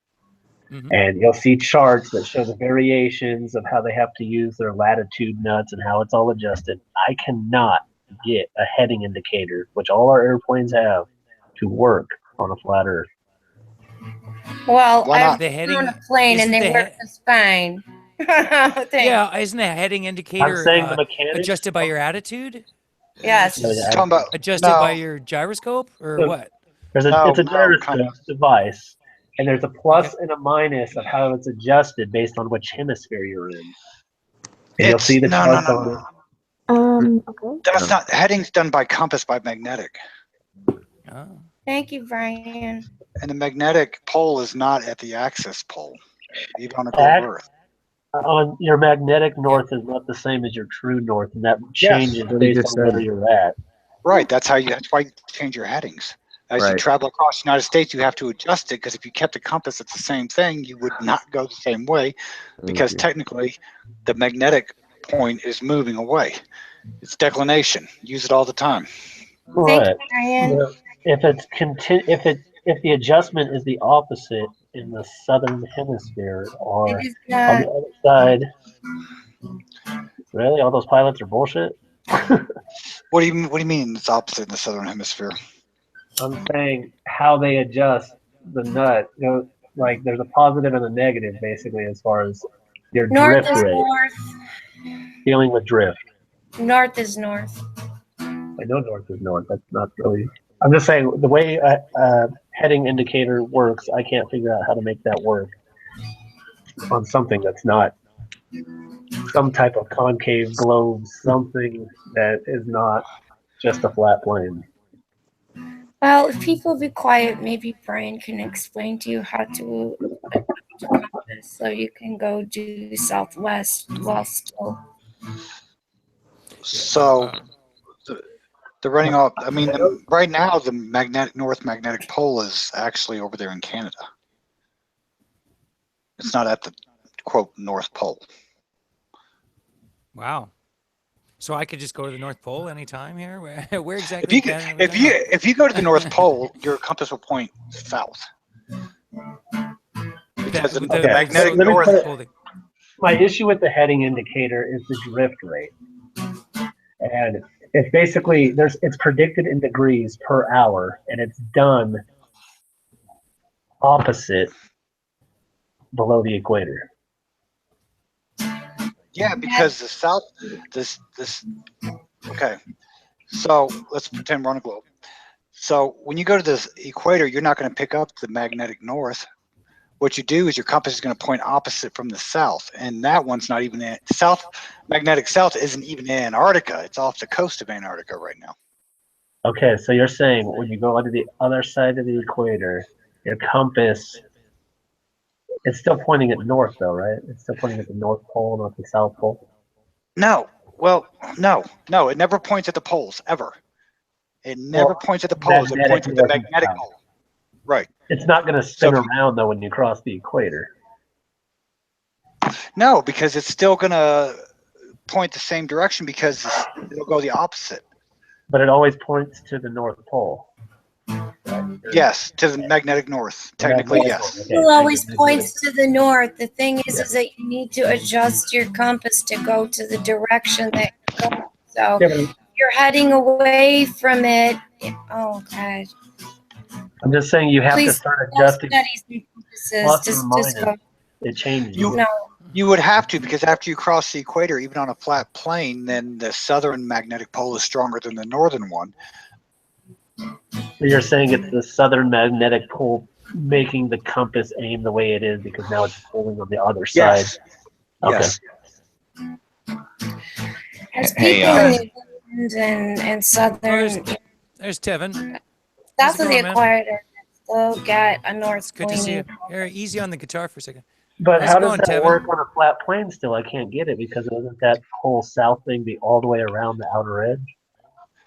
And you'll see charts that show the variations of how they have to use their latitude nuts and how it's all adjusted. I cannot get a heading indicator, which all our airplanes have, to work on a flat Earth. Well, Why not? I've The been heading- on a plane isn't and they the work just fine. Thanks. Yeah, isn't a heading indicator saying the mechanics- adjusted by your attitude? Yes. Talking about- Adjusted no. by your gyroscope or So- what? It's a kind gyroscope of. device, and there's a plus and a minus of how it's adjusted based on which hemisphere you're in. And you'll see the no, charts no, on no. it. Okay. That's not heading's done by compass by magnetic, Thank you, Brian. and the magnetic pole is not at the axis pole, even on a Ag- globe Earth. On your magnetic north is not the same as your true north, and that changes what he based just on where said. you're at. Right. That's why you change your headings. As you Right. travel across the United States, you have to adjust it because if you kept a compass at the same thing, you would not go the same way because technically the magnetic point is moving away. It's declination. Use it all the time. Right. Brian. If it's if the adjustment is the opposite in the southern hemisphere or It is on not. the other side, really, all those pilots are bullshit. What do you mean it's opposite in the southern hemisphere? I'm saying how they adjust the nut. You know, like there's a positive and a negative, basically, as far as your North drift is rate. north. Dealing with drift. North is north. I know north is north. That's not really. I'm just saying the way a heading indicator works. I can't figure out how to make that work on something that's not some type of concave globe, something that is not just a flat plane. Well, if people be quiet, maybe Brian can explain to you how to compass so you can go due southwest while still. So they're running off. I mean, right now the north magnetic pole is actually over there in Canada. It's not at the quote North Pole. Wow. So I could just go to the North Pole anytime here? Where exactly? If you go to the North Pole, your compass will point south. Because the magnetic Let me north. put it- My issue with the heading indicator is the drift rate, and it's basically it's predicted in degrees per hour, and it's done opposite below the equator. Yeah, because the south, this. Okay, so let's pretend we're on a globe. So when you go to this equator, you're not going to pick up the magnetic north. what you do is your compass is going to point opposite from the south, and that one's not even in south. Magnetic south isn't even in Antarctica. It's off the coast of Antarctica right now. Okay, so you're saying when you go onto the other side of the equator, your compass, it's still pointing at north though, right? It's still pointing at the North Pole, not the South Pole? No. Well, no. It never points at the poles, ever. It never points at the poles. It points at the magnetic pole. Right. It's not going to spin around though when you cross the equator. No, because it's still going to point the same direction because it'll go the opposite. But it always points to the North Pole. Yes, to the magnetic north. Technically, yes. It always points to the north. The thing is that you need to adjust your compass to go to the direction that you're going. So you're heading away from it. Oh, God. I'm just saying you have to start adjusting. Plus or minus. It changes. You would have to, because after you cross the equator, even on a flat plane, then the southern magnetic pole is stronger than the northern one. You're saying it's the southern magnetic pole making the compass aim the way it is because now it's pulling on the other side. Yes. Okay. There's people in New England and southern. There's Tevin. South of the man? equator still got a north Good to see you. pointing. Here, easy on the guitar for a second. But How's how it does going, that Tevin? work on a flat plane still? I can't get it because doesn't that whole south thing be all the way around the outer edge?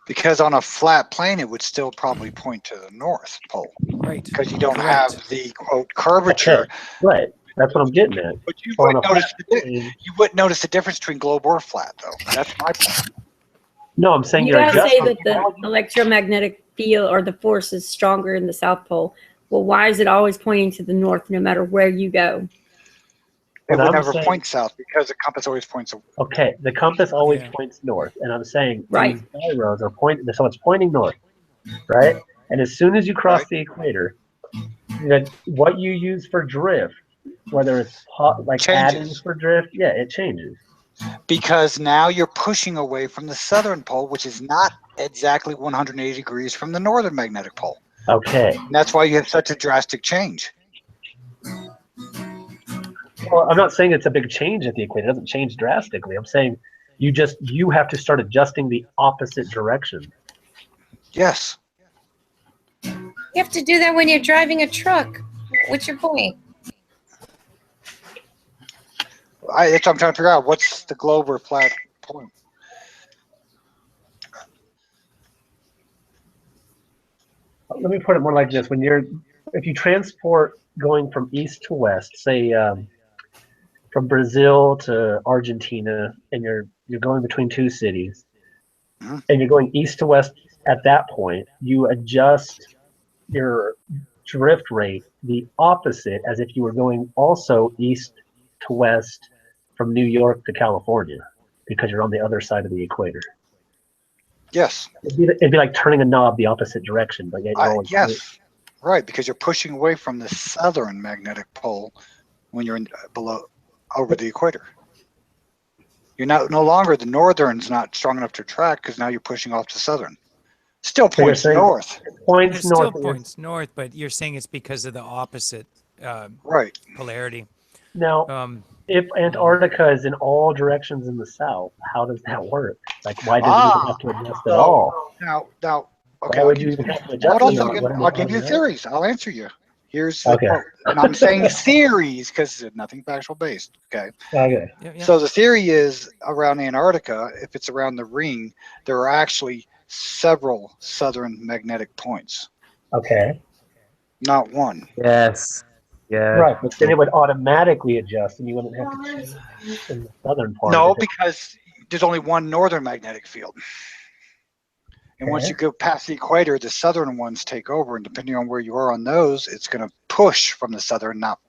Because on a flat plane, it would still probably point to the north pole. Right. Because you don't have the, quote, curvature. Okay. Right. That's what I'm getting at. But you So on wouldn't a notice, flat plane- you wouldn't notice the difference between globe or flat, though. That's my point. No, I'm saying You you're guys say adjusting. that the electromagnetic field or the force is stronger in the South Pole. Well, why is it always pointing to the north no matter where you go? It But would I'm never saying- point south because the compass always points. Okay, the compass always points north, and I'm saying Right. these gyros are pointing, so it's pointing north, right? And as soon as you cross the equator, that what you use for drift, whether it's like adding for drift, yeah, it changes. Because now you're pushing away from the southern pole, which is not exactly 180 degrees from the northern magnetic pole. Okay. And that's why you have such a drastic change. Well, I'm not saying it's a big change at the equator. It doesn't change drastically. I'm saying you have to start adjusting the opposite direction. Yes. You have to do that when you're driving a truck. What's your point? That's what I'm trying to figure out. What's the globe or flat point? Let me put it more like this: if you transport going from east to west, say from Brazil to Argentina, and you're going between two cities, and you're going east to west, at that point you adjust your drift rate the opposite as if you were going also east to west from New York to California, because you're on the other side of the equator. Yes. It'd be like turning a knob the opposite direction, but yet you're always yes. Right, because you're pushing away from the southern magnetic pole when you're over the equator. You're no longer, the northern's not strong enough to track because now you're pushing off the southern. Still So you're points saying north. Points It still north. points north, but you're saying it's because of the opposite right polarity. Now, if Antarctica is in all directions in the south, how does that work? Like, why does it even have to adjust at all? Now, okay. Why would you even have to adjust? I'll give you theories. I'll answer you. Here's the Okay. quote. And I'm saying theories because nothing factual based. Okay. Okay. So the theory is around Antarctica, if it's around the ring, there are actually several southern magnetic points. Okay. Not one. Yes. Yeah. Right, but then it would automatically adjust, and you wouldn't have to change in the southern part. No, of it. because there's only one northern magnetic field. And once Okay. you go past the equator, the southern ones take over, and depending on where you are on those, it's going to push from the southern, not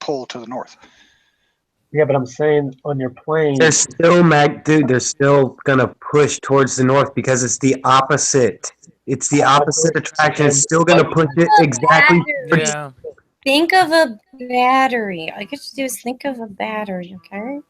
pull to the north. Yeah, but I'm saying on your plane. They're still dude. They're still gonna push towards the north because it's the opposite. It's the opposite attraction. It's still gonna push it exactly. Yeah. Think of a battery. All you have to do is think of a battery, okay?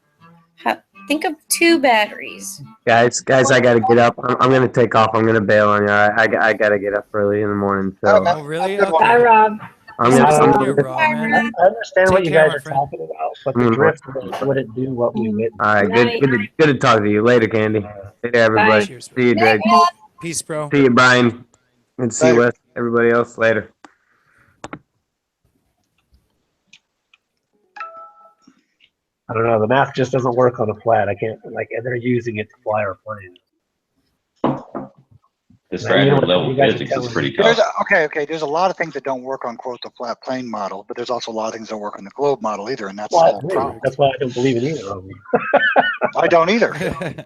Think of two batteries. Guys, I gotta get up. I'm gonna take off. I'm gonna bail on you. I gotta get up early in the morning. So. Oh, really? Bye, Rob. I'm I, gonna, I'm don't gonna, know. I understand what Take you care, guys my are friend. talking about, but I'm the gonna drift wouldn't do what we witnessed. all right, good to talk to you. Later, Candy. Later, everybody. Cheers, See you, Drake. Peace, bro. See you, Brian. Good to see you, Later. Wes. Everybody else. Later. I don't know. The math just doesn't work on a flat. I can't like, and they're using it to fly our plane. This Now, you know graduate what level you guys are physics is telling pretty me. tough. Okay. There's a lot of things that don't work on quote the flat plane model, but there's also a lot of things that don't work on the globe model either, and that's Well, the I whole agree. problem. That's why I don't believe in either of them. I don't either.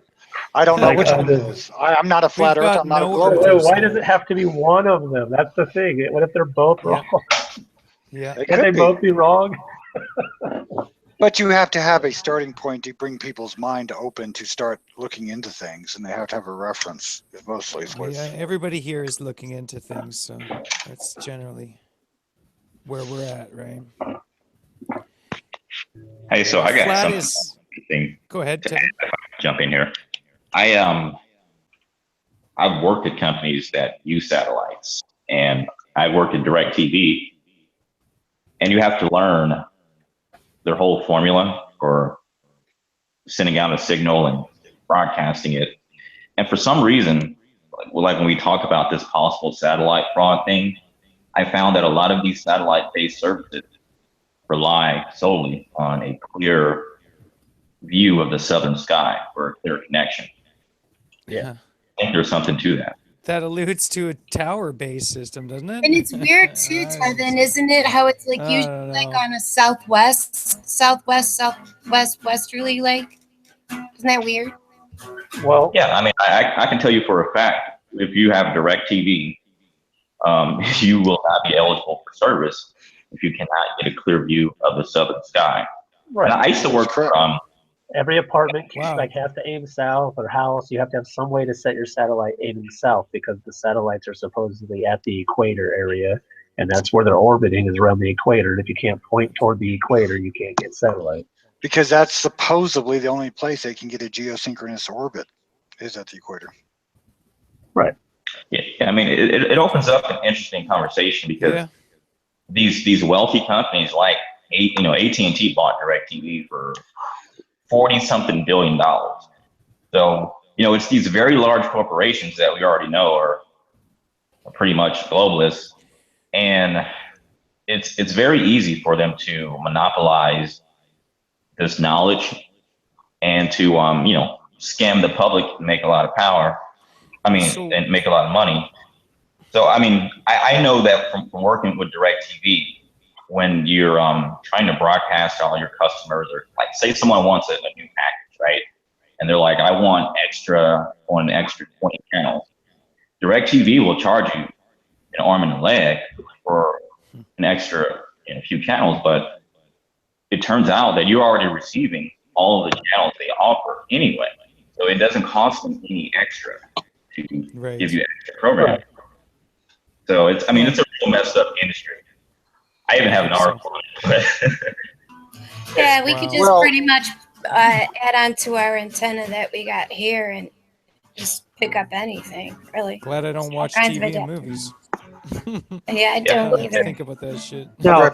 I don't know Like, which one it is. I'm not a flat We've earther. got I'm not a no globe Wait, earther. why does it have to be one of them? That's the thing. What if they're both wrong? Yeah. They Can't they could be. both be wrong? But you have to have a starting point to bring people's mind open to start looking into things, and they have to have a reference. Mostly is what. Yeah, everybody here is looking into things, so that's generally where we're at, right? Hey, so I got Flat some is. thing Go ahead, to Tim. add if I can jump in here. I've worked at companies that use satellites, and I worked at DirecTV, and you have to learn their whole formula for sending out a signal and broadcasting it. And for some reason, like when we talk about this possible satellite fraud thing, I found that a lot of these satellite-based services rely solely on a clear view of the southern sky for a clear connection. Yeah. I think there's something to that. That alludes to a tower-based system, doesn't it? And it's weird too, Tevin, isn't it? How it's like I usually don't like know. on a westerly like. Isn't that weird? Well, yeah, I mean, I can tell you for a fact, if you have DirecTV, you will not be eligible for service if you cannot get a clear view of the southern sky. Right. And I used to work for every apartment like has to aim south, or house. You have to have some way to set your satellite aiming south because the satellites are supposedly at the equator area, and that's where they're orbiting is around the equator. And if you can't point toward the equator, you can't get satellite. Because that's supposedly the only place they can get a geosynchronous orbit is at the equator. Right. Yeah, I mean, it opens up an interesting conversation because these wealthy companies like AT&T bought DirecTV for $40-something billion. So it's these very large corporations that we already know are pretty much globalists, and it's very easy for them to monopolize this knowledge and to scam the public and make a lot of power. And make a lot of money. So I know that from working with DirecTV, when you're trying to broadcast to all your customers, or like say someone wants a new package, right? And they're like, I want an extra 20 channels. DirecTV will charge you an arm and a leg for an extra few channels, but it turns out that you're already receiving all of the channels they offer anyway. So it doesn't cost them any extra to give you extra programming. Right. So it's a real messed up industry. I even have an article on it. Yeah, we could just pretty much add on to our antenna that we got here and just pick up anything, really. Glad I don't watch kinds of TV and adapters. movies. Yeah, I don't either. Think about that shit. No,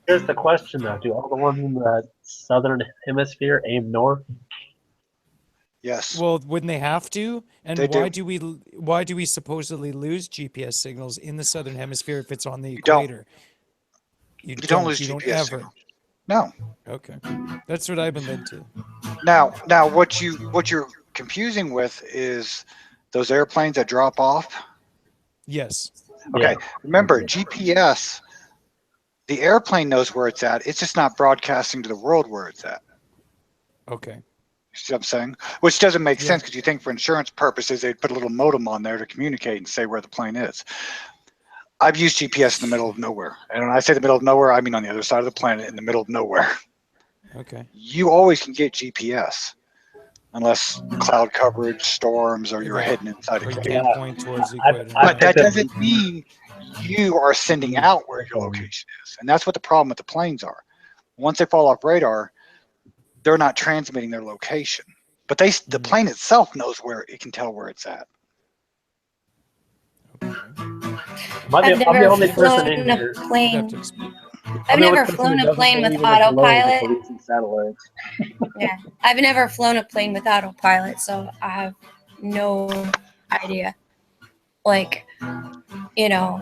here's the question though. Do all the ones in the southern hemisphere aim north? Yes. Well, wouldn't they have to? And They why do. why do we supposedly lose GPS signals in the southern hemisphere if it's on the don't. equator? You don't lose You don't GPS ever. signal. No. Okay, that's what I've been led to. Now, what you're confusing with is those airplanes that drop off. Yes. Okay. Remember, GPS. The airplane knows where it's at. It's just not broadcasting to the world where it's at. Okay. You see what I'm saying? Which doesn't make sense because you think for insurance purposes they'd put a little modem on there to communicate and say where the plane is. I've used GPS in the middle of nowhere. And when I say the middle of nowhere, I mean on the other side of the planet in the middle of nowhere. Okay. You always can get GPS unless cloud coverage, storms, or you're heading inside Or you equator. can't point towards the equator. But that doesn't mean you are sending out where your location is. And that's what the problem with the planes are. Once they fall off radar, they're not transmitting their location. But the plane itself knows where it can tell where it's at. I've I'm the never only person in flown a here. plane. I've I'm the only never person flown who a doesn't plane with believe in the globe autopilot. policing satellites. Yeah, I've never flown a plane with autopilot, so I have no idea. Like, you know,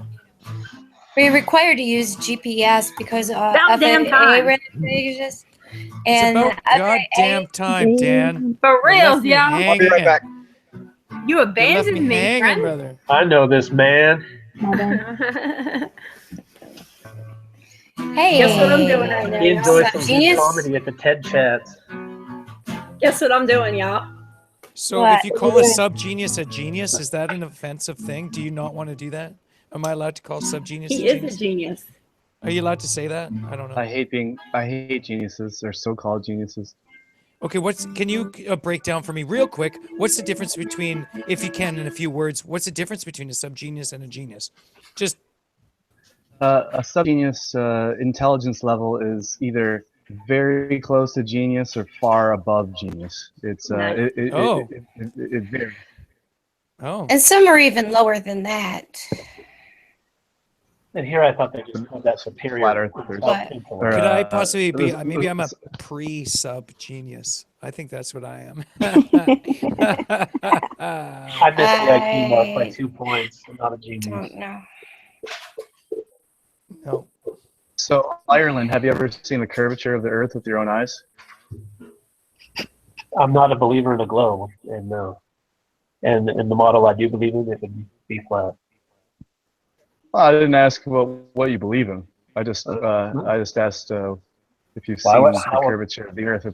we're required to use GPS because About damn FAA time. regulations. It's And about goddamn time, Dan. For You real, left me yeah. hanging. I'll be right back. You You left abandoned me me, hanging, friend. brother. I know this man. Hey, Guess what I'm doing right now, He enjoys some Genius. good comedy at the TED Chats. Guess what I'm doing, y'all? So What? if you call a sub genius a genius, is that an offensive thing? Do you not want to do that? Am I allowed to call sub genius He a is genius? a genius. Are you allowed to say that? I don't know. I hate geniuses or so-called geniuses. Okay, can you break down for me real quick? What's the difference between, if you can, in a few words, what's the difference between a subgenius and a genius? Just A subgenius intelligence level is either very close to genius or far above genius. It's Nice. it varies. Oh. And some are even lower than that. And here I thought they just had that superior. Flat earthers. What? Could I possibly be, there's- maybe I'm a pre-sub genius. I think that's what I am. I missed the IQ mark by 2 points. I'm not a genius. Don't know. No. So Ireland, have you ever seen the curvature of the Earth with your own eyes? I'm not a believer in a globe, and no. And in the model I do believe in, it would be flat. Well, I didn't ask what you believe in. I just asked if you've Why seen would- the how- curvature of the Earth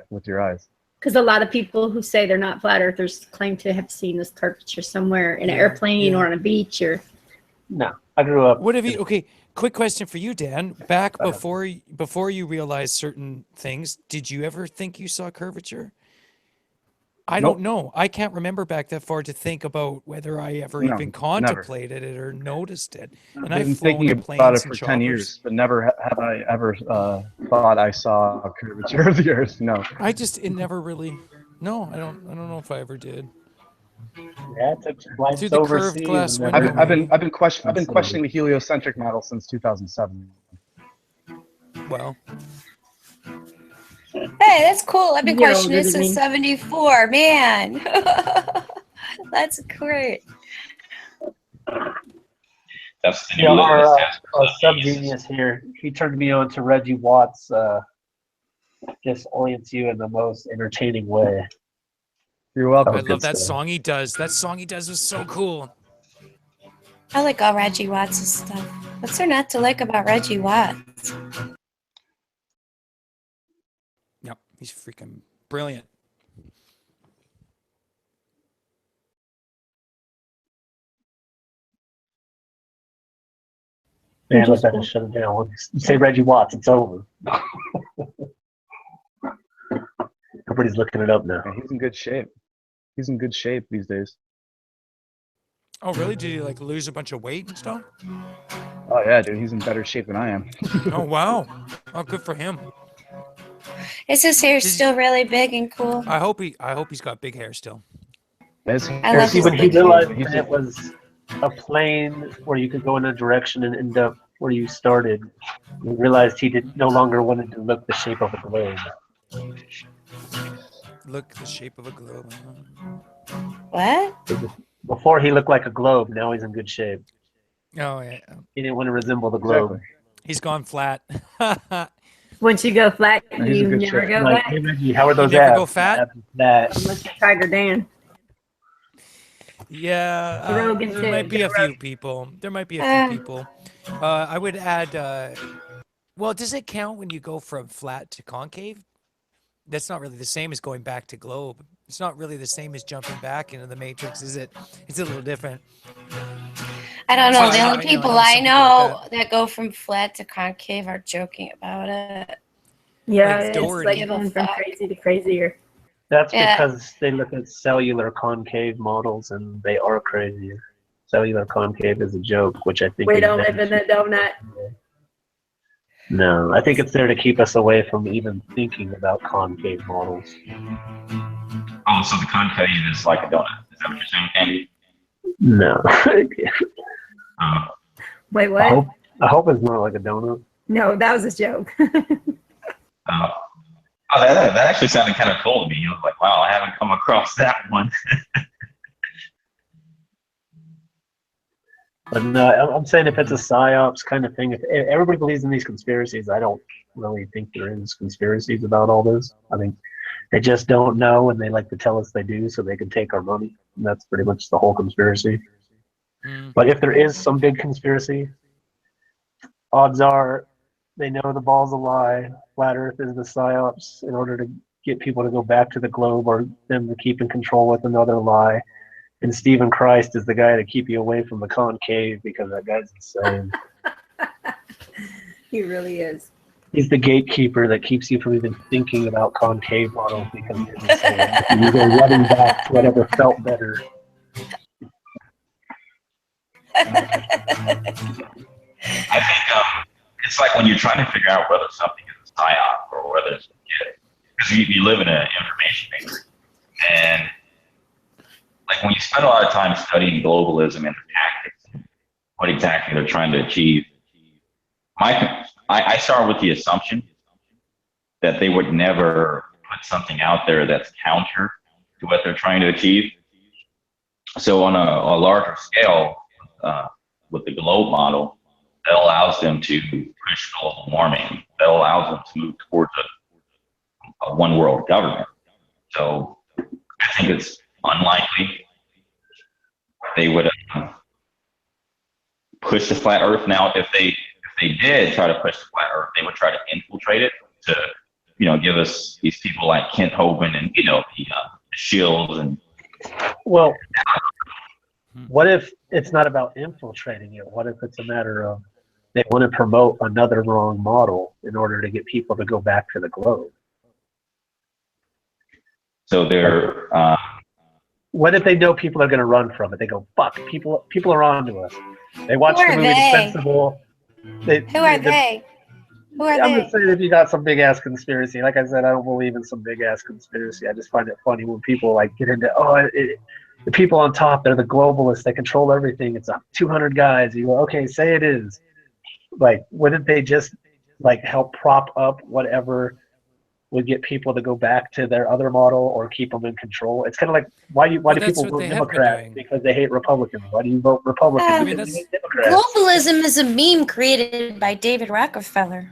with your eyes. Because a lot of people who say they're not flat earthers claim to have seen this curvature somewhere in an Yeah, airplane yeah. or on a beach or. No, I grew up. What have you, okay, quick question for you, Dan. Back before you realized certain things, did you ever think you saw curvature? I Nope. don't know. I can't remember back that far to think about whether I ever No, even never. contemplated it or noticed it. And I've been I've flown thinking in about planes it and for 10 choppers. years, but never have I ever thought I saw a curvature of the Earth. No. It never really, no, I don't know if I ever did. Yeah, it took flights Through the curved overseas glass and window. I've been questioning the heliocentric model since 2007. Well, Hey, that's cool. I've been You're questioning older it than since me. '74. Man, that's great. That's the Yeah, new our, litmus test for our sub sub-genius here, he turned me on to Reggie Watts. Just orients you in the most entertaining way. You're welcome. I love that song he does. That song he does is so cool. I like all Reggie Watts' stuff. What's there not to like about Reggie Watts? Yep, he's freaking brilliant. Man, let's have to shut it down. You say Reggie Watts, it's over. Everybody's looking it up now. Yeah, he's in good shape. He's in good shape these days. Oh, really? Did he like lose a bunch of weight and stuff? Oh yeah, dude, he's in better shape than I am. Oh, wow. Oh, good for him. Is his hair still really big and cool? I hope he's got big hair still. His I love See, his when he big realized hair. that it was a plane where you could go in a direction and end up where you started, he realized he no longer wanted to look the shape of a globe. Look the shape of a globe. What? Before he looked like a globe, now he's in good shape. Oh, yeah. He didn't want to resemble the globe. He's gone flat. Once you go flat, No, he's you in good never shape. go Like, back. hey, Reggie, how are those You never abs? go fat? That. Unless you're Tiger Dan. Yeah, Rogan there too. might be a few people. There might be a few people. I would add, well, does it count when you go from flat to concave? That's not really the same as going back to globe. It's not really the same as jumping back into the matrix, is it? It's a little different. I don't know. Well, The I only know people some I people like know that go from flat to concave are joking about it. Yeah, Like it's Doherty. like going from crazy to crazier. That's Yeah. because they look at cellular concave models and they are crazier. Cellular concave is a joke, which I think We is don't live in the donut. No, I think it's there to keep us away from even thinking about concave models. Oh, so the concave is like a donut. Is that what you're saying, Andy? No. Wait, I what? hope it's not like a donut. No, that was a joke. That actually sounded kind of cool to me. I was like, wow, I haven't come across that one. But no, I'm saying if it's a psyops kind of thing, if everybody believes in these conspiracies, I don't really think there is conspiracies about all this. I think they just don't know, and they like to tell us they do so they can take our money. And that's pretty much the whole conspiracy. But if there is some big conspiracy, odds are they know the ball's a lie. Flat Earth is the psyops in order to get people to go back to the globe, or them to keep in control with another lie. And Stephen Christ is the guy to keep you away from the concave because that guy's insane. He really is. He's the gatekeeper that keeps you from even thinking about concave models because he's insane. You go running back to whatever felt better. I think it's like when you're trying to figure out whether something is a psyop or whether it's legit, because you live in an information matrix, and like when you spend a lot of time studying globalism and the tactics, what exactly they're trying to achieve. I start with the assumption that they would never put something out there that's counter to what they're trying to achieve. So on a larger scale, with the globe model, that allows them to push global warming. That allows them to move towards a one world government. So I think it's unlikely they would push the flat Earth. Now, if they did try to push the flat Earth, they would try to infiltrate it to, give us these people like Kent Hovind and the Shields and. Well, what if it's not about infiltrating it? What if it's a matter of they want to promote another wrong model in order to get people to go back to the globe? So they're. What if they know people are going to run from it? They go, "Fuck, people are on to us." They watch the movie Insensible. Who are they? I'm just saying, if you got some big ass conspiracy, like I said, I don't believe in some big ass conspiracy. I just find it funny when people like get into the people on top. They're the globalists. They control everything. It's 200 guys. You go, okay, say it is. Like, wouldn't they just like help prop up whatever would get people to go back to their other model or keep them in control? It's kind of like why do people vote Democrat? Because they hate Republicans. Why do you vote Republican? Because they hate Democrats. Globalism is a meme created by David Rockefeller.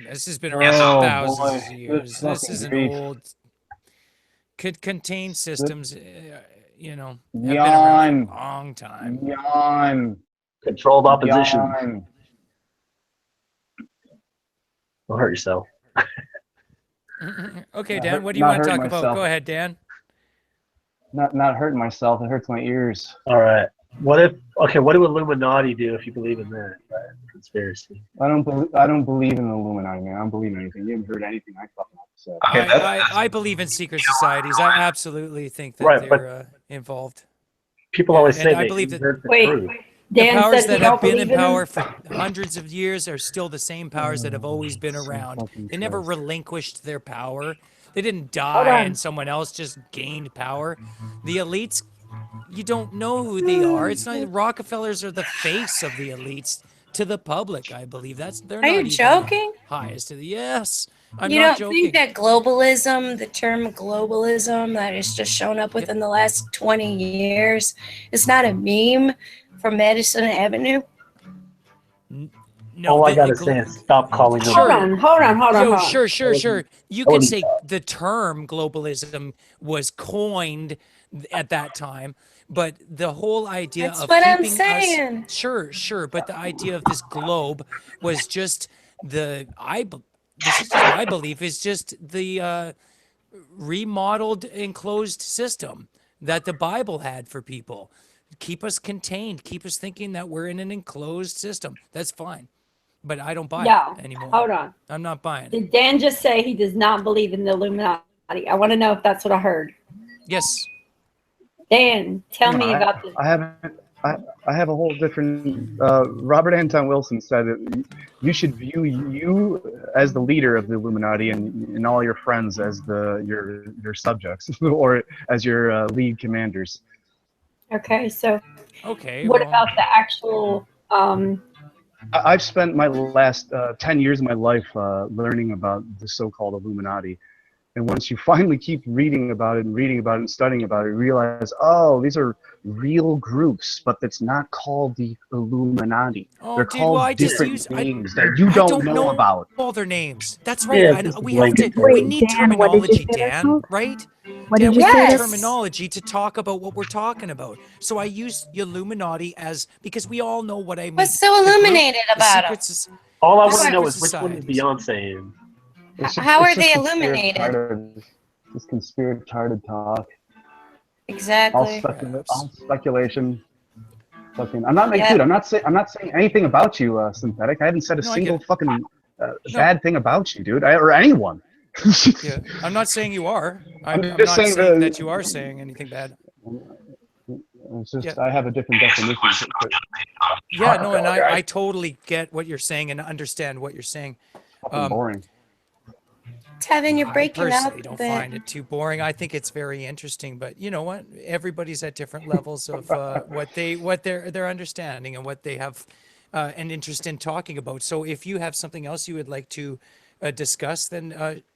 This has been around for thousands of years. This is an old, contained systems, have been around for a long time. Yawn. Controlled opposition. Yawn. Don't hurt yourself. Okay, Dan, what do you want to talk about? Go ahead, Dan. Not hurting myself. It hurts my ears. All right. What do Illuminati do if you believe in that conspiracy? I don't believe in the Illuminati, man. I don't believe in anything. You haven't heard anything I fucking said. I believe in secret societies. I absolutely think that they're involved. People always say I they believe that. Dan the powers says that you have don't been in believe in power them? for hundreds of years are still the same powers that have always been around. They never relinquished their power. They didn't die and someone else just gained power. The elites, you don't know who they are. It's not Rockefellers are the face of the elites to the public. I believe they're Are not you even joking? highest to the yes. I'm You not don't joking. think that globalism, the term globalism that has just shown up within the last 20 years, is not a meme from Madison Avenue? No, all I gotta say is stop calling them. Hold on. Sure. You can say the term globalism was coined at that time, but the whole idea That's of what I'm keeping saying. us sure, but the idea of this globe was just this is just my belief, is just the remodeled enclosed system that the Bible had for people. Keep us contained, keep us thinking that we're in an enclosed system. That's fine. But I don't buy it anymore. Hold on. I'm not buying it. Did Dan just say he does not believe in the Illuminati? I want to know if that's what I heard. Yes. Dan, tell me about this. I have a whole different. Robert Anton Wilson said that you should view you as the leader of the Illuminati and all your friends as your subjects or as your lead commanders. Okay, so Okay. what well, about the actual? I've spent my last 10 years of my life learning about the so-called Illuminati. And once you finally keep reading about it and studying about it, you realize, oh, these are real groups, but it's not called the Illuminati. Oh, They're dude, called well, I just different use names that you I don't know about. all their names. That's right. Yeah, I, just we have to. blanket We term. need Dan, what did you terminology, say they're Dan. called? Right? What Dan, did we you say? need they're- terminology to talk about what we're talking about. So I use Illuminati as because we all know what I mean. What's so The group, illuminated the about secret them? soc- All I the want to know secret is which one is societies. Beyonce in. How are they illuminated? This conspiratorial talk. Exactly. All speculation. Fucking, I'm not making, Yeah. dude. I'm not saying anything about you, synthetic. I haven't said a No, I single get it. fucking No. bad thing about you, dude, or anyone. Yeah, I'm not saying you are. I'm just not saying saying the- that you are saying anything bad. It's just Yeah. I have a different definition. Yeah, no, and I totally get what you're saying and understand what you're saying. Fucking boring. Tevin, you're I breaking up personally a don't bit. find it too boring. I think it's very interesting, but you know what? Everybody's at different levels of what their understanding and what they have an interest in talking about. So if you have something else you would like to discuss, then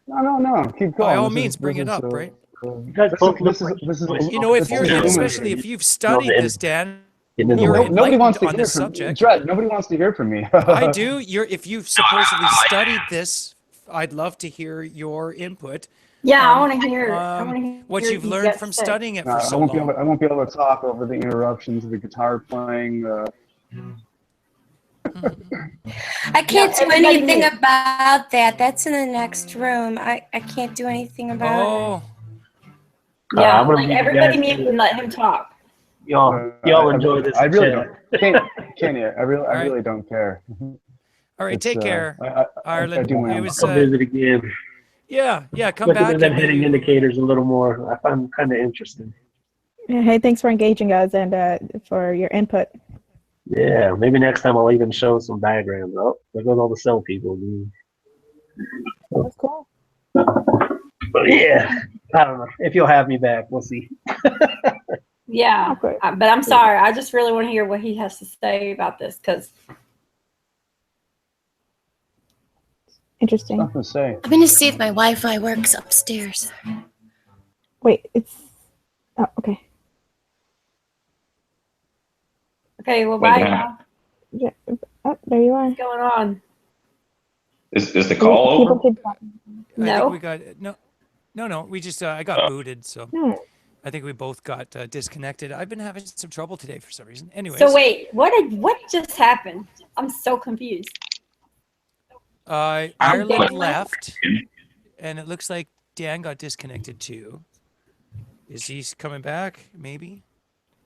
No. Keep going. by all This means is- bring this it is, up, right? You guys both look like this is You know, if this you're is Illuminati. especially if you've studied this, Dan, Getting in the you're way. Nobody wants to enlightened on hear this from subject. Dredd, nobody wants to hear from me. I do. If you've supposedly studied this, I'd love to hear your input. Yeah, I want to hear. I want to hear what you've you learned got from to say. studying it No, for I so won't long. be able to talk over the interruptions of the guitar playing. I can't do everybody anything mute. about that. That's in the next room. I can't do anything about it. Oh, Yeah, I'm gonna like leave you everybody guys mute and let him talk. Y'all enjoy this. I really chat. don't. Kenny, I really don't care. all right. Take care, I Ireland. do my It own. was I'll visit again. yeah. Come Look back. at them and hitting maybe- indicators a little more. I find kind of interesting. Hey, thanks for engaging us and for your input. Yeah, maybe next time I'll even show some diagrams. Oh, there goes all the cell people. Dude. That's cool. But yeah, I don't know. If you'll have me back, we'll see. Yeah, but I'm sorry. I just really want to hear what he has to say about this because Interesting. Nothing to say. I'm gonna see if my Wi-Fi works upstairs. Wait, it's okay. okay, well, Wait, bye. man. Y'all. Yeah. Oh, there you are. What's going on? Is the call People over? keep talking. I No. think we got no. We just I got booted, so No. I think we both got disconnected. I've been having some trouble today for some reason. Anyways, So wait, what just happened? I'm so confused. Ireland Dan left, and it looks like Dan got disconnected too. Is he coming back? Maybe.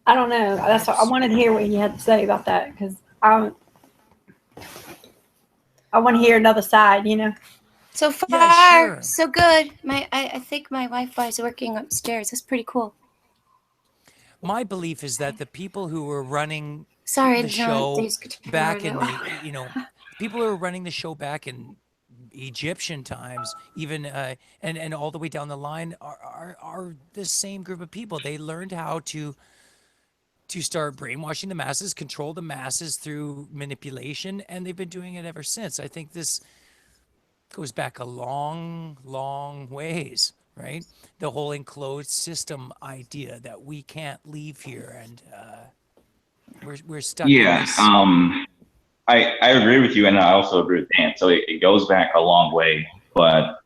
I don't know. That's what, I wanted to hear what he had to say about that because I want to hear another side. You know. So far, Yeah, sure. so good. I think my Wi-Fi is working upstairs. That's pretty cool. My belief is that the people who were running Sorry, the John, show there's guitar back in though. the people who were running the show back in Egyptian times, even and all the way down the line are the same group of people. They learned how to start brainwashing the masses, control the masses through manipulation, and they've been doing it ever since. I think this goes back a long, long ways, right? The whole enclosed system idea that we can't leave here and we're stuck in Yeah, this. I agree with you, and I also agree with Dan. So it goes back a long way, but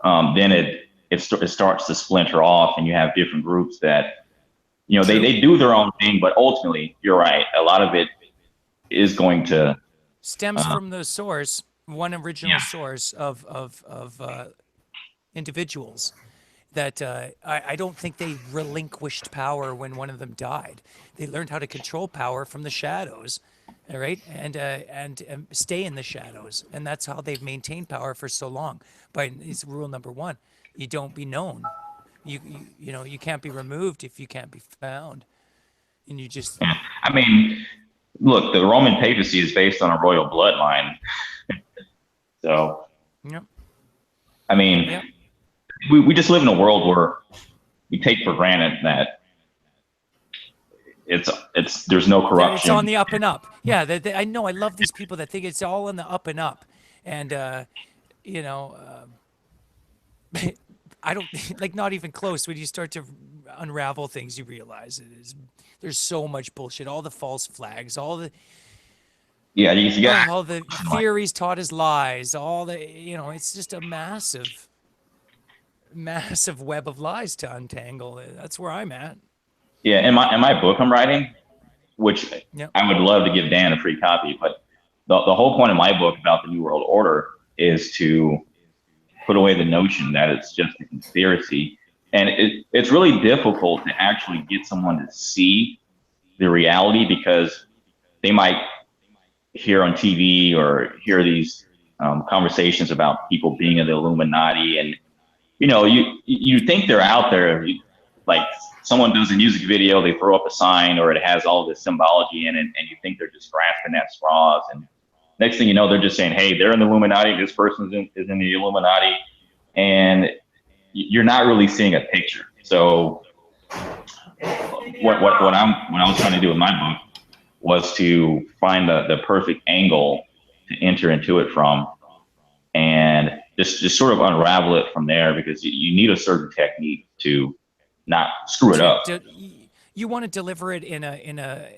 then it starts to splinter off, and you have different groups that they do their own thing, but ultimately, you're right. A lot of it is going to stems from the source, one original source of individuals that I don't think they relinquished power when one of them died. They learned how to control power from the shadows, all right, and stay in the shadows, and that's how they've maintained power for so long. But it's rule number one: you don't be known. You can't be removed if you can't be found, and you just. I mean, look, the Roman papacy is based on a royal bloodline. So, Yep. I mean, we just live in a world where we take for granted that there's no It's corruption. on the up and up. Yeah, I know. I love these people that think it's all on the up and up, and you know, I don't like not even close. When you start to unravel things, you realize there's so much bullshit. All the false flags, all the you got all the theories taught as lies. All the it's just a massive web of lies to untangle. That's where I'm at. Yeah, in my book I'm writing, which I would love to give Dan a free copy, but the whole point of my book about the New World Order is to put away the notion that it's just a conspiracy. And it's really difficult to actually get someone to see the reality, because they might hear on TV or hear these conversations about people being in the Illuminati, and you think they're out there. Like someone does a music video, they throw up a sign, or it has all this symbology in it, and you think they're just grasping at straws. And next thing you know, they're just saying, "Hey, they're in the Illuminati. This person is in the Illuminati," and you're not really seeing a picture. So what I was trying to do with my book was to find the perfect angle to enter into it from, and just sort of unravel it from there, because you need a certain technique to not screw it up. You want to deliver it in a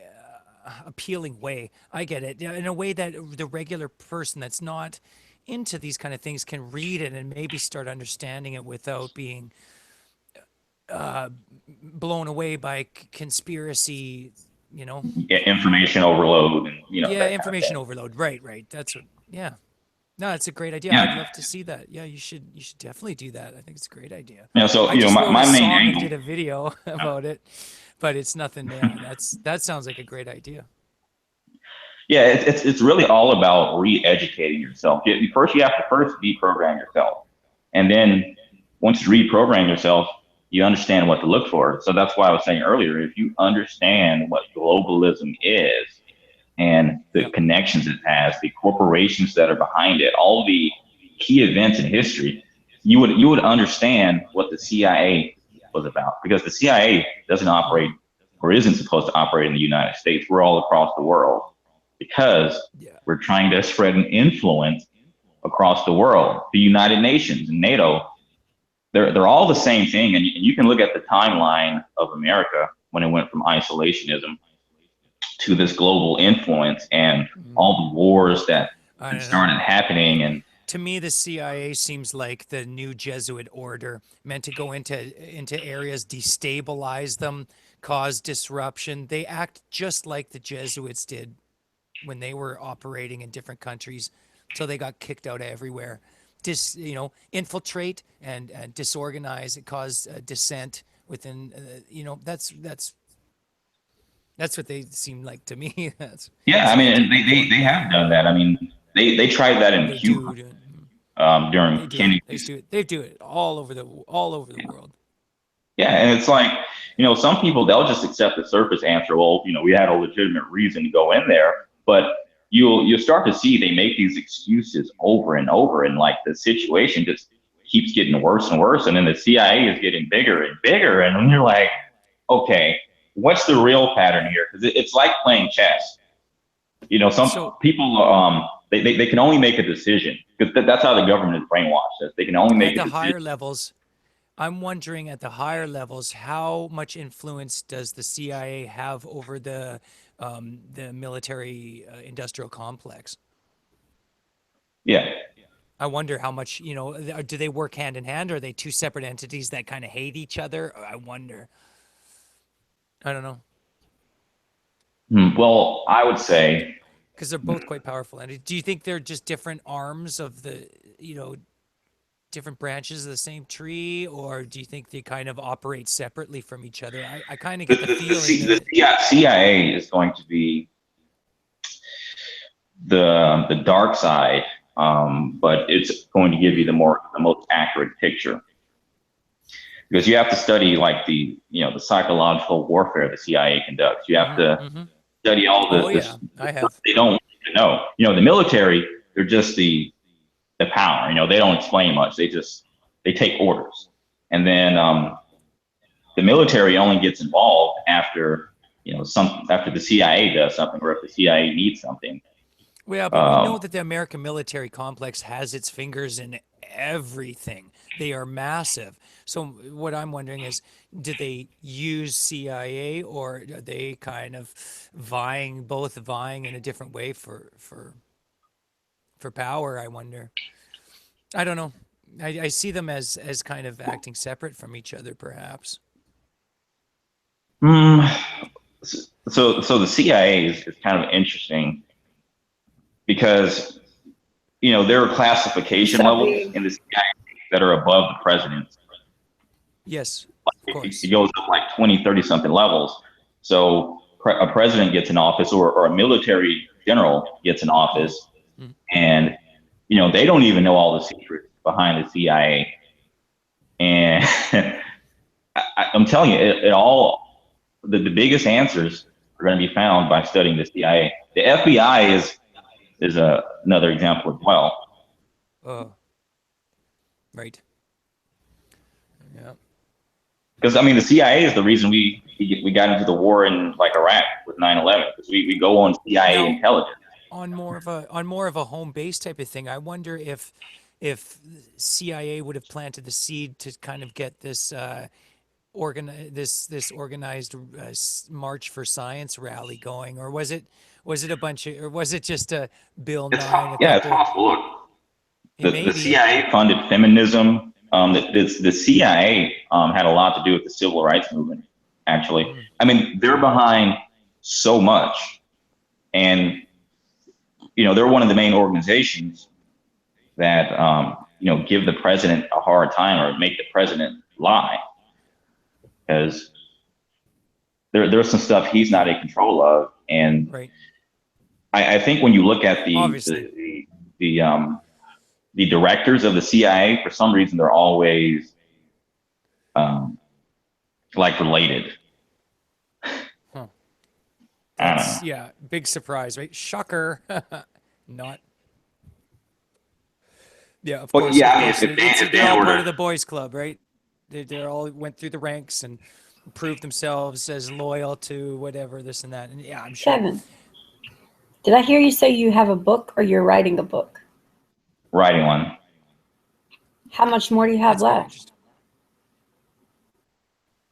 appealing way. I get it. In a way that the regular person that's not into these kind of things can read it and maybe start understanding it without being blown away by conspiracy, Yeah, information overload. And, yeah, information overload. Right. That's what. Yeah. No, it's a great idea. Yeah. I'd love to see that. Yeah, you should definitely do that. I think it's a great idea. Yeah, so I just my wrote a main song and angle. did a video about it, but it's nothing. Yeah, that sounds like a great idea. Yeah, it's really all about re-educating yourself. You have to first deprogram yourself, and then once you reprogram yourself, you understand what to look for. So that's why I was saying earlier, if you understand what globalism is and the connections it has, the corporations that are behind it, all the key events in history, you would understand what the CIA was about, because the CIA doesn't operate or isn't supposed to operate in the United States. We're all across the world, because we're trying to spread an influence across the world. The United Nations and NATO, they're all the same thing. And you can look at the timeline of America when it went from isolationism to this global influence and all the wars that started happening. And to me, the CIA seems like the new Jesuit order, meant to go into areas, destabilize them, cause disruption. They act just like the Jesuits did when they were operating in different countries, till they got kicked out everywhere. Infiltrate and disorganize, and cause dissent within. That's what they seem like to me. I mean, they have done that. I mean, they tried that in Cuba during Kennedy. They do it all over the world. Yeah, and it's like, some people, they'll just accept the surface answer. Well, we had a legitimate reason to go in there, but you'll start to see they make these excuses over and over, and like the situation just keeps getting worse and worse, and then the CIA is getting bigger and bigger, and then you're like, okay, what's the real pattern here? Because it's like playing chess. Some people they can only make a decision, because that's how the government is brainwashed. They can only make at a the higher decision. levels. I'm wondering, at the higher levels, how much influence does the CIA have over the military industrial complex? Yeah. I wonder how much, do they work hand in hand, or are they two separate entities that kind of hate each other? I wonder. I don't know. Well, I would say, because they're both quite powerful. And do you think they're just different arms of the, different branches of the same tree, or do you think they kind of operate separately from each other? I kind of get the feeling the CIA is going to be the dark side, but it's going to give you the most accurate picture, because you have to study like the psychological warfare the CIA conducts. You have to study all this. I have. They don't know. The military, they're just the power. They don't explain much. They take orders, and then the military only gets involved after after the CIA does something, or if the CIA needs something. Well, but we know that the American military complex has its fingers in everything. They are massive. So what I'm wondering is, did they use CIA, or are they kind of both vying in a different way for power? I wonder. I don't know. I see them as kind of acting separate from each other, perhaps. So the CIA is kind of interesting because, there are classification levels in the CIA that are above the president's. Yes, of course. It goes up like 20, 30 something levels. So a president gets in office, or a military general gets in office, and, they don't even know all the secrets behind the CIA. And I'm telling you, the biggest answers are going to be found by studying the CIA. The FBI is another example as well. Right. Yeah. Because the CIA is the reason we got into the war in like Iraq with 9/11, because we go on CIA intelligence. On more of a home base type of thing, I wonder if CIA would have planted the seed to kind of get this organized March for Science rally going, or was it a bunch of, or was it just a Bill Nye? It's possible. Look, the CIA funded feminism. The CIA had a lot to do with the civil rights movement. Actually, they're behind so much, and they're one of the main organizations that give the president a hard time or make the president lie, because there's some stuff he's not in control of. And right. I think when you look at the directors of the CIA, for some reason they're always like related. Huh. I don't know. Yeah, big surprise, right? Shocker. Not. Yeah, of course. Yeah, they're all part of the boys' club, right? They all went through the ranks and proved themselves as loyal to whatever, this and that. And yeah, I'm sure. Kevin, did I hear you say you have a book, or you're writing a book? Writing one. How much more do you have left?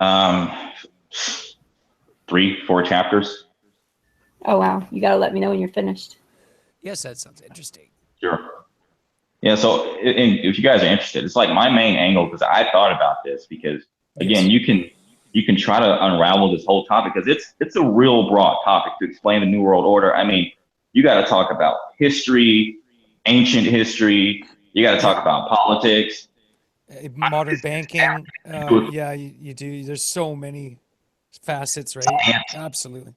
3-4 chapters. Oh, wow. You got to let me know when you're finished. Yes, that sounds interesting. Sure. Yeah, so if you guys are interested, it's like my main angle, because I thought about this, because again, you can try to unravel this whole topic, because it's a real broad topic to explain the New World Order. You got to talk about history, ancient history. You got to talk about politics, modern banking. Yeah, you do. There's so many facets, right? Absolutely.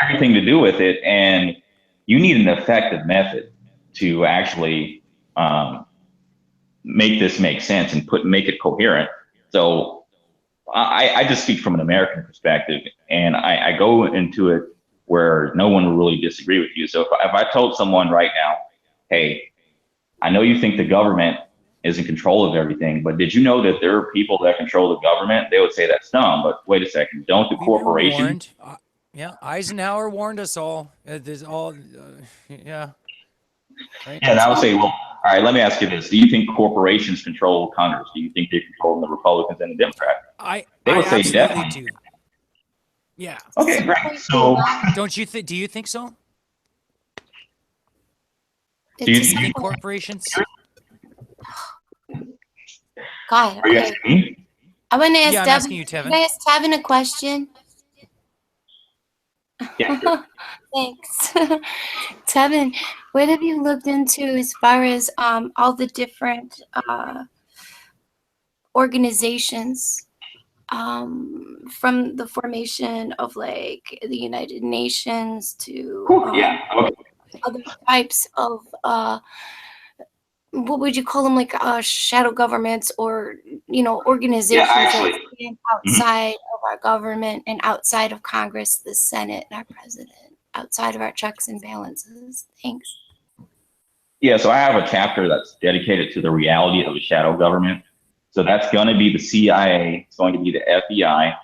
Everything to do with it, and you need an effective method to actually make this make sense and make it coherent. So I just speak from an American perspective, and I go into it where no one will really disagree with you. So if I told someone right now, hey, I know you think the government is in control of everything, but did you know that there are people that control the government? They would say that's dumb, but wait a second, don't the corporations? Yeah, Eisenhower warned us all. There's all, yeah. Right? Yeah, and I would say, well, all right, let me ask you this. Do you think corporations control Congress? Do you think they control the Republicans and the Democrats? They would say definitely. Do. Yeah. Okay, great. So, do you think so? Do you think corporations? God, Are you asking me? I want to ask Yeah, I'm Devin. asking you, Tevin. Can I ask Tevin a question? Yeah, sure. Thanks. Tevin, what have you looked into as far as all the different organizations from the formation of like the United Nations to other types of what would you call them, like shadow governments, or organizations that stand outside of our government and outside of Congress, the Senate, and our president, outside of our checks and balances? Thanks. Yeah, so I have a chapter that's dedicated to the reality of a shadow government. So that's going to be the CIA, it's going to be the FBI,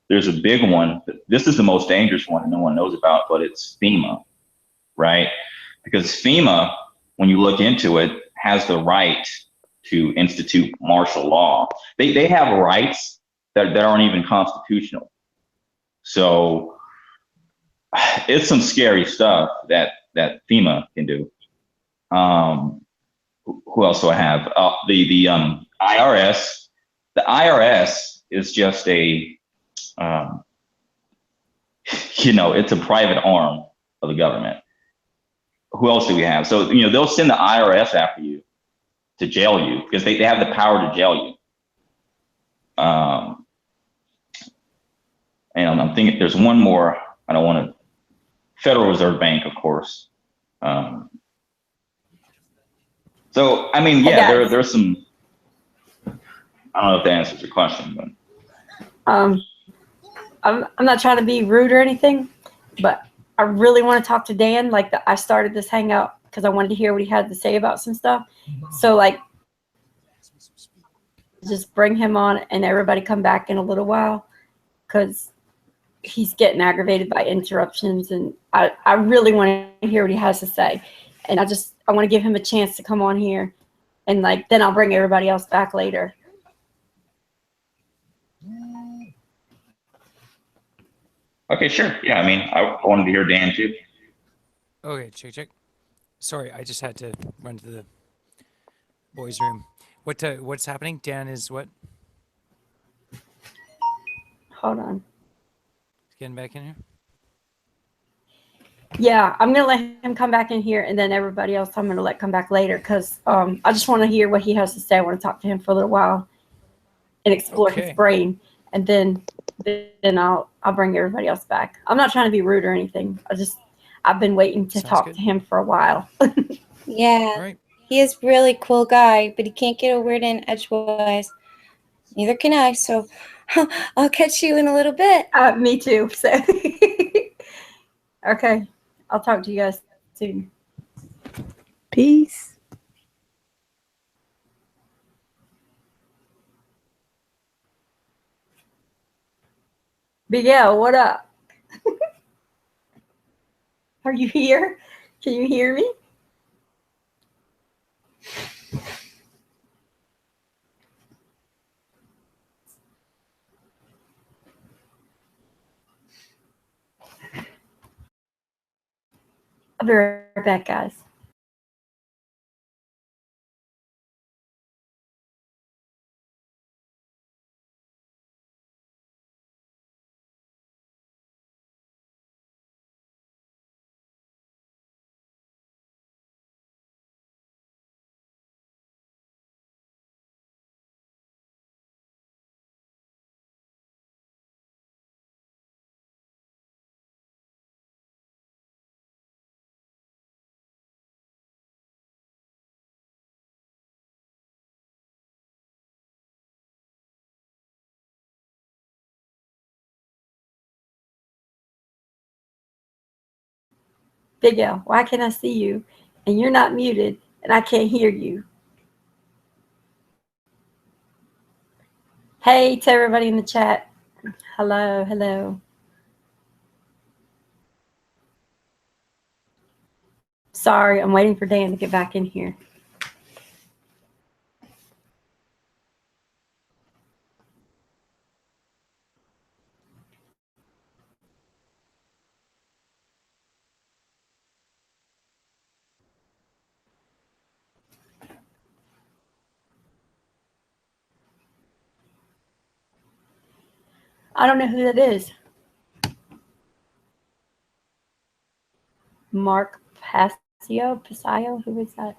there's a big one. This is the most dangerous one no one knows about, but it's FEMA, right? Because FEMA, when you look into it, has the right to institute martial law. They have rights that aren't even constitutional. So it's some scary stuff that FEMA can do. Who else do I have? The IRS. The IRS is just a, it's a private arm of the government. Who else do we have? So, they'll send the IRS after you to jail you because they have the power to jail you. And I'm thinking there's one more. I don't want to. Federal Reserve Bank, of course. So, I mean, yeah, there's some. I don't know if that answers your question, but. I'm not trying to be rude or anything, but I really want to talk to Dan. Like, I started this hangout because I wanted to hear what he had to say about some stuff. So, like, just bring him on and everybody come back in a little while because he's getting aggravated by interruptions, and I really want to hear what he has to say. And I want to give him a chance to come on here, and like then I'll bring everybody else back later. Okay, sure. Yeah, I mean, I wanted to hear Dan too. Okay, check. Sorry, I just had to run to the boys' room. What's happening? Dan is what? Hold on. Getting back in here? Yeah, I'm gonna let him come back in here, and then everybody else I'm gonna let come back later because I just want to hear what he has to say. I want to talk to him for a little while and explore his brain, and then I'll bring everybody else back. I'm not trying to be rude or anything. I've been waiting to talk to him for a while. Yeah. He is really cool guy, but he can't get a word in edgewise. Neither can I, so I'll catch you in a little bit. Me too. So okay. I'll talk to you guys soon. Peace. Big L, what up? Are you here? Can you hear me? I'll be right back, guys. Big L, why can't I see you? And you're not muted, and I can't hear you. Hey to everybody in the chat. Hello. Sorry, I'm waiting for Dan to get back in here. I don't know who that is. Mark Pasio, who is that?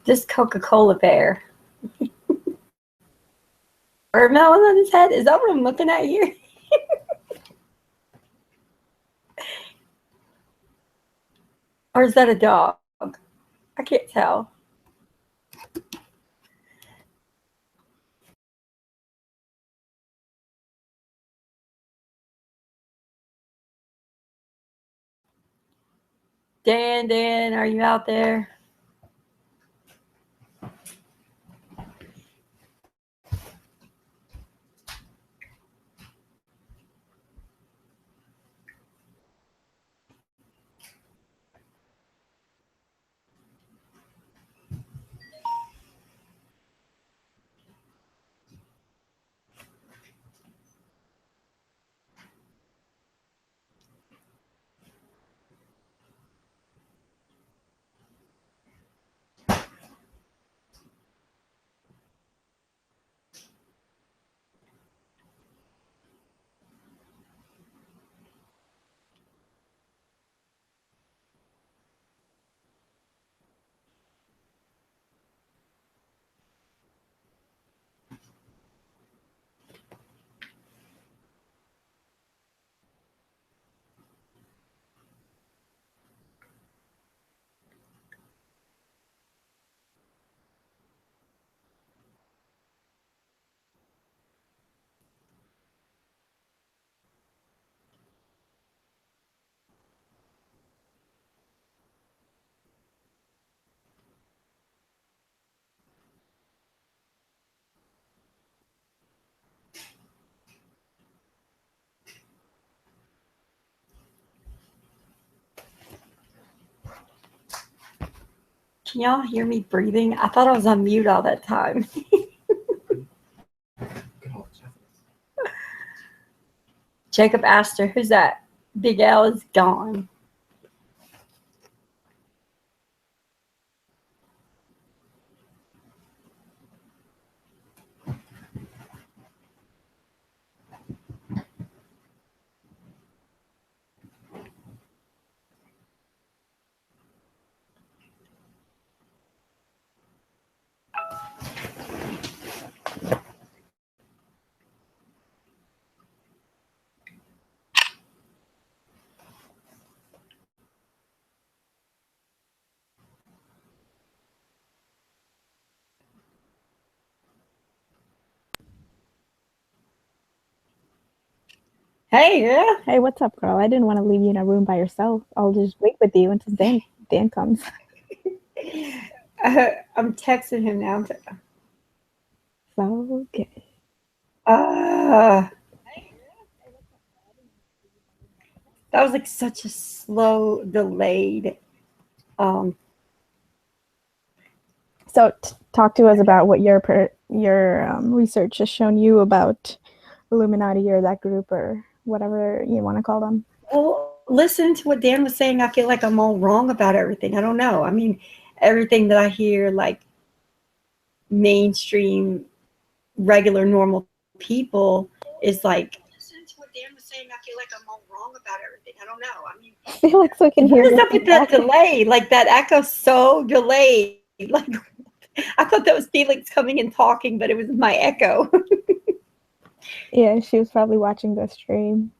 This Coca-Cola bear. Or melon on his head. Is that what I'm looking at here? Or is that a dog? I can't tell. Dan, are you out there? Can y'all hear me breathing? I thought I was on mute all that time. Jacob Astor, who's that? Big L is gone. Hey, girl. Hey, what's up, girl? I didn't want to leave you in a room by yourself. I'll just wait with you until Dan comes. I'm texting him now. So good. That was like such a slow, delayed. So talk to us about what your research has shown you about Illuminati or that group or whatever you want to call them. Well, listen to what Dan was saying. I feel like I'm all wrong about everything. I don't know. I mean, everything that I hear, like mainstream, regular, normal people, is like. Listen to what Dan was saying. I feel like I'm all wrong about everything. I don't know. I mean, Felix, I can hear. What is up with that delay? Like that echo so delayed. Like I thought that was Felix coming and talking, but it was my echo. Yeah, she was probably watching the stream.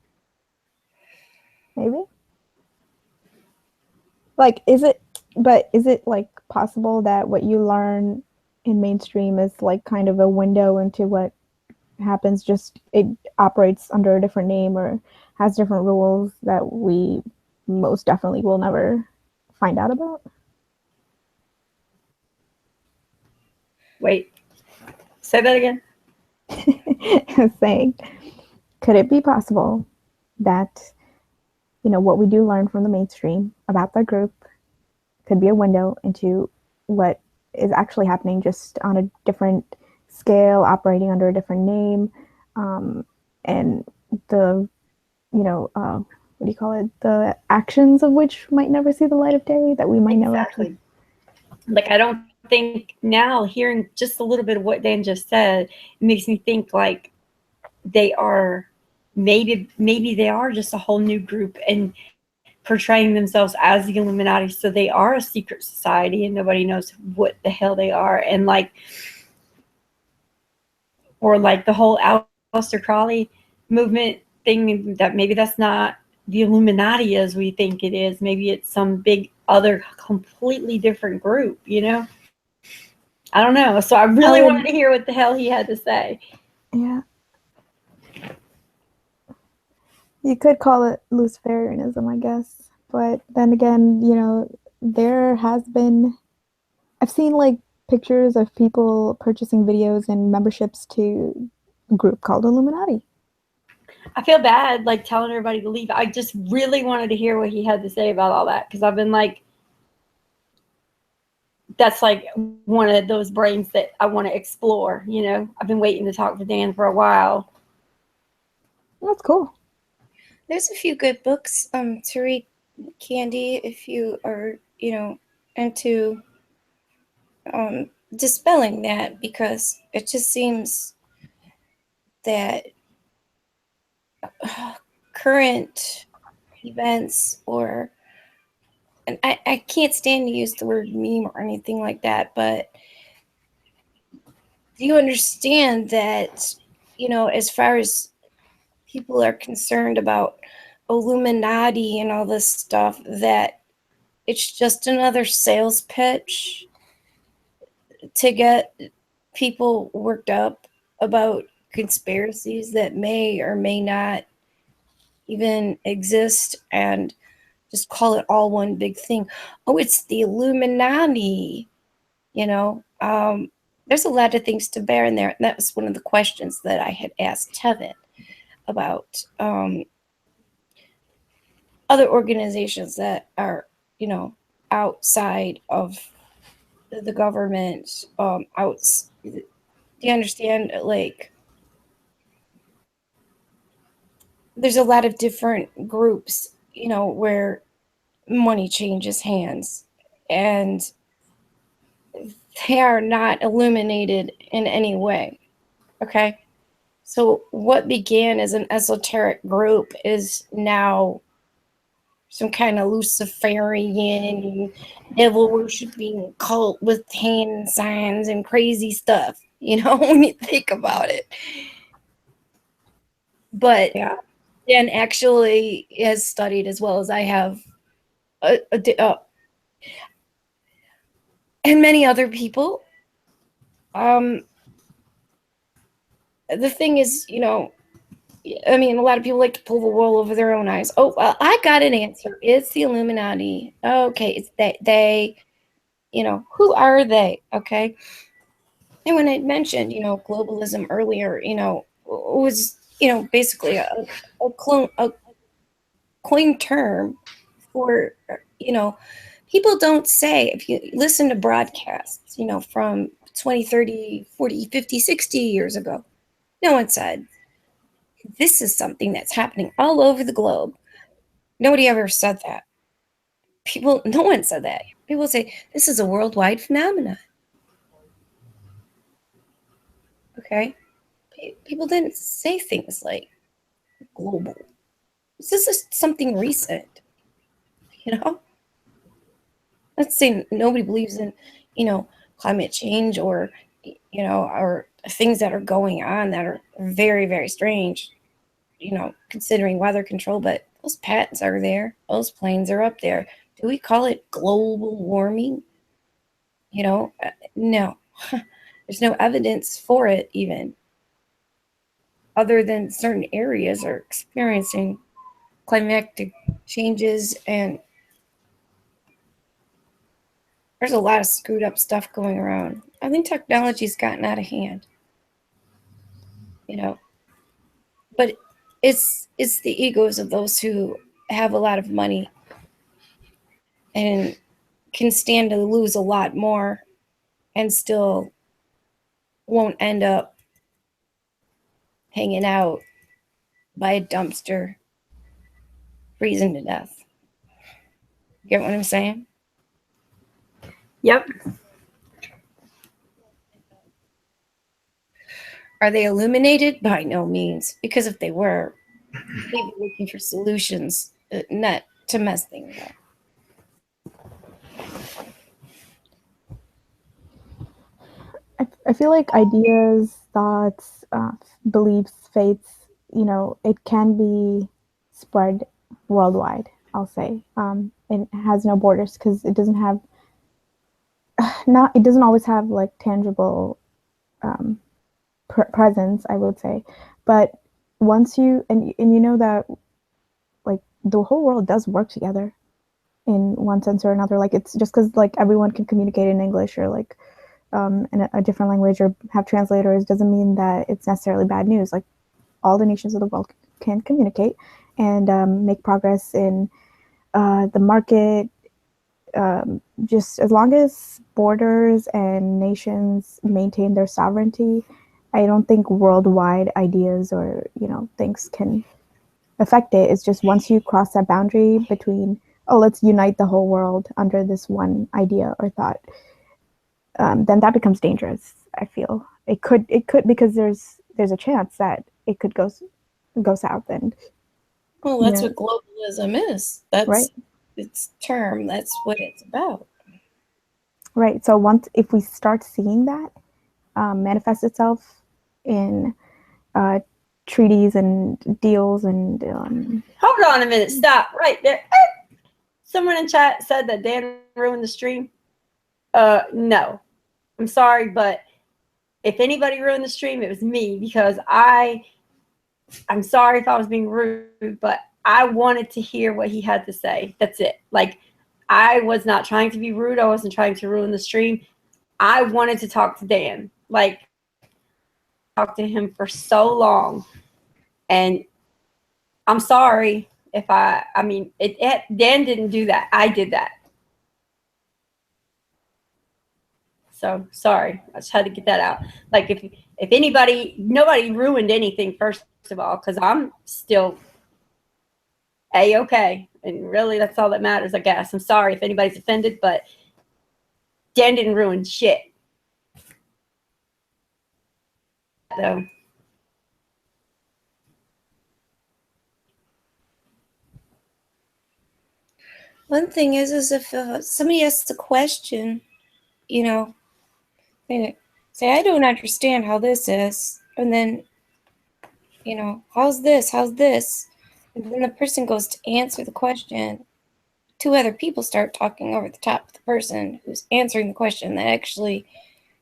Maybe. Like, is it like possible that what you learn in mainstream is like kind of a window into what happens, just it operates under a different name or has different rules that we most definitely will never find out about? Wait, say that again. I was saying, could it be possible that, you know, what we do learn from the mainstream about the group could be a window into what is actually happening, just on a different scale, operating under a different name, and the, you know, what do you call it? The actions of which might never see the light of day, that we might never actually. Like, I don't think now, hearing just a little bit of what Dan just said, it makes me think like they are maybe they are just a whole new group and portraying themselves as the Illuminati, so they are a secret society and nobody knows what the hell they are. And like, or like the whole Aleister Crowley movement thing, that maybe that's not the Illuminati as we think it is. Maybe it's some big other completely different group, you know? I don't know. So I really wanted to hear what the hell he had to say. Yeah. You could call it Luciferianism, I guess. But then again, you know, there has been, I've seen like pictures of people purchasing videos and memberships to a group called Illuminati. I feel bad, like, telling everybody to leave. I just really wanted to hear what he had to say about all that, because I've been like, that's like one of those brains that I want to explore, you know? I've been waiting to talk to Dan for a while. That's cool. There's a few good books to read, Candy, if you are, you know, into dispelling that, because it just seems that current events, or, and I can't stand to use the word meme or anything like that, but do you understand that, you know, as far as people are concerned about Illuminati and all this stuff, that it's just another sales pitch to get people worked up about conspiracies that may or may not even exist, and just call it all one big thing. Oh, it's the Illuminati, you know? There's a lot of things to bear in there. And that was one of the questions that I had asked Tevin about other organizations that are, you know, outside of the government. Do you understand? Like, there's a lot of different groups, you know, where money changes hands, and they are not illuminated in any way. Okay. So what began as an esoteric group is now some kind of Luciferian, devil worshiping cult with hand signs and crazy stuff, you know, when you think about it. But Dan actually has studied, as well as I have, and many other people. The thing is, you know, I mean, a lot of people like to pull the wool over their own eyes. Oh, well, I got an answer. It's the Illuminati. Okay, it's they, you know, who are they? Okay. And when I mentioned, you know, globalism earlier, you know, was, you know, basically a coined term for, you know, people don't say, if you listen to broadcasts, you know, from 20, 30, 40, 50, 60 years ago, no one said, this is something that's happening all over the globe. Nobody ever said that. No one said that. People say, this is a worldwide phenomenon. Okay? People didn't say things like global. This is something recent. You know? Let's say nobody believes in, you know, climate change, or, you know, or things that are going on that are very, very strange, you know, considering weather control, but those patents are there. Those planes are up there. Do we call it global warming? You know, no. There's no evidence for it, even, other than certain areas are experiencing climatic changes, and there's a lot of screwed up stuff going around. I think technology's gotten out of hand, you know, but it's the egos of those who have a lot of money and can stand to lose a lot more and still won't end up hanging out by a dumpster freezing to death. Get what I'm saying? Yep. Are they illuminated? By no means. Because if they were, they'd be looking for solutions, not to mess things up. I feel like ideas, thoughts, beliefs, faiths, it can be spread worldwide, I'll say. It has no borders because it doesn't have, it doesn't always have like tangible presence, I would say. But once you, and you know that like the whole world does work together in one sense or another. Like it's just because like everyone can communicate in English or like in a different language or have translators doesn't mean that it's necessarily bad news. Like all the nations of the world can communicate and make progress in the market. Just as long as borders and nations maintain their sovereignty, I don't think worldwide ideas or things can affect it. It's just once you cross that boundary between, oh, let's unite the whole world under this one idea or thought, then that becomes dangerous. I feel it could because there's a chance that it could go south. And well, that's what globalism is. That's right. Its term. That's what it's about. Right. So if we start seeing that manifest itself in treaties and deals and hold on a minute, stop right there. Someone in chat said that Dan ruined the stream. No, I'm sorry, but if anybody ruined the stream, it was me, because I'm sorry if I was being rude, but I wanted to hear what he had to say. That's it. Like, I was not trying to be rude. I wasn't trying to ruin the stream. I wanted to talk to Dan. Like, talked to him for so long, and I'm sorry if I mean, Dan didn't do that. I did that. So sorry. I just had to get that out. Like, if nobody ruined anything, first of all, because I'm still A-okay. And really, that's all that matters, I guess. I'm sorry if anybody's offended, but Dan didn't ruin shit. So. One thing is if somebody asks a question, they say, I don't understand how this is. And then, how's this? How's this? And then the person goes to answer the question. Two other people start talking over the top of the person who's answering the question that actually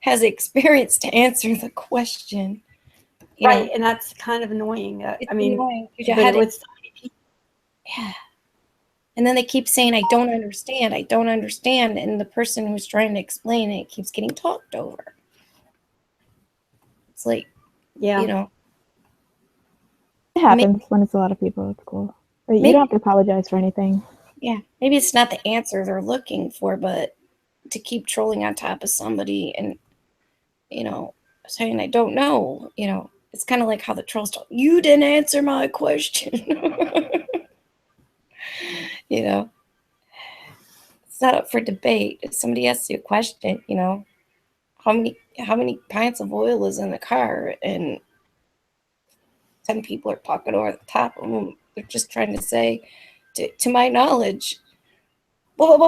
has experience to answer the question. Right, and that's kind of annoying. It's I mean, annoying because you had with so many people. Yeah. And then they keep saying, I don't understand. And the person who's trying to explain it keeps getting talked over. It's like, it happens when it's a lot of people. It's cool. But you Maybe- don't have to apologize for anything. yeah, maybe it's not the answer they're looking for, but to keep trolling on top of somebody and, saying, I don't know, it's kind of like how the trolls talk. You didn't answer my question. It's not up for debate. If somebody asks you a question, how many pints of oil is in the car, and 10 people are talking over the top of them. They're just trying to say, to my knowledge, to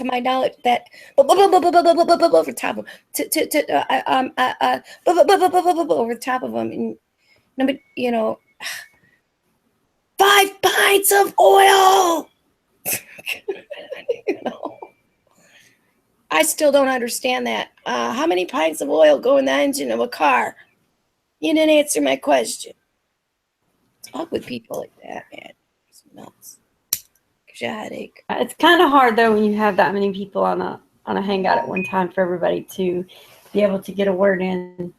my knowledge that over top of over the top of them, and nobody, 5 pints of oil. I still don't understand that. How many pints of oil go in the engine of a car? You didn't answer my question. Talk with people like that, man. It's nuts. Gives you a headache. It's kind of hard though when you have that many people on a hangout at one time for everybody to be able to get a word in.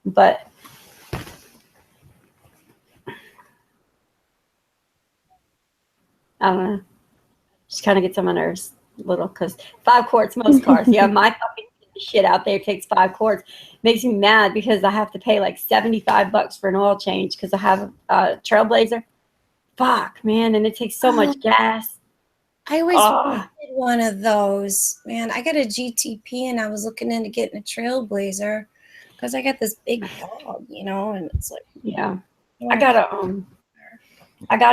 But I don't know. Just kind of gets on my nerves a little, because 5 quarts most cars. Yeah, my fucking shit out there takes 5 quarts. Makes me mad because I have to pay like $75 for an oil change because I have a Trailblazer. Fuck, man, and it takes so much gas. I always wanted one of those, man. I got a GTP and I was looking into getting a Trailblazer, because I got this big dog, and it's like, Yeah. I got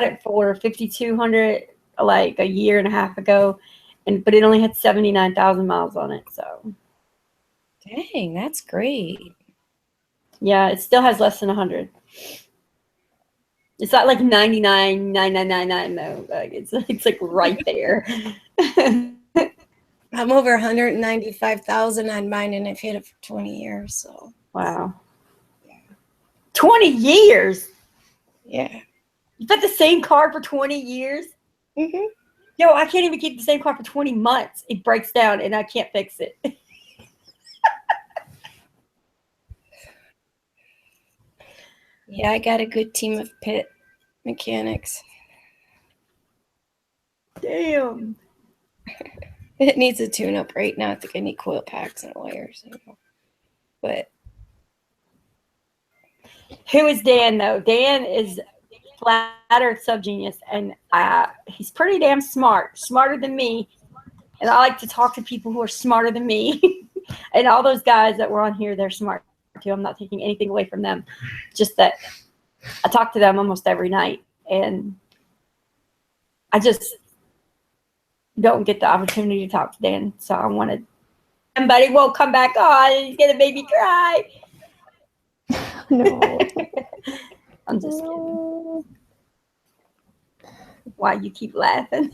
it for 5,200 like a year and a half ago, but it only had 79,000 miles on it. So dang, that's great. yeah, it still has less than 100. It's not like 99,999 though. Like it's like right there. I'm over 195,000 on mine, and I've had it for 20 years. So wow, 20 years. Yeah, you've had the same car for 20 years. Mm-hmm. Yo, I can't even keep the same car for 20 months. It breaks down, and I can't fix it. Yeah, I got a good team of pit mechanics. Damn. It needs a tune-up right now. I think I need coil packs and wires. But who is Dan though? Dan is flat Earth subgenius, and he's pretty damn smart, smarter than me. And I like to talk to people who are smarter than me. And all those guys that were on here, they're smart too. I'm not taking anything away from them. Just that I talk to them almost every night, and I just don't get the opportunity to talk to Dan. So I wanted somebody won't come back on. He's gonna make me cry. No. I'm just kidding. Why you keep laughing?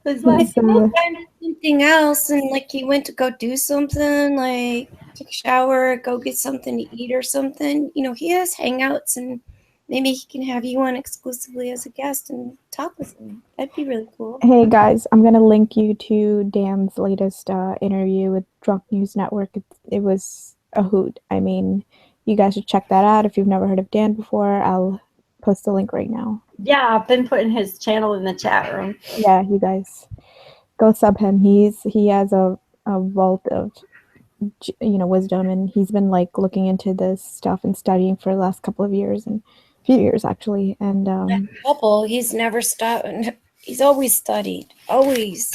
It's like something else, and like he went to go do something, like take a shower, go get something to eat or something. He has hangouts, and maybe he can have you on exclusively as a guest and talk with him. That'd be really cool. Hey guys, I'm gonna link you to Dan's latest interview with Drunk News Network. It was a hoot. I mean, you guys should check that out if you've never heard of Dan before. I'll post the link right now. Yeah, I've been putting his channel in the chat room. Yeah, you guys go sub him. He has a vault of wisdom, and he's been like looking into this stuff and studying for the last couple of years and few years actually. And He's never stopped. He's always studied. Always.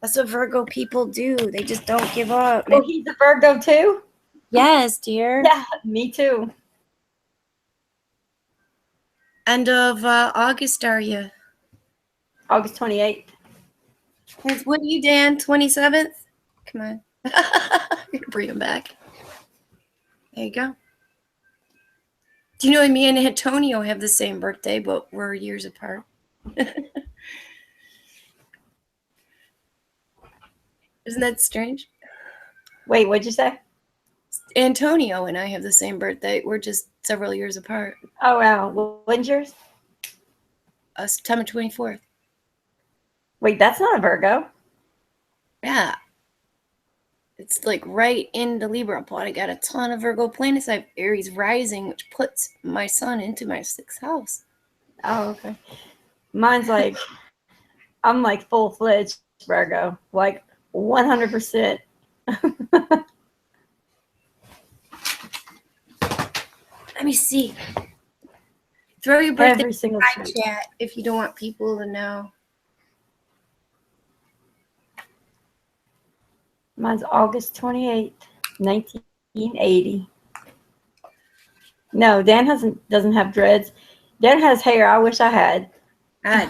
That's what Virgo people do. They just don't give up. Oh, he's a Virgo too? Yes, dear. Yeah, me too. End of August, are you? August 28th. What are you, Dan? 27th? Come on. Bring him back. There you go. Do you know me and Antonio have the same birthday, but we're years apart? Isn't that strange? Wait, what'd you say? Antonio and I have the same birthday. We're just several years apart. Oh, wow. When's yours? September 24th. Wait, that's not a Virgo. Yeah. It's like right in the Libra plot. I got a ton of Virgo planets. I have Aries rising, which puts my sun into my 6th house. Oh, okay. Mine's like, I'm like full-fledged Virgo, like 100%. Let me see. Throw your birthday Every single in my chat if you don't want people to know. Mine's August 28th, 1980. No, Dan doesn't have dreads. Dan has hair. I wish I had.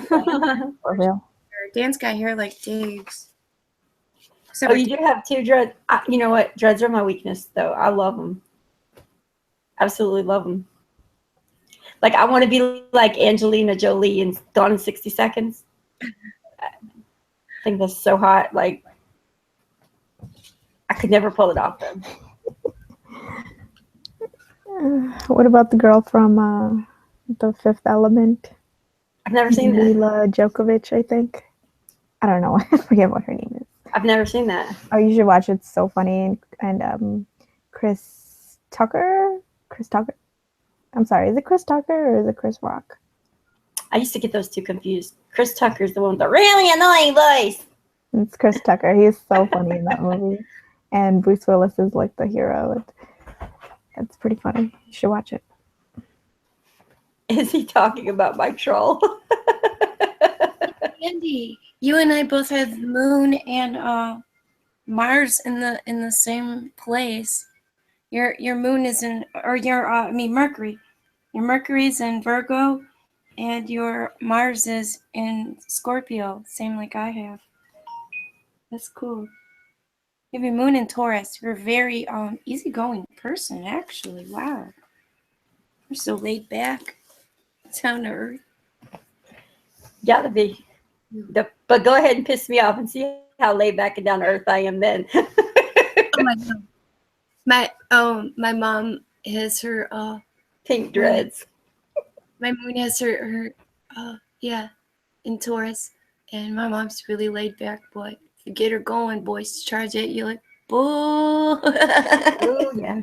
For real. Dan's got hair like Dave's. Oh, you do have 2 dreads. You know what? Dreads are my weakness, though. I love them. Absolutely love them. Like, I want to be like Angelina Jolie and Gone in 60 Seconds. I think that's so hot. Like, I could never pull it off, though. What about the girl from The Fifth Element? I've never seen that. Mila Djokovic, I think. I don't know. I forget what her name is. I've never seen that. Oh, you should watch it. It's so funny. And Chris Tucker? I'm sorry. Is it Chris Tucker or is it Chris Rock? I used to get those two confused. Chris Tucker's the one with the really annoying voice. It's Chris Tucker. He's so funny in that movie. And Bruce Willis is like the hero. It's pretty funny. You should watch it. Is he talking about Mike Troll? Andy, you and I both have Moon and Mars in the same place. Your moon is in, or Mercury. Your Mercury's in Virgo, and your Mars is in Scorpio, same like I have. That's cool. You have your moon in Taurus. You're a very easygoing person, actually. Wow. You're so laid back, down to earth. Gotta be. But go ahead and piss me off and see how laid back and down to earth I am then. Oh my god. My mom has her pink dreads. My moon has her in Taurus, and my mom's really laid back, boy. If you get her going, boys, charge at you like bull. Oh yeah.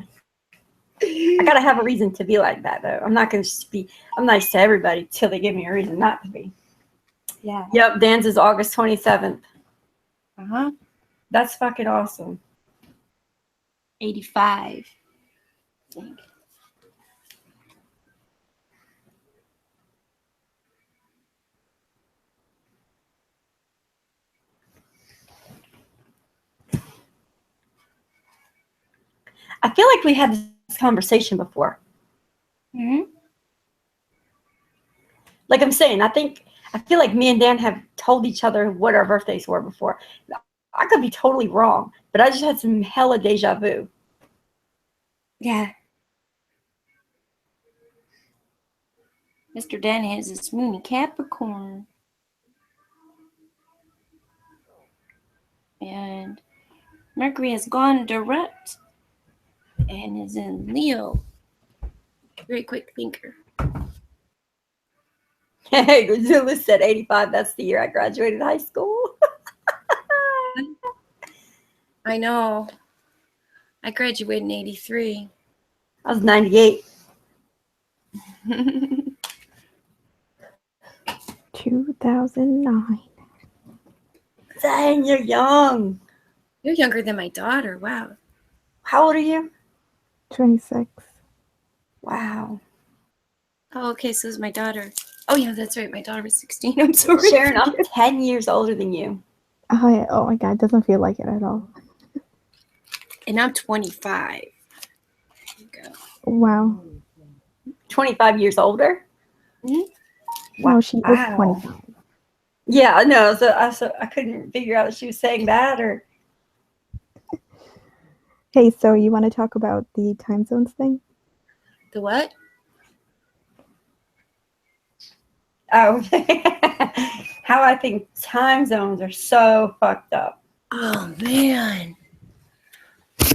I gotta have a reason to be like that though. I'm not gonna just be. I'm nice to everybody till they give me a reason not to be. Yeah. Yep. Dan's is August 27th. Uh-huh. That's fucking awesome. 85. I think. I feel like we had this conversation before. Mm-hmm. Like I'm saying, I feel like me and Dan have told each other what our birthdays were before. I could be totally wrong, but I just had some hella deja vu. Yeah. Mr. Dan has his moon in Capricorn. And Mercury has gone direct and is in Leo. Very quick thinker. Hey, Zula said 85. That's the year I graduated high school. I know. I graduated in 83. I was 98. 2009. Dang, you're young. You're younger than my daughter. Wow. How old are you? 26. Wow. Oh, okay. So is my daughter. Oh, yeah, that's right. My daughter was 16. I'm sorry. Sharon, I'm 10 years older than you. Oh, yeah. Oh my God, it doesn't feel like it at all. And I'm 25. Wow. 25 years older? Mm-hmm. Wow, she is 25. Yeah, I know. So I couldn't figure out if she was saying that or. Hey, so you want to talk about the time zones thing? The what? Oh, how I think time zones are so fucked up. Oh, man.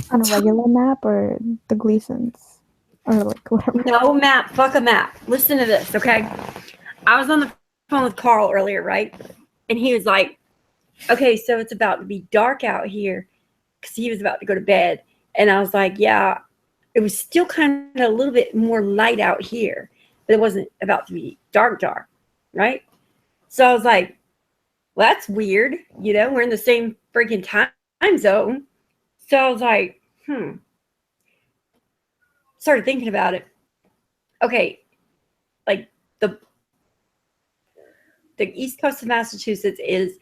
On a regular map or the Gleasons? Or like whatever. No map. Fuck a map. Listen to this, okay? I was on the phone with Carl earlier, right? And he was like, okay, so it's about to be dark out here because he was about to go to bed. And I was like, yeah, it was still kind of a little bit more light out here, but it wasn't about to be dark, right? So I was like, well, that's weird. You know, we're in the same freaking time zone. So I was like, started thinking about it. Okay, like the east coast of Massachusetts is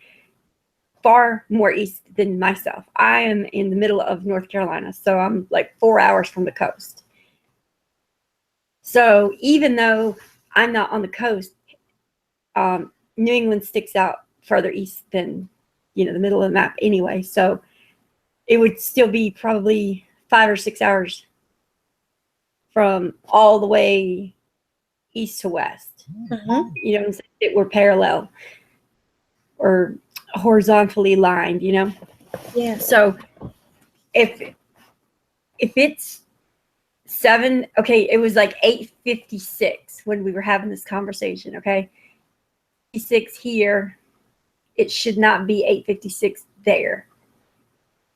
far more east than myself. I am in the middle of North Carolina, so I'm like 4 hours from the coast. So even though I'm not on the coast, New England sticks out further east than, the middle of the map anyway. So it would still be probably 5 or 6 hours from all the way east to west. Mm-hmm. You know what I'm saying? It were parallel or horizontally lined, Yeah. So if it's 7, okay, it was like 8:56 when we were having this conversation, okay? 56 here, it should not be 8:56 there.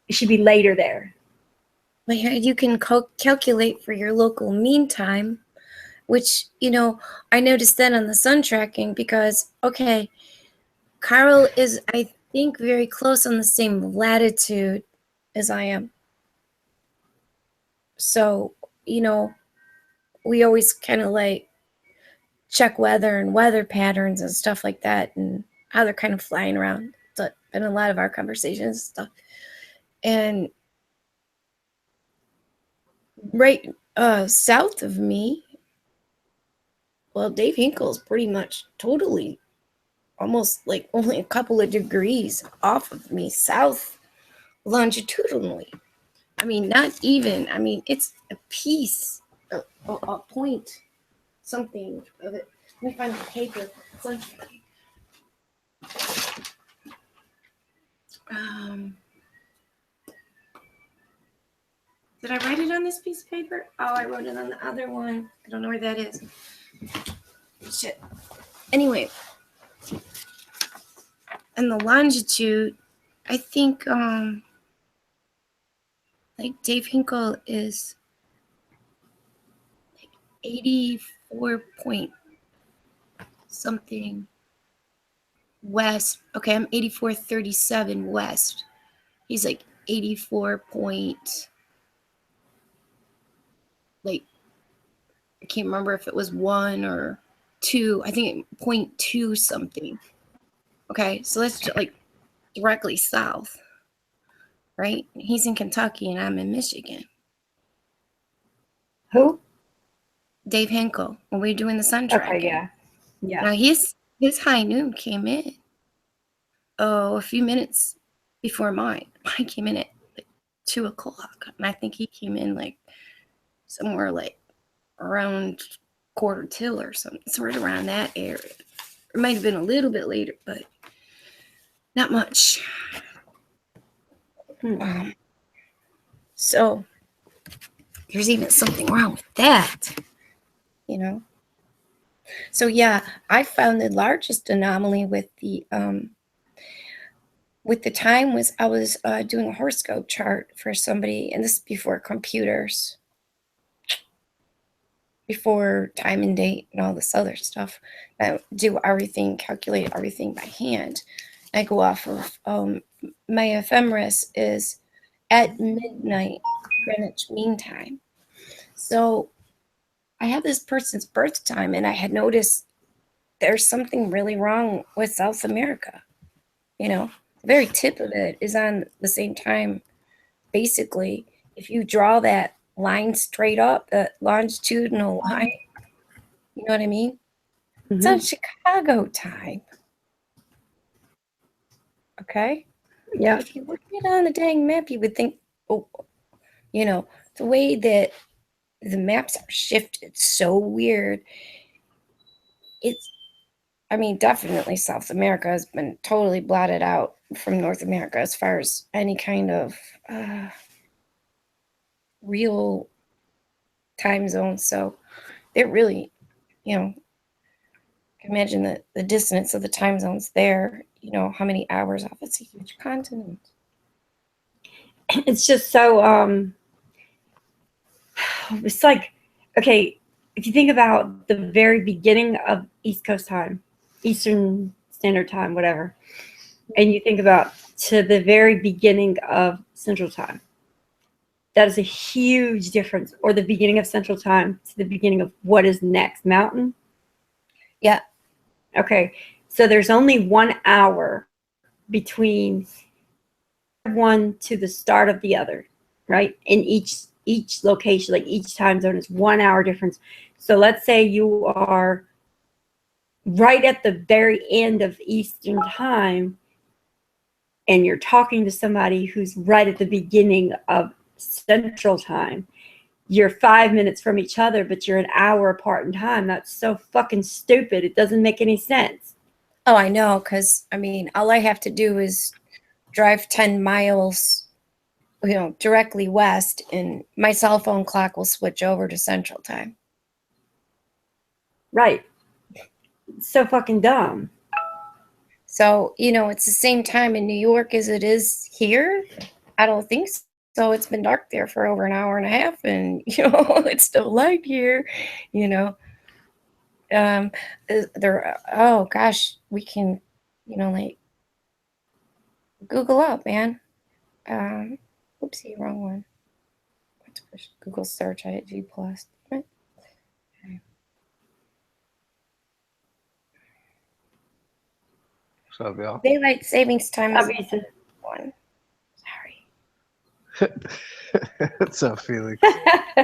It should be later there. Well, you can calculate for your local mean time, which, I noticed that on the sun tracking because, okay, Carl is, I think, very close on the same latitude as I am. So, we always kind of like check weather and weather patterns and stuff like that and how they're kind of flying around. That's been a lot of our conversations and stuff. And right south of me, well, Dave Hinkle is pretty much totally almost like only a couple of degrees off of me south longitudinally. I mean, not even. I mean, it's a piece, a point, something of it. Let me find the paper. It's like, did I write it on this piece of paper? Oh, I wrote it on the other one. I don't know where that is. Shit. Anyway, and the longitude, I think, like Dave Hinkle is like 84 point something west. Okay, I'm 84.37 west. He's like 84 point, like, I can't remember if it was 1 or 2. I think 0.2 something. Okay, so that's just like directly south, right? He's in Kentucky and I'm in Michigan. Who? Dave Hinkle, when we were doing the sun tracking. Okay, yeah. Yeah. Now his high noon came in, a few minutes before mine. Mine came in at like 2 o'clock. And I think he came in like somewhere like around 1:45 or something. Sort of around that area. It might have been a little bit later, but not much. So there's even something wrong with that, you know? So yeah, I found the largest anomaly with the time was I was doing a horoscope chart for somebody, and this is before computers, before time and date and all this other stuff. I do everything, calculate everything by hand. I go off of my ephemeris is at midnight Greenwich Mean Time. So I have this person's birth time, and I had noticed there's something really wrong with South America. You know, the very tip of it is on the same time. Basically, if you draw that line straight up, that longitudinal line, you know what I mean? It's on Chicago time. Okay? Yeah. If you look at it on the dang map, you would think, oh, you know, the way that the maps are shifted, so weird. It's, I mean, definitely South America has been totally blotted out from North America as far as any kind of real time zone. So it really, you know, imagine the distance of the time zones there, you know, how many hours off. It's a huge continent. It's just so it's like, okay, if you think about the very beginning of East Coast time, Eastern Standard Time, whatever, and you think about to the very beginning of Central Time, that is a huge difference. Or the beginning of Central Time to the beginning of what is next, Mountain. Yeah. Okay, so there's only 1 hour between one to the start of the other, right? In each location, like each time zone is 1 hour difference. So let's say you are right at the very end of Eastern Time and you're talking to somebody who's right at the beginning of Central Time. You're 5 minutes from each other, but you're an hour apart in time. That's so fucking stupid. It doesn't make any sense. Oh, I know, because, I mean, all I have to do is drive 10 miles, you know, directly west, and my cell phone clock will switch over to Central Time. Right. It's so fucking dumb. So, you know, it's the same time in New York as it is here. I don't think so. So it's been dark there for over an hour and a half, and, you know, it's still light here, you know. Oh gosh, we can, you know, like Google up, man. Oopsie, wrong one. Let's push Google search. I hit G+. Okay. What's up, y'all? Daylight savings time is one. Sorry. What's up, Felix? Hi,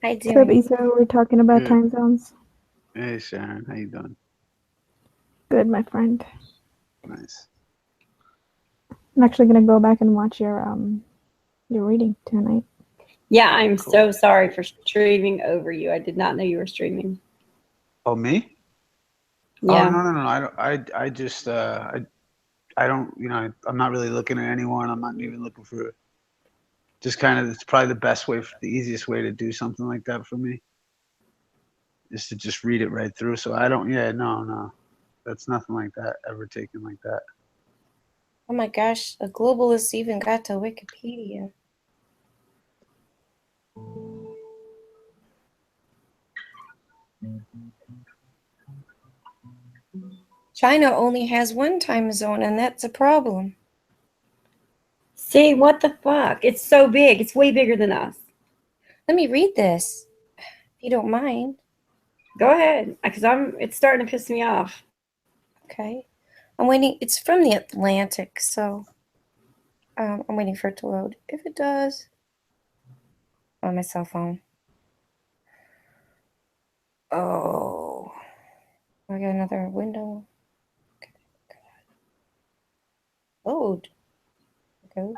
What's up, Issa? We're talking about Good. time zones. Hey, Sharon, how you doing? Good, my friend. Nice. I'm actually gonna go back and watch your reading tonight. Yeah, I'm so sorry for streaming over you. I did not know you were streaming. Oh, me? Yeah. Oh, no. I just I don't, I'm not really looking at anyone. I'm not even looking for. Just kind of, it's probably the easiest way to do something like that for me. Is to just read it right through. So I don't. Yeah, no. That's nothing like that ever taken like that. Oh my gosh, a globalist even got to Wikipedia. China only has one time zone, and that's a problem. See, what the fuck? It's so big. It's way bigger than us. Let me read this, if you don't mind. Go ahead, because it's starting to piss me off. Okay. I'm waiting. It's from the Atlantic, so I'm waiting for it to load. If it does, on my cell phone. Oh, I got another window. Okay. Load. Okay.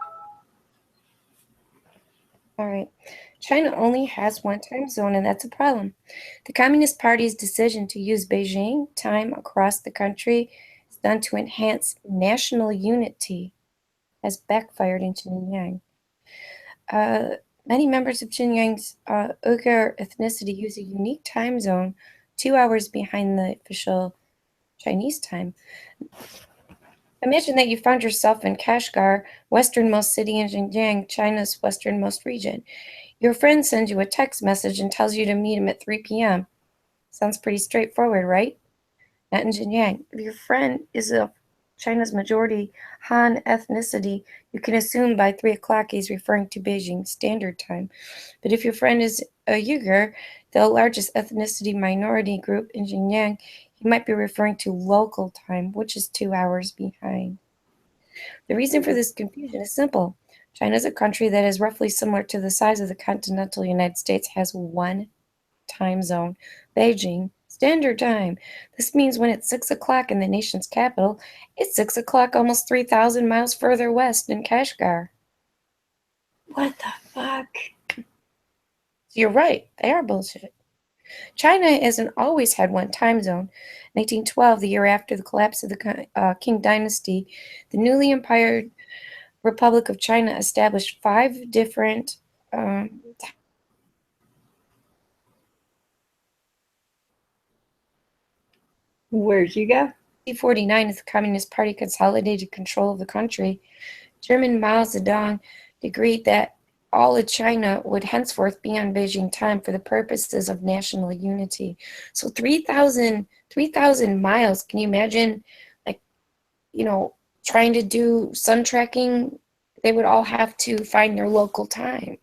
All right. China only has one time zone, and that's a problem. The Communist Party's decision to use Beijing time across the country is done to enhance national unity, has backfired in Xinjiang. Many members of Xinjiang's Uyghur ethnicity use a unique time zone 2 hours behind the official Chinese time. Imagine that you found yourself in Kashgar, westernmost city in Xinjiang, China's westernmost region. Your friend sends you a text message and tells you to meet him at 3 p.m. Sounds pretty straightforward, right? Not in Xinjiang. If your friend is of China's majority Han ethnicity, you can assume by 3 o'clock he's referring to Beijing Standard Time. But if your friend is a Uyghur, the largest ethnicity minority group in Xinjiang, he might be referring to local time, which is 2 hours behind. The reason for this confusion is simple. China is a country that is roughly similar to the size of the continental United States, has one time zone, Beijing Standard Time. This means when it's 6 o'clock in the nation's capital, it's 6 o'clock almost 3,000 miles further west in Kashgar. What the fuck? You're right. They are bullshit. China hasn't always had one time zone. 1912, the year after the collapse of the Qing dynasty, the newly empowered Republic of China established 5 different Where'd you go? 1949, as the Communist Party consolidated control of the country, Chairman Mao Zedong decreed that all of China would henceforth be on Beijing time for the purposes of national unity. So 3,000 miles. Can you imagine, trying to do sun tracking? They would all have to find their local time.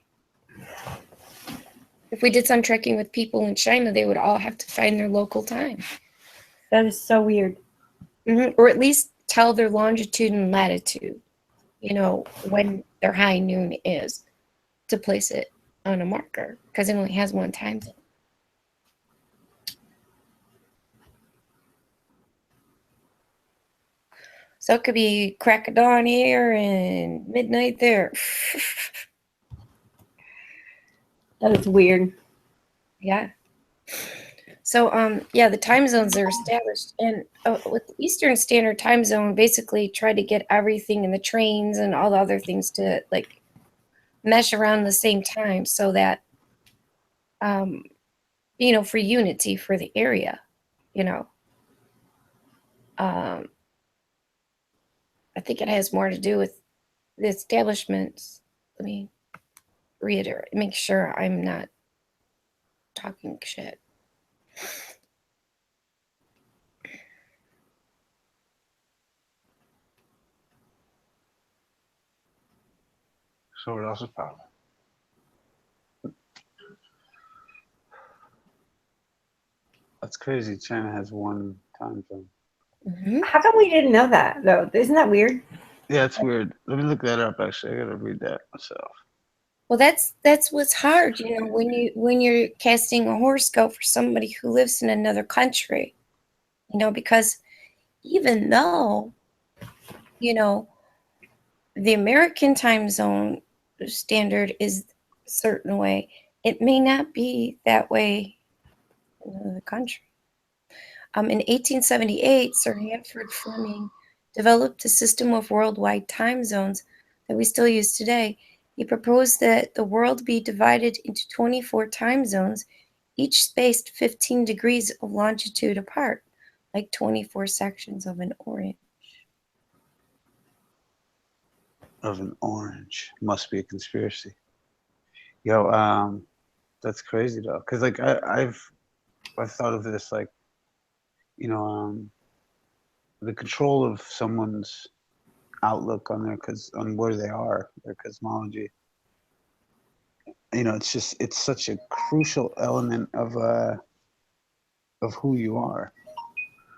If we did sun tracking with people in China, they would all have to find their local time. That is so weird. Mm-hmm. Or at least tell their longitude and latitude, when their high noon is, to place it on a marker, because it only has one time zone. So it could be crack of dawn here and midnight there. That is weird. Yeah. So, the time zones are established, and with the Eastern Standard Time Zone, basically try to get everything in the trains and all the other things to mesh around the same time, so that, for unity for the area, I think it has more to do with the establishments. Let me reiterate, make sure I'm not talking shit. So what else is power? That's crazy. China has one time zone. How come we didn't know that, though? Isn't that weird? Yeah, it's weird. Let me look that up. Actually, I gotta read that myself. Well, that's what's hard, when you're casting a horoscope for somebody who lives in another country, because even though, the American time zone standard is a certain way, it may not be that way in another country. In 1878, Sir Hanford Fleming developed a system of worldwide time zones that we still use today. He proposed that the world be divided into 24 time zones, each spaced 15 degrees of longitude apart, like 24 sections of an orange. Of an orange. Must be a conspiracy. Yo, that's crazy though. Cause like I've thought of this like, the control of someone's outlook on on where they are, their cosmology. It's such a crucial element of who you are.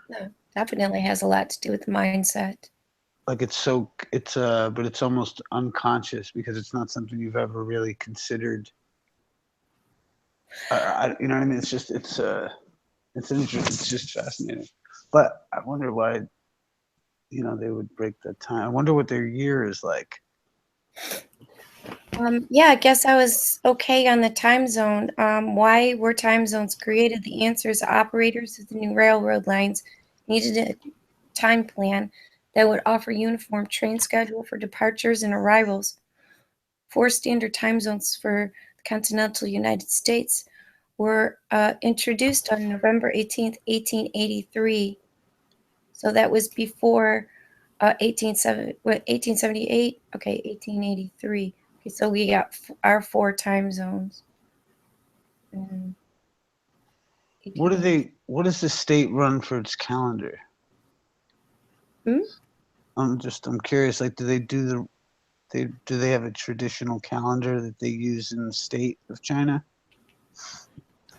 No, definitely has a lot to do with mindset. Like but it's almost unconscious because it's not something you've ever really considered. You know what I mean? It's just it's just fascinating. But I wonder why, they would break that time. I wonder what their year is like. Yeah, I guess I was okay on the time zone. Why were time zones created? The answer is operators of the new railroad lines needed a time plan that would offer uniform train schedule for departures and arrivals. 4 standard time zones for the continental United States were introduced on November 18th, 1883. So that was before 1878. Okay, 1883. Okay, so we got our 4 time zones. What does the state run for its calendar? I'm curious, like, do they have a traditional calendar that they use in the state of China?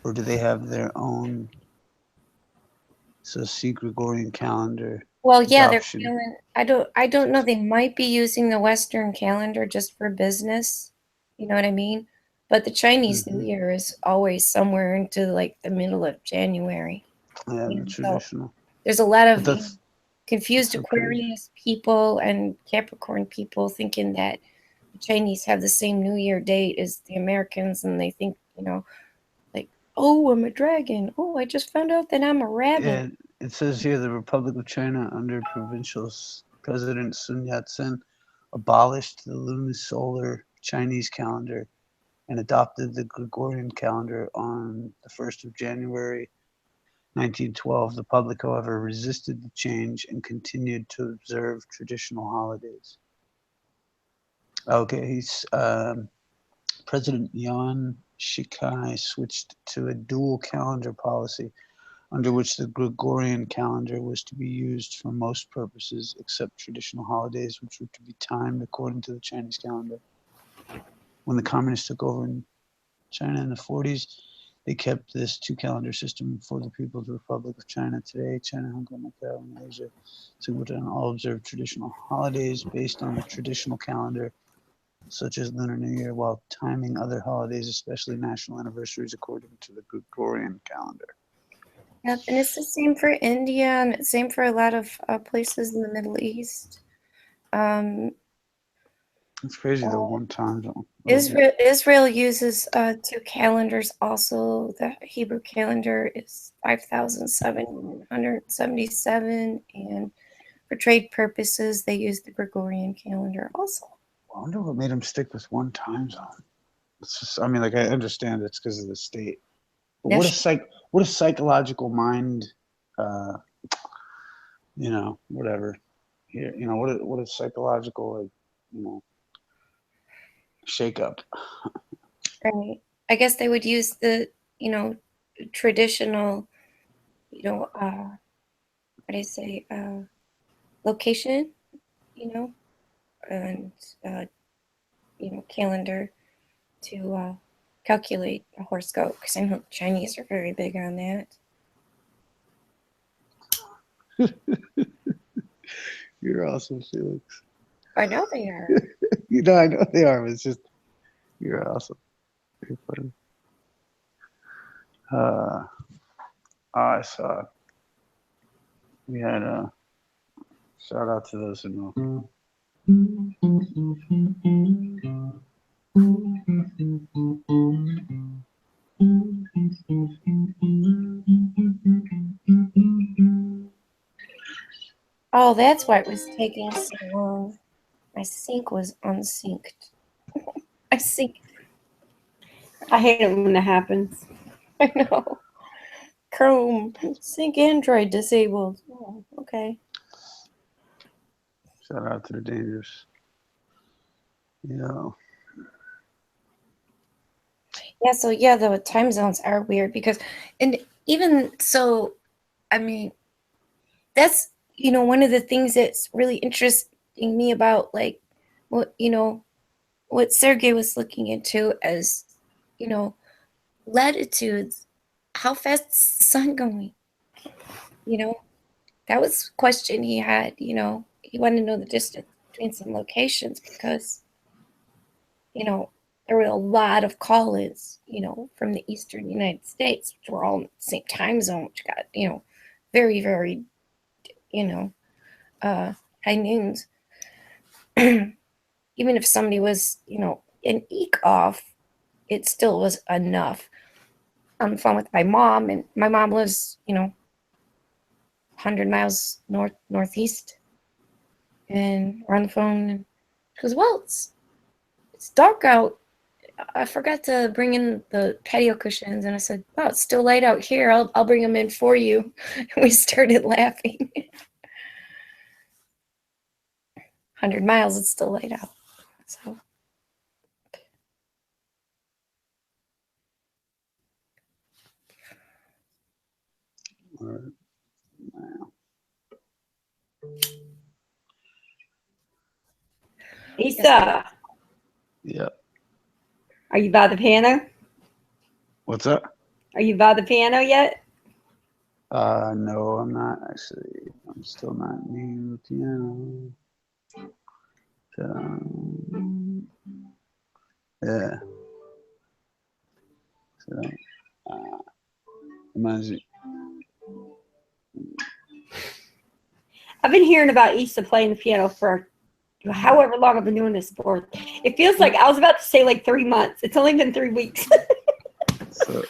Or do they have their own Gregorian calendar? Well, yeah, adoption? I don't know. They might be using the Western calendar just for business. You know what I mean? But the Chinese New Year is always somewhere into like the middle of January. Yeah, the traditional. There's a lot of But that's confused so crazy. Aquarius people and Capricorn people thinking that the Chinese have the same New Year date as the Americans, and they think, like, oh, I'm a dragon. Oh, I just found out that I'm a rabbit. Yeah, it says here the Republic of China under Provincial President Sun Yat-sen abolished the lunisolar Chinese calendar and adopted the Gregorian calendar on the 1st of January 1912. The public, however, resisted the change and continued to observe traditional holidays. Okay, President Yuan Shikai switched to a dual calendar policy under which the Gregorian calendar was to be used for most purposes except traditional holidays, which were to be timed according to the Chinese calendar. When the communists took over in China in the 40s, they kept this 2-calendar system for the People's Republic of China. Today, China, Hong Kong, Macau, and Malaysia, Singapore, all observe traditional holidays based on the traditional calendar, such as Lunar New Year, while timing other holidays, especially national anniversaries, according to the Gregorian calendar. Yep, and it's the same for India, and it's same for a lot of places in the Middle East. It's crazy, the one time zone. Israel uses 2 calendars also. The Hebrew calendar is 5,777, and for trade purposes, they use the Gregorian calendar also. I wonder what made them stick with one time zone. It's just, I mean, like, I understand it's because of the state. But what a psychological mind, whatever. Here, what a psychological, shake up. Right. I guess they would use the, traditional, what do you say, location, and, calendar to calculate a horoscope, because I know the Chinese are very big on that. You're awesome, Felix. I know they are. You know, I know they are. But it's just you're awesome. You're funny. I saw. We had a shout out to those who know. Oh, that's why it was taking so long. My sync was unsynced. I sync. I hate it when that happens. I know. Chrome sync Android disabled. Oh, okay. Shout out to the Dangers. Yeah. Yeah, so yeah, the time zones are weird because, and even so, I mean, that's, one of the things that's really interesting me about like what Sergey was looking into as, latitudes, how fast is the sun going? That was a question he had, he wanted to know the distance between some locations because, there were a lot of call-ins, from the eastern United States, which were all in the same time zone, which got, very, very, high noons. Even if somebody was, an eek off, it still was enough. On the phone with my mom, and my mom lives, 100 miles northeast, and we're on the phone, and she goes, "Well, it's dark out. I forgot to bring in the patio cushions," and I said, "Wow, it's still light out here. I'll bring them in for you." And we started laughing. 100 miles, it's still light out. So. All right. Issa, Yeah. are you by the piano? What's up? Are you by the piano yet? No, I'm not actually. I'm still not near the piano. Yeah. So, reminds me. I've been hearing about Issa playing the piano for however long I've been doing this for. It feels like I was about to say like 3 months. It's only been 3 weeks. So,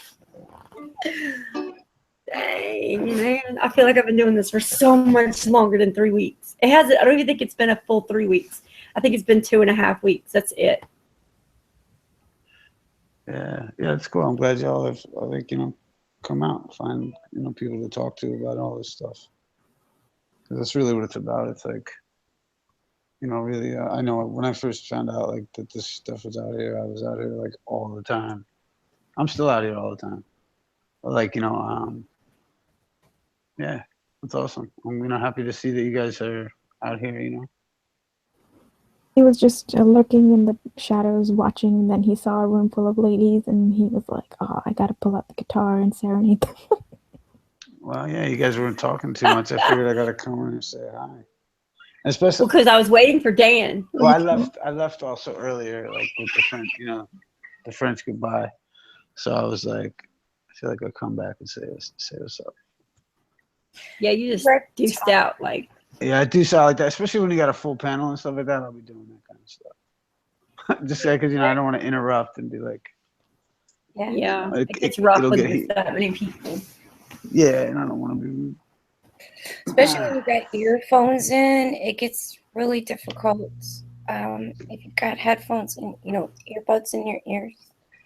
Dang, man. I feel like I've been doing this for so much longer than 3 weeks. It hasn't, I don't even think it's been a full 3 weeks. I think it's been 2.5 weeks. That's it. yeah, it's cool. I'm glad y'all have, like, come out and find, people to talk to about all this stuff. Because that's really what it's about. It's like, really, I know when I first found out, like, that this stuff was out here, I was out here, like, all the time. I'm still out here all the time. But, like, yeah, it's awesome. I'm, happy to see that you guys are out here, He was just lurking in the shadows watching, and then he saw a room full of ladies, and he was like, "Oh, I gotta pull out the guitar and serenade them." Well, yeah, you guys weren't talking too much. I figured I gotta come in and say hi. Especially because I was waiting for Dan. Well, I left also earlier, like with the French, the French goodbye. So I was like, I feel like I'll come back and say what's up. Yeah, you just deuced out like. Yeah, I do sound like that, especially when you got a full panel and stuff like that. I'll be doing that kind of stuff. Just because I don't want to interrupt and be like. Yeah, Like, it gets rough it'll with get that many people. Yeah, and I don't want to be rude. Especially when you got earphones in, it gets really difficult. If you've got headphones and earbuds in your ears,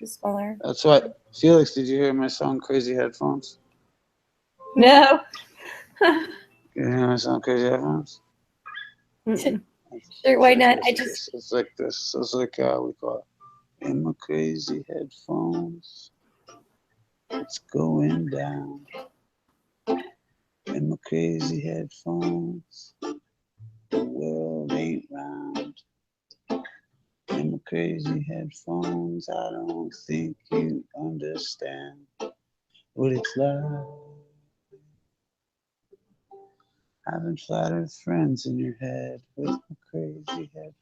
it's smaller. That's why, Felix, did you hear my song "Crazy Headphones"? No. You hear my song "Crazy Headphones"? Sure, why not? It's like this. It's like we call it. In my crazy headphones, it's going down. In my crazy headphones, the world ain't round. In my crazy headphones, I don't think you understand what it's like. Having flattered friends in your head with my crazy headphones.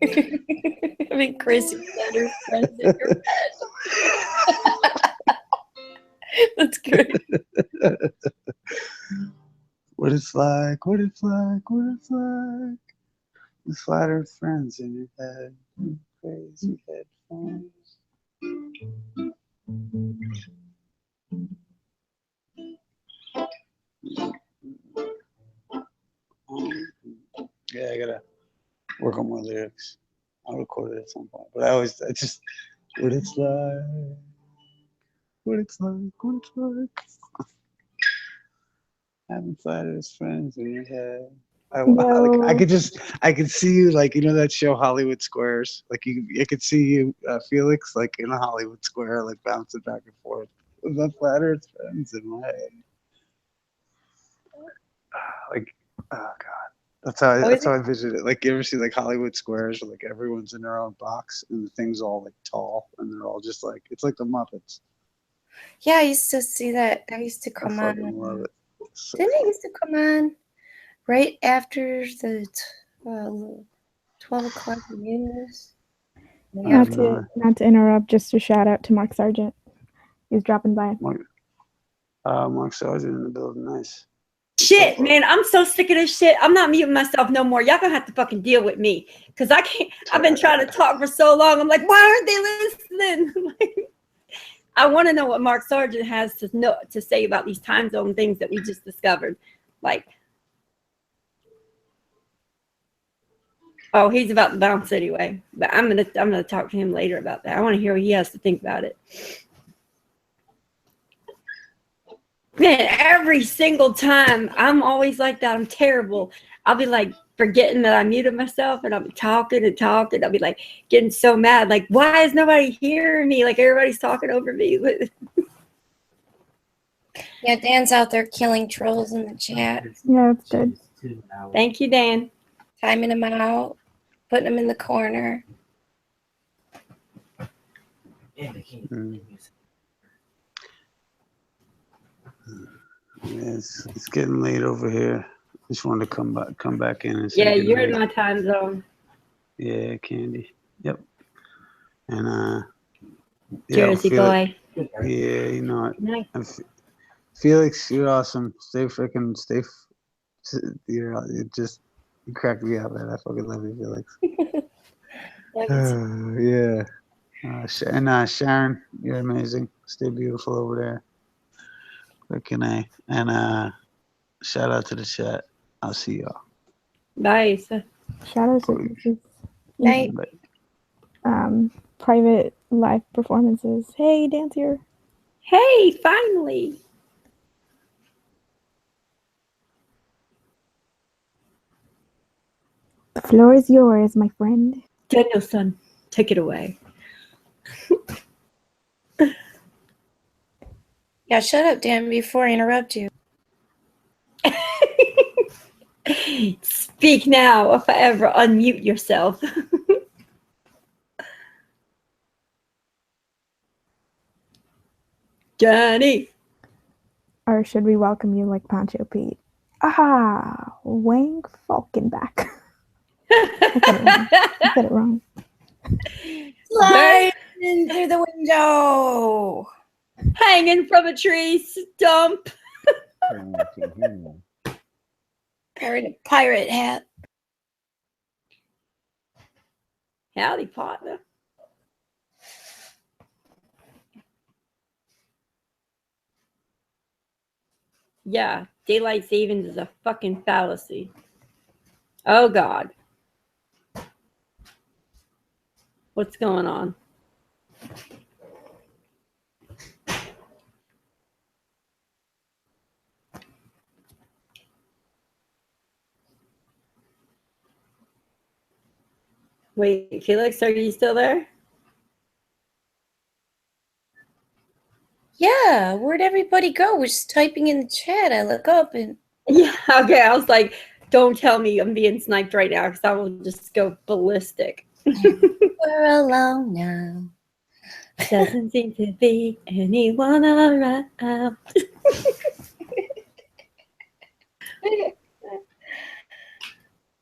I mean, Chris, you said her friends in your bed. That's great. What it's like, what it's like, what it's like. The flatter friends in your head, crazy headphones. Yeah, I gotta work on my lyrics. I'll record it at some point. But I just, what it's like, what it's like, what it's like. Having flatterers friends in your head. I could see you like, you know that show Hollywood Squares? Like I could see you, Felix, like in a Hollywood Square, like bouncing back and forth. The flatterers friends in my head. Like, oh god, that's how I vision it. Like, you ever see like Hollywood Squares, where like everyone's in their own box and the thing's all like tall and they're all just like, it's like the Muppets. Yeah, I used to see that. I used to come I on. fucking love it. Didn't it used to come on right after the 12 o'clock news? Not to interrupt, just a shout out to Mark Sargent. He's dropping by. Mark Sargent in the building. Nice. Shit, man, I'm so sick of this shit. I'm not muting myself no more. Y'all gonna have to fucking deal with me. Cause I can't, I've been trying to talk for so long. I'm like, why aren't they listening? I want to know what Mark Sargent has to say about these time zone things that we just discovered. Like, oh, he's about to bounce anyway. But I'm gonna talk to him later about that. I want to hear what he has to think about it. Man, every single time I'm always like that. I'm terrible. I'll be like forgetting that I muted myself and I'll be talking and talking. I'll be like getting so mad. Like, why is nobody hearing me? Like, everybody's talking over me. Yeah, Dan's out there killing trolls in the chat. Yeah, that's good. Thank you, Dan. Timing them out, putting them in the corner. Yeah, it's getting late over here. Just wanted to come back in and say Yeah, good you're night. in my time zone. Yeah, Candy. Yep. And Jersey boy. Yeah, you know it. Nice. Felix, you're awesome. You cracked me up, man. I fucking love you, Felix. Yeah. Sharon, you're amazing. Stay beautiful over there. Where can I? And shout out to the chat. I'll see y'all. Nice. Shout out to Night. Private live performances. Hey, Dan's here. Hey, finally. The floor is yours, my friend. Danielson, take it away. Yeah, shut up, Dan, before I interrupt you. Speak now, if I ever unmute yourself. Johnny. Or should we welcome you like Pancho Pete? Ah, Wang Falkenbach. I said it wrong. Slide in through the window. Hanging from a tree stump. Wearing a pirate hat. Howdy, partner. Yeah, daylight savings is a fucking fallacy. Oh, God. What's going on? Wait, Felix, are you still there? Yeah, where'd everybody go? We're just typing in the chat. I look up and Yeah, okay. I was like, don't tell me I'm being sniped right now because I will just go ballistic. we're alone now. Doesn't seem to be anyone around.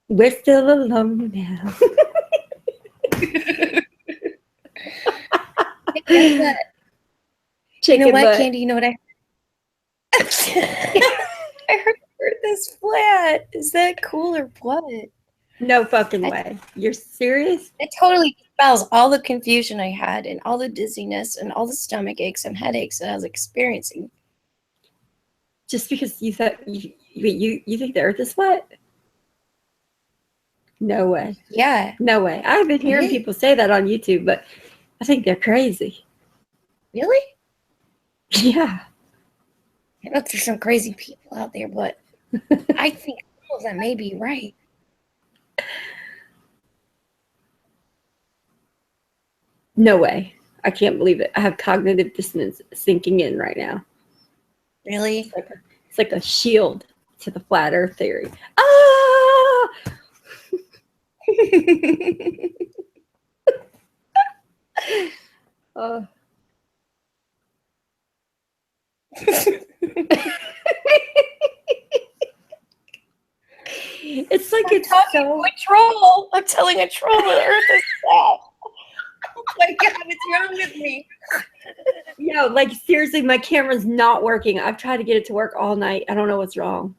We're still alone now. Guess what? Chicken You know what, butt. Candy? You know what I I heard the earth is flat. Is that cool or what? No fucking way. You're serious? It totally dispels all the confusion I had and all the dizziness and all the stomach aches and headaches that I was experiencing. Just because you thought you think the earth is flat? No way. Yeah. No way. I've been hearing people say that on YouTube, but I think they're crazy. Really? Yeah. I know there's some crazy people out there, but I think some of them may be right. No way. I can't believe it. I have cognitive dissonance sinking in right now. Really? It's like a shield to the flat earth theory. Ah! Oh. It's like it's talking to a troll. I'm telling a troll the earth is flat. Oh my god, what's wrong with me? Yo, like seriously, my camera's not working. I've tried to get it to work all night. I don't know what's wrong.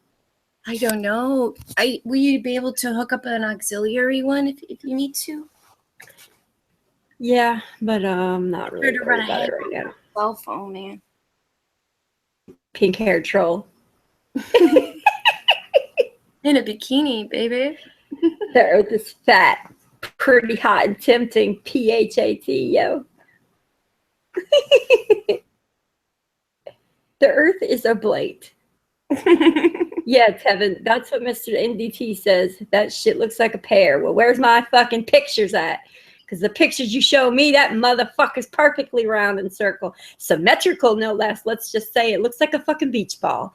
I don't know. Will you be able to hook up an auxiliary one if you need to? Yeah, but not really Better run worried about it ahead. right now. Cell phone, man. Pink haired troll. In a bikini, baby. The earth is fat, pretty hot and tempting. PHAT, yo. The earth is a blade. Yeah, Tevin, that's what Mr. NDT says. That shit looks like a pear. Well, where's my fucking pictures at? Because the pictures you show me, that motherfucker's perfectly round and circle. Symmetrical, no less. Let's just say it looks like a fucking beach ball.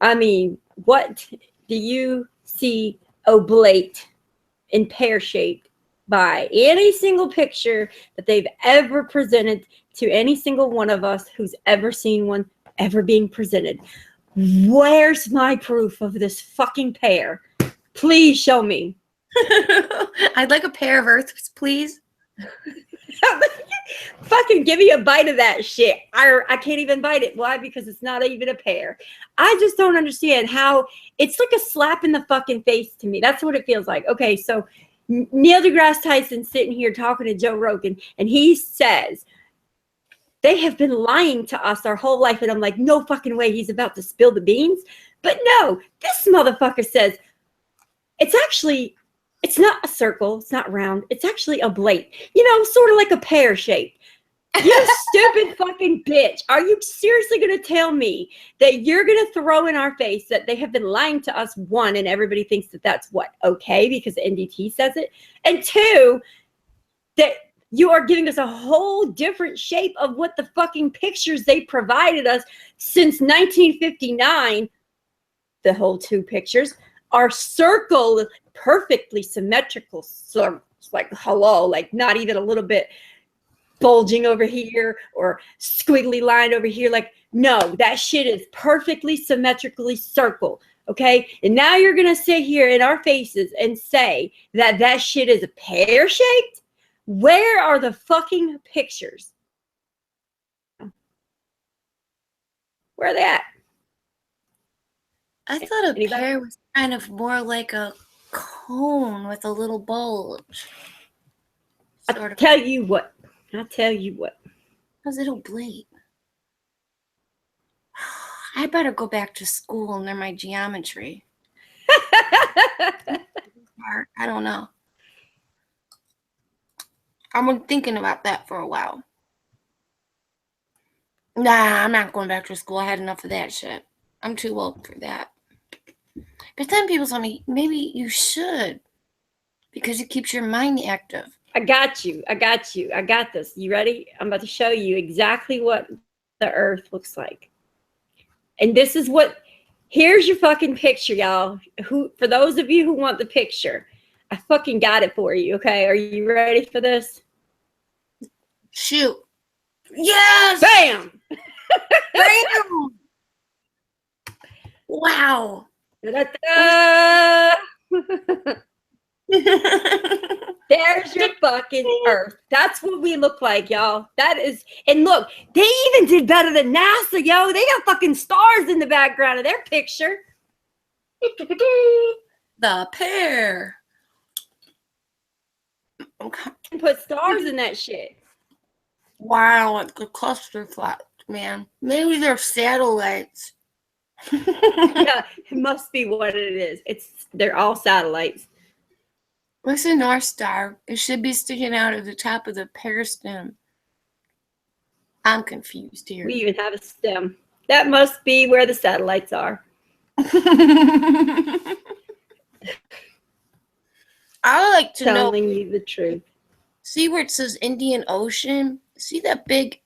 I mean, what do you see oblate and pear-shaped by any single picture that they've ever presented to any single one of us who's ever seen one ever being presented? Where's my proof of this fucking pear? Please show me. I'd like a pair of earths, please. Fucking give me a bite of that shit. I can't even bite it. Why? Because it's not even a pear. I just don't understand how it's like a slap in the fucking face to me. That's what it feels like. Okay, so Neil deGrasse Tyson sitting here talking to Joe Rogan, and he says they have been lying to us our whole life. And I'm like, no fucking way he's about to spill the beans. But no, this motherfucker says it's not a circle. It's not round. It's actually a blade. You know, sort of like a pear shape. You stupid fucking bitch. Are you seriously going to tell me that you're going to throw in our face that they have been lying to us, one, and everybody thinks that that's what? Okay, because NDT says it. And two, that you are giving us a whole different shape of what the fucking pictures they provided us since 1959. The whole two pictures are circle, perfectly symmetrical circles. Like, hello, like not even a little bit bulging over here or squiggly line over here. Like, no, that shit is perfectly symmetrically circle. Okay. And now you're going to sit here in our faces and say that that shit is pear shaped. Where are the fucking pictures? Where are they at? I thought a pear was kind of more like a cone with a little bulge. I'll tell you what. How's it oblate? I better go back to school and learn my geometry. I don't know. I've been thinking about that for a while. Nah, I'm not going back to school. I had enough of that shit. I'm too old for that. But then people tell me, maybe you should. Because it keeps your mind active. I got you. I got this. You ready? I'm about to show you exactly what the earth looks like. And this is what, here's your fucking picture, y'all. For those of you who want the picture, I fucking got it for you, okay? Are you ready for this? Shoot. Yes! Bam! Bam! Wow. Da-da-da! There's your fucking Earth. That's what we look like, y'all. That is, and look, they even did better than NASA, yo. They got fucking stars in the background of their picture. The pear. Put stars in that shit. Wow, like the cluster flat, man. Maybe they're satellites. Yeah, it must be what it is. They're all satellites. What's a North Star? It should be sticking out of the top of the pear stem. I'm confused here. We even have a stem. That must be where the satellites are. I like to know. Telling you the truth. See where it says Indian Ocean? See that big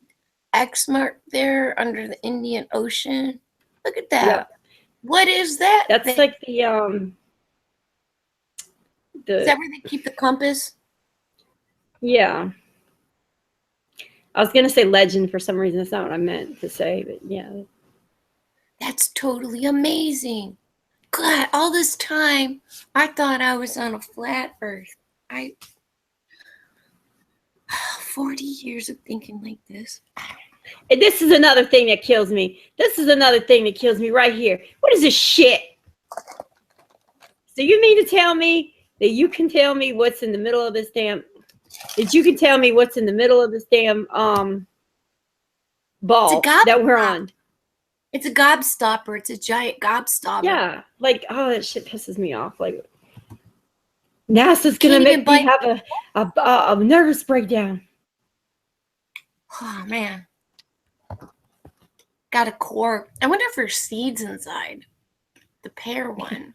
X mark there under the Indian Ocean? Look at that. Yeah. What is that? That's thing? like the Is that where they keep the compass? Yeah. I was gonna say legend for some reason. That's not what I meant to say, but yeah. That's totally amazing. God, all this time I thought I was on a flat earth. 40 years of thinking like this. And this is another thing that kills me. This is another thing that kills me right here. What is this shit? So you mean to tell me that you can tell me what's in the middle of this damn, that you can tell me what's in the middle of this damn ball that we're on? It's a gobstopper. It's a giant gobstopper. Yeah, like, oh, that shit pisses me off. Like, NASA's gonna Can't make even me have a nervous breakdown. Oh man. Got a core. I wonder if there's seeds inside. The pear one.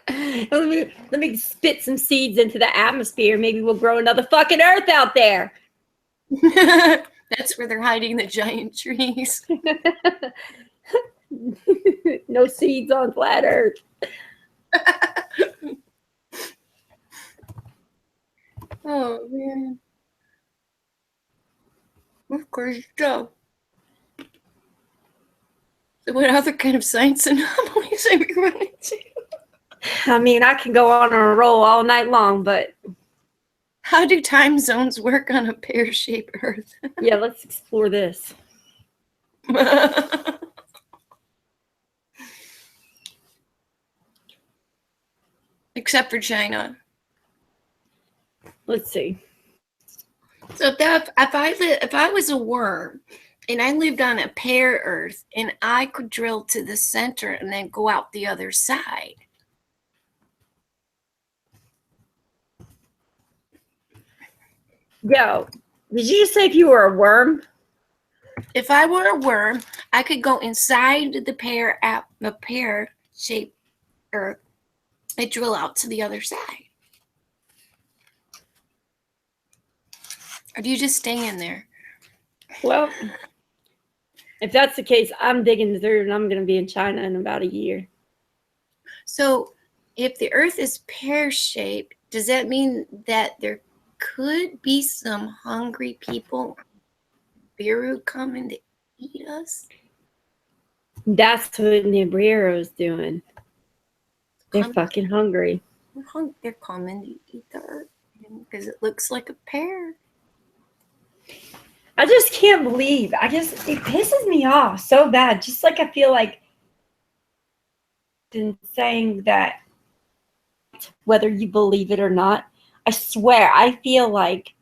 Let me spit some seeds into the atmosphere. Maybe we'll grow another fucking Earth out there. That's where they're hiding the giant trees. No seeds on flat Earth. Oh man. Of course, Joe. So what other kind of science anomalies are we running into? I mean, I can go on a roll all night long, but how do time zones work on a pear-shaped Earth? Yeah, let's explore this. Except for China. Let's see. So if I was a worm and I lived on a pear Earth and I could drill to the center and then go out the other side. Yo, did you just say if you were a worm? If I were a worm, I could go inside the pear-shaped Earth and drill out to the other side. Or do you just stay in there? Well, if that's the case, I'm digging through and I'm going to be in China in about a year. So if the Earth is pear-shaped, does that mean that there could be some hungry people, Biru, coming to eat us? That's what Nibiru's doing. They're fucking hungry. They're coming to eat the Earth because it looks like a pear. I just can't believe. It pisses me off so bad. Just like I feel like in saying that, whether you believe it or not, I swear, I feel like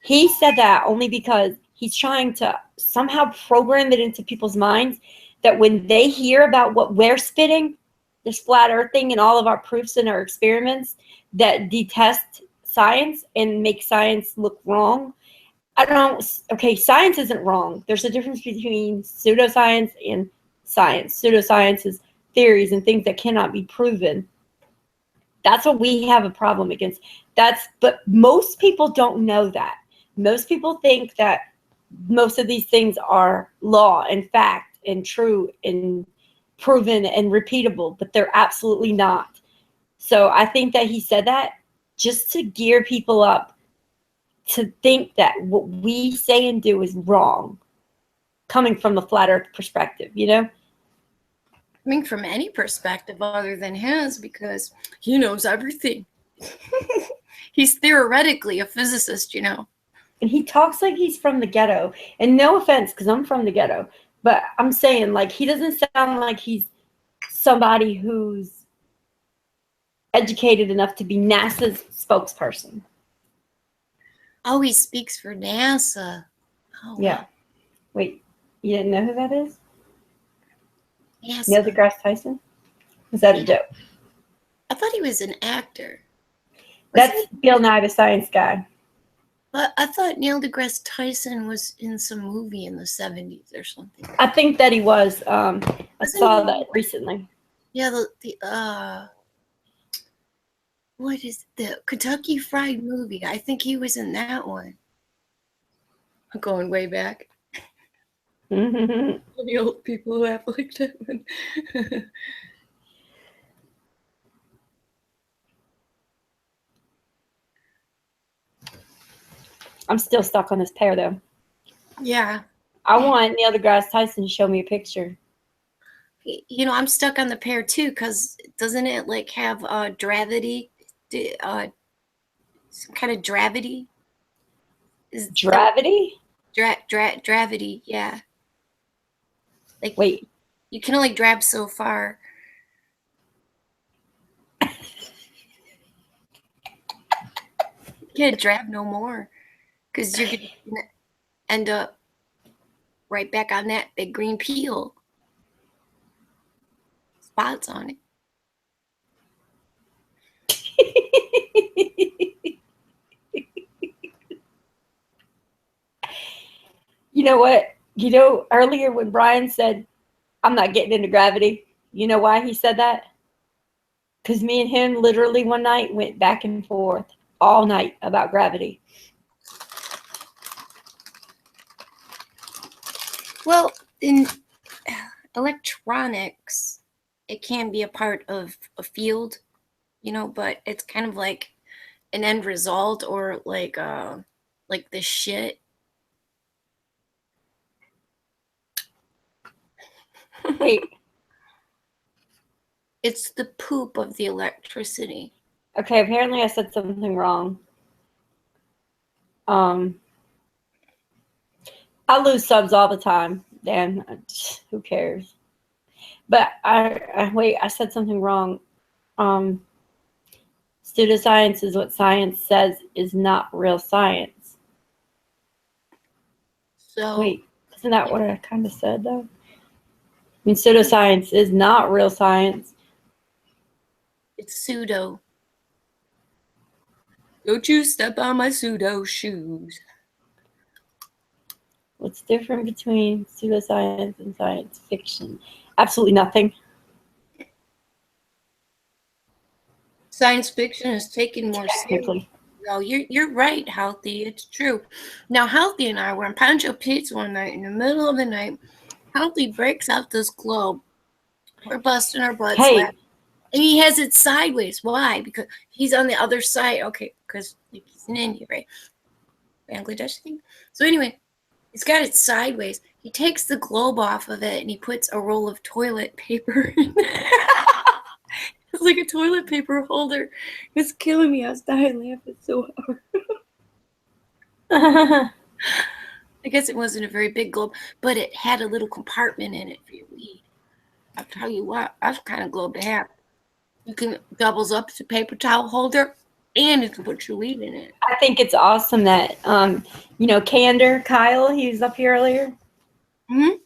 he said that only because he's trying to somehow program it into people's minds that when they hear about what we're spitting, this flat earth thing and all of our proofs and our experiments that detest science and make science look wrong. Okay, science isn't wrong. There's a difference between pseudoscience and science. Pseudoscience is theories and things that cannot be proven. That's what we have a problem against. But most people don't know that. Most people think that most of these things are law and fact and true and proven and repeatable, but they're absolutely not. So I think that he said that just to gear people up to think that what we say and do is wrong, coming from the flat earth perspective, you know? Coming from any perspective other than his, because he knows everything. He's theoretically a physicist, you know. And he talks like he's from the ghetto. And no offense, because I'm from the ghetto, but I'm saying, like, he doesn't sound like he's somebody who's educated enough to be NASA's spokesperson. Oh, he speaks for NASA. Oh, Yeah. Wait, you didn't know who that is? Yes. Neil deGrasse Tyson? Was that a joke? I thought he was an actor. That's Bill Nye, the Science Guy. But I thought Neil deGrasse Tyson was in some movie in the 70s or something. I think that he was. I saw that recently. Yeah, what is the Kentucky Fried Movie? I think he was in that one. I'm going way back. The old people who have like that one. I'm still stuck on this pear, though. Yeah. I want Neil deGrasse Tyson to show me a picture. You know, I'm stuck on the pear too, because doesn't it like have gravity? Some kind of gravity? Gravity? Gravity, yeah. Like, wait, you can only grab so far. You can't grab no more, because you're gonna end up right back on that big green peel. Spots on it. You know what? You know, earlier when Brian said, I'm not getting into gravity, you know why he said that? Because me and him literally one night went back and forth all night about gravity. Well, in electronics, it can be a part of a field, you know, but it's kind of like an end result, or like the shit. Wait. It's the poop of the electricity. Okay, apparently I said something wrong. I lose subs all the time. Dan, who cares? But I said something wrong. Pseudoscience is what science says is not real science. So wait, isn't that what I kind of said though? I mean, pseudoscience is not real science. it's pseudo. Don't you step on my pseudo shoes. What's different between pseudoscience and science fiction? Absolutely nothing. Science fiction is taken more seriously. No, you're right, Healthy. It's true. Now, Healthy and I were in Pancho Pizza one night. In the middle of the night, Healthy breaks out this globe. We're busting our butts. Hey. laughing. And he has it sideways. Why? Because he's on the other side. Okay, because he's in India, right? Bangladesh thing. So anyway, he's got it sideways. He takes the globe off of it and he puts a roll of toilet paper in there. It's like a toilet paper holder. It's killing me. I was dying laughing so hard. I guess it wasn't a very big globe, but it had a little compartment in it for your weed. I'll tell you what, that's the kind of globe to have. You can doubles up as a paper towel holder, and you can put your weed in it. I think it's awesome that, Candor, Kyle, he was up here earlier. Mm-hmm.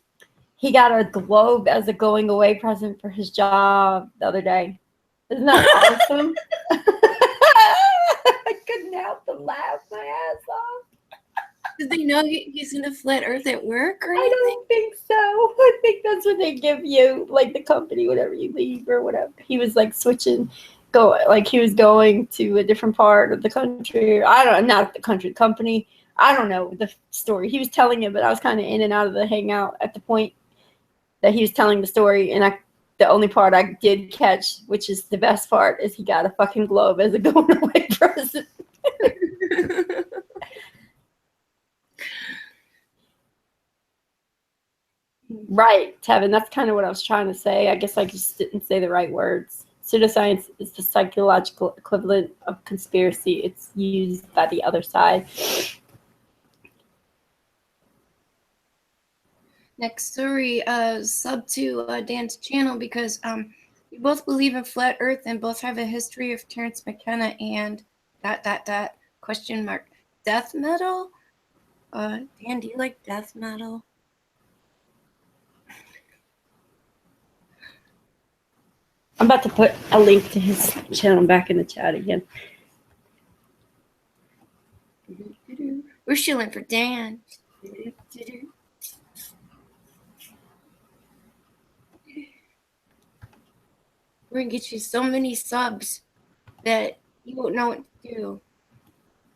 He got a globe as a going away present for his job the other day. Isn't that awesome? I couldn't help but laugh my ass off. Did they know he's in a flat earth at work or I anything? don't think so. I think that's what they give you, like the company, whenever you leave or whatever. He was like switching, he was going to a different part of the country. Not the country, the company. I don't know the story. He was telling it, but I was kind of in and out of the hangout at the point that he was telling the story. And the only part I did catch, which is the best part, is he got a fucking globe as a going away present. Right, Tevin, that's kind of what I was trying to say. I guess I just didn't say the right words. Pseudoscience is the psychological equivalent of conspiracy. It's used by the other side. Next story, sub to Dan's channel because we both believe in flat Earth and both have a history of Terrence McKenna and ... question mark death metal. Dan, do you like death metal? I'm about to put a link to his channel back in the chat again. We're shilling for Dan. We're gonna get you so many subs that you won't know what to do.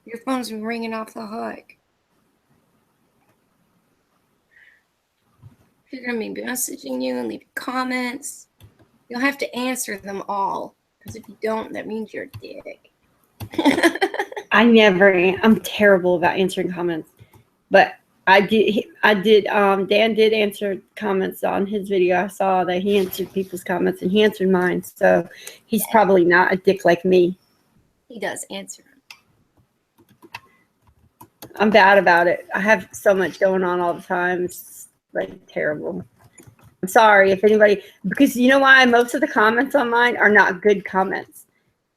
Your phone's been ringing off the hook. You're gonna be messaging you and leaving comments. You'll have to answer them all, because if you don't, that means you're a dick. I'm terrible about answering comments, but Dan did answer comments on his video. I saw that he answered people's comments and he answered mine, so he's probably not a dick like me. He does answer them. I'm bad about it. I have so much going on all the time. It's like terrible. I'm sorry if anybody, because you know why? Most of the comments on mine are not good comments,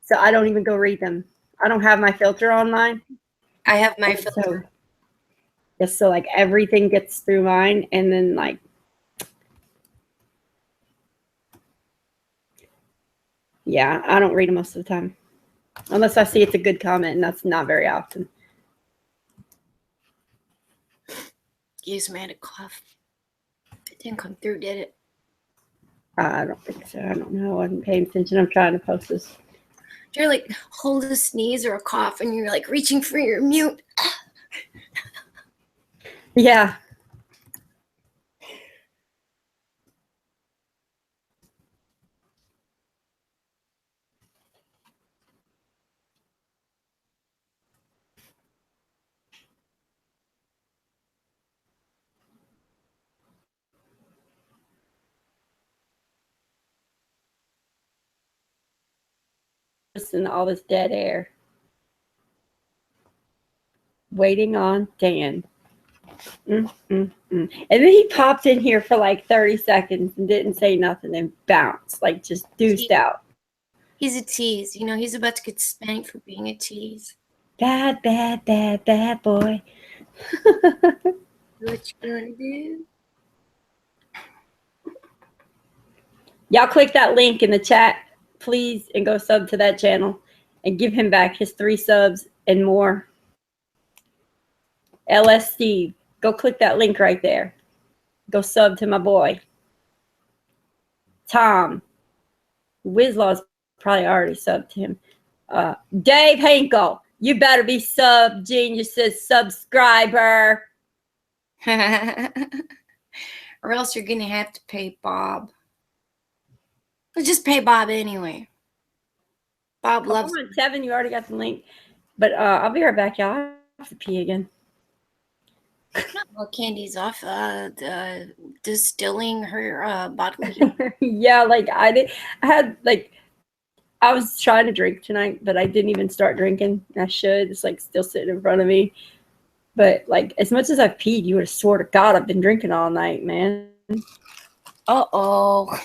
so I don't even go read them. I don't have my filter on mine. I have my filter. So like everything gets through mine, and then like yeah, I don't read them most of the time unless I see it's a good comment, and that's not very often. Excuse me, I had a cough. It didn't come through, did it? I don't think so. I don't know. I wasn't paying attention. I'm trying to post this. You're like hold a sneeze or a cough, and you're like reaching for your mute. Yeah. Listen to all this dead air. Waiting on Dan. And then he popped in here for like 30 seconds and didn't say nothing and bounced, like just deuced out. He's a tease. You know, he's about to get spanked for being a tease. Bad, bad, bad, bad boy. What you gonna do? Y'all click that link in the chat, please, and go sub to that channel and give him back his 3 subs and more. LS Steve, go click that link right there. Go sub to my boy. Tom. Wizlaw's probably already subbed to him. Dave Hinkle, you better be sub geniuses subscriber. Or else you're gonna have to pay Bob. Let's just pay Bob anyway. Bob loves it. Tevin, you already got the link. But I'll be right back, y'all. I have to pee again. Well, Candy's off distilling her bodily. Yeah, like I was trying to drink tonight, but I didn't even start drinking. I should. It's like still sitting in front of me. But like as much as I've peed, you would have swore to God I've been drinking all night, man. Uh-oh.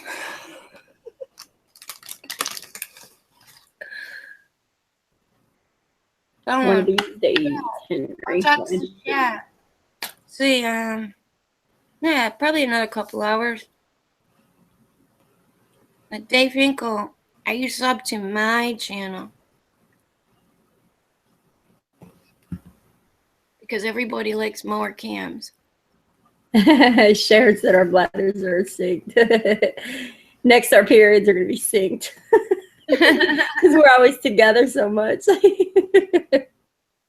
One of these days, Henry. I'll talk to the chat. See, yeah, probably another couple hours. But Dave Hinkle, are you sub to my channel? Because everybody likes mower cams. Sharon said our bladders are synced. Next, our periods are going to be synced. Because we're always together so much.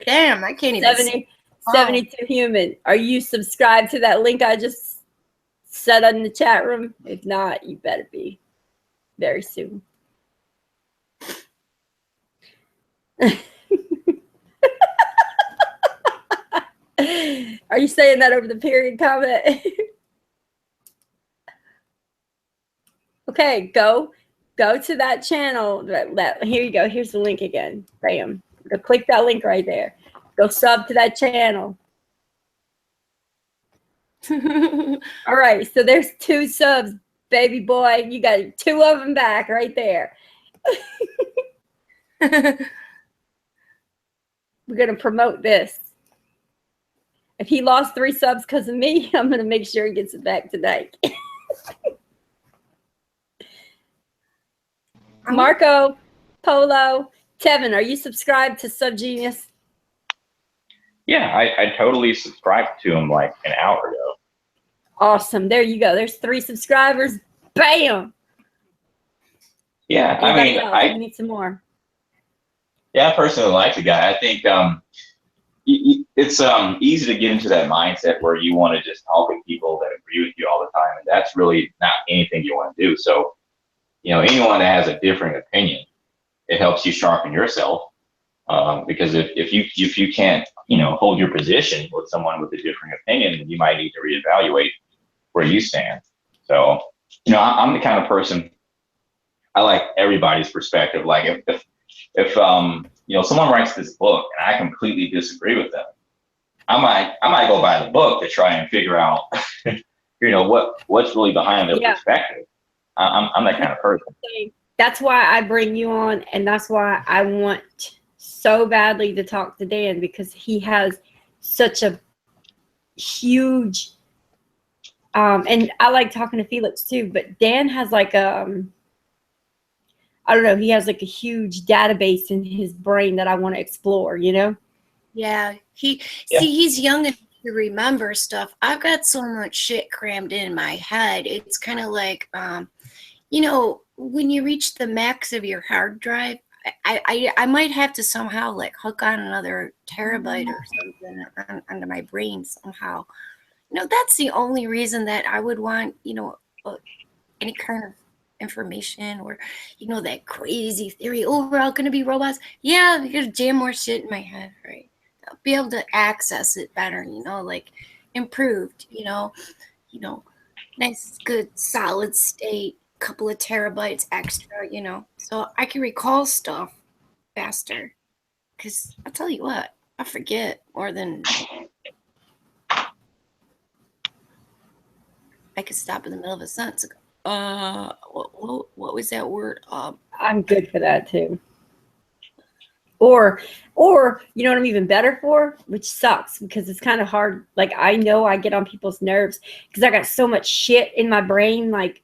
Damn, I can't even 72 human. Are you subscribed to that link I just said in the chat room? If not, you better be very soon. Are you saying that over the period comment? Okay, go Go to that channel. Here you go. Here's the link again. Bam. Go click that link right there. Go sub to that channel. All right. So there's 2 subs, baby boy. You got 2 of them back right there. We're going to promote this. If he lost 3 subs because of me, I'm going to make sure he gets it back today. Marco, Polo, Tevin, are you subscribed to Subgenius? Yeah, I totally subscribed to him like an hour ago. Awesome. There you go. There's 3 subscribers. Bam. Yeah, Anybody I else? mean, We need some more. I personally like the guy. I think it's easy to get into that mindset where you want to just talk with people that agree with you all the time, and that's really not anything you want to do. So, anyone that has a different opinion, it helps you sharpen yourself. Because if you can't, hold your position with someone with a different opinion, then you might need to reevaluate where you stand. So, I'm the kind of person, I like everybody's perspective. Like if someone writes this book and I completely disagree with them, I might go buy the book to try and figure out, what's really behind their perspective. I'm that kind of person. That's why I bring you on, and that's why I want so badly to talk to Dan, because he has such a huge and I like talking to Felix too, but Dan has like I don't know, he has like a huge database in his brain that I want to explore, Yeah, he's young enough to remember stuff. I've got so much shit crammed in my head. It's kind of like, when you reach the max of your hard drive, I might have to somehow like hook on another terabyte or something onto my brain somehow. That's the only reason that I would want, any kind of information or, that crazy theory. Oh, we're all going to be robots. Yeah, you got to jam more shit in my head, right? I'll be able to access it better, like improved, nice, good, solid state, couple of terabytes extra, so I can recall stuff faster. Because I'll tell you what, I forget more than I could stop in the middle of a sentence and go, what was that word? I'm good for that too. Or you know what I'm even better for, which sucks because it's kind of hard. Like I know I get on people's nerves because I got so much shit in my brain, like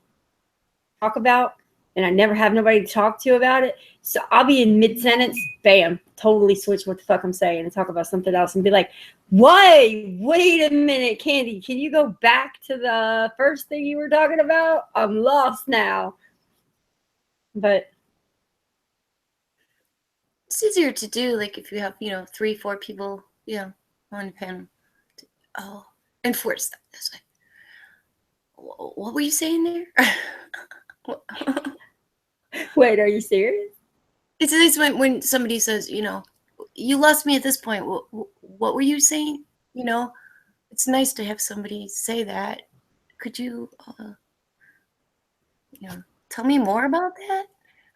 talk about, and I never have nobody to talk to about it. So I'll be in mid-sentence, bam, totally switch what the fuck I'm saying and talk about something else and be like, wait a minute, Candy, can you go back to the first thing you were talking about? I'm lost now. But it's easier to do, like if you have, 3-4 people, on the panel. Oh, enforce that this way. What were you saying there? Wait, are you serious? It's nice when somebody says, you lost me at this point. What were you saying? It's nice to have somebody say that. Could you, tell me more about that?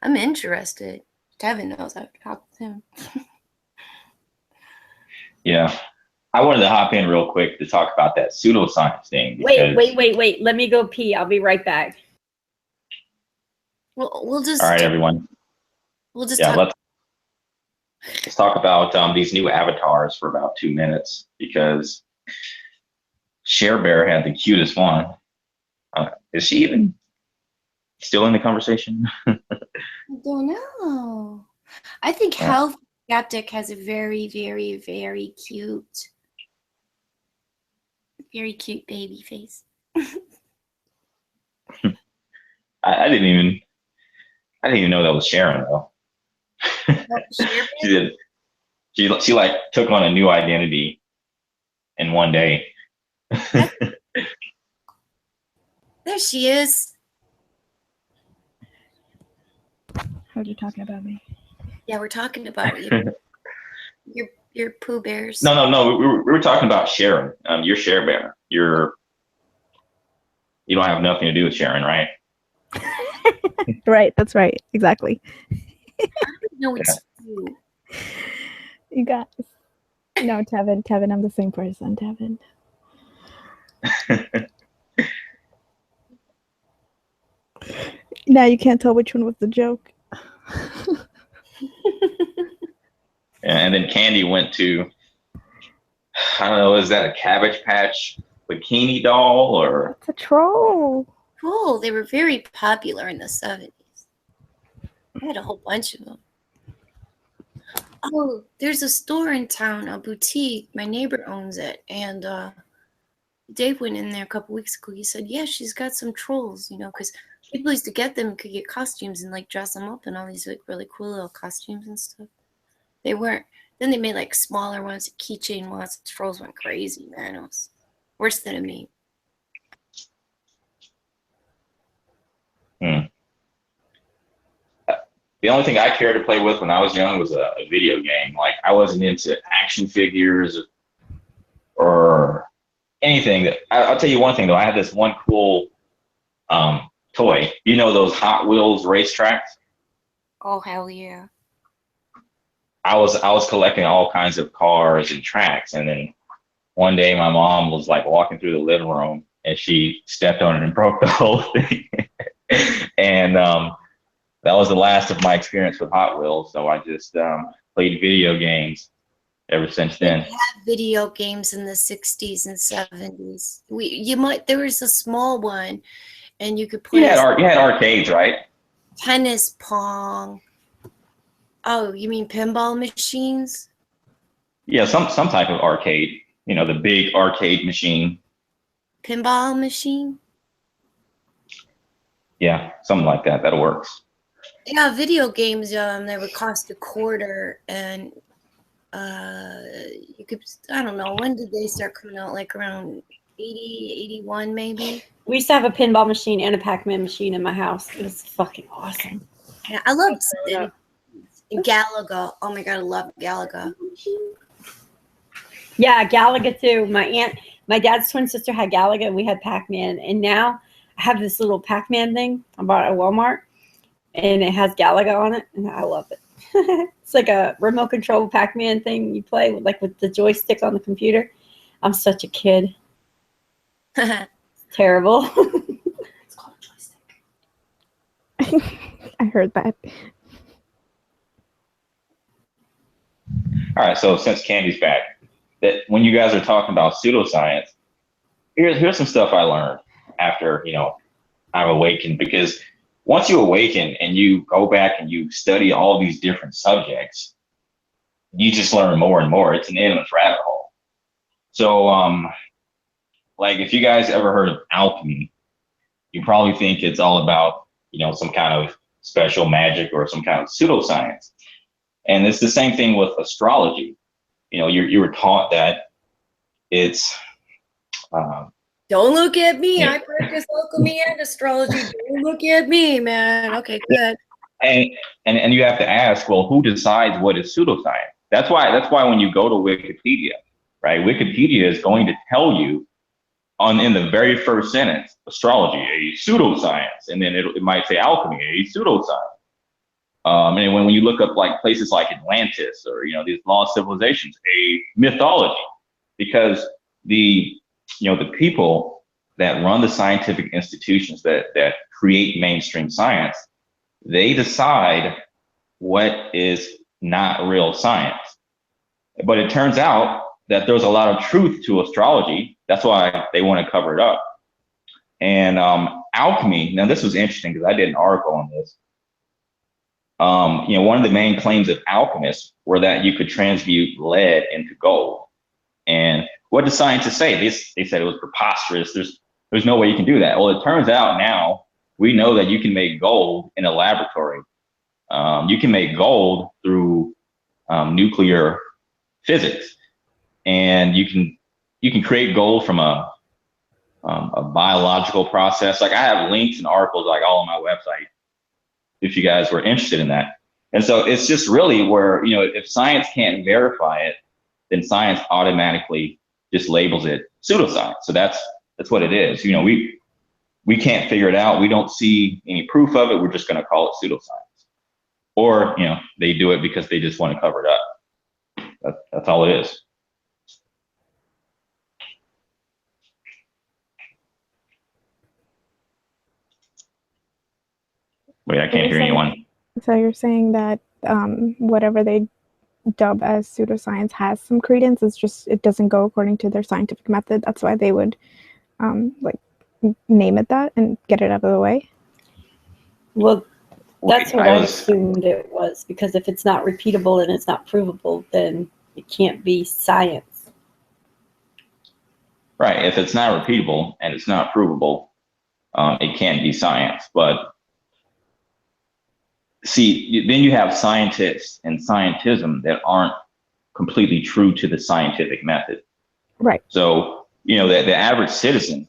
I'm interested. Tevin knows I've talked with him. Yeah. I wanted to hop in real quick to talk about that pseudoscience thing. Wait. Let me go pee. I'll be right back. We'll just. All right, everyone. We'll just. Yeah, let's talk about these new avatars for about 2 minutes because Cher Bear had the cutest one. Is she even still in the conversation? I don't know. I think Health Skeptic has a very, very, very cute baby face. I didn't even know that was Sharon though. She did. She like took on a new identity in one day. There she is. How are you talking about me? Yeah, we're talking about you. your Pooh Bears. No. We were talking about Sharon. You're Cher Bear. You don't have nothing to do with Sharon, right? Right, that's right. Exactly. No, it's you. You guys. No, Tevin, I'm the same person, Tevin. Now you can't tell which one was the joke. And then Candy went to, I don't know, is that a Cabbage Patch bikini doll or? It's a troll. Cool. They were very popular in the 70s. I had a whole bunch of them. Oh, there's a store in town, a boutique. My neighbor owns it. And Dave went in there a couple weeks ago. He said, yeah, she's got some trolls, you know, because people used to get them, could get costumes and like dress them up in all these like really cool little costumes and stuff. They weren't. Then they made like smaller ones, keychain ones. Trolls went crazy, man. It was worse than a meme. The only thing I cared to play with when I was young was a video game. Like I wasn't into action figures or anything. I'll tell you one thing though. I had this one cool toy. You know those Hot Wheels racetracks? Oh hell yeah! I was collecting all kinds of cars and tracks, and then one day my mom was like walking through the living room and she stepped on it and broke the whole thing. And that was the last of my experience with Hot Wheels. So I just played video games ever since then. We had video games in the 60s and 70s. There was a small one, and you could play. You had arcades, right? Tennis, pong. Oh, you mean pinball machines? Yeah, some type of arcade. You know, the big arcade machine. Pinball machine? Yeah, something like that. That works. Yeah, video games, they would cost $0.25, and you could, I don't know, when did they start coming out? Like around 80, 81 maybe? We used to have a pinball machine and a Pac-Man machine in my house. It was fucking awesome. Yeah, I loved Galaga. Oh my God, I love Galaga. Yeah, Galaga too. My dad's twin sister had Galaga, and we had Pac-Man. And now I have this little Pac-Man thing I bought at Walmart, and it has Galaga on it, and I love it. It's like a remote control Pac-Man thing you play with the joystick on the computer. I'm such a kid. Terrible. It's called a joystick. I heard that. All right, so since Candy's back, that when you guys are talking about pseudoscience, here's some stuff I learned after, I've awakened, because once you awaken and you go back and you study all these different subjects, you just learn more and more. It's an endless rabbit hole. So, like if you guys ever heard of alchemy, you probably think it's all about, some kind of special magic or some kind of pseudoscience. And it's the same thing with astrology. You were taught that it's don't look at me. I practice alchemy and astrology. Don't look at me, man. Okay, good. And you have to ask, well, who decides what is pseudoscience? That's why when you go to Wikipedia, right? Wikipedia is going to tell you in the very first sentence, astrology, a pseudoscience, and then it might say alchemy, a pseudoscience. And when you look up like places like Atlantis or these lost civilizations, a mythology, because the people that run the scientific institutions that create mainstream science, they decide what is not real science. But it turns out that there's a lot of truth to astrology. That's why they want to cover it up. And alchemy, now this was interesting because I did an article on this. One of the main claims of alchemists were that you could transmute lead into gold. And what did scientists say? They said it was preposterous. There's no way you can do that. Well, it turns out now we know that you can make gold in a laboratory. You can make gold through nuclear physics, and you can create gold from a biological process. Like I have links and articles like all on my website if you guys were interested in that. And so it's just really where, if science can't verify it, then science automatically just labels it pseudoscience. So that's what it is. we can't figure it out. We don't see any proof of it. We're just going to call it pseudoscience. Or, they do it because they just want to cover it up. That's all it is. Wait, I can't hear anyone. So you're saying that whatever they dub as pseudoscience has some credence. It's just it doesn't go according to their scientific method. That's why they would name it that and get it out of the way. Well, that's what I assumed it was, because if it's not repeatable and it's not provable, then it can't be science. Right. If it's not repeatable and it's not provable, it can't be science. But see, then you have scientists and scientism that aren't completely true to the scientific method. Right. So, the average citizen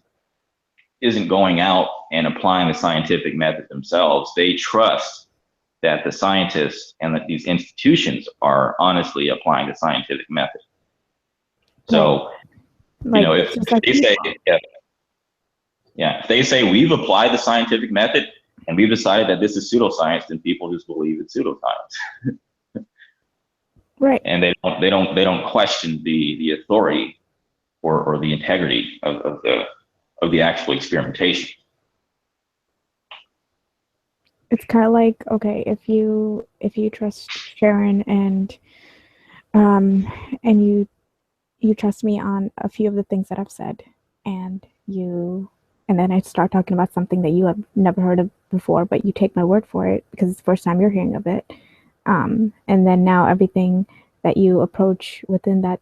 isn't going out and applying the scientific method themselves. They trust that the scientists and that these institutions are honestly applying the scientific method. So, if they say, if they say we've applied the scientific method and we've decided that this is pseudoscience, then people just believe it's pseudoscience. Right. And they don't question the authority or the integrity of the actual experimentation. It's kind of like, okay, if you trust Sharon and you trust me on a few of the things that I've said, and then I start talking about something that you have never heard of before, but you take my word for it because it's the first time you're hearing of it. And then now everything that you approach within that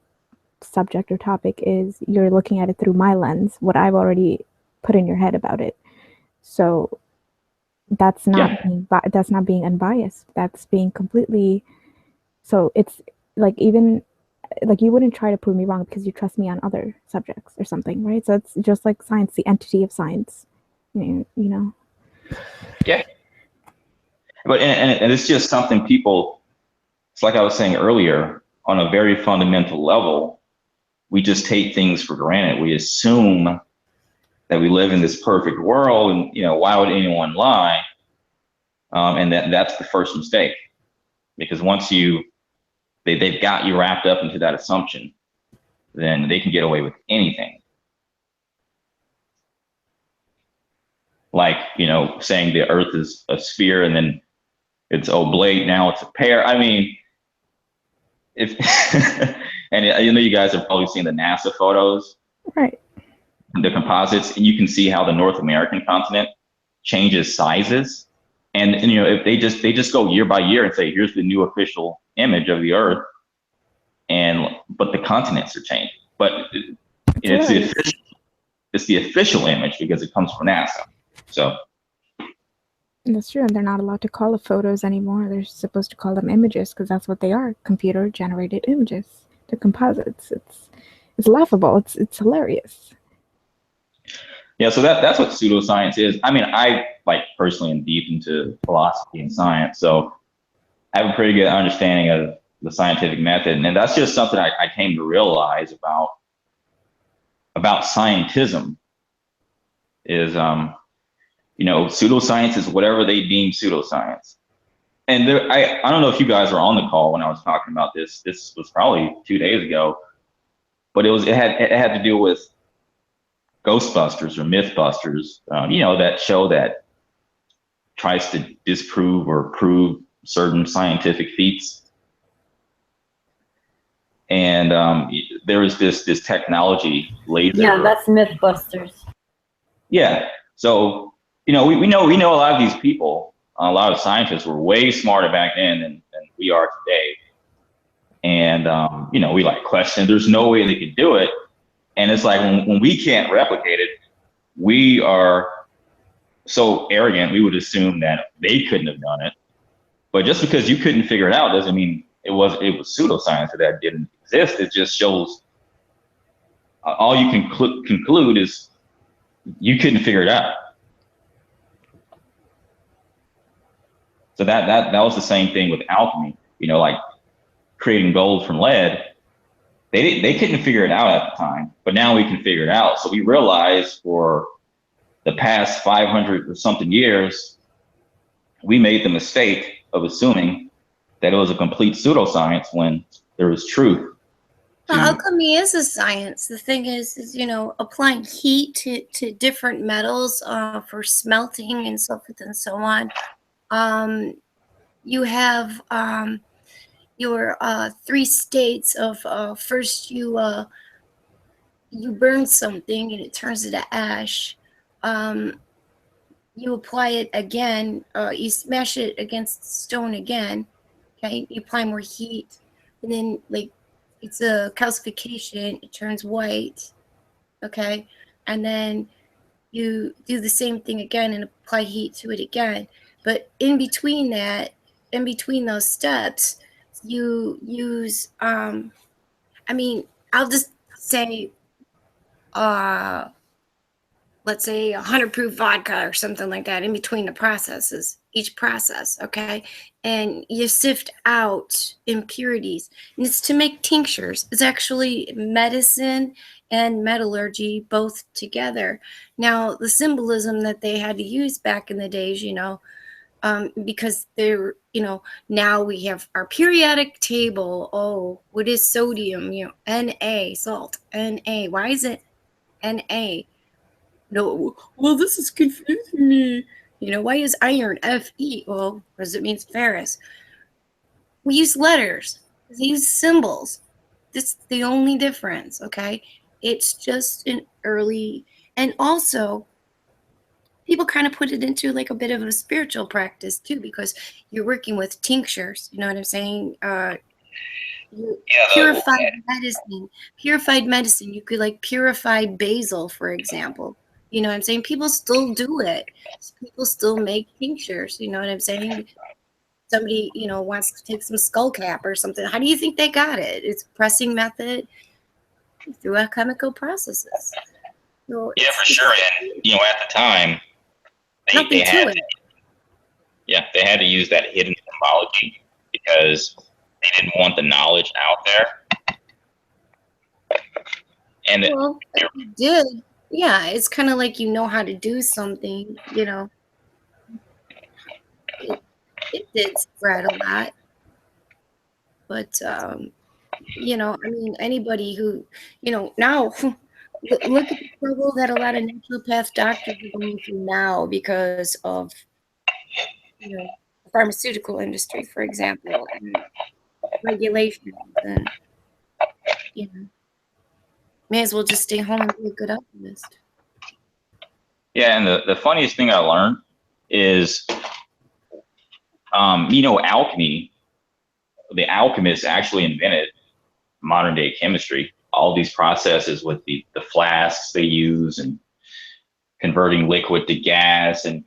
subject or topic is you're looking at it through my lens, what I've already put in your head about it. So that's not that's not being unbiased. That's being completely. So it's like, even like, you wouldn't try to prove me wrong because you trust me on other subjects or something, right? So it's just like science, the entity of science, you know. Yeah. But and it's just something people. It's like I was saying earlier, on a very fundamental level, we just take things for granted. We assume that we live in this perfect world, and why would anyone lie? And that's the first mistake, because once they've got you wrapped up into that assumption, then they can get away with anything. Like, saying the Earth is a sphere and then it's oblate, now it's a pear. I mean, and you guys have probably seen the NASA photos. Right. The composites, and you can see how the North American continent changes sizes. And if they just go year by year and say, here's the new official image of the Earth, but the continents are changing. But it's the official image because it comes from NASA. So that's true. And they're not allowed to call it photos anymore. They're supposed to call them images because that's what they are: computer generated images. They're composites. It's laughable. It's hilarious. Yeah, so that's what pseudoscience is. I mean, I personally am deep into philosophy and science, so I have a pretty good understanding of the scientific method, and that's just something I came to realize about scientism is, pseudoscience is whatever they deem pseudoscience. And I don't know if you guys were on the call when I was talking about this. This was probably 2 days ago, but it had to do with Ghostbusters or Mythbusters, that show that tries to disprove or prove certain scientific feats. And there was this technology laser. Yeah, that's Mythbusters. Yeah. So, we know a lot of these people, a lot of scientists were way smarter back then than we are today. And, we question, there's no way they could do it. And it's like, when we can't replicate it, we are so arrogant, we would assume that they couldn't have done it. But just because you couldn't figure it out doesn't mean it was pseudoscience that didn't exist. It just shows all you can conclude is you couldn't figure it out. So that was the same thing with alchemy, like creating gold from lead. They couldn't figure it out at the time, but now we can figure it out. So we realize for the past 500 or something years, we made the mistake of assuming that it was a complete pseudoscience when there was truth. Well, alchemy is a science. The thing is applying heat to different metals for smelting and so forth and so on. You have your 3 states of first you burn something and it turns into ash. You apply it again. You smash it against stone again. Okay, you apply more heat, and then it's a calcification. It turns white. Okay, and then you do the same thing again and apply heat to it again. But in between those steps, you use I'll just say let's say 100 proof vodka or something like that in between the processes, each process, okay? And you sift out impurities. And it's to make tinctures. It's actually medicine and metallurgy both together. Now, the symbolism that they had to use back in the days, because they're, now we have our periodic table. Oh, what is sodium? Na, salt, Na. Why is it Na? No, well, this is confusing me. Why is iron Fe? Well, because it means ferrous. We use letters. We use symbols. That's the only difference, okay? It's just an early, and also people kind of put it into like a bit of a spiritual practice too, because you're working with tinctures. You know what I'm saying? Purified medicine. You could purify basil, for example. You know what I'm saying? People still do it. People still make tinctures. You know what I'm saying? Somebody, wants to take some skull cap or something. How do you think they got it? It's a pressing method through alchemical processes. So yeah, for sure. And at the time, they had to use that hidden symbology because they didn't want the knowledge out there. And you did. Yeah, it's kind of like how to do something, It did spread a lot. But, anybody who, now, look at the trouble that a lot of naturopath doctors are going through now because of, the pharmaceutical industry, for example, and regulations and, may as well just stay home and be a good alchemist. Yeah, and the funniest thing I learned is, alchemy, the alchemists actually invented modern day chemistry. All these processes with the flasks they use and converting liquid to gas, and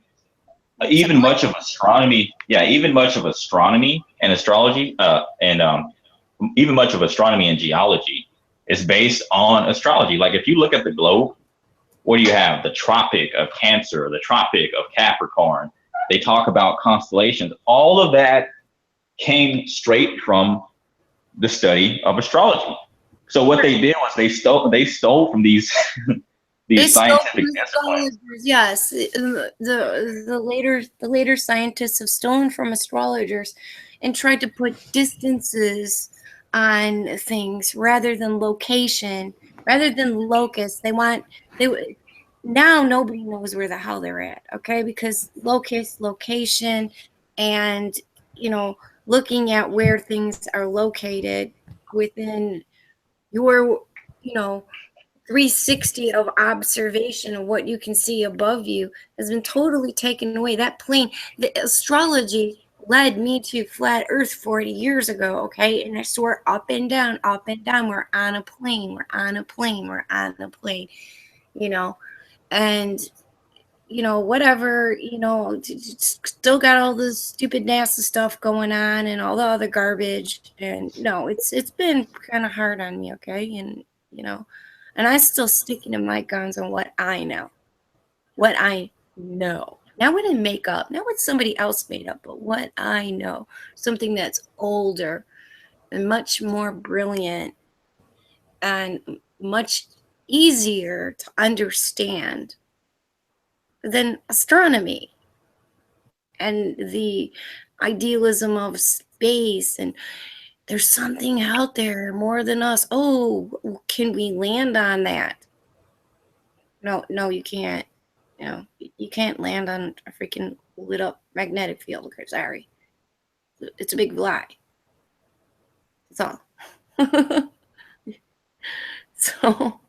even much of astronomy. Yeah, even much of astronomy and astrology, even much of astronomy and geology is based on astrology. Like if you look at the globe, what do you have? The Tropic of Cancer, the Tropic of Capricorn. They talk about constellations. All of that came straight from the study of astrology. So what they did was they stole from these scientific disciplines. Yes, the later scientists have stolen from astrologers and tried to put distances on things rather than location, rather than locus. Now nobody knows where the hell they're at, okay? Because locus, location, and looking at where things are located within your 360 of observation of what you can see above you has been totally taken away. That plane, the astrology led me to flat earth 40 years ago, okay? And I swear up and down, we're on a plane, and whatever, still got all this stupid NASA stuff going on and all the other garbage. And no, it's been kind of hard on me, okay? And and I'm still sticking to my guns on what I know. Not what I make up, not what somebody else made up, but what I know. Something that's older and much more brilliant and much easier to understand than astronomy and the idealism of space, and there's something out there more than us. Oh, can we land on that? No, you can't. You can't land on a freaking lit up magnetic field. Okay, sorry. It's a big lie. That's all. So,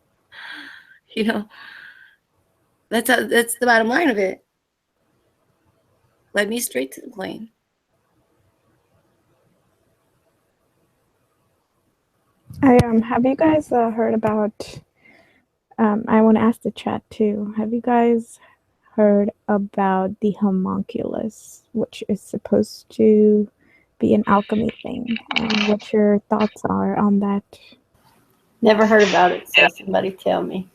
that's the bottom line of it. Led me straight to the plane. Have you guys heard about? I want to ask the chat too. Have you guys heard about the homunculus, which is supposed to be an alchemy thing? What your thoughts are on that? Never heard about it, so somebody tell me.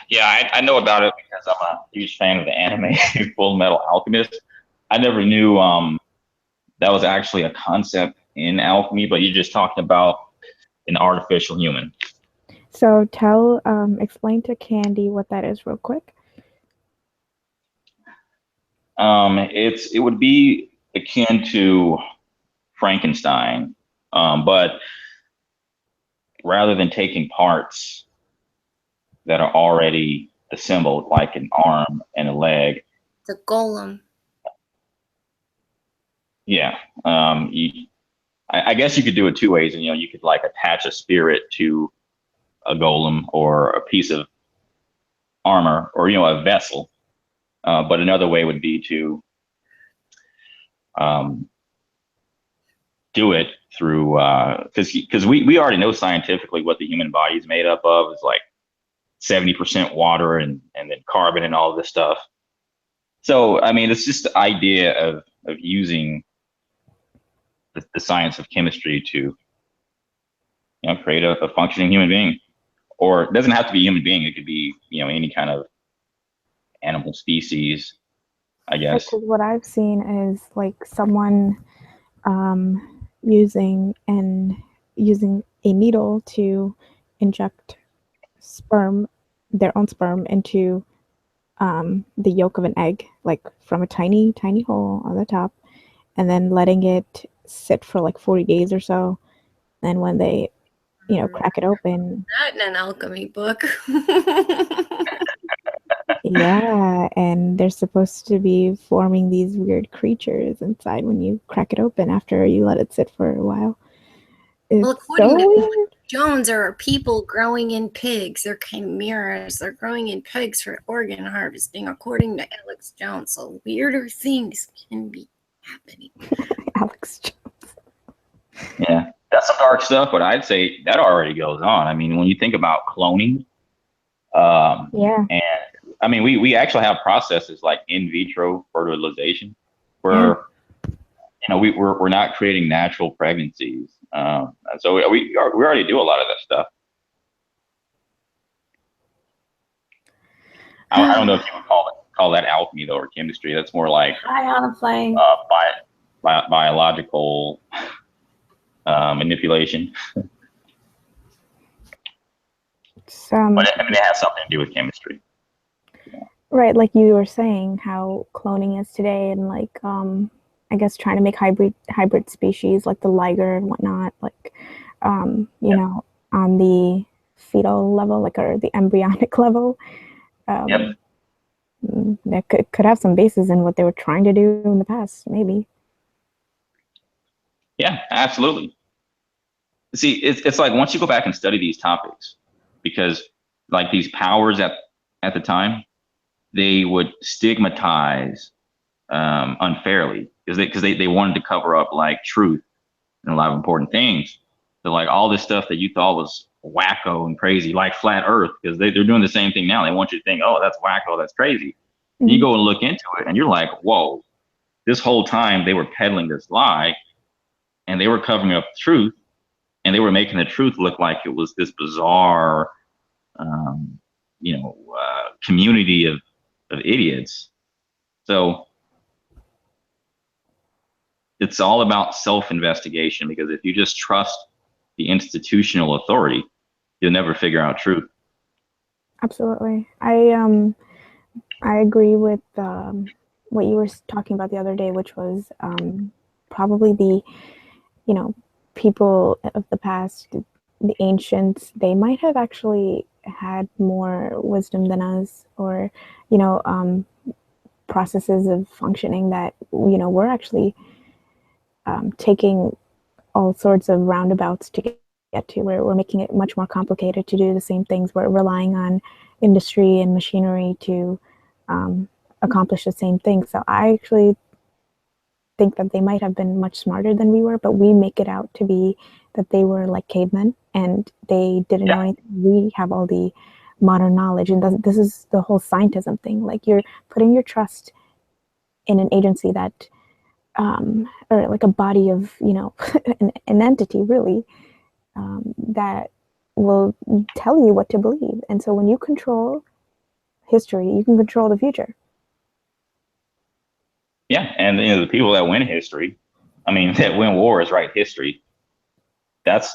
Yeah, I know about it because I'm a huge fan of the anime Full Metal Alchemist. I never knew that was actually a concept in alchemy, but you're just talking about an artificial human. So explain to Candy what that is real quick. It would be akin to Frankenstein, but rather than taking parts that are already assembled, like an arm and a leg. The golem. Yeah. I guess you could do it two ways. And, you could like attach a spirit to a golem or a piece of armor or, a vessel. But another way would be to do it through, because we already know scientifically what the human body is made up of. It's like 70% water and then carbon and all of this stuff. So, I mean, it's just the idea of using the science of chemistry to, create a functioning human being. Or it doesn't have to be a human being. It could be, any kind of animal species, I guess. Because what I've seen is like someone using a needle to inject their own sperm into the yolk of an egg, like from a tiny hole on the top, and then letting it sit for like 40 days or so. And when they crack it open, Not in an alchemy book. yeah, and they're supposed to be forming these weird creatures inside when you crack it open after you let it sit for a while. It's Well, according so to weird. Jones, there are people growing in pigs. They're chimeras. They're growing in pigs for organ harvesting, according to Alex Jones. So weirder things can be happening. Alex Jones. Yeah, that's some dark stuff, but I'd say that already goes on. I mean, when you think about cloning, Yeah. and I mean, we actually have processes like in vitro fertilization, where we're not creating natural pregnancies. And so we already do a lot of that stuff. I don't know if you would call that alchemy though, or chemistry. That's more like Hi on a plane. biological manipulation. But I mean, it has something to do with chemistry. Right, like you were saying, how cloning is today, and like I guess trying to make hybrid species like the liger and whatnot, like on the fetal level, like or the embryonic level. That could have some basis in what they were trying to do in the past, maybe. Yeah, absolutely. See, it's like once you go back and study these topics, because like these powers at the time, they would stigmatize unfairly because they wanted to cover up like truth and a lot of important things. So like all this stuff that you thought was wacko and crazy, like flat Earth, because they're doing the same thing now. They want you to think, oh, that's wacko, that's crazy. And you go and look into it, and you're like, whoa, this whole time they were peddling this lie, and they were covering up the truth, and they were making the truth look like it was this bizarre, community of idiots. So it's all about self-investigation, because if you just trust the institutional authority, you'll never figure out truth. Absolutely. I I agree with what you were talking about the other day, which was probably the, people of the past, the ancients, they might have actually had more wisdom than us, or, processes of functioning that, we're actually taking all sorts of roundabouts to get to, where we're making it much more complicated to do the same things. We're relying on industry and machinery to accomplish the same thing. So I actually think that they might have been much smarter than we were, but we make it out to be that they were like cavemen and they didn't know anything. We have all the modern knowledge, and this is the whole scientism thing. Like, you're putting your trust in an agency that, or like a body of, an entity really, that will tell you what to believe. And so when you control history, you can control the future. Yeah, and the people that win history, that win wars, write history. That's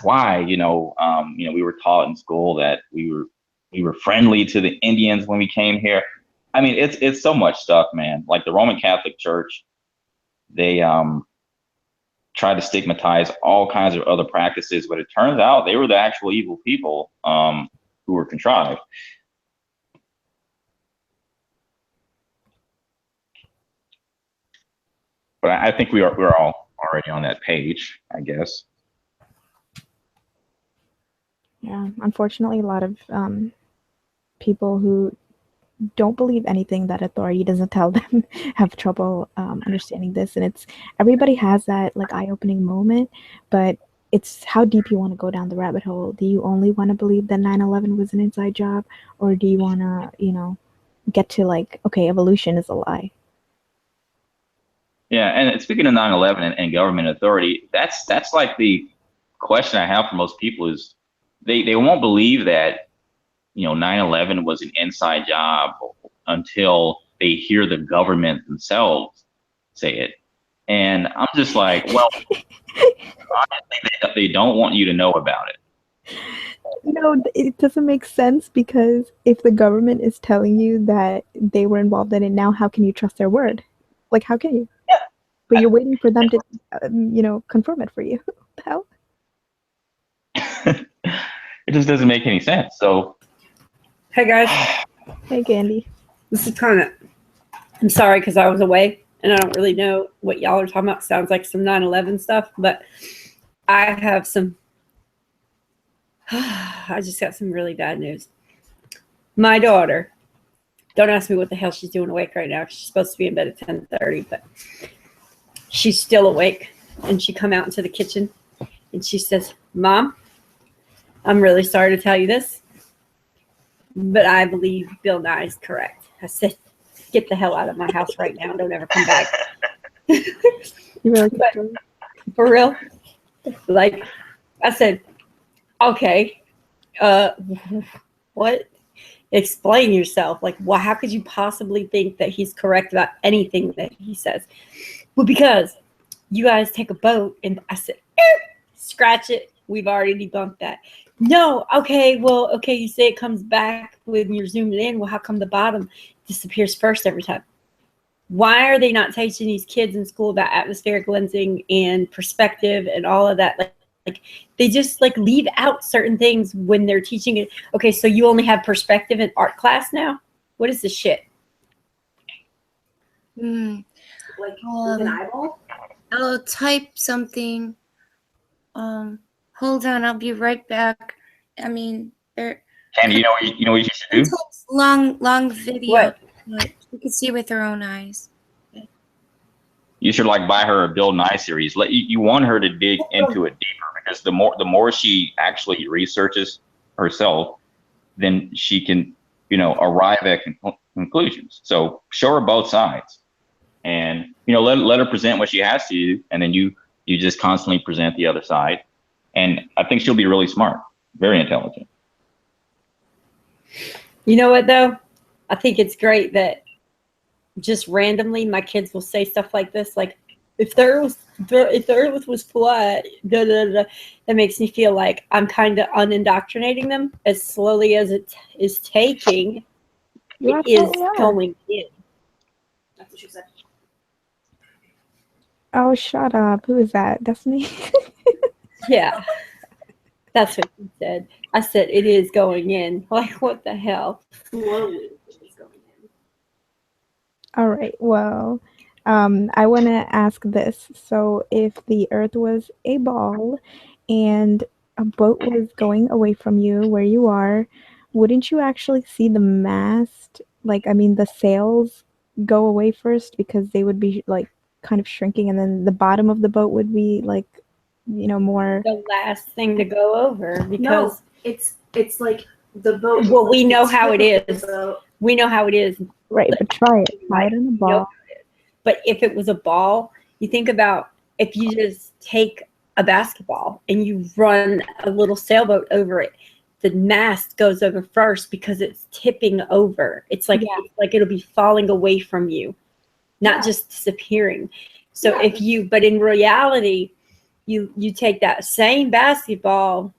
why we were taught in school that we were friendly to the Indians when we came here. It's so much stuff, man. Like the Roman Catholic Church, they try to stigmatize all kinds of other practices, but it turns out they were the actual evil people who were contrived. But I think we're all already on that page, I guess. Yeah, unfortunately, a lot of people who don't believe anything that authority doesn't tell them have trouble understanding this. And everybody has that like eye-opening moment, but it's how deep you want to go down the rabbit hole. Do you only want to believe that 9/11 was an inside job, or do you want to, get to like, okay, evolution is a lie? Yeah, and speaking of 9/11 and government authority, that's like the question I have for most people is they won't believe that 9/11 was an inside job until they hear the government themselves say it. And I'm just like, well, honestly, they don't want you to know about it. No, it doesn't make sense, because if the government is telling you that they were involved in it, now how can you trust their word? Like, how can you? Yeah. But you're waiting for them to, confirm it for you. What the hell? It just doesn't make any sense. So, hey guys. Hey, Candy. This is kind of, I'm sorry because I was away and I don't really know what y'all are talking about. Sounds like some 9/11 stuff, but I have some, I just got some really bad news. My daughter, don't ask me what the hell she's doing awake right now. She's supposed to be in bed at 10:30, but she's still awake. And she come out into the kitchen and she says, Mom, I'm really sorry to tell you this, but I believe Bill Nye is correct. I said, get the hell out of my house right now. Don't ever come back. You really for real? Like, I said, okay, what? Explain yourself. Like, well, how could you possibly think that he's correct about anything that he says? Well, because you guys take a boat, and I said, scratch it. We've already debunked that. No, okay, well, okay, you say it comes back when you're zooming in. Well, how come the bottom disappears first every time? Why are they not teaching these kids in school about atmospheric lensing and perspective and all of that? Like they just like leave out certain things when they're teaching it. Okay, so you only have perspective in art class now? What is this shit? Like an eyeball? I'll type something. Hold on, I'll be right back. I mean, there. Candy, you know what you should do? Long video. What? You can see with her own eyes. You should like buy her a Bill Nye series. You want her to dig into it deeper, because the more she actually researches herself, then she can arrive at conclusions. So show her both sides, and let her present what she has to you, and then you just constantly present the other side. And I think she'll be really smart, very intelligent. You know what, though? I think it's great that just randomly my kids will say stuff like this, like, if the earth was flat, da, da, da. That makes me feel like I'm kind of unindoctrinating them as slowly as it is taking You It is absolutely are. going in. That's what she said. Oh, shut up. Who is that? Destiny? Yeah, that's what you said. I said it is going in. Like, what the hell? Slowly, it's going in. All right. Well, I want to ask this. So, if the Earth was a ball and a boat was going away from you where you are, wouldn't you actually see the mast, like, I mean, the sails go away first because they would be like kind of shrinking, and then the bottom of the boat would be like, more. The last thing to go over No, because it's like the boat. well, we like know the how it tip of is. the boat. We know how it is. Right, but try it. Try it in a ball. But if it was a ball, you think about if you just take a basketball and you run a little sailboat over it, the mast goes over first because it's tipping over. It's like it'll be falling away from you, not just disappearing. So but in reality, you take that same basketball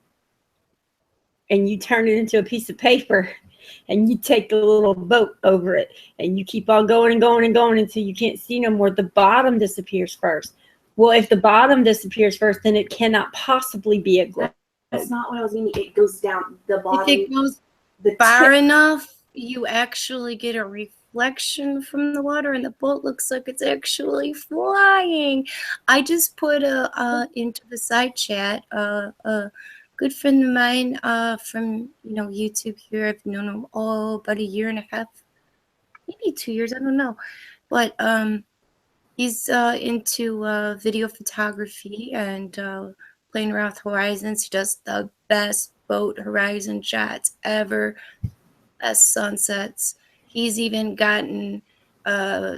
and you turn it into a piece of paper and you take the little boat over it and you keep on going and going and going until you can't see no more. The bottom disappears first. Well, if the bottom disappears first, then it cannot possibly be a globe. That's not what I was meaning. It goes down the bottom. If it goes far enough, you actually get a reflection from the water, and the boat looks like it's actually flying. I just put into the side chat a good friend of mine from YouTube here. I've known him about a year and a half, maybe 2 years. I don't know, but he's into video photography and playing around with horizons. He does the best boat horizon shots ever, best sunsets. He's even gotten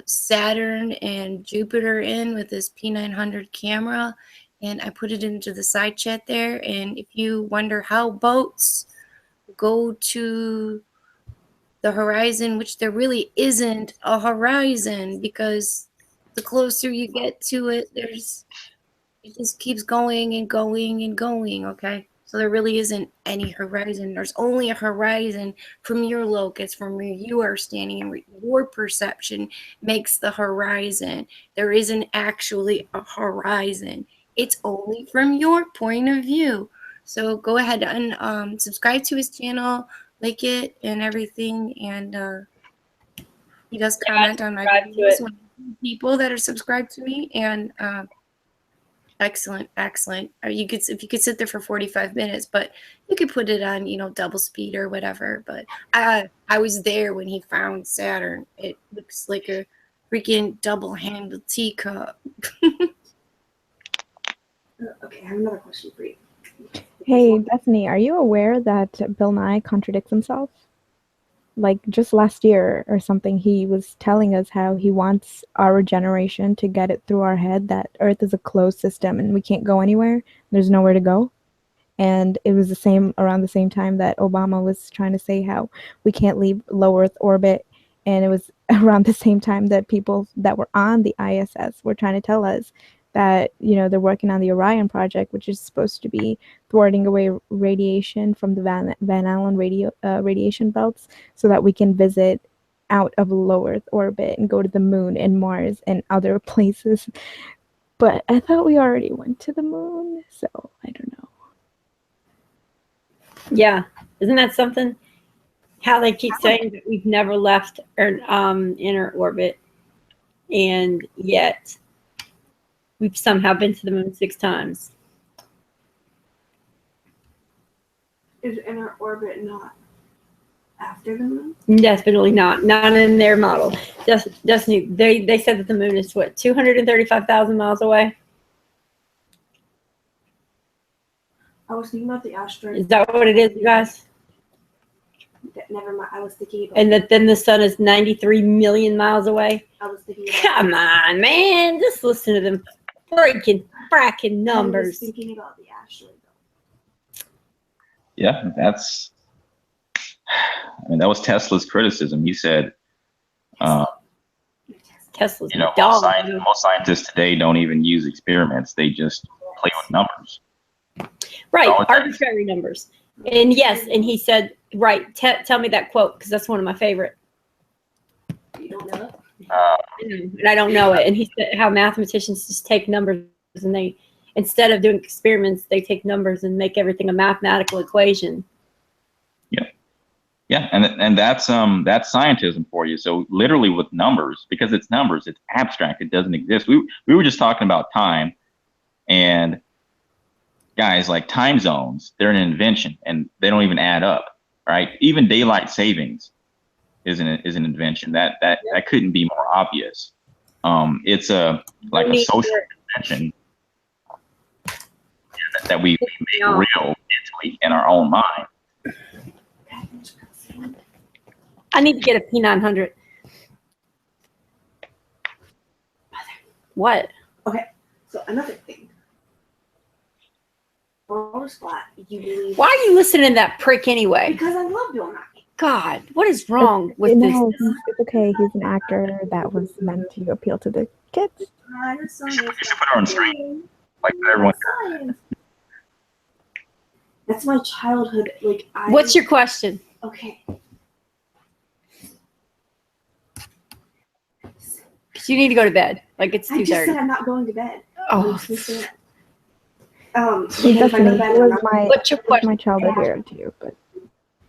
Saturn and Jupiter in with his P900 camera, and I put it into the side chat there. And if you wonder how boats go to the horizon, which there really isn't a horizon, because the closer you get to it, it just keeps going and going and going, okay? So there really isn't any horizon. There's only a horizon from your locus, from where you are standing, and your perception makes the horizon. There isn't actually a horizon. It's only from your point of view. So go ahead and subscribe to his channel, like it and everything, and he does comment on my videos when people that are subscribed to me, and excellent. If you could sit there for 45 minutes, but you could put it on, double speed or whatever. But I was there when he found Saturn. It looks like a freaking double-handled teacup. Okay, I have another question for you. Hey, Bethany, are you aware that Bill Nye contradicts himself? Like just last year or something, he was telling us how he wants our generation to get it through our head that Earth is a closed system and we can't go anywhere. There's nowhere to go. And it was around the same time that Obama was trying to say how we can't leave low Earth orbit. And it was around the same time that people that were on the ISS were trying to tell us that, they're working on the Orion project, which is supposed to be thwarting away radiation from the Van Allen radiation belts so that we can visit out of low Earth orbit and go to the moon and Mars and other places. But I thought we already went to the moon, so I don't know. Yeah, isn't that something? How they keep saying that we've never left inner orbit, and yet we've somehow been to the moon 6 times. Is inner orbit not after the moon? Definitely not. Not in their model. Destiny, they said that the moon is 235,000 miles away? I was thinking about the asteroid. Is that what it is, you guys? Never mind. I was thinking about. And that then the sun is 93 million miles away? I was thinking about. Come on, man. Just listen to them fracking I was numbers. thinking about the asteroid. Yeah, that was Tesla's criticism. He said, Tesla's most scientists today don't even use experiments. They just play with numbers. Right, arbitrary numbers. And yes, and he said, right, tell me that quote, because that's one of my favorite. You don't know it? And I don't know it. And he said how mathematicians just take numbers and they, instead of doing experiments, they take numbers and make everything a mathematical equation. Yeah, and that's scientism for you. So literally with numbers, because it's numbers, it's abstract, it doesn't exist. We were just talking about time, and guys, like time zones, they're an invention and they don't even add up, right? Even daylight savings is an invention that couldn't be more obvious. It's a social invention that we make real mentally in our own mind. I need to get a P900. What? Okay, so another thing. World is flat. You believe? Why are you listening to that prick anyway? Because I love Bill Nye. God, what is wrong with No, this? it's okay. He's an actor that was meant to appeal to the kids. You should put her on screen, like everyone. That's my childhood. Like, What's your question? Okay. Because you need to go to bed. Like it's I just said 2:30. I'm not going to bed. Oh. Okay, That's if I go to me. bed, It I'm was not- my, What's your it was my childhood Yeah. hero too, but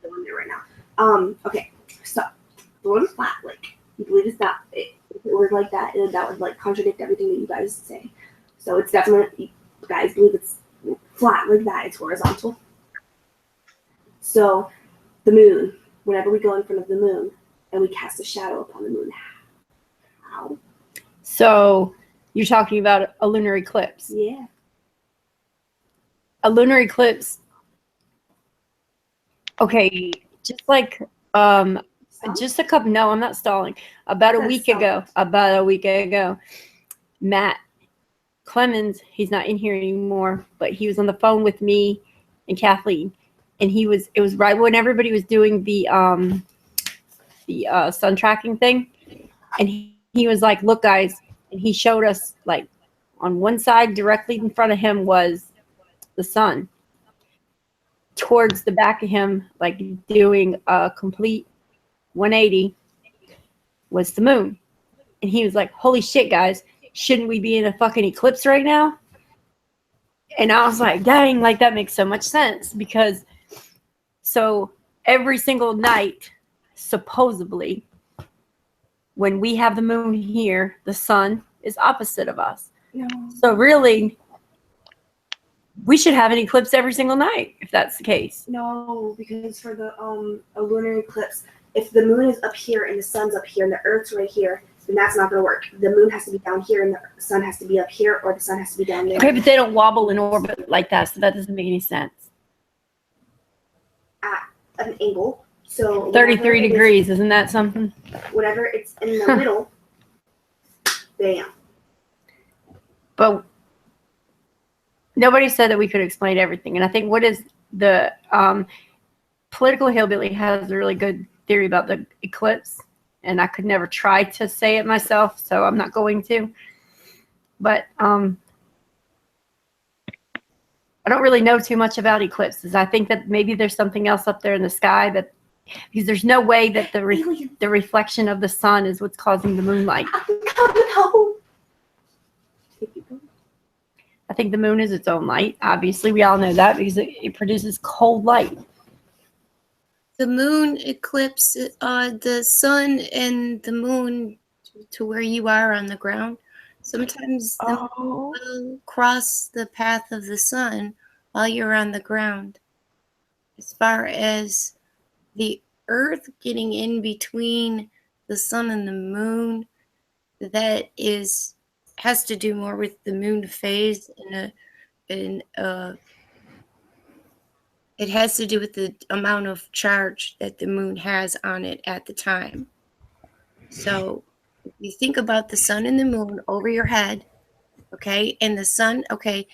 the one there right now. Okay, so the world is flat. Like, you believe it's not. If it was like that, that would like contradict everything that you guys say. So it's definitely, you guys believe it's flat like that. It's horizontal. So the moon, whenever we go in front of the moon and we cast a shadow upon the moon, how? So you're talking about a lunar eclipse. Yeah. A lunar eclipse. Okay, just like just a couple. No, I'm not stalling. About a week ago, Matt Clemens. He's not in here anymore, but he was on the phone with me and Kathleen, and it was right when everybody was doing the sun tracking thing, and he was like, "Look, guys," and he showed us like on one side directly in front of him was the sun. Towards the back of him, like doing a complete 180, was the moon. And he was like, holy shit, guys, shouldn't we be in a fucking eclipse right now? And I was like, dang, like that makes so much sense, because so every single night, supposedly, when we have the moon here, the sun is opposite of us. No. So really, we should have an eclipse every single night if that's the case. No, because for the a lunar eclipse, if the moon is up here and the sun's up here and the Earth's right here, then that's not going to work. The moon has to be down here and the sun has to be up here, or the sun has to be down there. Okay, but they don't wobble in orbit like that, so that doesn't make any sense. At an angle. So 33 degrees, isn't that something? Whenever it's in the middle, bam. But nobody said that we could explain everything. And I think what is the Political Hillbilly has a really good theory about the eclipse. And I could never try to say it myself, so I'm not going to. But I don't really know too much about eclipses. I think that maybe there's something else up there in the sky that, because there's no way that the reflection of the sun is what's causing the moonlight. I'm coming home. I think the moon is its own light. Obviously, we all know that because it produces cold light. The moon eclipse, the sun and the moon to where you are on the ground. Sometimes the moon will cross the path of the sun while you're on the ground. As far as the Earth getting in between the sun and the moon, that has to do more with the moon phase and it has to do with the amount of charge that the moon has on it at the time. So if you think about the sun and the moon over your head, okay, and the sun, okay,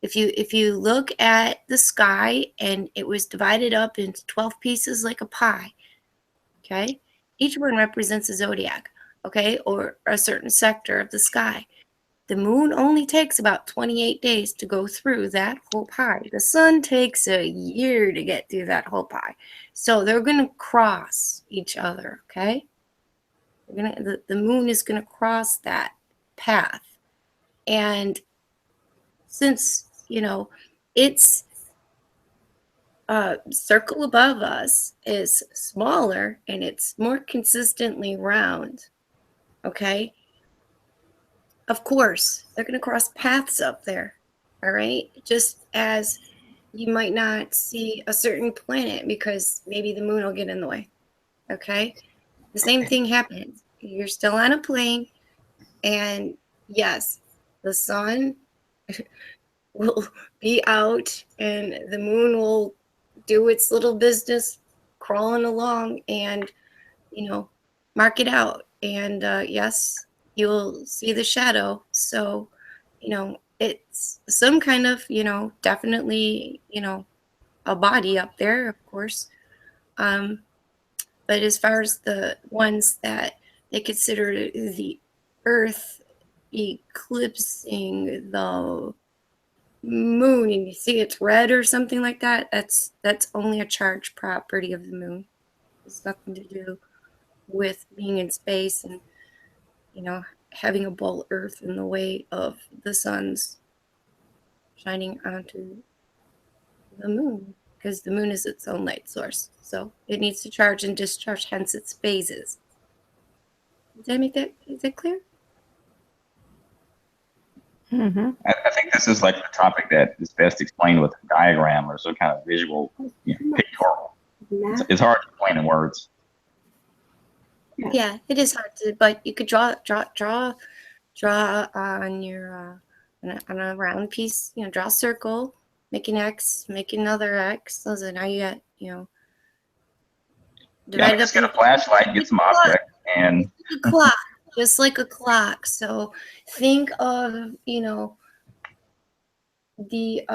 if you look at the sky and it was divided up into 12 pieces like a pie, okay, each one represents a zodiac, okay, or a certain sector of the sky. The moon only takes about 28 days to go through that whole pie. The sun takes a year to get through that whole pie. So they're going to cross each other, okay? The moon is gonna cross that path, and since its circle above us is smaller and it's more consistently round, okay, of course they're going to cross paths up there, all right, just as you might not see a certain planet because maybe the moon will get in the way, okay. The same thing happens. You're still on a plane, and yes, the sun will be out and the moon will do its little business crawling along and mark it out, and yes, you'll see the shadow. So it's some kind of definitely a body up there, of course, but as far as the ones that they consider the Earth eclipsing the moon and you see it's red or something like that, that's only a charged property of the moon. It's nothing to do with being in space and having a ball Earth in the way of the sun's shining onto the moon, because the moon is its own light source, so it needs to charge and discharge, hence its phases. Is that clear? Mm-hmm. I think this is like the topic that is best explained with a diagram or some kind of visual, pictorial. It's hard to explain in words. Yeah, it is hard to, but you could draw on your on a round piece. Draw a circle, make an X, make another X. So now you got divide Just get a flashlight, get some object, and a clock, just like a clock. So think of the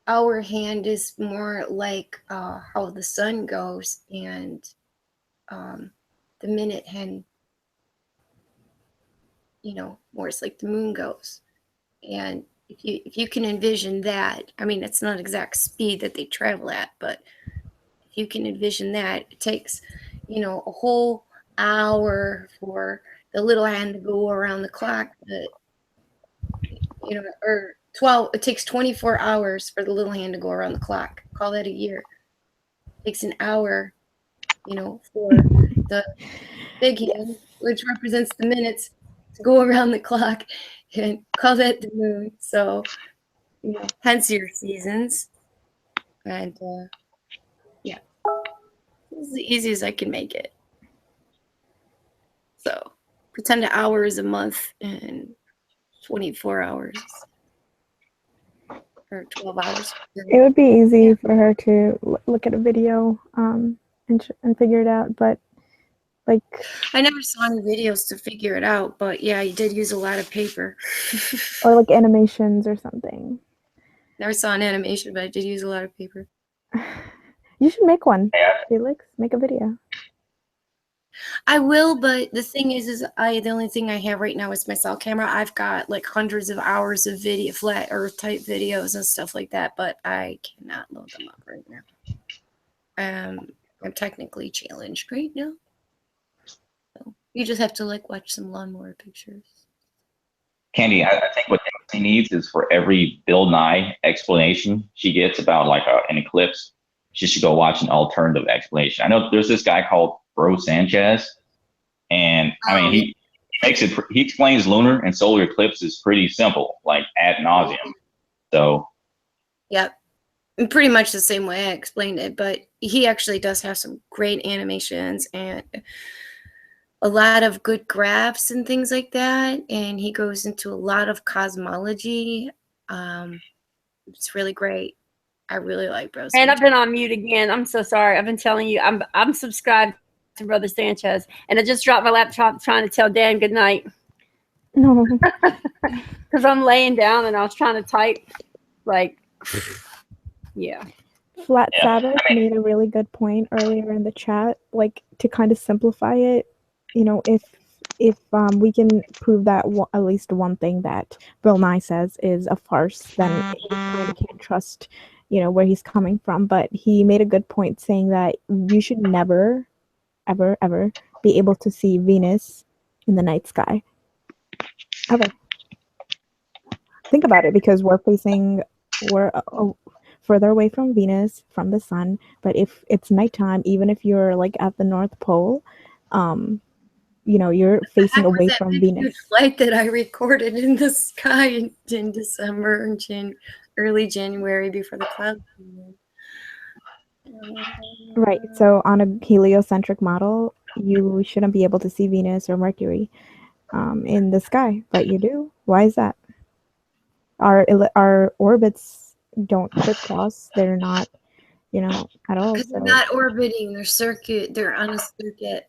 hour hand is more like how the sun goes, and the minute hand more is like the moon goes. And if you can envision that, I mean, it's not exact speed that they travel at, but if you can envision that, it takes a whole hour for the little hand to go around the clock, or 12, it takes 24 hours for the little hand to go around the clock. Call that a year. It takes an hour for the big hand, which represents the minutes, to go around the clock, and call that the moon. So hence your seasons. And yeah, it's the easiest I can make it. So pretend an hour is a month and 24 hours or 12 hours. It would be easy for her to look at a video and figure it out, but I never saw any videos to figure it out, but yeah, you did use a lot of paper. or like animations or something. Never saw an animation, but I did use a lot of paper. You should make one, Felix. Make a video. I will, but the thing is the only thing I have right now is my cell camera. I've got like hundreds of hours of video, flat Earth type videos and stuff like that, but I cannot load them up right now. I'm technically challenged right now. So you just have to watch some lawnmower pictures. Candy, I think what she needs is for every Bill Nye explanation she gets about an eclipse, she should go watch an alternative explanation. I know there's this guy called Bro Sanchez, and I mean he explains lunar and solar eclipses pretty simple, ad nauseum. So Yep. Pretty much the same way I explained it, but he actually does have some great animations and a lot of good graphs and things like that, and he goes into a lot of cosmology. It's really great. I really like Bro Sanchez. And I've been on mute again. I'm so sorry. I've been telling you I'm subscribed to Brother Sanchez, and I just dropped my laptop trying to tell Dan good night. No. Because I'm laying down and I was trying to type. Yeah. Flat Sabbath made a really good point earlier in the chat, to kind of simplify it. If we can prove that at least one thing that Bill Nye says is a farce, then you kind of can't trust, where he's coming from. But he made a good point saying that you should never, ever, ever be able to see Venus in the night sky ever. Think about it, because we're further away from Venus, from the sun. But if it's nighttime, even if you're like at the North Pole, you're facing away from Venus. Flight that I recorded in the sky in December and early January before the clouds came in. Right. So on a heliocentric model, you shouldn't be able to see Venus or Mercury in the sky, but you do. Why is that? Our orbits don't crisscross. They're not, at all. Because they're not orbiting. They're on a circuit.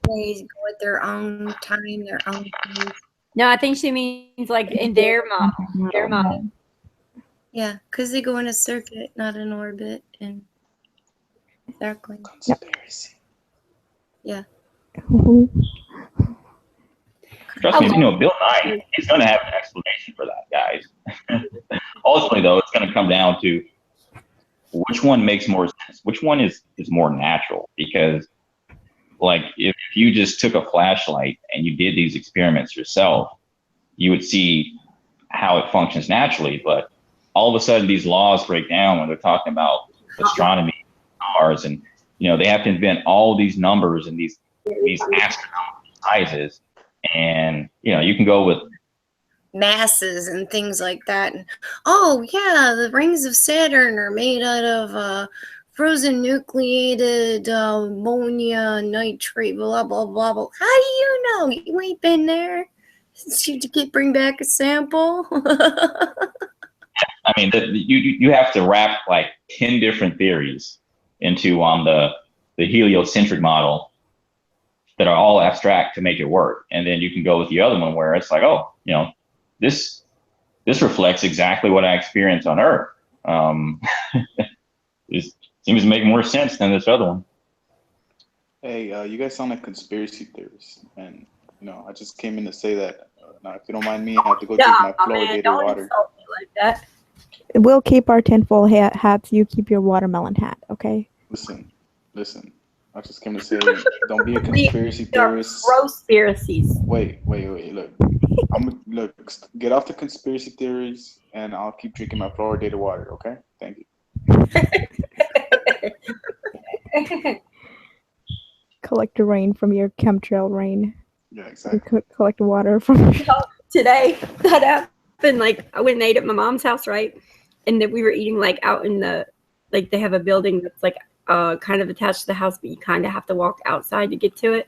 They go at their own time, their own pace. No, I think she means like in their model. Their model. Yeah, because they go in a circuit, not an orbit. And exactly. Conspiracy. Yeah. Trust me, Bill Nye, he's going to have an explanation for that, guys. Ultimately, though, it's going to come down to which one makes more sense. Which one is more natural? Because, like, if you just took a flashlight and you did these experiments yourself, you would see how it functions naturally. But all of a sudden, these laws break down when they're talking about astronomy, stars, and they have to invent all these numbers and these astronomical sizes. And you can go with masses and things like that. And, oh yeah, the rings of Saturn are made out of frozen nucleated ammonia nitrate, blah blah blah blah. How do you know? You ain't been there. Did you bring back a sample? I mean, you have to wrap like 10 different theories into the heliocentric model that are all abstract to make it work. And then you can go with the other one where it's like, oh, this reflects exactly what I experienced on Earth. It seems to make more sense than this other one. Hey, you guys sound like conspiracy theorists. And, I just came in to say that. Now, if you don't mind me, I have to go take my fluoridated water. Insult me like that. We'll keep our tinfoil hats. You keep your watermelon hat, okay? Listen. I just came to say, don't be a conspiracy theorist. Conspiracies. Wait. Look, get off the conspiracy theories, and I'll keep drinking my fluoridated water. Okay? Thank you. Collect the rain from your chemtrail rain. Yeah, exactly. Collect water from. Today that happened. Like I went and ate at my mom's house, right? And then we were eating like out in the they have a building that's like kind of attached to the house, but you kind of have to walk outside to get to it.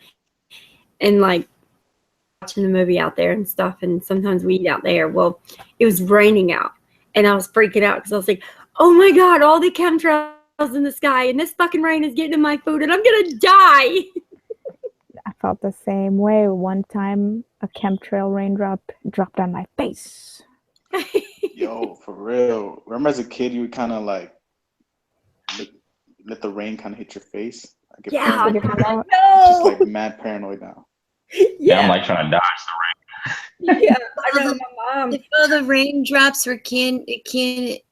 And like watching the movie out there and stuff, and sometimes we eat out there. Well, it was raining out, and I was freaking out because I was like, "Oh my god, all the chemtrails in the sky, and this fucking rain is getting in my food, and I'm gonna die." I felt the same way. One time, a chemtrail raindrop dropped on my face. Yo, for real. Remember as a kid, you would kind of like let the rain kind of hit your face. I get paranoid. No. Just like mad paranoid now. Yeah, I'm like trying to dodge the rain. Yeah, I know my mom. If all the raindrops were candy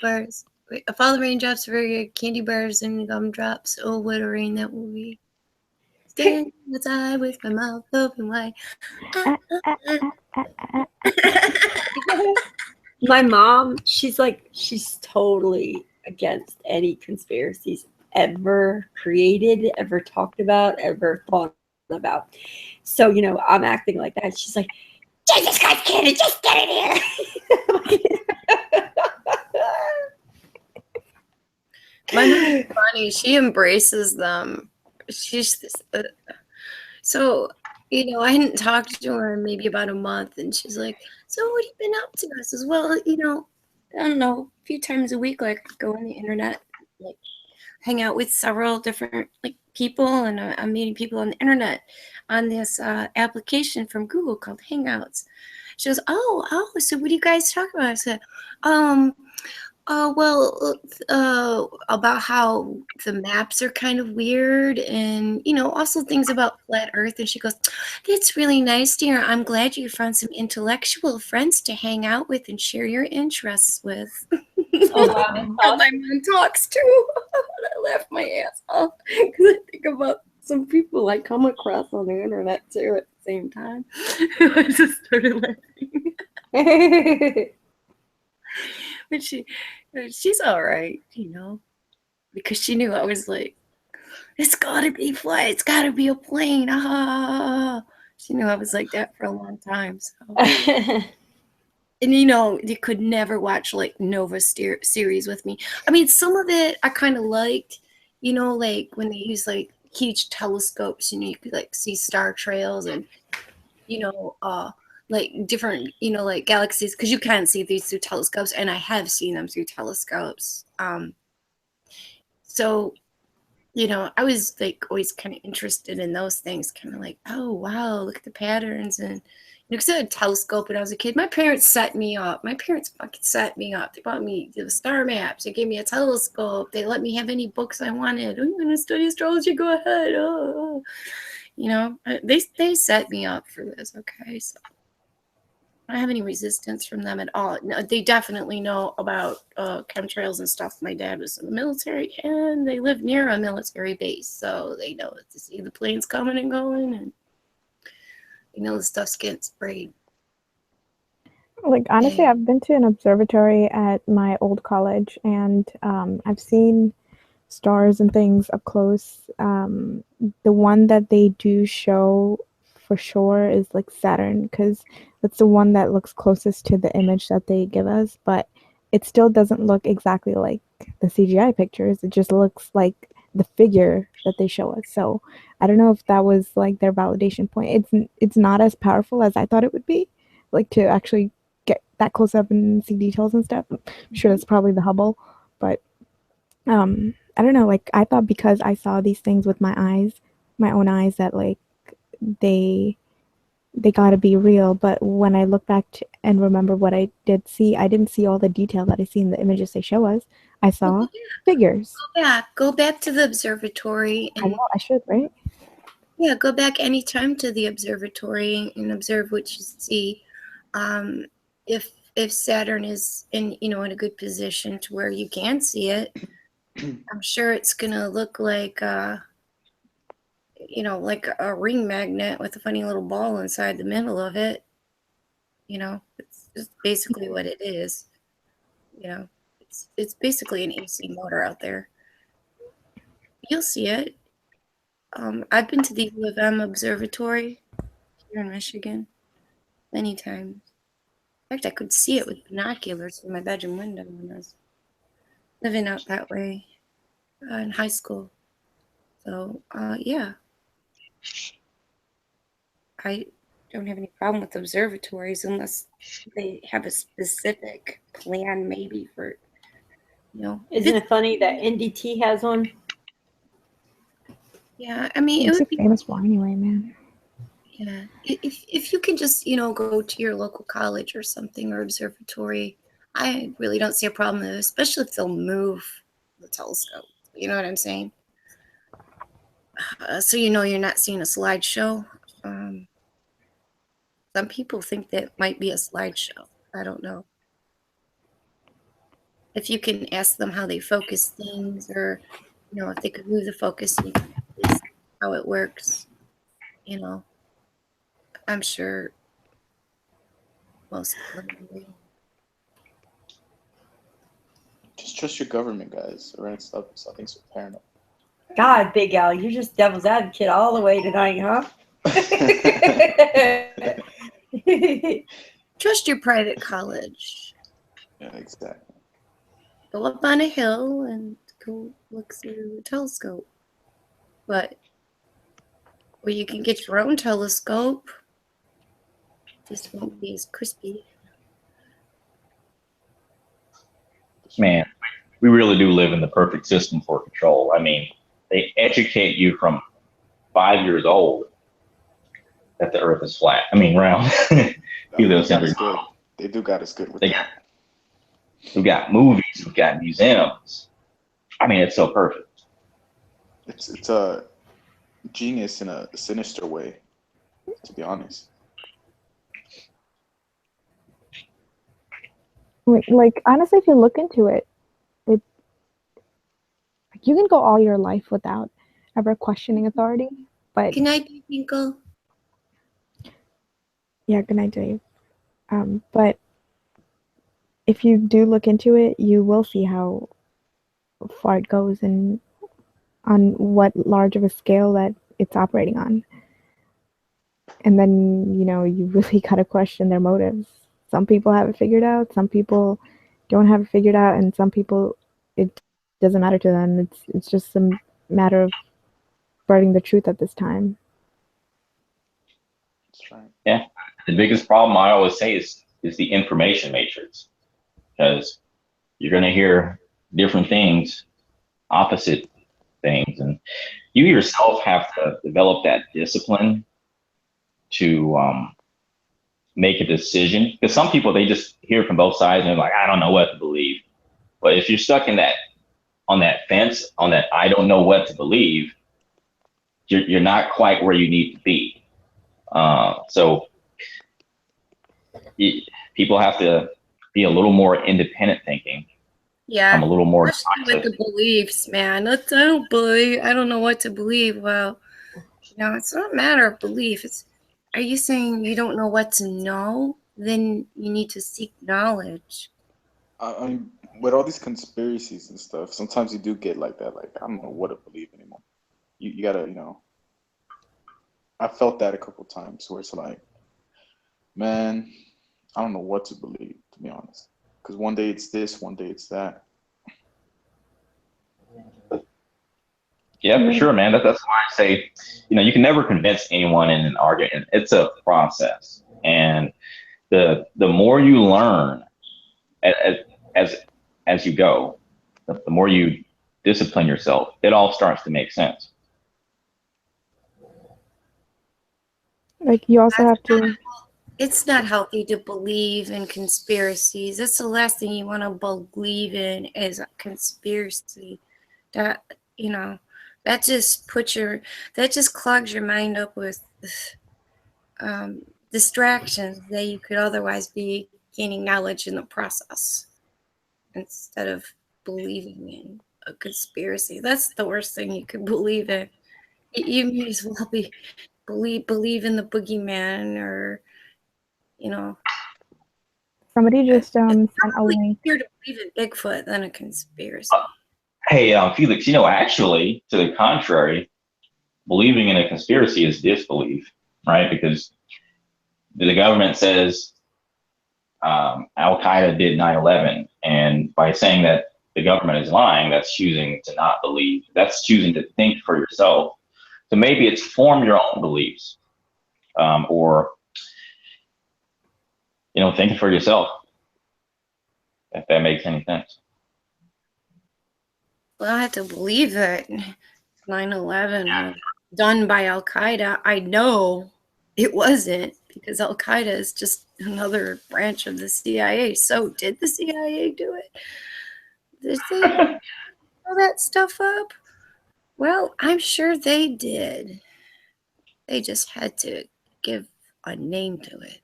bars. If all the raindrops were candy bars and gumdrops, oh, what a rain that will be. Standing outside with my mouth open wide. My mom, she's totally against any conspiracies ever created, ever talked about, ever thought about. So, I'm acting like that. She's like, Jesus Christ, Candy, just get in here. My mom's funny. She embraces them. She's so, I hadn't talked to her in maybe about a month, and she's like, so what have you been up to? I says, well, I don't know, a few times a week, like go on the internet, like hang out with several different people, and I'm meeting people on the internet on this application from Google called Hangouts. She goes, oh, so what do you guys talk about? I said, about how the maps are kind of weird, and also things about flat Earth. And she goes, that's really nice, dear. I'm glad you found some intellectual friends to hang out with and share your interests with. Oh, wow. My mom talks too. I laughed my ass off because I think about some people like come across on the internet too at the same time. I just started laughing. But she's all right, you know, because she knew I was like, it's gotta be flight, it's gotta be a plane. Ah, she knew I was like that for a long time. So. And you know, you could never watch like Nova series with me. I mean, some of it I kind of liked, you know, like when they use like huge telescopes, you know, you could like see star trails and, you know, like different, you know, like galaxies, because you can't see these through telescopes, and I have seen them through telescopes. So, you know, I was like always kind of interested in those things, kind of like, oh wow, look at the patterns. And because I had a telescope when I was a kid, my parents set me up. My parents fucking set me up. They bought me the star maps. They gave me a telescope. They let me have any books I wanted. Oh, you want to study astrology? Go ahead. Oh. You know, they set me up for this. Okay, so I don't have any resistance from them at all. No, they definitely know about chemtrails and stuff. My dad was in the military, and they live near a military base, so they know to see the planes coming and going, and you know the stuff's getting sprayed. Like honestly, I've been to an observatory at my old college, and I've seen stars and things up close. The one that they do show for sure is like Saturn, because that's the one that looks closest to the image that they give us, but it still doesn't look exactly like the CGI pictures. It just looks like the figure that they show us. So I don't know if that was like their validation point. It's not as powerful as I thought it would be, like to actually get that close up and see details and stuff. I'm sure that's probably the Hubble, but I don't know, like I thought because I saw these things with my eyes, my own eyes, that like they gotta be real. But when I look back and remember what I did see, I didn't see all the detail that I see in the images they show us. I saw figures. Go back to the observatory. And, I know, I should, right? Yeah, go back anytime to the observatory and observe what you see. If Saturn is in a good position to where you can see it, I'm sure it's gonna look like like a ring magnet with a funny little ball inside the middle of it. You know, it's just basically what it is. You know, it's basically an AC motor out there. You'll see it. I've been to the U of M observatory here in Michigan many times. In fact, I could see it with binoculars from my bedroom window when I was living out that way in high school. So, yeah. I don't have any problem with observatories unless they have a specific plan, maybe for, Isn't it funny that NDT has one? Yeah, I mean, It's famous for anyway, man. Yeah, if you can just go to your local college or something or observatory, I really don't see a problem with it, especially if they'll move the telescope. You know what I'm saying? So you're not seeing a slideshow. Some people think that might be a slideshow. I don't know. If you can ask them how they focus things, or if they could move the focus, and how it works. I'm sure most of them agree. Just trust your government, guys. All right, stop being so paranoid. God, Big Al, you're just devil's advocate all the way tonight, huh? Trust your private college. Yeah, exactly. Go up on a hill and go look through a telescope. But where you can get your own telescope, just won't be as crispy. Man, we really do live in the perfect system for control. I mean, they educate you from 5 years old that the Earth is flat. I mean, round. They do got us good with that. We've got movies, we've got museums. I mean, it's so perfect. It's a genius in a sinister way, to be honest. Like honestly, if you look into it, you can go all your life without ever questioning authority. But Good night, Tinkle. yeah, good night, Dave. But if you do look into it, you will see how far it goes and on what large of a scale that it's operating on. And then, you really got to question their motives. Some people have it figured out, some people don't have it figured out, and some people, it doesn't matter to them. It's just a matter of spreading the truth at this time. Yeah. The biggest problem I always say is the information matrix, because you're going to hear different things, opposite things, and you yourself have to develop that discipline to make a decision. Because some people, they just hear from both sides and they're like, I don't know what to believe. But if you're stuck in on that fence, on that I don't know what to believe, you're not quite where you need to be. So people have to be a little more independent thinking. Yeah. I'm a little more Especially with the beliefs, man. I don't know what to believe. Well, it's not a matter of belief. Are you saying you don't know what to know? Then you need to seek knowledge. I mean, with all these conspiracies and stuff, sometimes you do get like that. Like, I don't know what to believe anymore. You gotta, I felt that a couple times where it's like, man, I don't know what to believe, to be honest. Because one day it's this, one day it's that. Yeah, for sure, man. That's why I say, you can never convince anyone in an argument. It's a process, and the more you learn as you go, the more you discipline yourself, it all starts to make sense. Like, you also have to. It's not healthy to believe in conspiracies. That's the last thing you want to believe in is a conspiracy. That just clogs your mind up with distractions that you could otherwise be gaining knowledge in the process instead of believing in a conspiracy. That's the worst thing you could believe in. You may as well believe in the boogeyman, or Somebody just sent a really link. easier to believe in Bigfoot than a conspiracy. Hey, Felix, actually, to the contrary, believing in a conspiracy is disbelief, right? Because the government says Al-Qaeda did 9/11, and by saying that the government is lying, that's choosing to not believe. That's choosing to think for yourself. So maybe it's form your own beliefs, or thinking for yourself, if that makes any sense. Well, I have to believe that 9/11 was done by Al-Qaeda. I know it wasn't, because Al-Qaeda is just another branch of the CIA. So did the CIA do it? Did they blow that stuff up? Well, I'm sure they did. They just had to give a name to it.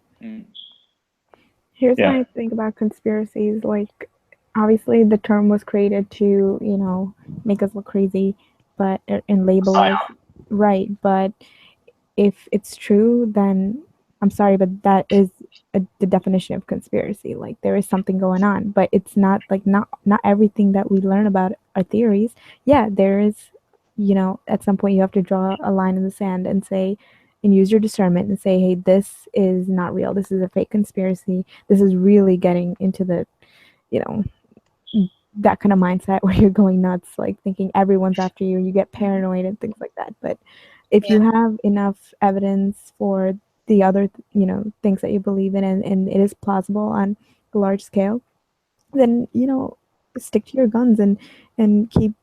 Here's what I think about conspiracies. Like, obviously the term was created to, make us look crazy, and label us. Right. But if it's true, then I'm sorry, but that is the definition of conspiracy. Like, there is something going on, but it's not like not everything that we learn about are theories. Yeah, there is, at some point you have to draw a line in the sand and say, and use your discernment and say, hey, this is not real. This is a fake conspiracy. This is really getting into the, that kind of mindset where you're going nuts, like thinking everyone's after you, you get paranoid and things like that. But if you have enough evidence for the other, things that you believe in, and it is plausible on a large scale, then, stick to your guns and keep,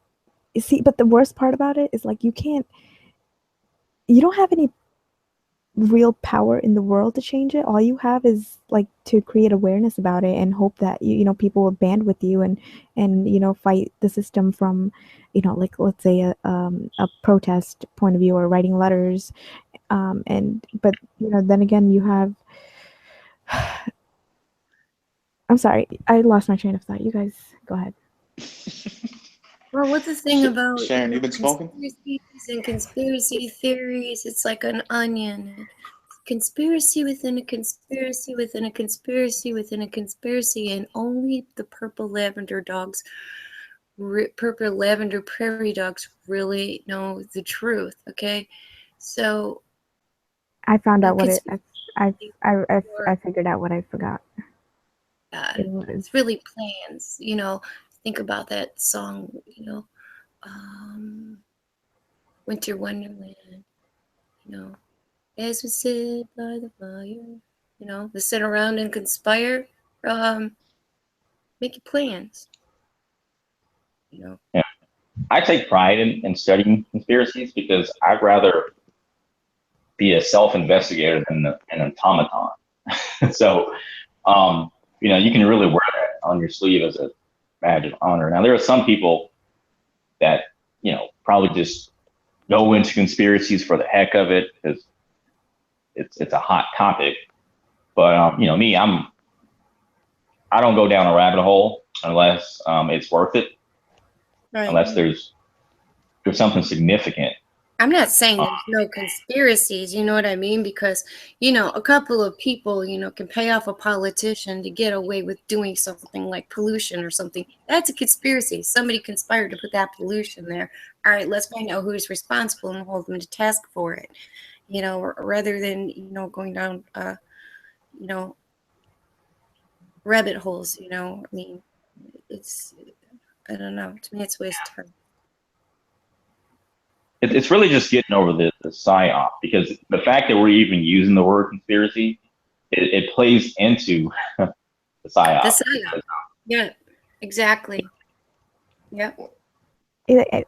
but the worst part about it is, like, you don't have any real power in the world to change it. All you have is, like, to create awareness about it and hope that people will band with you and fight the system from, like, let's say a protest point of view, or writing letters, but then again you have I'm sorry, I lost my train of thought. You guys go ahead. Well, what's the thing about Sharon, you been smoking? conspiracies and conspiracy theories? It's like an onion. Conspiracy within a conspiracy within a conspiracy within a conspiracy, and only the purple lavender prairie dogs really know the truth. Okay, so I found out the what it. conspiracy I figured out what I forgot. It was it's really plans. Think about that song. Winter Wonderland. As we sit by the fire. To sit around and conspire. Make your plans. Yeah. I take pride in studying conspiracies because I'd rather be a self-investigator than an automaton. So, you can really wear that on your sleeve as a badge of honor. Now, there are some people that, probably just go into conspiracies for the heck of it because it's a hot topic. But, me, I don't go down a rabbit hole unless it's worth it. Right. Unless there's something significant. I'm not saying there's no conspiracies, you know what I mean? Because, a couple of people, can pay off a politician to get away with doing something like pollution or something. That's a conspiracy. Somebody conspired to put that pollution there. All right, let's find out who's responsible and hold them to task for it. Rather than, going down, rabbit holes, I mean, I don't know. To me, it's a waste of time. It's really just getting over the psyop, because the fact that we're even using the word conspiracy, it plays into the psyop. The psyop. Yeah, exactly. Yeah.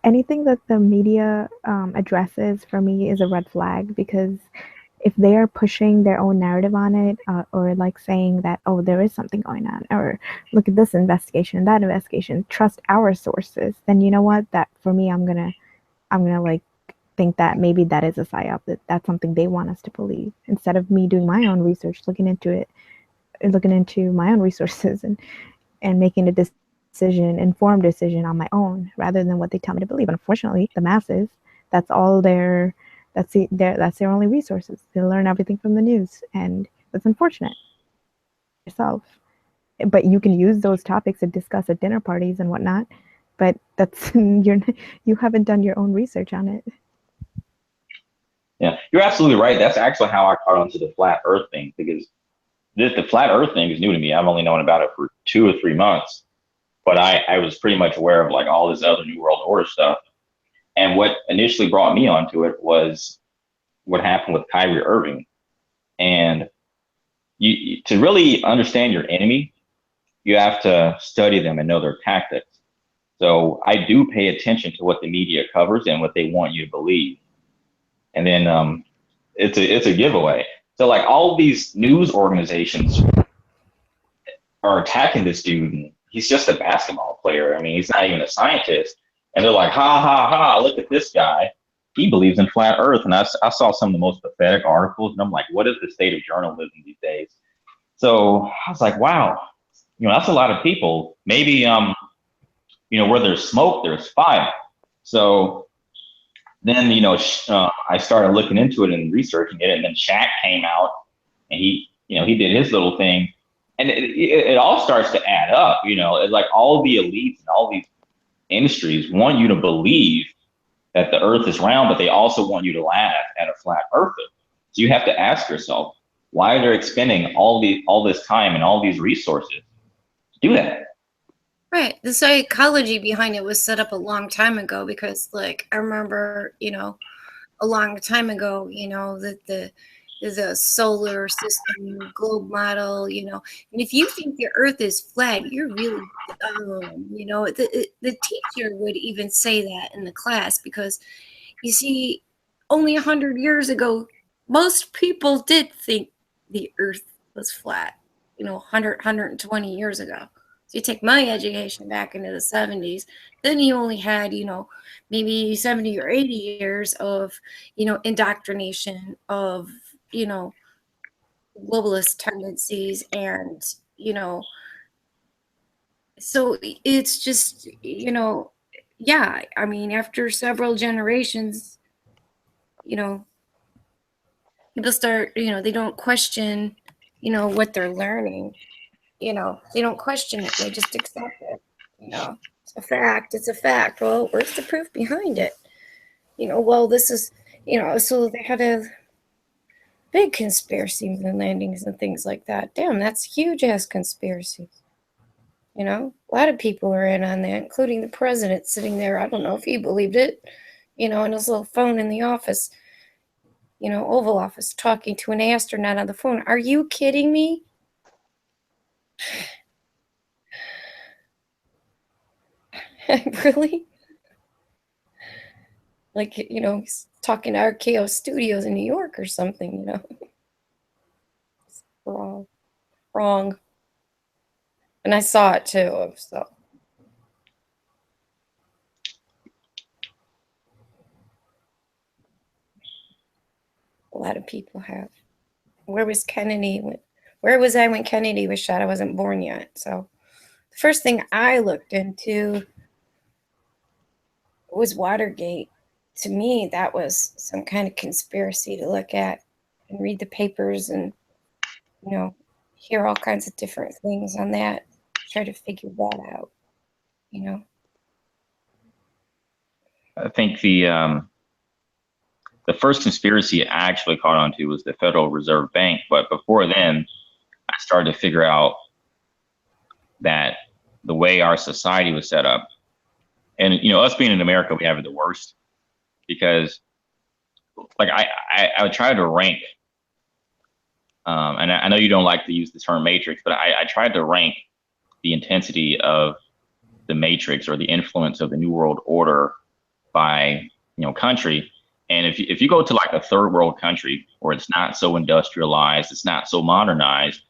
Anything that the media addresses for me is a red flag, because if they are pushing their own narrative on it, or like saying that, oh, there is something going on, or look at this investigation, that investigation, trust our sources, then you know what? That for me, I'm gonna like think that maybe that is a psyop, that's something they want us to believe, instead of me doing my own research, looking into my own resources and making a informed decision on my own, rather than what they tell me to believe. Unfortunately, the masses, that's their only resources. They learn everything from the news, and it's unfortunate yourself. But you can use those topics to discuss at dinner parties and whatnot. But that's you haven't done your own research on it. Yeah, you're absolutely right. That's actually how I caught on to the flat Earth thing, because the flat Earth thing is new to me. I've only known about it for 2 or 3 months, but I was pretty much aware of like all this other New World Order stuff. And what initially brought me onto it was what happened with Kyrie Irving. And you to really understand your enemy, you have to study them and know their tactics. So I do pay attention to what the media covers and what they want you to believe. And then it's a giveaway. So like all these news organizations are attacking this dude, and he's just a basketball player. I mean, he's not even a scientist. And they're like, ha, ha, ha, look at this guy. He believes in flat Earth. And I saw some of the most pathetic articles, and I'm like, what is the state of journalism these days? So I was like, wow, that's a lot of people. Maybe, where there's smoke, there's fire. So then, I started looking into it and researching it, and then Shaq came out, and he did his little thing, and it all starts to add up. It's like all the elites and all these industries want you to believe that the Earth is round, but they also want you to laugh at a flat earther. So you have to ask yourself, why are they expending all this time and all these resources to do that? Right. The psychology behind it was set up a long time ago, because like I remember, a long time ago, that the solar system globe model, and if you think the Earth is flat, you're really dumb. The teacher would even say that in the class, because you see, only 100 years ago, most people did think the Earth was flat, 120 years ago. So you take my education back into the 70s, then you only had, maybe 70 or 80 years of, indoctrination of, globalist tendencies. And, so it's just, yeah, I mean, after several generations, you know, people start, you know, they don't question, you know, what they're learning. You know, they don't question it. They just accept it. You know, it's a fact. It's a fact. Well, where's the proof behind it? You know, well, this is, you know, so they had a big conspiracies and landings and things like that. Damn, that's huge ass conspiracy. You know, a lot of people are in on that, including the president sitting there. I don't know if he believed it, you know, on his little phone in the office, you know, Oval Office, talking to an astronaut on the phone. Are you kidding me? Really? Like, you know, he's talking to RKO Studios in New York or something, you know. It's wrong. Wrong. And I saw it too, so. A lot of people have. Where was Kennedy? Where was I when Kennedy was shot? I wasn't born yet. So the first thing I looked into was Watergate. To me, that was some kind of conspiracy to look at and read the papers and, you know, hear all kinds of different things on that. Try to figure that out, you know. I think the first conspiracy I actually caught on to was the Federal Reserve Bank. But before then, I started to figure out that the way our society was set up, and, you know, us being in America, we have it the worst, because like I would try to rank, and I know you don't like to use the term matrix, but I tried to rank the intensity of the matrix or the influence of the New World Order by, you know, country. And if you go to like a third world country where it's not so industrialized, it's not so modernized,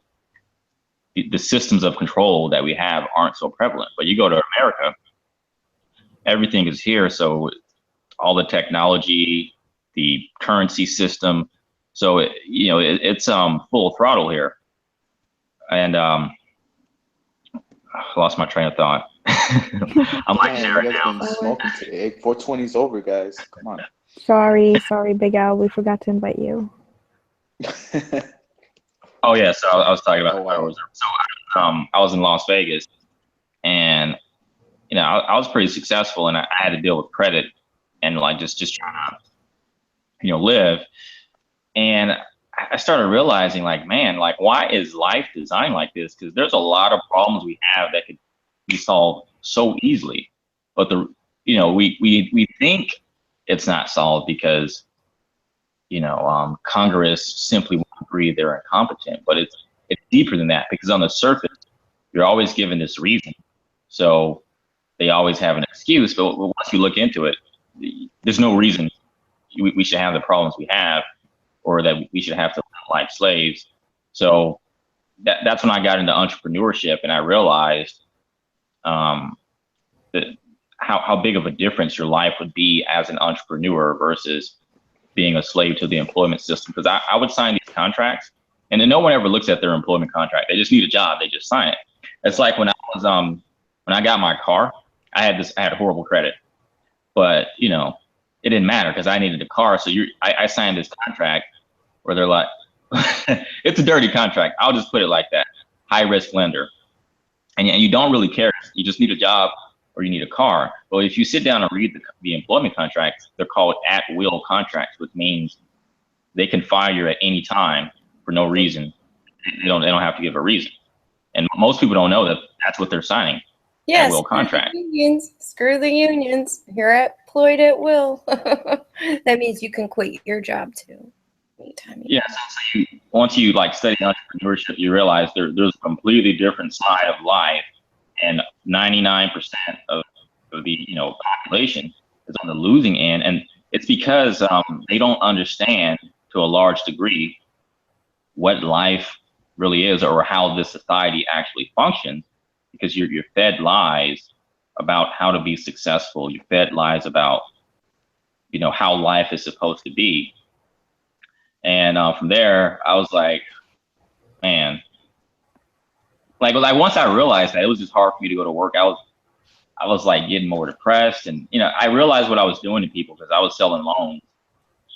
the systems of control that we have aren't so prevalent. But you go to America, everything is here. So all the technology, the currency system. So, you know, it's full throttle here. And I lost my train of thought. I'm like, man, you guys been smoking today. 420's over, guys. Come on. Sorry, Big Al. We forgot to invite you. Oh yeah, so I was talking about the Federal Reserve. So I was in Las Vegas, and, you know, I was pretty successful, and I had to deal with credit and like just trying to, you know, live. And I started realizing, like, man, like, why is life designed like this? Because there's a lot of problems we have that could be solved so easily, but you know, we think it's not solved because, you know, Congress simply won't agree they're incompetent. But it's deeper than that, because on the surface, you're always given this reason. So they always have an excuse. But once you look into it, there's no reason we should have the problems we have, or that we should have to live like slaves. So that's when I got into entrepreneurship, and I realized that how big of a difference your life would be as an entrepreneur versus being a slave to the employment system. Because I would sign these contracts, and then no one ever looks at their employment contract. They just need a job. They just sign it. It's like when I was when I got my car, I had horrible credit, but, you know, it didn't matter because I needed a car. So I signed this contract where they're like, it's a dirty contract. I'll just put it like that. High risk lender. And you don't really care. You just need a job or you need a car. Well, if you sit down and read the employment contracts, they're called at will contracts, which means they can fire you at any time for no reason. They don't have to give a reason. And most people don't know that that's what they're signing. Yes. At will contract. Screw the unions. You're employed at will. That means you can quit your job too. Anytime. Yeah. So once you like study entrepreneurship, you realize there's a completely different side of life, and 99% of the, you know, population is on the losing end, and it's because they don't understand to a large degree what life really is, or how this society actually functions, because you're fed lies about how to be successful. You're fed lies about, you know, how life is supposed to be. And from there, I was like, man, like once I realized that, it was just hard for me to go to work. I I was like getting more depressed, and I realized what I was doing to people because I was selling loans,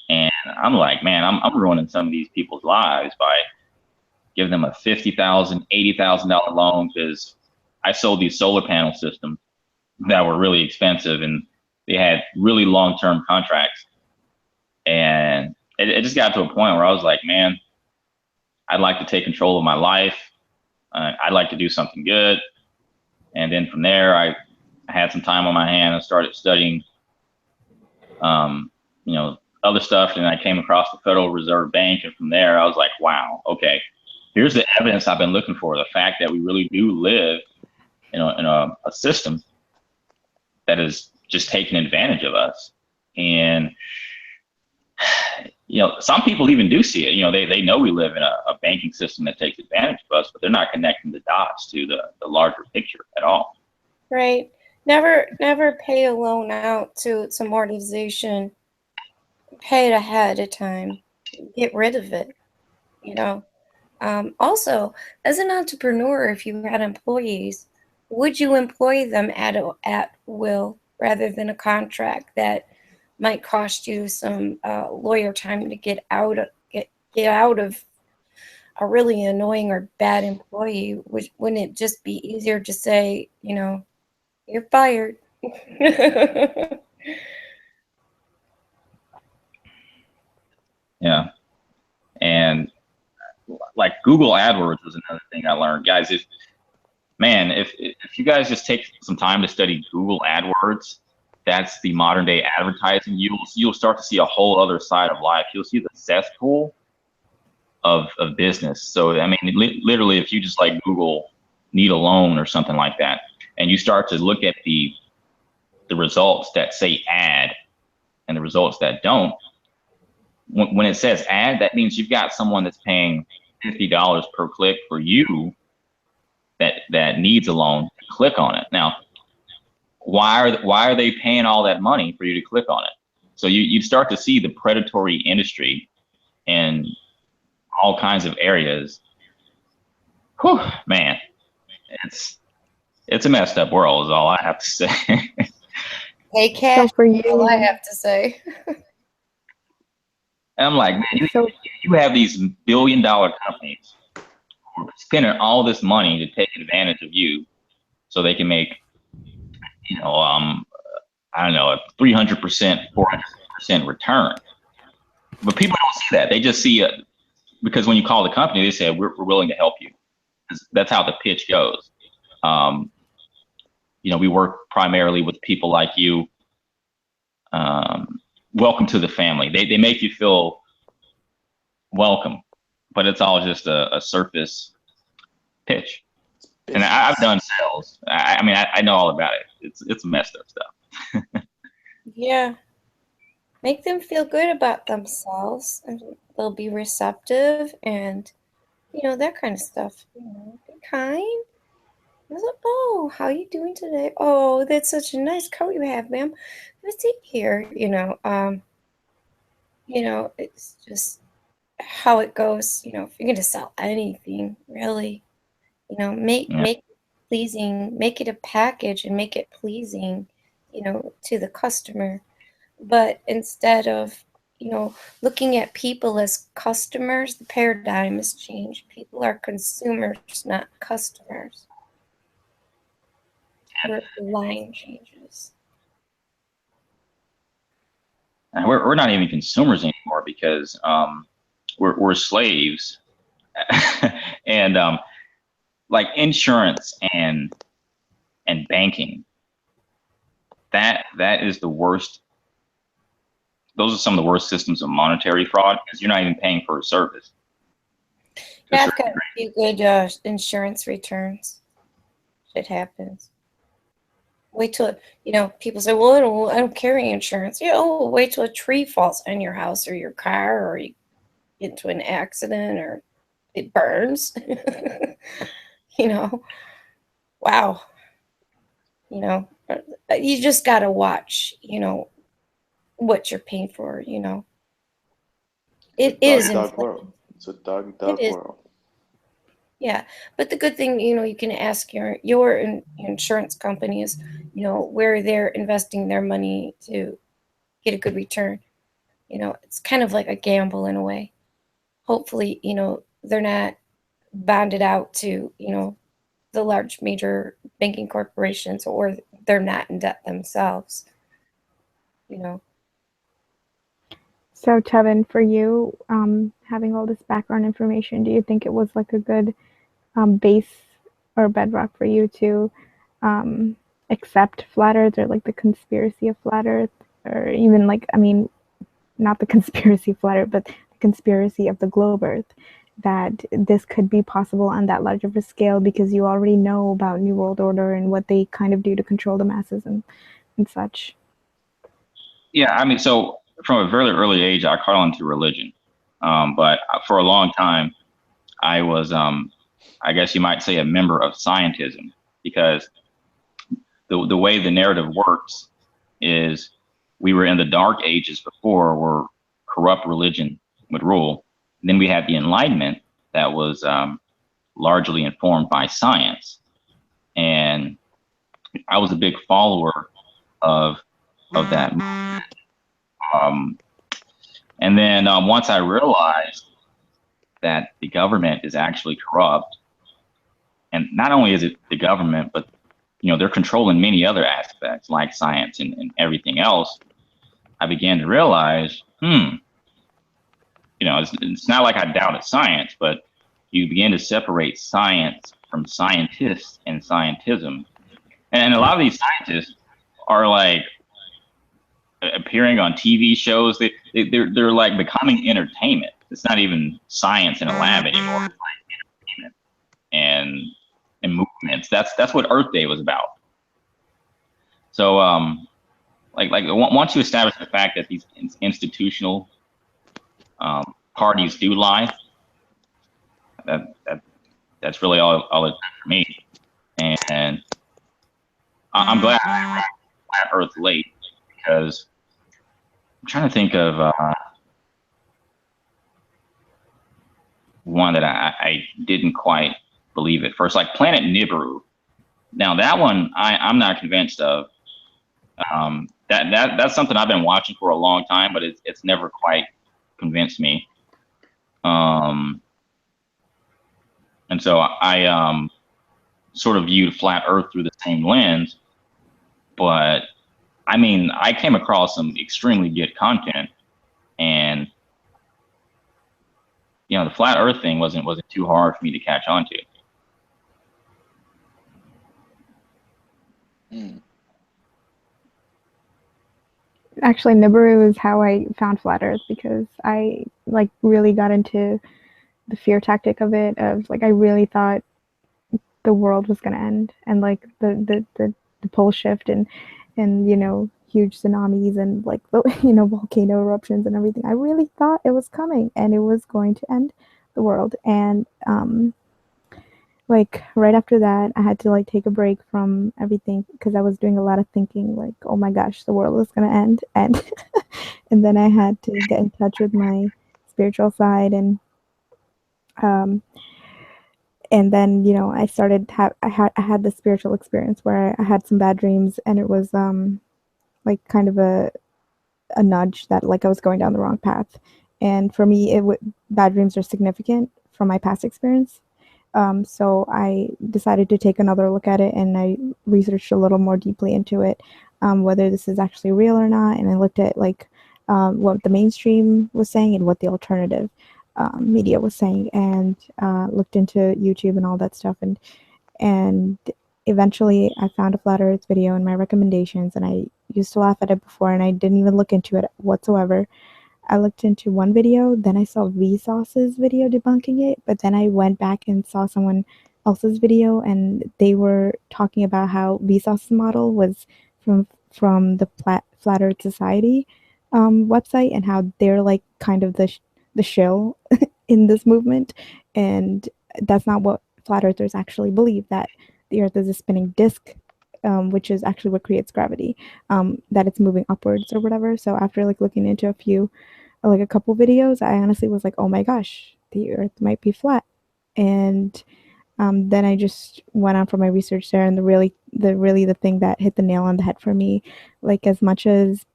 and I'm like, man, I'm ruining some of these people's lives by giving them a $50,000, $80,000 loan because I sold these solar panel systems that were really expensive, and they had really long-term contracts, and it just got to a point where I was like, man, I'd like to take control of my life. I'd like to do something good. And then from there, I had some time on my hand and started studying, other stuff. And I came across the Federal Reserve Bank. And from there, I was like, wow, okay, here's the evidence I've been looking for. The fact that we really do live in a system that is just taking advantage of us. And, some people even do see it. They know we live in a banking system that takes advantage of us, but they're not connecting the dots to the larger picture at all. Right. Never pay a loan out to some organization. Pay it ahead of time. Get rid of it. Also, as an entrepreneur, if you had employees, would you employ them at will rather than a contract that might cost you some lawyer time to get out of a really annoying or bad employee? Wouldn't it just be easier to say, you're fired? Yeah. And like Google AdWords was another thing I learned, guys. If you guys just take some time to study Google AdWords, that's the modern day advertising. You'll start to see a whole other side of life. You'll see the cesspool of business. So I mean, literally, if you just like Google need a loan or something like that, and you start to look at the results that say ad and the results that don't, when it says ad, that means you've got someone that's paying $50 per click for you that needs a loan to click on it. Now, why are they paying all that money for you to click on it? So you start to see the predatory industry in all kinds of areas. Whew, man, it's a messed up world is all I have to say. Hey, cash, for you, all I have to say. And I'm like, man, you have these billion-dollar companies who are spending all this money to take advantage of you so they can make, I don't know, a 300%, 400% return. But people don't see that. They just see it because when you call the company, they say, we're willing to help you. That's how the pitch goes. We work primarily with people like you. Welcome to the family. They make you feel welcome, but it's all just a surface pitch. And I've done sales. I know all about it. It's messed up stuff. Yeah. Make them feel good about themselves, and they'll be receptive and, that kind of stuff. Be kind. I was like, oh, how you doing today? Oh, that's such a nice coat you have, ma'am. Let's see here. It's just how it goes. If you're going to sell anything, really, make it pleasing, make it a package and make it pleasing, to the customer. But instead of, looking at people as customers, the paradigm has changed. People are consumers, not customers. The line changes. And we're not even consumers anymore because we're slaves. And like insurance and banking, that is the worst. Those are some of the worst systems of monetary fraud because you're not even paying for a service. Yeah, I've got a few good insurance returns. Shit happens. Wait till, people say, well, I don't carry insurance. Wait till a tree falls on your house or your car, or you get into an accident, or it burns. Wow. You just got to watch, what you're paying for, It is dog world. It's a dog world. Yeah, but the good thing, you can ask your insurance company is, where they're investing their money to get a good return. It's kind of like a gamble in a way. Hopefully, they're not bonded out to, the large major banking corporations, or they're not in debt themselves. So, Tevin, for you, having all this background information, do you think it was like a good base or bedrock for you to accept flat Earth, or like the conspiracy of flat Earth, or even like, I mean, not the conspiracy of flat Earth, but the conspiracy of the globe Earth, that this could be possible on that large of a scale because you already know about New World Order and what they kind of do to control the masses and such? Yeah, I mean, so from a very early age, I caught on to religion. But for a long time, I was, I guess you might say, a member of scientism, because the way the narrative works is we were in the dark ages before, where corrupt religion would rule. And then we had the Enlightenment that was largely informed by science. And I was a big follower of that. And then once I realized that the government is actually corrupt, and not only is it the government, but they're controlling many other aspects like science and everything else, I began to realize, it's not like I doubted science, but you begin to separate science from scientists and scientism. And a lot of these scientists are like appearing on TV shows. They're like becoming entertainment. It's not even science in a lab anymore. It's like entertainment and movements. That's what Earth Day was about. So like once you establish the fact that these institutional parties do lie, that's really all it's for me. And I'm glad I read Flat Earth late, because I'm trying to think of one that I didn't quite believe at first, like Planet Nibiru. Now that one I'm not convinced of. That's something I've been watching for a long time, but it's never quite convinced me. And so I sort of viewed Flat Earth through the same lens, but I mean, I came across some extremely good content, and the Flat Earth thing wasn't too hard for me to catch on to. Actually, Nibiru is how I found Flat Earth, because I like really got into the fear tactic of it, of like I really thought the world was gonna end, and like the pole shift and huge tsunamis and like volcano eruptions and everything. I really thought it was coming and it was going to end the world. And like right after that, I had to like take a break from everything, because I was doing a lot of thinking like, oh my gosh, the world is gonna end. And and then I had to get in touch with my spiritual side, and then I started I had this spiritual experience where I had some bad dreams, and it was like kind of a nudge that like I was going down the wrong path. And for me, bad dreams are significant from my past experience. So I decided to take another look at it, and I researched a little more deeply into it, whether this is actually real or not. And I looked at like what the mainstream was saying and what the alternative media was saying, and looked into YouTube and all that stuff. And eventually I found a Flat Earth video in my recommendations, and I used to laugh at it before, and I didn't even look into it whatsoever. I looked into one video, then I saw Vsauce's video debunking it, but then I went back and saw someone else's video, and they were talking about how Vsauce's model was from the Flat Earth Society website, and how they're like kind of the shill in this movement, and that's not what Flat Earthers actually believe, that the Earth is a spinning disk, which is actually what creates gravity, that it's moving upwards or whatever. So after like looking into a couple videos, I honestly was like, oh my gosh, the Earth might be flat. And Then I just went on for my research there, and the thing that hit the nail on the head for me, like as much as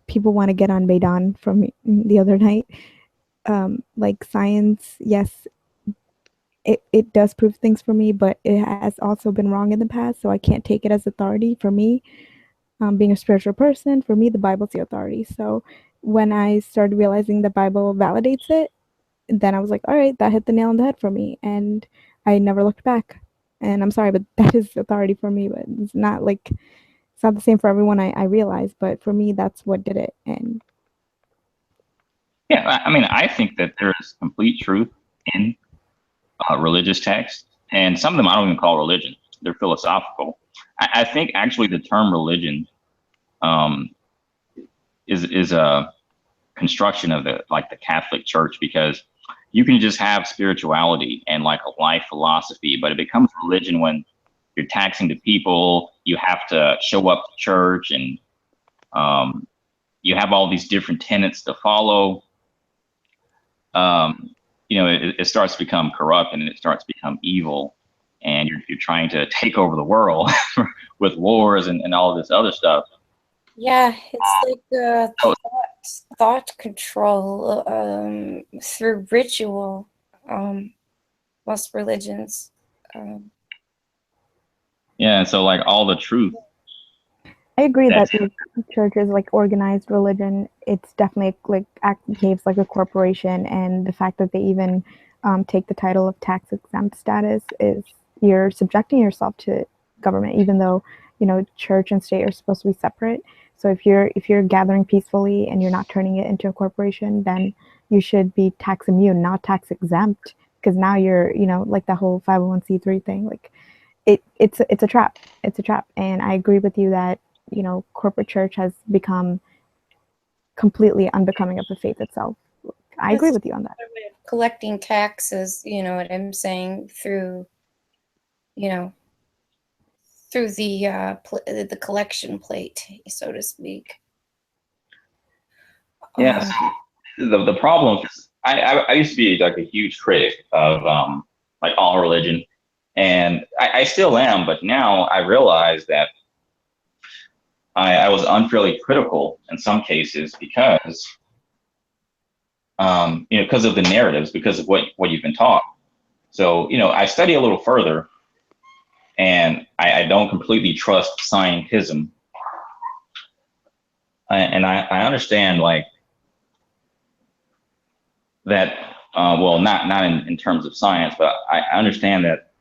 people want to get on Maidan from the other night, like science, yes, it does prove things for me, but it has also been wrong in the past, so I can't take it as authority for me. Being a spiritual person, for me, the Bible's the authority. So when I started realizing the Bible validates it, then I was like, all right, that hit the nail on the head for me. And I never looked back. And I'm sorry, but that is authority for me. But it's not like, it's not the same for everyone, I realize. But for me, that's what did it. And Yeah, I mean, I think that there is complete truth in religious texts, and some of them I don't even call religion; they're philosophical. I think actually the term religion is a construction of the Catholic Church, because you can just have spirituality and like a life philosophy, but it becomes religion when you're taxing the people. You have to show up to church, and you have all these different tenets to follow. It starts to become corrupt, and it starts to become evil, and you're trying to take over the world with wars and all this other stuff. Yeah, it's like thought control through ritual. Most religions. Yeah, so like all the truth. I agree that That's- the church is like organized religion. It's definitely like behaves like a corporation, and the fact that they even take the title of tax exempt status is you're subjecting yourself to government, even though church and state are supposed to be separate. So if you're gathering peacefully and you're not turning it into a corporation, then you should be tax immune, not tax exempt, because now you're like the whole 501c3 thing. Like it's a trap. It's a trap, and I agree with you that corporate church has become completely unbecoming of the faith itself. I agree with you on that. Collecting taxes, you know what I'm saying, through the collection plate, so to speak. Yes. The problem is, I used to be like a huge critic of like all religion, and I still am, but now I realize that I was unfairly critical in some cases because because of the narratives, because of what you've been taught. So I study a little further, and I don't completely trust scientism, and I understand like that. Well, not in terms of science, but I understand that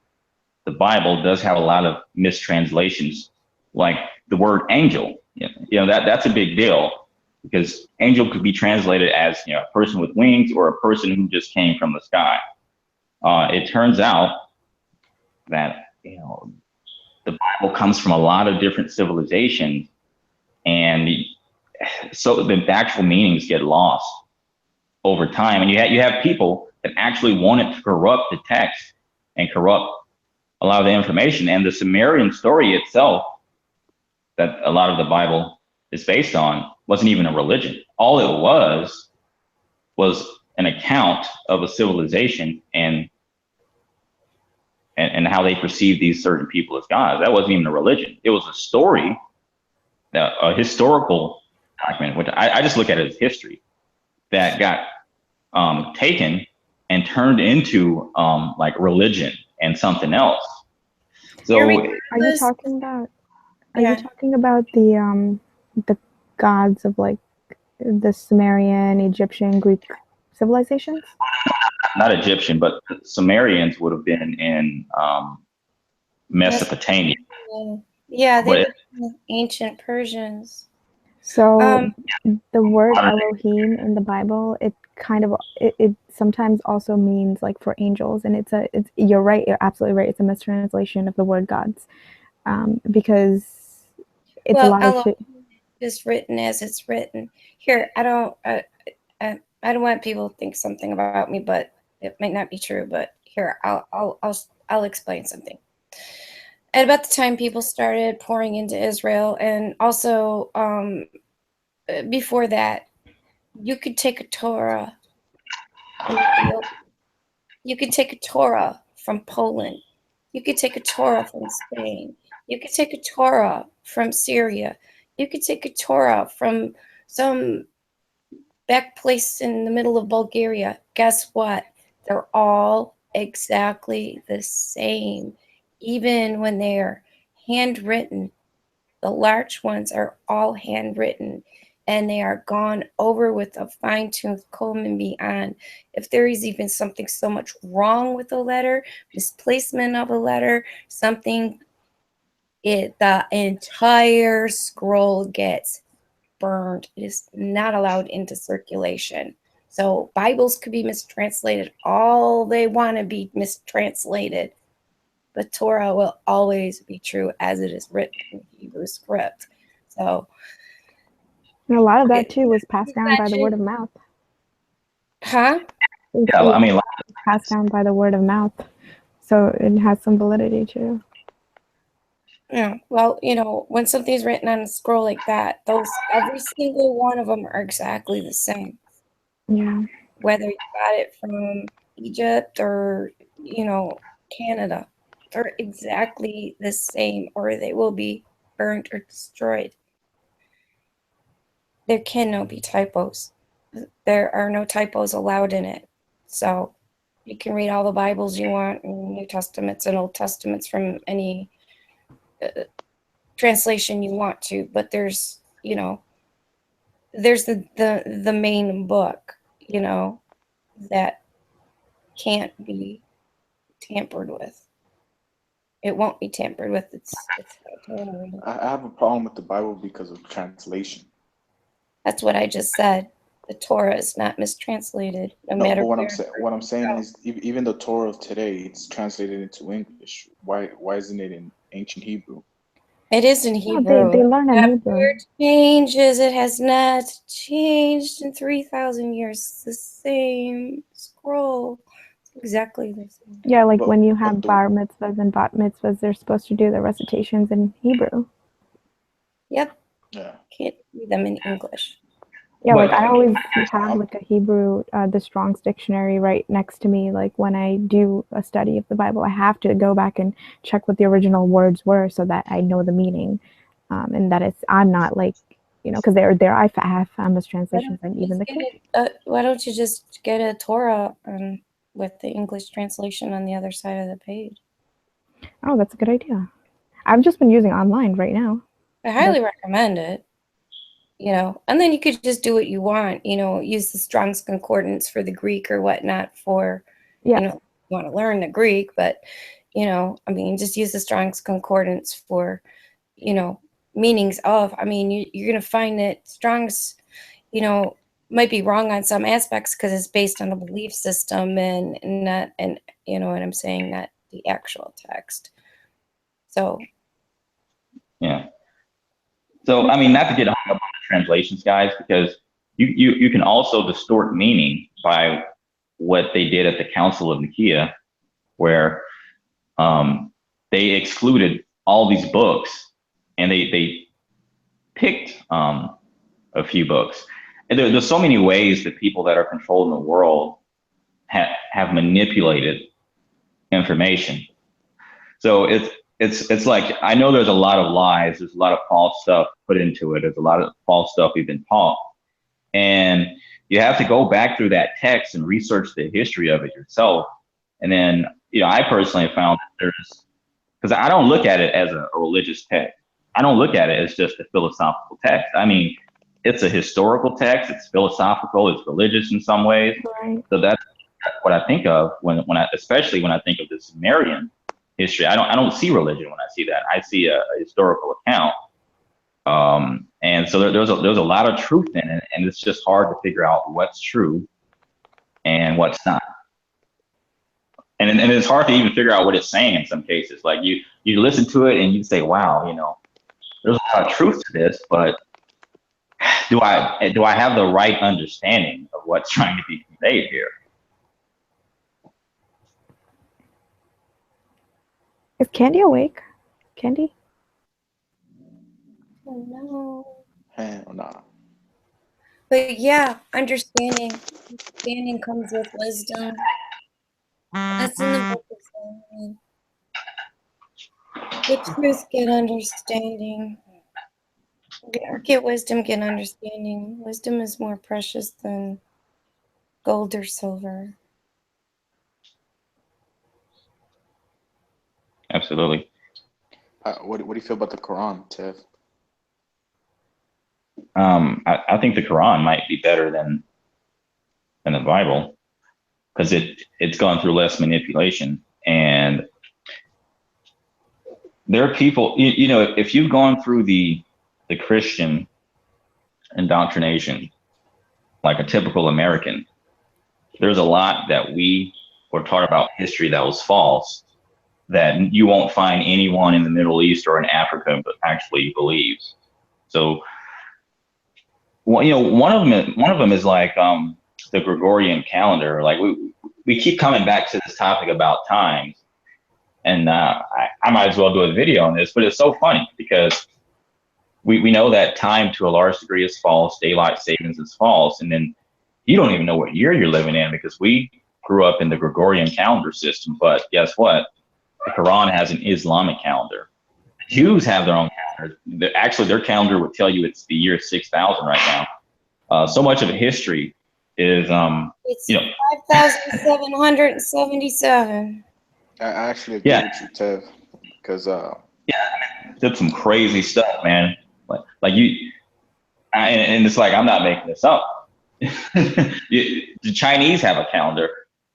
the Bible does have a lot of mistranslations, like the word angel. That's a big deal, because angel could be translated as a person with wings, or a person who just came from the sky. It turns out that the Bible comes from a lot of different civilizations, and so the actual meanings get lost over time. And you have people that actually wanted to corrupt the text and corrupt a lot of the information. And the Sumerian story itself, that a lot of the Bible is based on, wasn't even a religion. All it was an account of a civilization and how they perceived these certain people as gods. That wasn't even a religion. It was a story, a historical document, which I just look at it as history, that got taken and turned into like religion and something else. So are you talking about? Are you talking about the gods of like the Sumerian, Egyptian, Greek civilizations? not Egyptian, but Sumerians would have been in Mesopotamia. Yeah, they But- were ancient Persians. So the word Elohim in the Bible, it sometimes also means like for angels, and you're right, you're absolutely right. It's a mistranslation of the word gods, because it's a lot of just written as it's written. Here, I don't want people to think something about me, but it might not be true. But here, I'll explain something. At about the time people started pouring into Israel, and also before that, you could take a Torah. You could take a Torah from Poland. You could take a Torah from Spain. You could take a Torah from Syria. You could take a Torah from some back place in the middle of Bulgaria. Guess what? They're all exactly the same, even when they're handwritten. The large ones are all handwritten, and they are gone over with a fine-tooth comb and beyond. If there is even something so much wrong with a letter, misplacement of a letter, something, the entire scroll gets burned. It is not allowed into circulation. So Bibles could be mistranslated all they want to be mistranslated, but Torah will always be true as it is written in Hebrew script. So, And a lot of that too was passed down by the word of mouth. Huh? Yeah, I mean, Passed down by the word of mouth, so it has some validity too. Yeah, well, when something's written on a scroll like that, every single one of them are exactly the same. Yeah. Whether you got it from Egypt or, Canada, they're exactly the same, or they will be burned or destroyed. There cannot be typos. There are no typos allowed in it. So you can read all the Bibles you want, and New Testaments and Old Testaments from any translation you want to, but there's the main book, that can't be tampered with. It won't be tampered with. It's I have a problem with the Bible because of translation. That's what I just said. The Torah is not mistranslated, no matter But where. what I'm saying is, even the Torah of today, it's translated into English. Why isn't it in ancient Hebrew? It is in Yeah, Hebrew. they learn in That Hebrew. word changes. It has not changed in 3,000 years. It's the same scroll. It's exactly the same. Yeah, like when you have bar mitzvahs and bat mitzvahs, they're supposed to do the recitations in Hebrew. Yep. Yeah. Can't read them in English. Yeah, like I always have like a Hebrew, the Strong's Dictionary right next to me. Like when I do a study of the Bible, I have to go back and check what the original words were so that I know the meaning, and that I'm not like, because they're IFAF mistranslations and even the Why don't you just get a Torah with the English translation on the other side of the page? Oh, that's a good idea. I've just been using online right now. I highly recommend it. And then you could just do what you want, use the Strong's Concordance for the Greek or whatnot for, you want to learn the Greek, but, just use the Strong's Concordance for, meanings of. You're going to find that Strong's, might be wrong on some aspects because it's based on a belief system and not, and you know what I'm saying, not the actual text. So. Yeah. So, not to get hung up on the translations, guys, because you can also distort meaning by what they did at the Council of Nicaea, where they excluded all these books and they picked a few books. And there's so many ways that people that are controlling the world have manipulated information. So it's like, I know there's a lot of lies, there's a lot of false stuff put into it, there's a lot of false stuff we've been taught. And you have to go back through that text and research the history of it yourself. And then, I personally have found that because I don't look at it as a religious text. I don't look at it as just a philosophical text. It's a historical text, it's philosophical, it's religious in some ways. Right. So that's what I think of especially when I think of the Sumerian history. I don't see religion when I see that. I see a historical account. And so there's a lot of truth in it, and it's just hard to figure out what's true and what's not. And it's hard to even figure out what it's saying in some cases. Like you listen to it and you say, wow, there's a lot of truth to this, but do I have the right understanding of what's trying to be conveyed here? Is Candy awake? Candy? Oh, no. Hell nah. But yeah, understanding comes with wisdom. That's in the book of Solomon. Get truth, get understanding. Get wisdom, get understanding. Wisdom is more precious than gold or silver. Absolutely. What do you feel about the Quran, Tev? I think the Quran might be better than the Bible because it's gone through less manipulation. And there are people, you know, if you've gone through the Christian indoctrination, like a typical American, there's a lot that we were taught about history that was false that you won't find anyone in the Middle East or in Africa actually believes. So, well, you know, one of them is like the Gregorian calendar. Like we keep coming back to this topic about times, and I might as well do a video on this. But it's so funny because we know that time to a large degree is false. Daylight savings is false, and then you don't even know what year you're living in because we grew up in the Gregorian calendar system. But guess what? The Quran has an Islamic calendar. The Jews have their own calendar. Actually, their calendar would tell you it's the year 6000 right now. So much of history is, It's you know, 5,777. I actually agree with you, Tev, because did some crazy stuff, man. Like you, and it's like I'm not making this up. The Chinese have a calendar,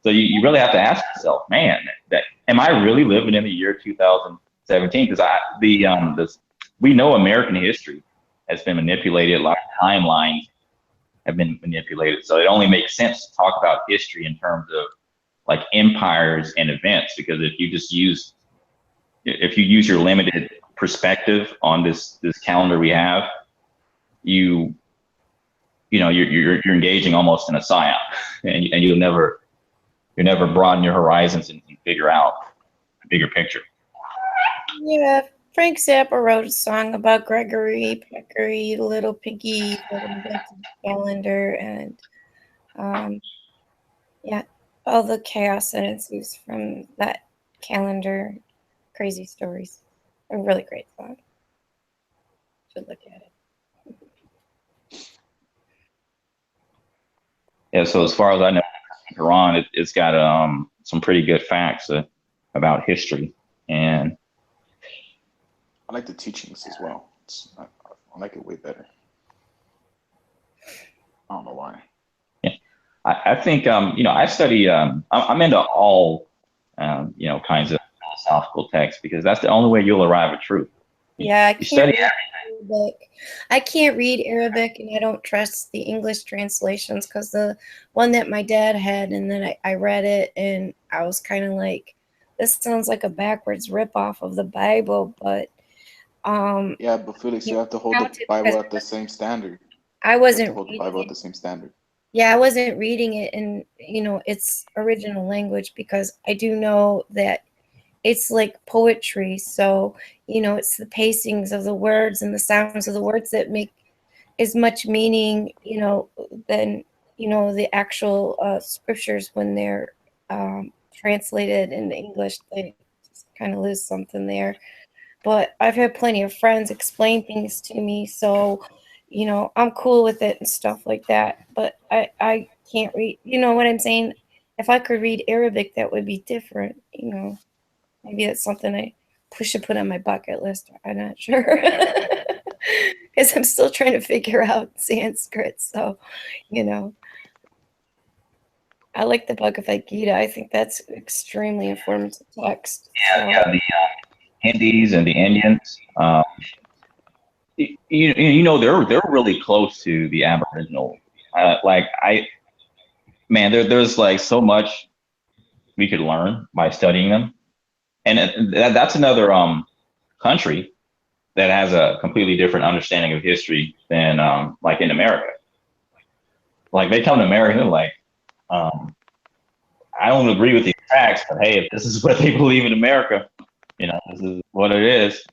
so you really have to ask yourself, man, that am I really living in the year 2017? Because we know American history has been manipulated. A lot of timelines have been manipulated, so it only makes sense to talk about history in terms of like empires and events. Because if you use your limited perspective on this calendar we have, you're engaging almost in a psyop, and you'll never broaden your horizons and figure out a bigger picture. Yeah, Frank Zappa wrote a song about Gregory Peccary, Little Piggy, that invented the calendar, and yeah, all the chaos that ensues from that calendar, crazy stories. A really great song. Should look at it. Yeah, so as far as I know, Quran, it's got some pretty good facts about history, and I like the teachings as well. I like it way better. I don't know why. Yeah, I think I study. I'm into all kinds of philosophical texts because that's the only way you'll arrive at truth. Yeah, You study Arabic. I can't read Arabic, and I don't trust the English translations because the one that my dad had, and then I read it, and I was kind of like, this sounds like a backwards ripoff of the Bible, but yeah, but Felix, you have to hold the Bible at the same standard. I wasn't You have to hold the Bible at the same standard. Yeah, I wasn't reading it in its original language because I do know that it's like poetry. So, it's the pacings of the words and the sounds of the words that make as much meaning, than, the actual scriptures when they're translated into English. They just kind of lose something there. But I've had plenty of friends explain things to me. So, I'm cool with it and stuff like that. But I can't read, you know what I'm saying? If I could read Arabic, that would be different, Maybe that's something I should put on my bucket list. I'm not sure. Because I'm still trying to figure out Sanskrit. So, I like the Bhagavad Gita. I think that's extremely informative text. Yeah, the Hindis and the Indians. They're really close to the Aboriginal. There's like so much we could learn by studying them. And that's another country that has a completely different understanding of history than like in America. Like they come to America like, I don't agree with these facts, but hey, if this is what they believe in America, this is what it is.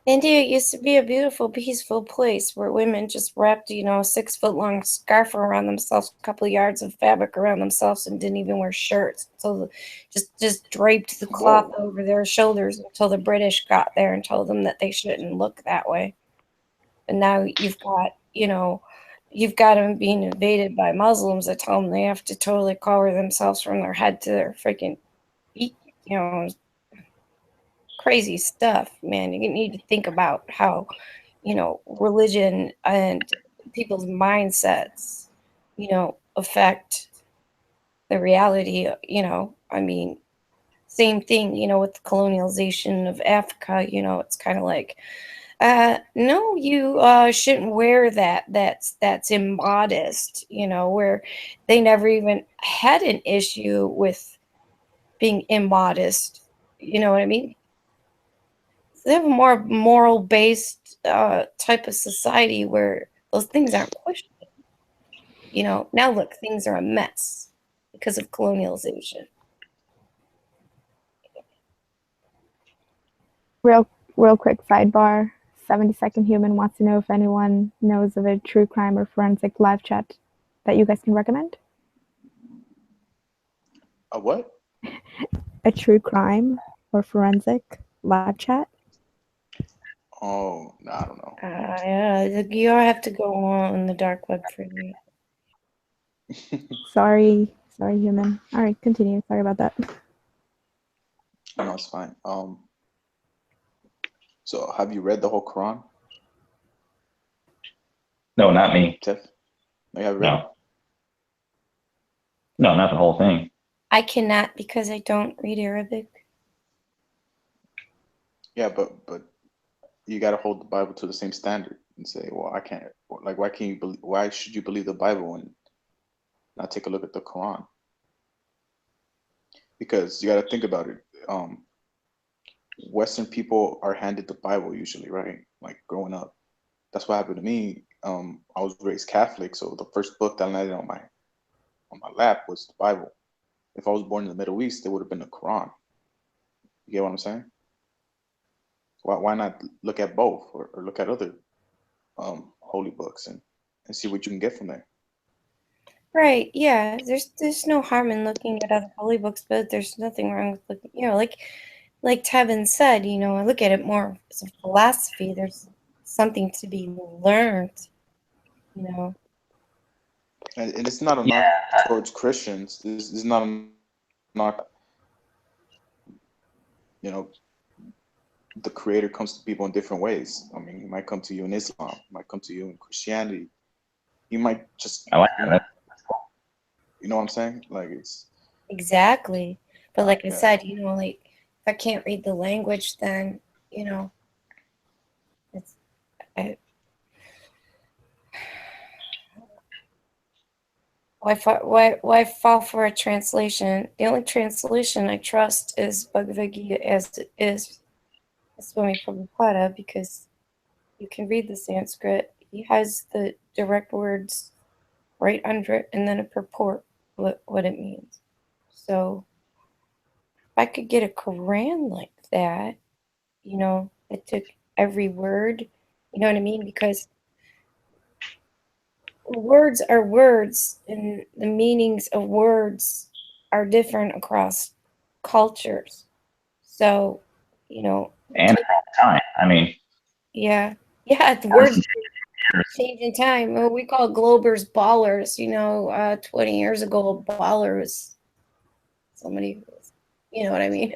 India used to be a beautiful, peaceful place where women just wrapped, a 6-foot-long scarf around themselves, a couple of yards of fabric around themselves, and didn't even wear shirts. So just draped the cloth over their shoulders until the British got there and told them that they shouldn't look that way. And now you've got them being invaded by Muslims that tell them they have to totally cover themselves from their head to their freaking feet, crazy stuff, man. You need to think about how, religion and people's mindsets, affect the reality, same thing, with the colonialization of Africa, it's kind of like, no, you shouldn't wear that. That's immodest, where they never even had an issue with being immodest. You know what I mean? They have a more moral-based type of society where those things aren't questioned. Now look, things are a mess because of colonialization. Real quick sidebar. 70-second human wants to know if anyone knows of a true crime or forensic live chat that you guys can recommend. A what? A true crime or forensic live chat. Oh, no, I don't know. Yeah, you all have to go on the dark web for me. Sorry, human. All right, continue. Sorry about that. No, it's fine. So have you read the whole Quran? No, not me. Tiff? No, you haven't read it? No, not the whole thing. I cannot because I don't read Arabic. Yeah, but you got to hold the Bible to the same standard and say, well, I can't. Like, why should you believe the Bible and not take a look at the Quran? Because you got to think about it. Western people are handed the Bible usually, right? Like growing up. That's what happened to me. I was raised Catholic, so the first book that landed on my lap was the Bible. If I was born in the Middle East, it would have been the Quran. You get what I'm saying? Why not look at both or look at other holy books and see what you can get from there? Right, yeah. There's no harm in looking at other holy books, but there's nothing wrong with looking, like Tevin said, I look at it more as a philosophy. There's something to be learned, And it's not a knock towards Christians. This is not a knock. The Creator comes to people in different ways. I mean, he might come to you in Islam, he might come to you in Christianity. He might just. I like that. You know what I'm saying? Like it's. Exactly. But like I said, like if I can't read the language, then, it's. Why fall for a translation? The only translation I trust is Bhagavad Gita as it is. Swami Prabhupada, because you can read the Sanskrit. He has the direct words right under it and then a purport what it means. So if I could get a Quran like that, that took every word, you know what I mean? Because words are words and the meanings of words are different across cultures. So, And time. I mean, yeah, the words change in time. Well, we call Globers ballers. 20 years ago, a baller was somebody who was, you know what I mean?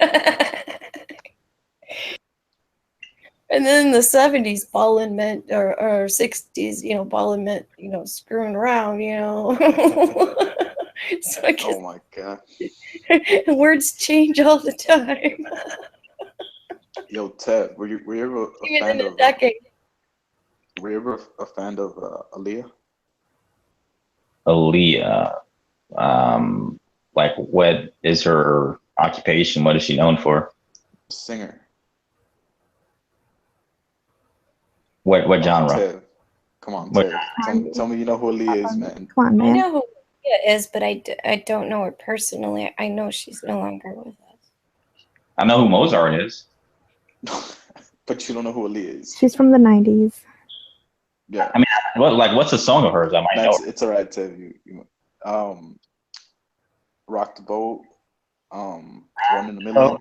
And then in the 70s, ballin' meant, or 60s, ballin' meant, screwing around, So I guess Oh my God. words change all the time. Yo, Ted, were you ever a Even fan in a of? decade. Were you ever a fan of Aaliyah? Aaliyah, like what is her occupation? What is she known for? Singer. What genre? Ted. Come on, What- Ted. Tell me you know who Aaliyah is, man. Come on, I man. know who Leah is, but I don't know her personally. I know she's no longer with us. I know who Mozart is. But you don't know who Aaliyah is. She's from the 90s. Yeah. I mean, what's a song of hers? I might know. It's all right, Ted. Rock the Boat. One in a Million.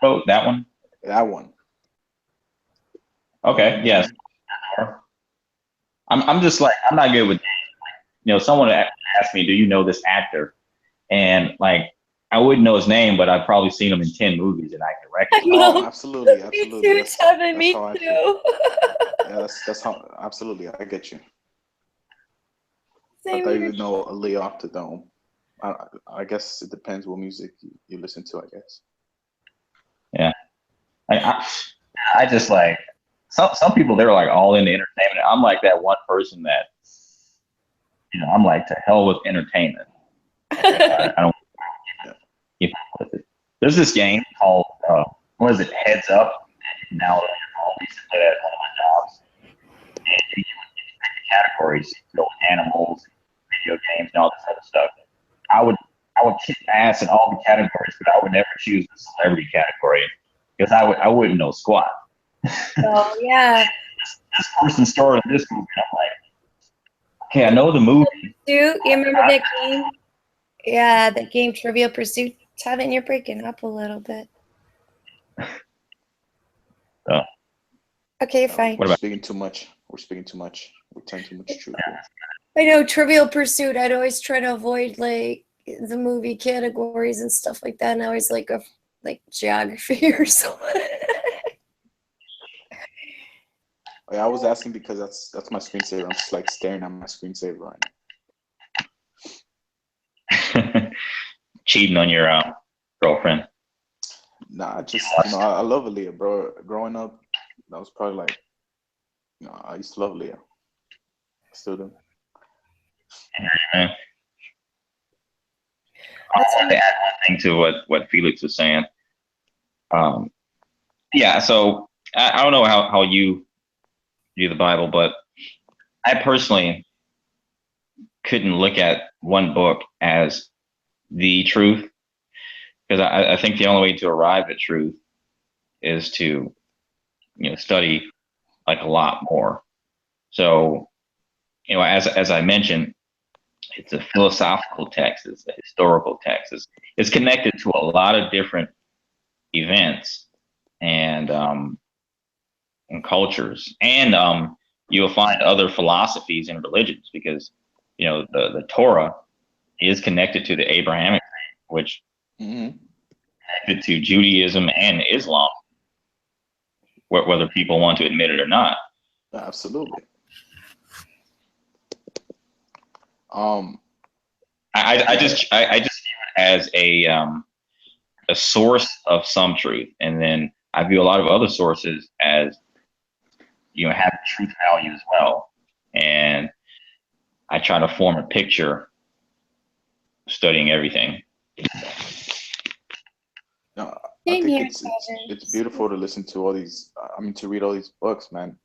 Oh, that one. That one. Okay. Yes. I'm just like, I'm not good with, someone asked me, do you know this actor? And like, I wouldn't know his name, but I've probably seen him in 10 movies and I can recognize him. Oh, absolutely, absolutely. Me too, Kevin. Me how I too. feel. Yeah, that's how. Absolutely, I get you. Same I thought you here. would know Aaliyah off the dome. I guess it depends what music you listen to. I guess. Yeah. I just like some people, they're like all into entertainment. I'm like that one person that, I'm like, to hell with entertainment. I don't keep up with it. There's this game called what is it? Heads Up. Now I used to play that at one of my jobs. And you pick the categories, animals, video games, and all this other stuff. I would kick ass in all the categories, but I would never choose the celebrity category because I wouldn't know squat. Oh yeah. This person starred in this movie. I'm like, okay, I know the movie. Pursuit, you remember that game? Yeah, that game Trivial Pursuit. Tevin, you're breaking up a little bit. Oh. Okay, fine. We're speaking too much. We're speaking too much. We're telling too much truth. I know Trivial Pursuit. I'd always try to avoid like the movie categories and stuff like that, and I always like geography or something. I was asking because that's my screensaver. I'm just like staring at my screensaver right now. Cheating on your girlfriend. Nah, just I love Aaliyah, bro. Growing up, that was probably like, I used to love Aaliyah. Still do. Yeah. I want to add one thing to what Felix was saying. Yeah, so I don't know how you view the Bible, but I personally couldn't look at one book as the truth, because I think the only way to arrive at truth is to study like a lot more. So as I mentioned, it's a philosophical text, it's a historical text, it's connected to a lot of different events and cultures, and you'll find other philosophies and religions, because the Torah is connected to the Abrahamic faith, which connected to Judaism and Islam, whether people want to admit it or not. Absolutely. I just view it as a source of some truth, and then I view a lot of other sources as have truth value as well, and I try to form a picture studying everything. No, I think it's beautiful to listen to all these. To read all these books, man.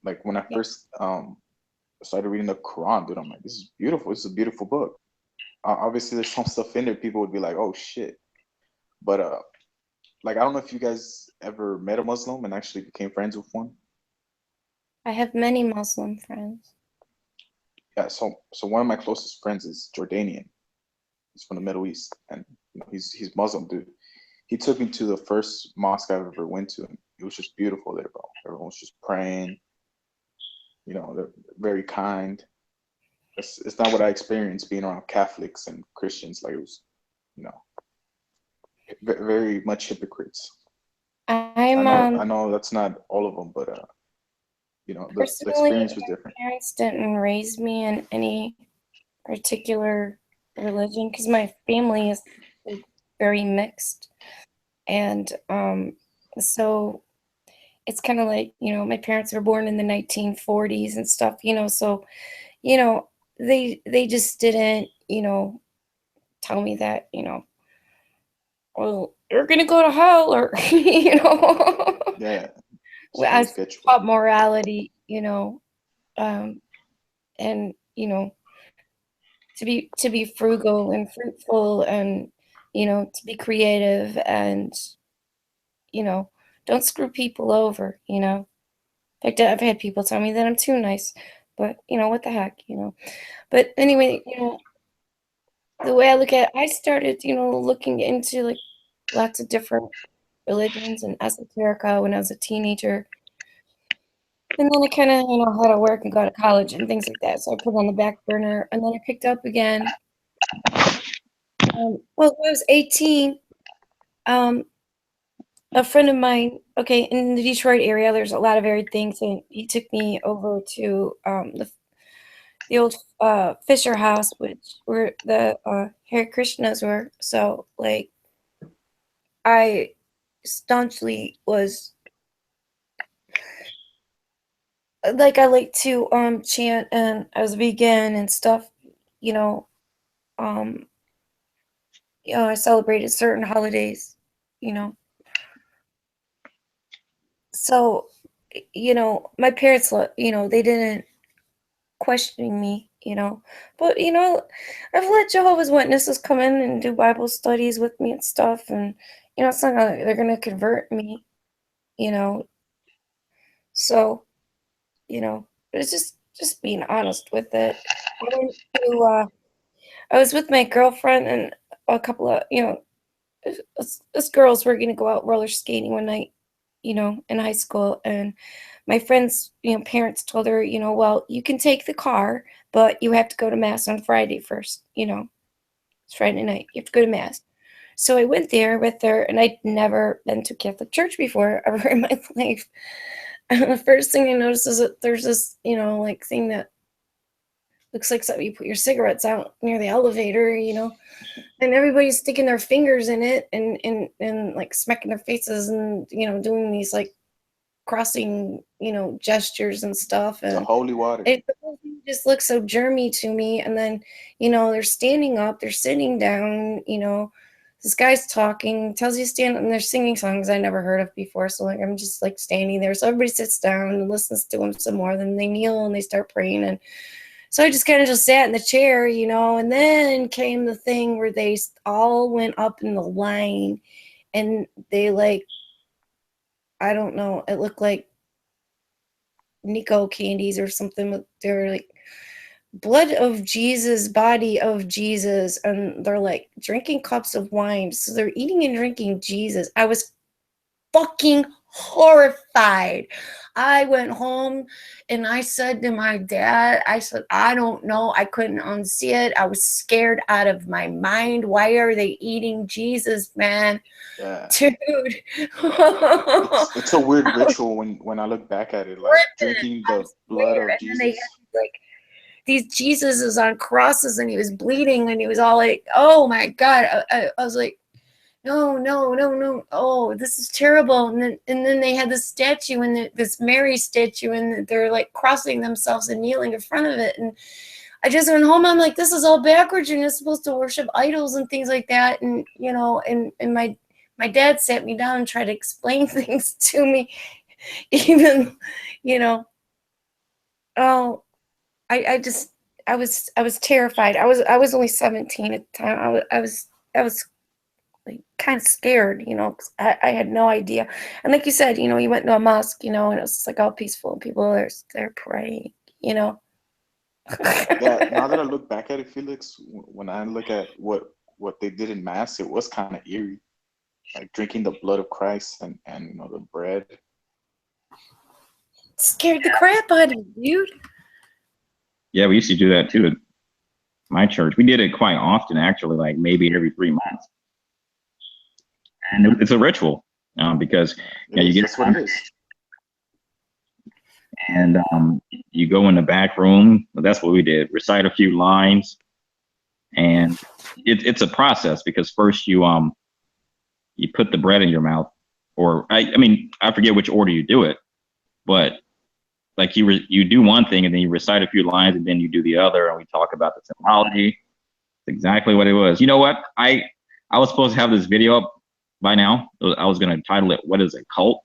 Like when I first started reading the Quran, dude, I'm like, this is beautiful. This is a beautiful book. Obviously, there's some stuff in there people would be like, oh shit. But like, I don't know if you guys ever met a Muslim and actually became friends with one. I have many Muslim friends. Yeah, so one of my closest friends is Jordanian. He's from the Middle East, and he's Muslim, dude. He took me to the first mosque I've ever went to, and it was just beautiful there, bro. Everyone was just praying. They're very kind. It's not what I experienced being around Catholics and Christians. Like, it was, very much hypocrites. I know that's not all of them, but the experience was different. My parents didn't raise me in any particular religion because my family is very mixed, and so it's kind of like my parents were born in the 1940s and stuff, so they just didn't tell me that well, you're gonna go to hell, or Yeah. I was taught morality, and to be frugal and fruitful, and to be creative, and Don't screw people over, you know. In fact, I've had people tell me that I'm too nice, but you know, what the heck, you know. But anyway, you know, the way I look at it, I started, you know, looking into like lots of different religions and esoterica when I was a teenager. And then I kind of, you know, had to work and go to college and things like that. So I put it on the back burner, and then I picked up again. Well, when I was 18, a friend of mine, okay, in the Detroit area, there's a lot of varied things, and he took me over to the old Fisher House, which where the Hare Krishnas were. So, like, I staunchly was like, I like to chant, and I was vegan and stuff, you know. You know, I celebrated certain holidays, you know. So, you know, my parents, you know, they didn't question me, you know. But, you know, I've let Jehovah's Witnesses come in and do Bible studies with me and stuff. And, you know, it's not like they're going to convert me, you know. So, you know, it's just being honest with it. I went to, I was with my girlfriend and a couple of, you know, us girls were going to go out roller skating one night, you know, in high school. And my friend's, you know, parents told her, you know, well, you can take the car, but you have to go to mass on Friday first, you know. It's Friday night. You have to go to mass. So I went there with her, and I'd never been to Catholic church before ever in my life. And the first thing I noticed is that there's this, you know, like thing that looks like something you put your cigarettes out near the elevator, you know, and everybody's sticking their fingers in it and like smacking their faces and, you know, doing these like crossing, you know, gestures and stuff. And the holy water. The whole thing just looks so germy to me. And then, you know, they're standing up, they're sitting down, you know, this guy's talking, tells you to stand up, and they're singing songs I never heard of before. So like I'm just like standing there. So everybody sits down and listens to them some more. Then they kneel and they start praying. And so I just kind of just sat in the chair, you know, and then came the thing where they all went up in the line, and they like, I don't know, it looked like Nico candies or something. They're like blood of Jesus, body of Jesus, and they're like drinking cups of wine. So they're eating and drinking Jesus. I was fucking horrified. I went home and I said to my dad, I said, I don't know. I couldn't unsee it. I was scared out of my mind. Why are they eating Jesus, man? Yeah. Dude. It's a weird ritual when I look back at it, like drinking the blood of Jesus. They had, like, these Jesuses on crosses, and he was bleeding, and he was all like, oh my God. I was like, no. Oh, this is terrible. And then they had this statue, and this Mary statue, and they're like crossing themselves and kneeling in front of it. And I just went home. I'm like, this is all backwards. You're not supposed to worship idols and things like that. And, you know, and my dad sat me down and tried to explain things to me, even, you know, oh, I was terrified. I was only 17 at the time. I was like kind of scared, you know, 'cause I had no idea. And like you said, you know, you went to a mosque, you know, and it was like all peaceful, and people they're praying, you know. Yeah, now that I look back at it, Felix, when I look at what they did in mass, it was kind of eerie, like drinking the blood of Christ and you know, the bread. Scared the crap out of me, dude. Yeah, we used to do that too at my church. We did it quite often, actually, like maybe every 3 months. And it's a ritual because you get and you go in the back room. That's what we did. Recite a few lines, and it's a process because first you put the bread in your mouth, or I mean I forget which order you do it, but like you do one thing and then you recite a few lines and then you do the other, and we talk about the symbology. It's exactly what it was. You know what? I was supposed to have this video up by now. I was going to title it "What is a Cult?"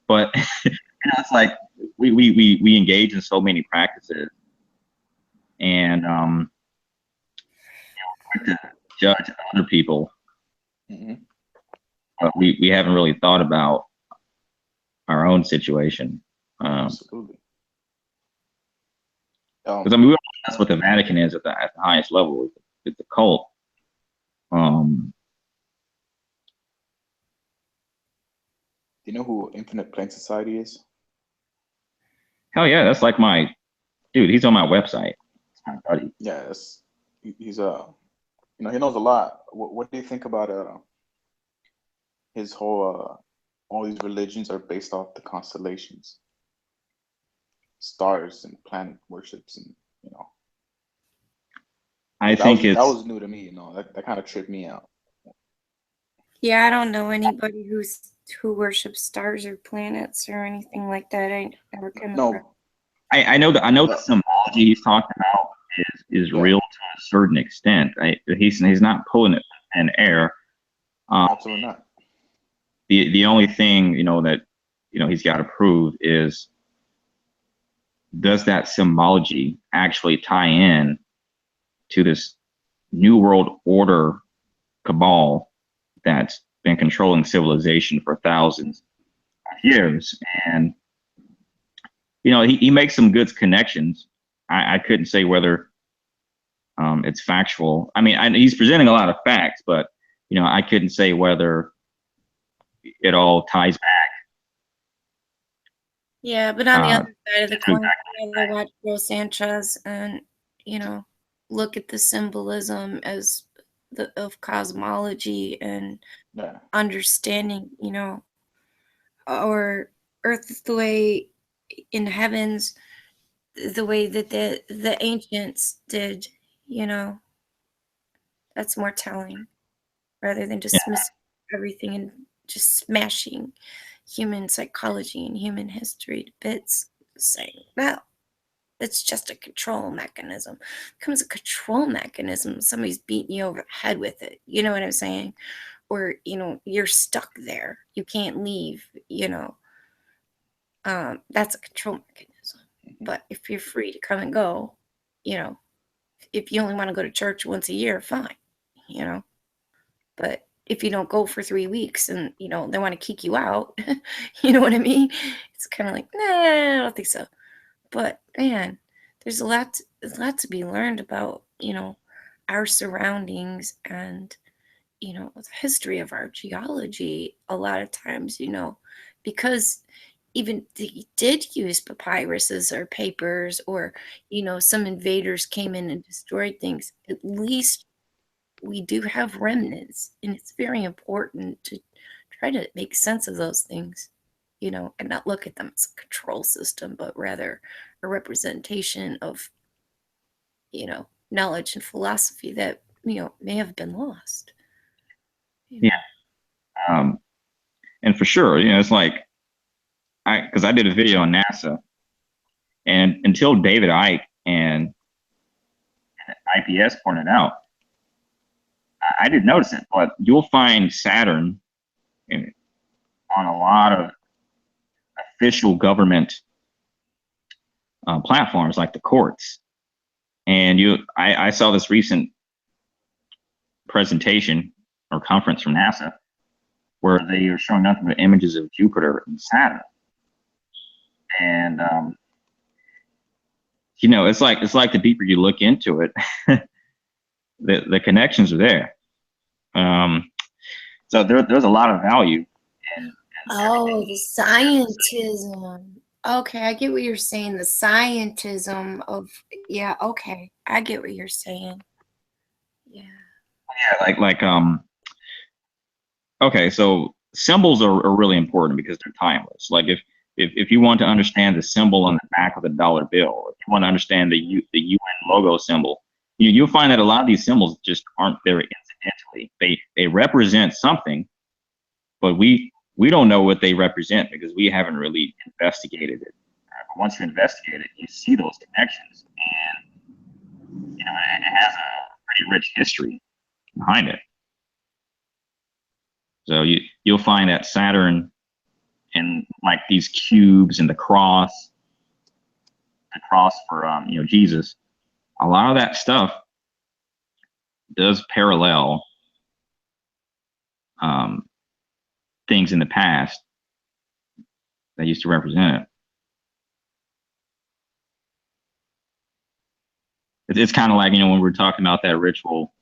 But you know, it's like we engage in so many practices, and to judge other people, but we haven't really thought about own situation. Absolutely. Because I mean, that's what the Vatican is at the highest level. It's a cult. Do you know who Infinite Plane Society is? Hell yeah, that's like my dude. He's on my website. It's my buddy. Yeah, he's you know, he knows a lot. What do you think about his whole all these religions are based off the constellations, stars and planet worships, and you know. I think that was new to me. You know, that kind of tripped me out. Yeah, I don't know anybody who worships stars or planets or anything like that. I never come across. No, I know the symbology he's talking about is real to a certain extent. He's not pulling it in air. Absolutely not. The only thing that he's got to prove is, does that symbology actually tie in to this new world order cabal that's been controlling civilization for thousands of years? And he makes some good connections. I couldn't say whether it's factual. I mean, he's presenting a lot of facts, but I couldn't say whether it all ties back. Yeah, but on the other side of the coin, I watch Joe Sanchez and look at the symbolism of cosmology and understanding, or Earth the way in heavens, the way that the ancients did, that's more telling, rather than dismissing everything and just smashing human psychology and human history to bits, saying, no, it's just a control mechanism. It becomes a control mechanism. Somebody's beating you over the head with it. You know what I'm saying? Or, you're stuck there. You can't leave, that's a control mechanism. But if you're free to come and go, if you only want to go to church once a year, fine, but if you don't go for 3 weeks and, they want to kick you out, you know what I mean? It's kind of like, nah, I don't think so. But man, there's a lot to be learned about, our surroundings and, the history of our geology. A lot of times, because even they did use papyruses or papers, or, some invaders came in and destroyed things, at least we do have remnants, and it's very important to try to make sense of those things, and not look at them as a control system, but rather a representation of, knowledge and philosophy that, may have been lost. Yeah. And for sure, it's like, because I did a video on NASA, and until David Icke and IPS pointed out, I didn't notice it, but you'll find Saturn on a lot of official government platforms like the courts. And I saw this recent presentation or conference from NASA where they are showing nothing but images of Jupiter and Saturn. And it's like the deeper you look into it, the connections are there. So there's a lot of value. Oh, the scientism. Okay, I get what you're saying. The scientism of, yeah, okay. I get what you're saying. Yeah. Yeah, okay, so symbols are really important because they're timeless. Like if you want to understand the symbol on the back of the dollar bill, if you want to understand the UN logo symbol, you'll find that a lot of these symbols just aren't there incidentally. They represent something, but we don't know what they represent because we haven't really investigated it. But once you investigate it, you see those connections, and it has a pretty rich history behind it. So you'll find that Saturn and like these cubes and the cross for Jesus, a lot of that stuff does parallel things in the past that used to represent it. It's kind of like, when we were talking about that ritual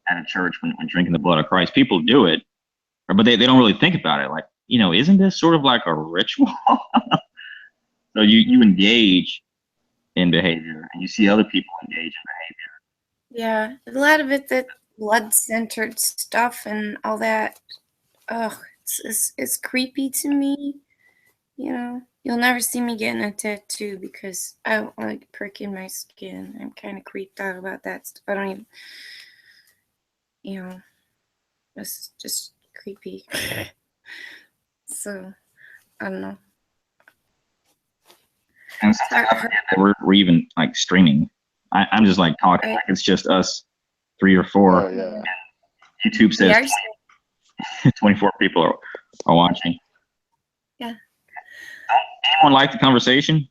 at a church when drinking the blood of Christ, people do it, but they don't really think about it. Like, isn't this sort of like a ritual? So you engage in behavior and you see other people engage in Yeah, a lot of it, that blood-centered stuff and all that. Oh, it's creepy to me. You'll never see me getting a tattoo because I don't like pricking my skin. I'm kind of creeped out about that stuff. I don't even, it's just creepy. So, I don't know. And since I forget that we're even like streaming, I'm just like talking like it's just us 3 or 4. Oh, yeah. YouTube says 24 people are watching. Yeah. Anyone like the conversation?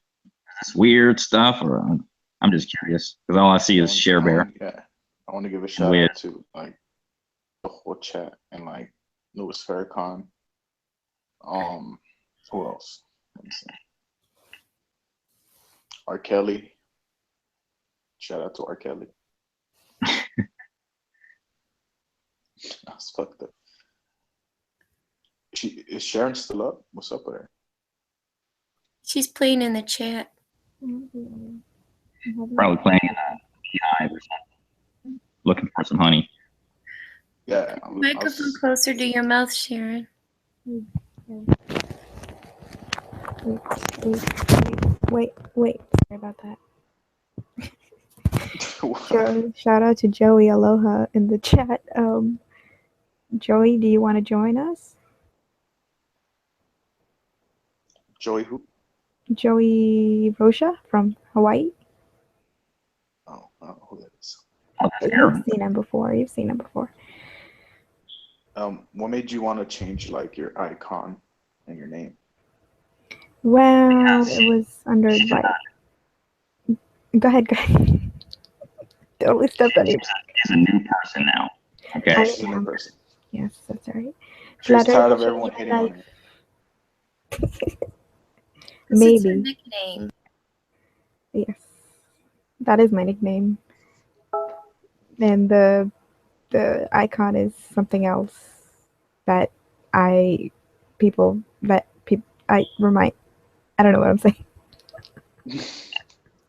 It's weird stuff, or I'm just curious because all I see is Share Bear. Yeah, I want to give a shout out to like the whole chat and like Louis Farrakhan. Who else? Let me see. R. Kelly. Shout out to R. Kelly. That's fucked up. Is Sharon still up? What's up with her? She's playing in the chat. Probably playing in a beehive or something, looking for some honey. Yeah. Microphone closer to your mouth, Sharon. Wait. Sorry about that. Shout out to Joey Aloha in the chat. Joey, do you want to join us? Joey who? Joey Rocha from Hawaii. Oh, I don't know who that is. You've seen him before. What made you want to change like your icon and your name? Well, it was under like. Go ahead. Totally stepped on you. She's a new person now. Okay. She's a new person. Yes, that's right. She's tired of everyone hitting on her. Maybe. It's her nickname. Yes, that is my nickname. And the icon is something else that I remind. I don't know what I'm saying.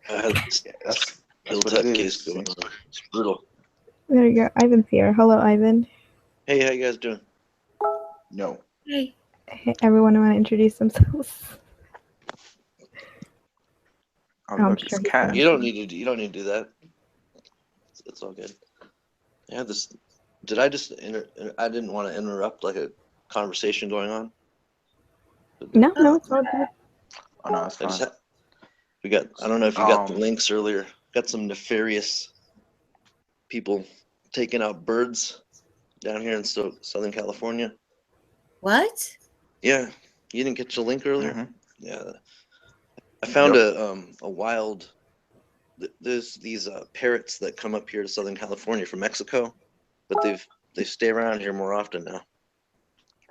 That's Hilltop case going on. It's brutal. There you go. Ivan's here. Hello, Ivan. Hey, how you guys doing? No. Hey. Hey, everyone want to introduce themselves? I'm sure he can. You don't need to do that. It's all good. Yeah, I didn't want to interrupt like a conversation going on. No, it's all good. Oh no, it's fine. I don't know if you got the links earlier. Got some nefarious people taking out birds down here in Southern California. What? Yeah, you didn't get your link earlier. Mhm. Yeah, I found a wild. There's these parrots that come up here to Southern California from Mexico, but they stay around here more often now,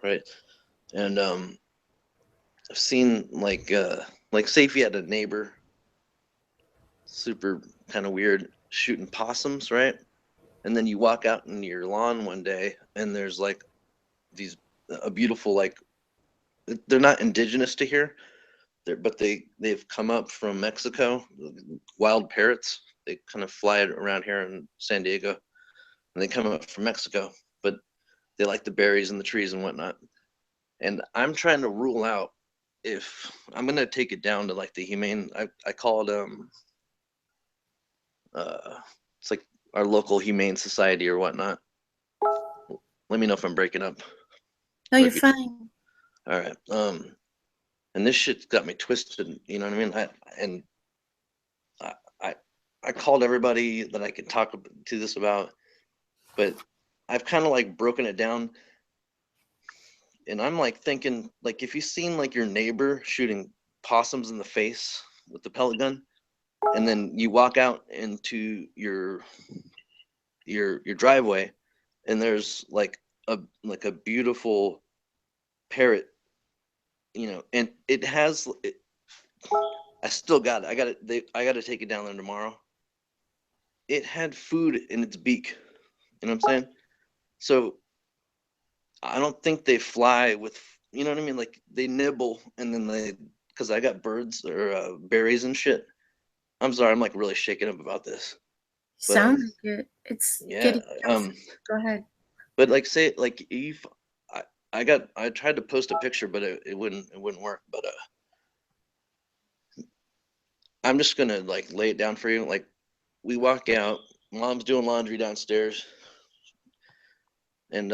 right? And I've seen like say if you had a neighbor, super kind of weird, shooting possums, right? And then you walk out in your lawn one day and there's like a beautiful, like, they're not indigenous to here, but they've come up from Mexico, wild parrots. They kind of fly around here in San Diego and they come up from Mexico, but they like the berries and the trees and whatnot. And I'm trying to rule out if I'm going to take it down to like the humane, I call it, it's like our local humane society or whatnot. Let me know if I'm breaking up. No, you're fine. All right. And this shit's got me twisted. You know what I mean? I called everybody that I could talk to this about, but I've kind of like broken it down. And I'm like thinking, like, if you've seen like your neighbor shooting possums in the face with the pellet gun, and then you walk out into your driveway, and there's like a beautiful parrot you know, and it has. I still got it. I got to take it down there tomorrow. It had food in its beak. You know what I'm saying? So I don't think they fly with. You know what I mean? Like they nibble and then because I got birds or berries and shit. I'm sorry, I'm like really shaken up about this. But, Sounds like it. It's yeah. getting. Go ahead. But like say like if I tried to post a picture, but it wouldn't work. But I'm just gonna like lay it down for you. Like we walk out, mom's doing laundry downstairs, and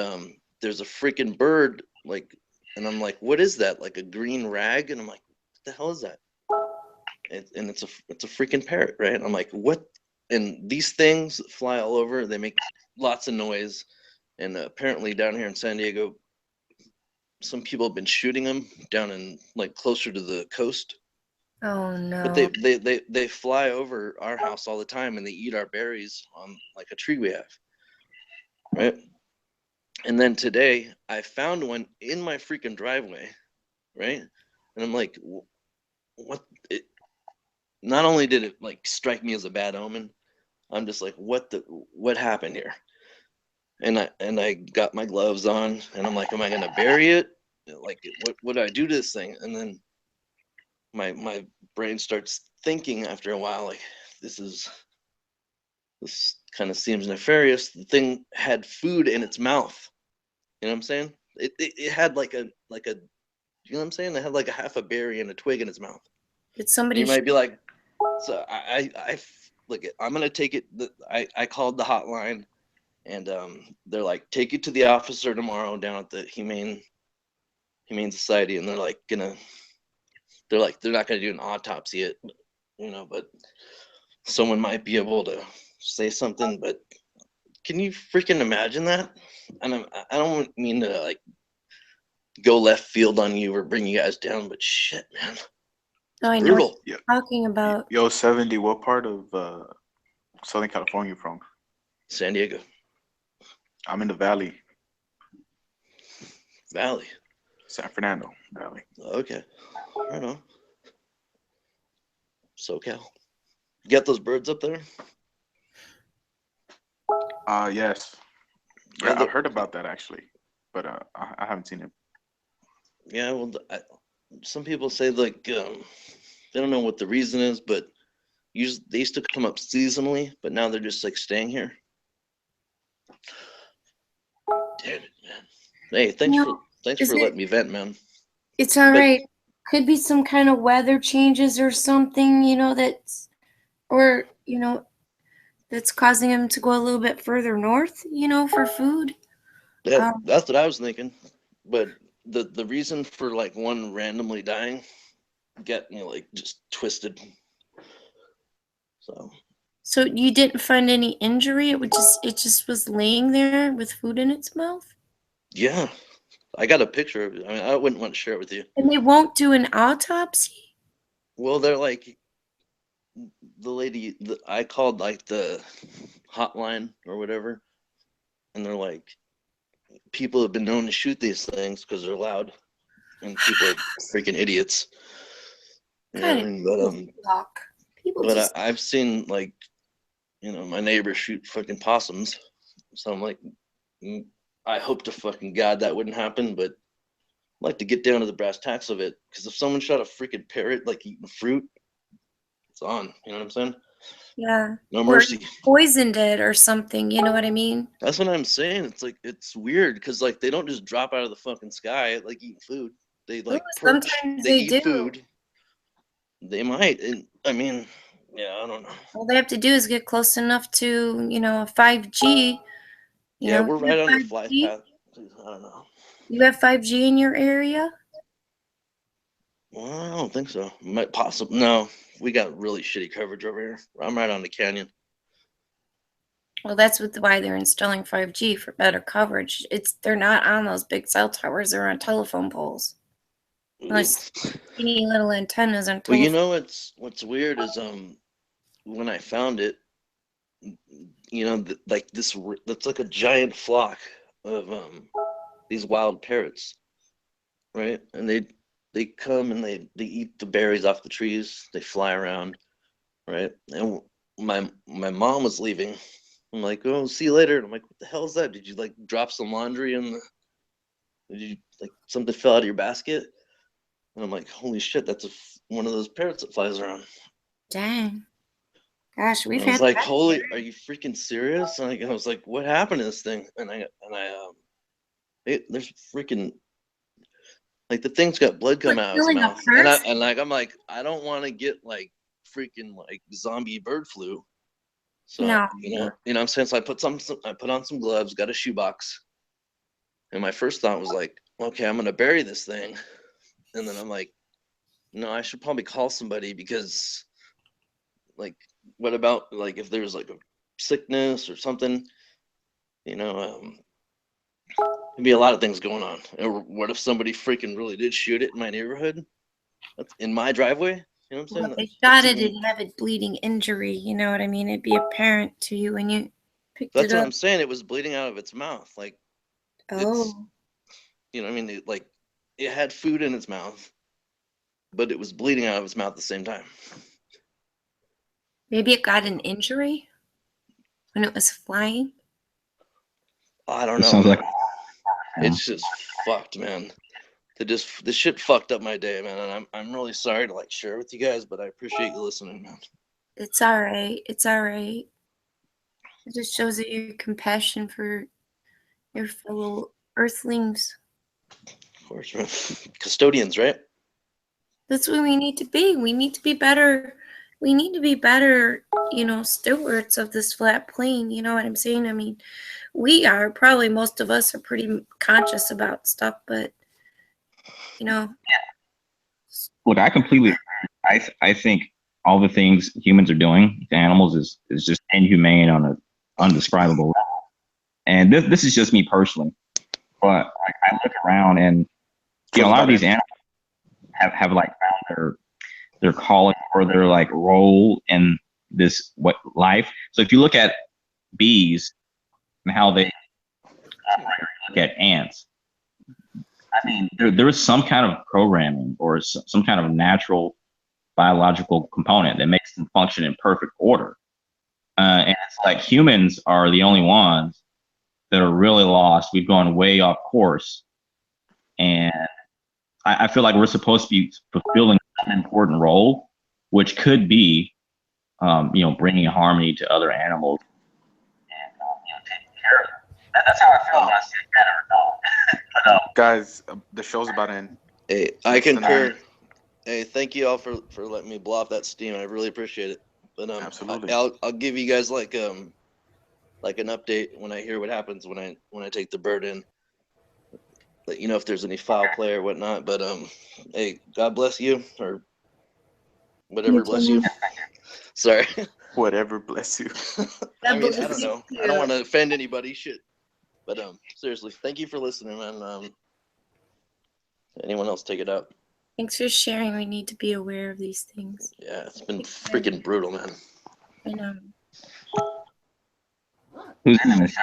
there's a freaking bird like, and I'm like, what is that? Like a green rag? And I'm like, what the hell is that? And it's a freaking parrot, right? And I'm like, what? And these things fly all over. They make lots of noise, and apparently down here in San Diego, some people have been shooting them down in like closer to the coast. Oh no. But they fly over our house all the time, and they eat our berries on like a tree we have, right? And then today I found one in my freaking driveway, right? And I'm like, what? Not only did it like strike me as a bad omen, I'm just like, what happened here? And I got my gloves on, and I'm like, am I gonna bury it? Like, what do I do to this thing? And then my brain starts thinking after a while, like, this kind of seems nefarious. The thing had food in its mouth. You know what I'm saying? It had like a you know what I'm saying? It had like a half a berry and a twig in its mouth. Did somebody? You might be like, so I look. I'm gonna take it. I called the hotline, and they're like, take it to the officer tomorrow down at the Humane Society, and they're not gonna do an autopsy yet, you know, but someone might be able to say something. But can you freaking imagine that? And I don't mean to like go left field on you or bring you guys down, but shit, man. No, I know Brutal. what you're talking about. Yo, 70, what part of Southern California you from? San Diego. I'm in the Valley. Valley. San Fernando Valley. Okay. Right on. SoCal. You got those birds up there? Yes. Yeah, I've heard about that actually, but I haven't seen it. Yeah, well, some people say like they don't know what the reason is, but usually they used to come up seasonally, but now they're just like staying here. Damn it, man. Hey, thanks for letting me vent, man. It's all right. Could be some kind of weather changes or something, you know, that's causing them to go a little bit further north, you know, for food. That's what I was thinking. But the reason for like one randomly dying get me like just twisted. So you didn't find any injury? It just was laying there with food in its mouth? Yeah. I got a picture of it. I mean, I wouldn't want to share it with you. And they won't do an autopsy? Well, they're like the lady I called like the hotline or whatever, and they're like, people have been known to shoot these things because they're loud, and people are freaking idiots. You know what I mean? But I've seen like, you know, my neighbor shoot fucking possums, so I'm like, I hope to fucking God that wouldn't happen, but I'd like to get down to the brass tacks of it, because if someone shot a freaking parrot like eating fruit, it's on. You know what I'm saying? Yeah. No mercy. Or poisoned it or something, you know what I mean? That's what I'm saying. It's like, it's weird because like they don't just drop out of the fucking sky like eating food. They like perch, sometimes they they eat do. food. They might. And I mean, yeah, I don't know. All they have to do is get close enough to, you know, 5G. Yeah, we're right on the flight path. I don't know. You have 5G in your area? Well, I don't think so. Might possibly. No, we got really shitty coverage over here. I'm right on the canyon. Well, that's why they're installing 5G, for better coverage. They're not on those big cell towers. They're on telephone poles. Nice teeny little antennas on Well, telephone. you know what's weird is when I found it, you know, like this, that's like a giant flock of these wild parrots, right? And they come and they eat the berries off the trees. They fly around, right? And my mom was leaving. I'm like, oh, see you later. And I'm like, what the hell is that? Did you like drop some laundry in the? Did you like something fell out of your basket? And I'm like, holy shit, that's one of those parrots that flies around. Dang. Gosh, we've I was had like, that holy, here. are you freaking serious? And I was like, what happened to this thing? And there's freaking, like, the thing's got blood coming out of its Killing a mouth. And person? I'm like, I don't want to get like freaking like zombie bird flu. So No. you know what I'm saying? So I put on some gloves, got a shoebox. And my first thought was like, okay, I'm gonna bury this thing. And then I'm like, no, I should probably call somebody because, like, what about like if there's like a sickness or something, there'd be a lot of things going on. Or what if somebody freaking really did shoot it in my neighborhood? That's in my driveway? You know what I'm Well, saying? if they shot it and have a bleeding injury, you know what I mean? It'd be apparent to you when you picked That's it what up. I'm saying. It was bleeding out of its mouth. Like, Oh. you know what I mean? It had food in its mouth, but it was bleeding out of its mouth at the same time. Maybe it got an injury when it was flying. I don't know. Sounds like It's just fucked, man. This shit fucked up my day, man. And I'm really sorry to like share with you guys, but I appreciate you listening, man. It's all right. It's all right. It just shows that your compassion for your fellow earthlings. Of course, man. Custodians, right? That's what we need to be. We need to be better. We need to be better, stewards of this flat plane. You know what I'm saying? I mean, we are probably, most of us are pretty conscious about stuff, but Look, I completely agree. I think all the things humans are doing to animals is just inhumane on an undescribable level. And this is just me personally, but I look around and a lot of these animals have like found their calling or their like role in this life. So if you look at bees and how they look at ants, I mean, there is some kind of programming or some kind of natural biological component that makes them function in perfect order. And it's like humans are the only ones that are really lost. We've gone way off course. And I feel like we're supposed to be fulfilling an important role, which could be, bringing harmony to other animals and, taking care of them. That's how I feel when I see a cat or a dog. Guys, the show's about to end. Hey, I concur. Hey, thank you all for letting me blow off that steam. I really appreciate it. But Absolutely. I'll give you guys like an update when I hear what happens when I take the bird in. Let you know if there's any foul play or whatnot. But hey, God bless you, or whatever You too, bless you. man. Sorry. Whatever bless you. I mean, I don't know. I don't want to offend anybody. Shit. But seriously, thank you for listening, man. Anyone else take it out? Thanks for sharing. We need to be aware of these things. Yeah, it's been freaking brutal, man. I know. Who's in this?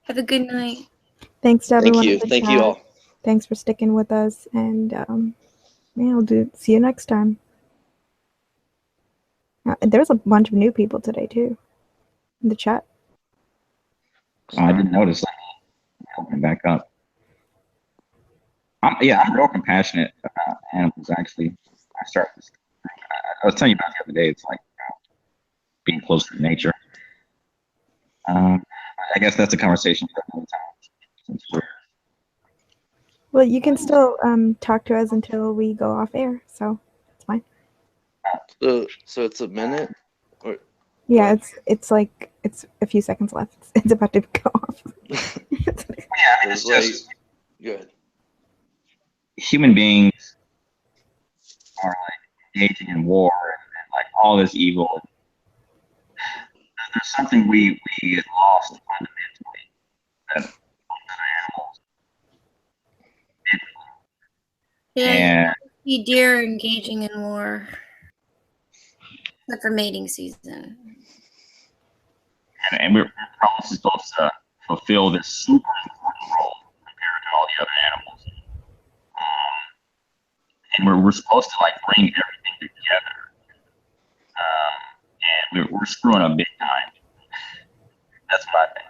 Have a good night. Thanks to everyone. Thank you. in the Thank you chat. all. Thanks for sticking with us, and see you next time. There's a bunch of new people today too in the chat. Oh, I didn't notice. Open back up. I'm real compassionate about animals. Actually, I was telling you about the other day. It's like being close to nature. I guess that's a conversation for another time. Well, you can still talk to us until we go off air, so it's fine. So it's a minute? Or Yeah, it's like it's a few seconds left. It's about to go off. it's just good. Human beings are like engaging in war and like all this evil. There's something we get lost fundamentally that animals. Yeah, you see deer engaging in war. Except for mating season. And we're probably supposed to fulfill this super important role compared to all the other animals. and we're supposed to like bring everything together, and we're screwing up big time. That's what I think.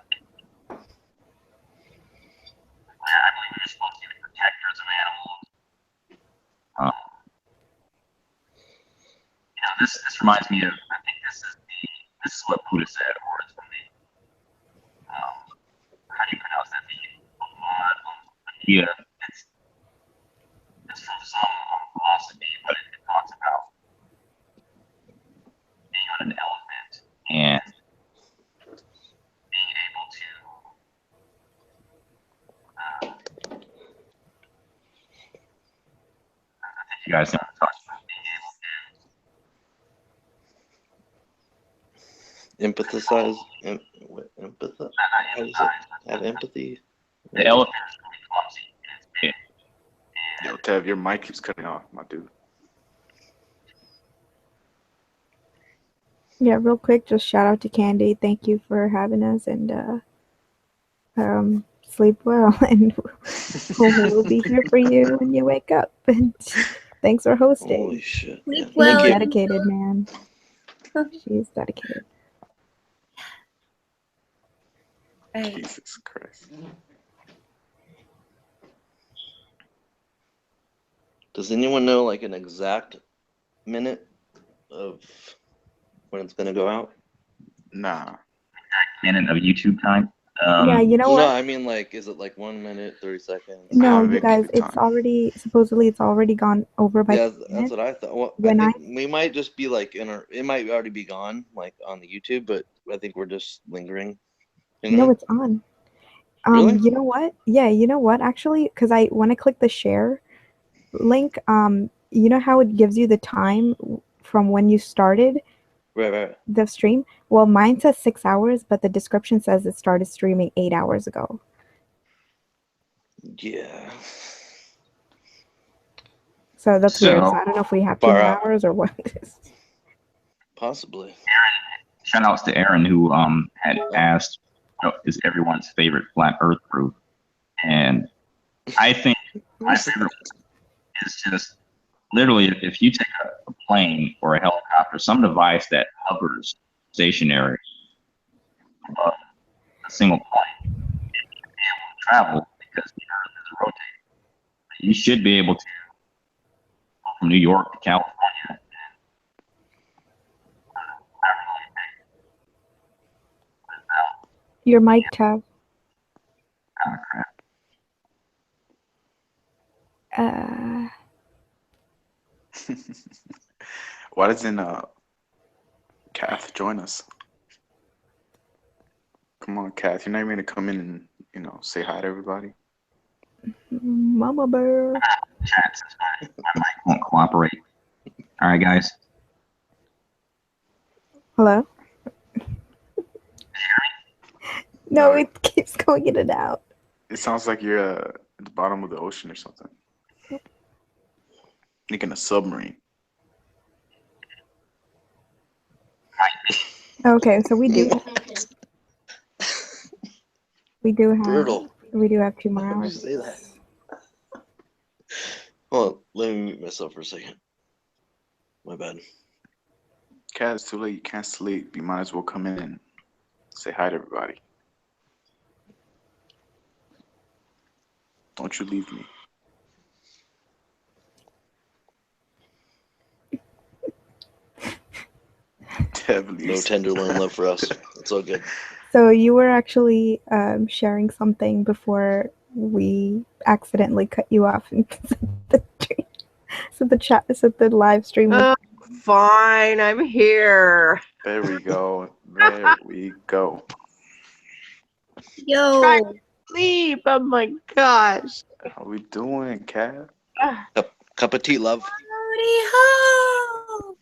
I believe we're supposed to be the protectors of animals. You know, this reminds me of, I think this is what Buddha said, or it's from the how do you pronounce that? Yeah, it's from some philosophy, but it talks about being on an elephant and being able to I think you guys know what I'm talking about. Being able to Empathize. Empathize. How does it have empathy? the elephant is really clumsy. It's big. Yo, Tev, your mic keeps cutting off, my dude. Yeah, real quick, just shout out to Candy. Thank you for having us, and sleep well, and we'll be here for you when you wake up. And thanks for hosting. Holy shit. Sleep Yeah. well. Thank you. Dedicated, man. She's dedicated. Right. Jesus Christ. Does anyone know like an exact minute of when it's gonna go out? Nah. Minute of YouTube time. Yeah, you know No, what? I mean like, is it like 1 minute, 30 seconds? No, you guys, it's already gone over by Yeah, 10 that's minutes. what I thought. Well, I When think we might just be like it might already be gone, like on the YouTube, but I think we're just lingering. You know? No, it's on. Really? You know what? Yeah, you know what? Actually, because when I click the share link, you know how it gives you the time from when you started Right. the stream? Well, mine says 6 hours, but the description says it started streaming 8 hours ago. Yeah. So that's weird. So So, I don't know if we have 2 Far more out. hours or what. Possibly. shout outs to Aaron who had asked, is everyone's favorite flat Earth proof? And I think my favorite is just literally if you take a plane or a helicopter, some device that hovers stationary above a single point, it should be able to travel because the Earth is rotating. You should be able to go from New York to California. Your mic, Tav. Why doesn't Kath join us? Come on, Kath. You're not even gonna come in and say hi to everybody. Mama bear. Chat says my mic won't cooperate. All right, guys. Hello? No, it keeps going in and out. It sounds like you're at the bottom of the ocean or something. Like in a submarine. Okay, so we do Brutal. have 2 more Why would you hours. say that? Hold on, let me mute myself for a second. My bad. Kat, it's too late. You can't sleep. You might as well come in and say hi to everybody. Don't you leave me. No tenderloin love for us. It's all good. So you were actually sharing something before we accidentally cut you off and the live stream was Fine, I'm here. There we go. There we go. Yo. Trying to sleep. Oh my gosh. How we doing, Kat? Cup of tea, love. Howdy ho.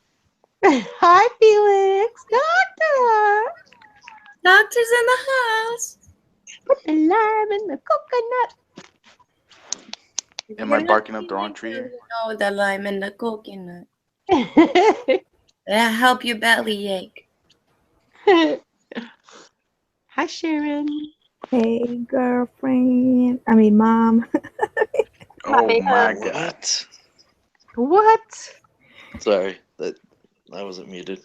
Hi, Felix. Doctor. Doctor's in the house. Put the lime in the coconut. Am I barking up the wrong tree? No, the lime and the coconut. That'll help your belly ache. Hi, Sharon. Hey, girlfriend. I mean, mom. Oh Hi, my hon. God. What? Sorry, that I wasn't muted.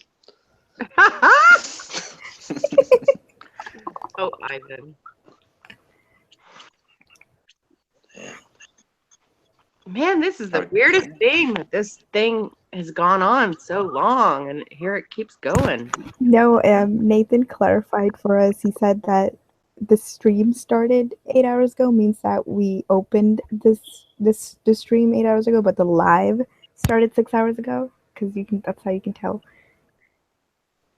Oh, Ivan. Man, this is the weirdest thing that this thing has gone on so long, and here it keeps going. No, Nathan clarified for us. He said that the stream started 8 hours ago means that we opened the stream 8 hours ago, but the live started 6 hours ago because that's how you can tell.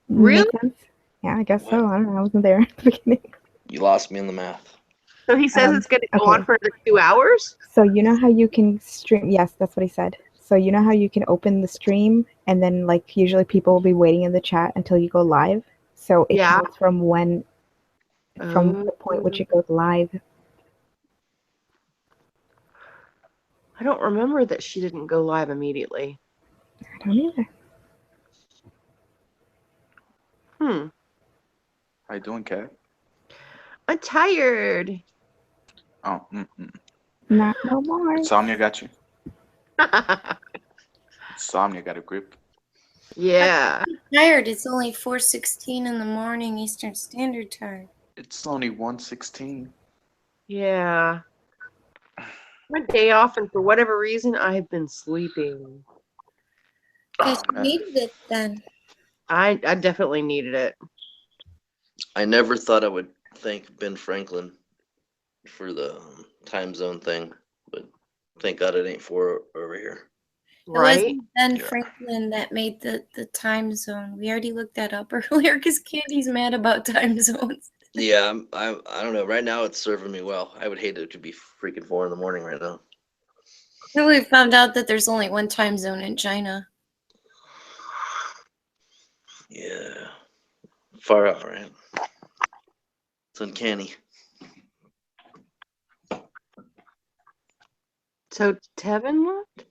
Really? Make sense? Yeah, I guess so. I don't know. I wasn't there at the beginning. You lost me in the math. So he says it's going to go on okay. for another 2 hours? So you know how you can stream? Yes, that's what he said. So you know how you can open the stream and then like usually people will be waiting in the chat until you go live. So it counts from the point which it goes live. I don't remember that she didn't go live immediately. I don't either. How you doing, Kat? I'm tired. Oh, Not no more. Insomnia got you. Insomnia got a grip. Yeah. I'm tired. It's only 4:16 in the morning Eastern Standard Time. It's only 1:16. Yeah. My day off, and for whatever reason, I have been sleeping. Because you needed it then. I definitely needed it. I never thought I would thank Ben Franklin for the time zone thing, but thank God it ain't 4 over here. It wasn't Ben Franklin that made the time zone. We already looked that up earlier because Candy's mad about time zones. Yeah, I don't know. Right now it's serving me well. I would hate it to be freaking 4 in the morning right now. So we found out that there's only one time zone in China. Yeah. Far out, right? It's uncanny. So Tevin left?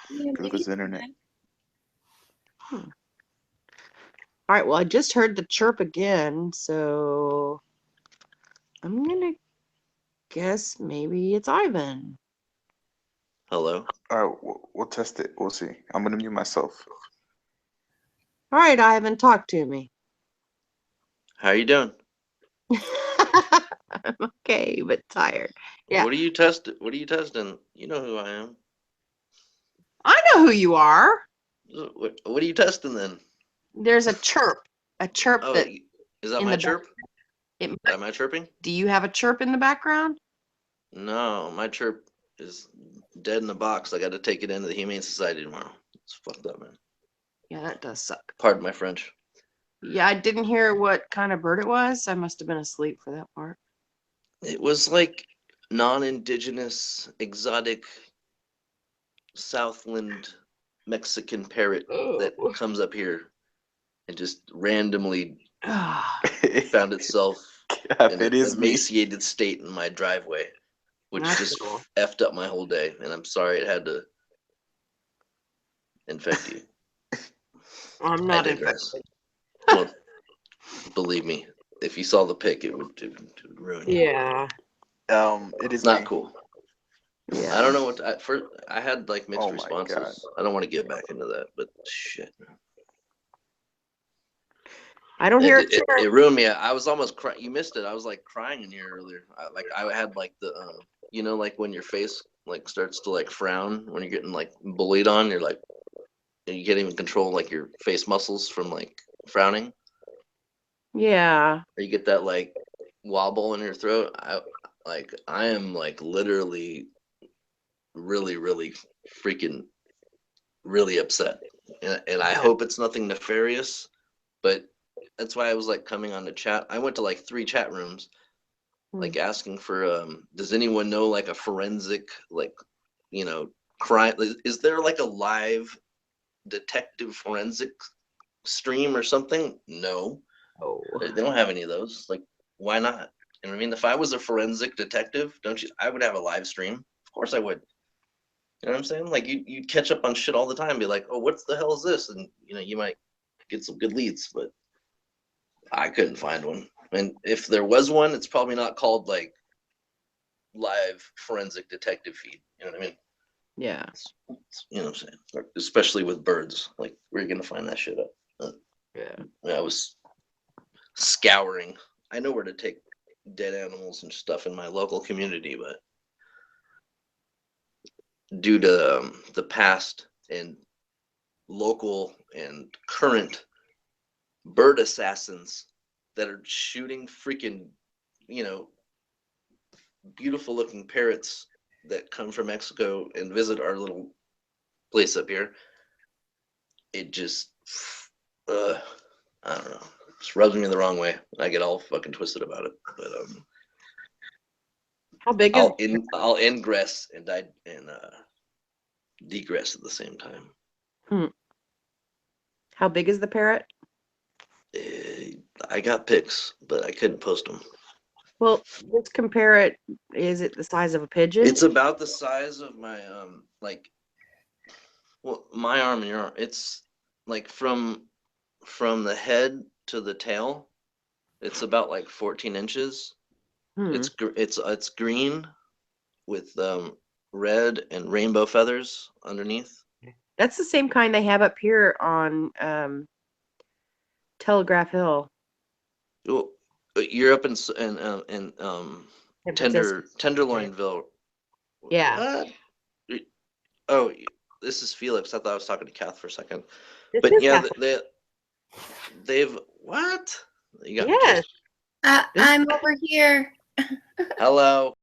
Good with his internet. All right, well, I just heard the chirp again, so I'm gonna guess maybe it's Ivan. Hello? All right, we'll test it. We'll see. I'm gonna mute myself. All right, Ivan, talk to me. How you doing? I'm okay, but tired. Yeah. What are you testing? You know who I am. I know who you are. What are you testing then? There's a chirp. A chirp Oh, that is that in my the chirp? Am I chirping? Do you have a chirp in the background? No, my chirp is dead in the box. I got to take it into the Humane Society tomorrow. It's fucked up, man. Yeah, that does suck. Pardon my French. Yeah, I didn't hear what kind of bird it was. I must have been asleep for that part. It was like non-indigenous, exotic, Southland Mexican parrot that comes up here and just randomly found itself in an emaciated state in my driveway, which just effed up my whole day. And I'm sorry it had to infect you. I'm not infected. Well, believe me, if you saw the pic, it would ruin you. Yeah. It is not me. cool. Yeah. I don't know what I had like mixed responses. I don't want to get back into that, but shit. I don't hear it ruined me. I was almost crying. You missed it. I was like crying in here earlier. I had like the like when your face like starts to like frown when you're getting like bullied on. You're like you can't even control like your face muscles from like frowning. Yeah. Or you get that like wobble in your throat. I am like literally really freaking really upset, and I hope it's nothing nefarious, but that's why I was like coming on the chat. I went to like 3 chat rooms like asking for does anyone know like a forensic like crime, is there like a live detective forensic stream or something? No. They don't have any of those. Like, why not? You know what I mean? If I was a forensic detective, I would have a live stream. Of course I would. You know what I'm saying? Like you'd catch up on shit all the time, be like, oh, what the hell is this? And you might get some good leads, but I couldn't find one. And if there was one, it's probably not called like live forensic detective feed. You know what I mean? Yeah. You know what I'm saying? Especially with birds. Like, where are you gonna find that shit up? Yeah. I was scouring. I know where to take dead animals and stuff in my local community, but due to the past and local and current bird assassins that are shooting freaking, beautiful looking parrots that come from Mexico and visit our little place up here, it just, I don't know, just rubs me the wrong way. I get all fucking twisted about it. But how big is I'll ingress and degress at the same time. How big is the parrot? I got pics, but I couldn't post them. Well, let's compare it. Is it the size of a pigeon? It's about the size of my my arm and your arm. It's like from the head to the tail. It's about like 14 inches. It's green with red and rainbow feathers underneath. That's the same kind they have up here on Telegraph Hill. Well, you're up in Tenderloinville. Yeah. What? Oh, this is Felix. I thought I was talking to Kath for a second. This But is yeah, Kath. they've what? You got Yes. I'm over here. Hello.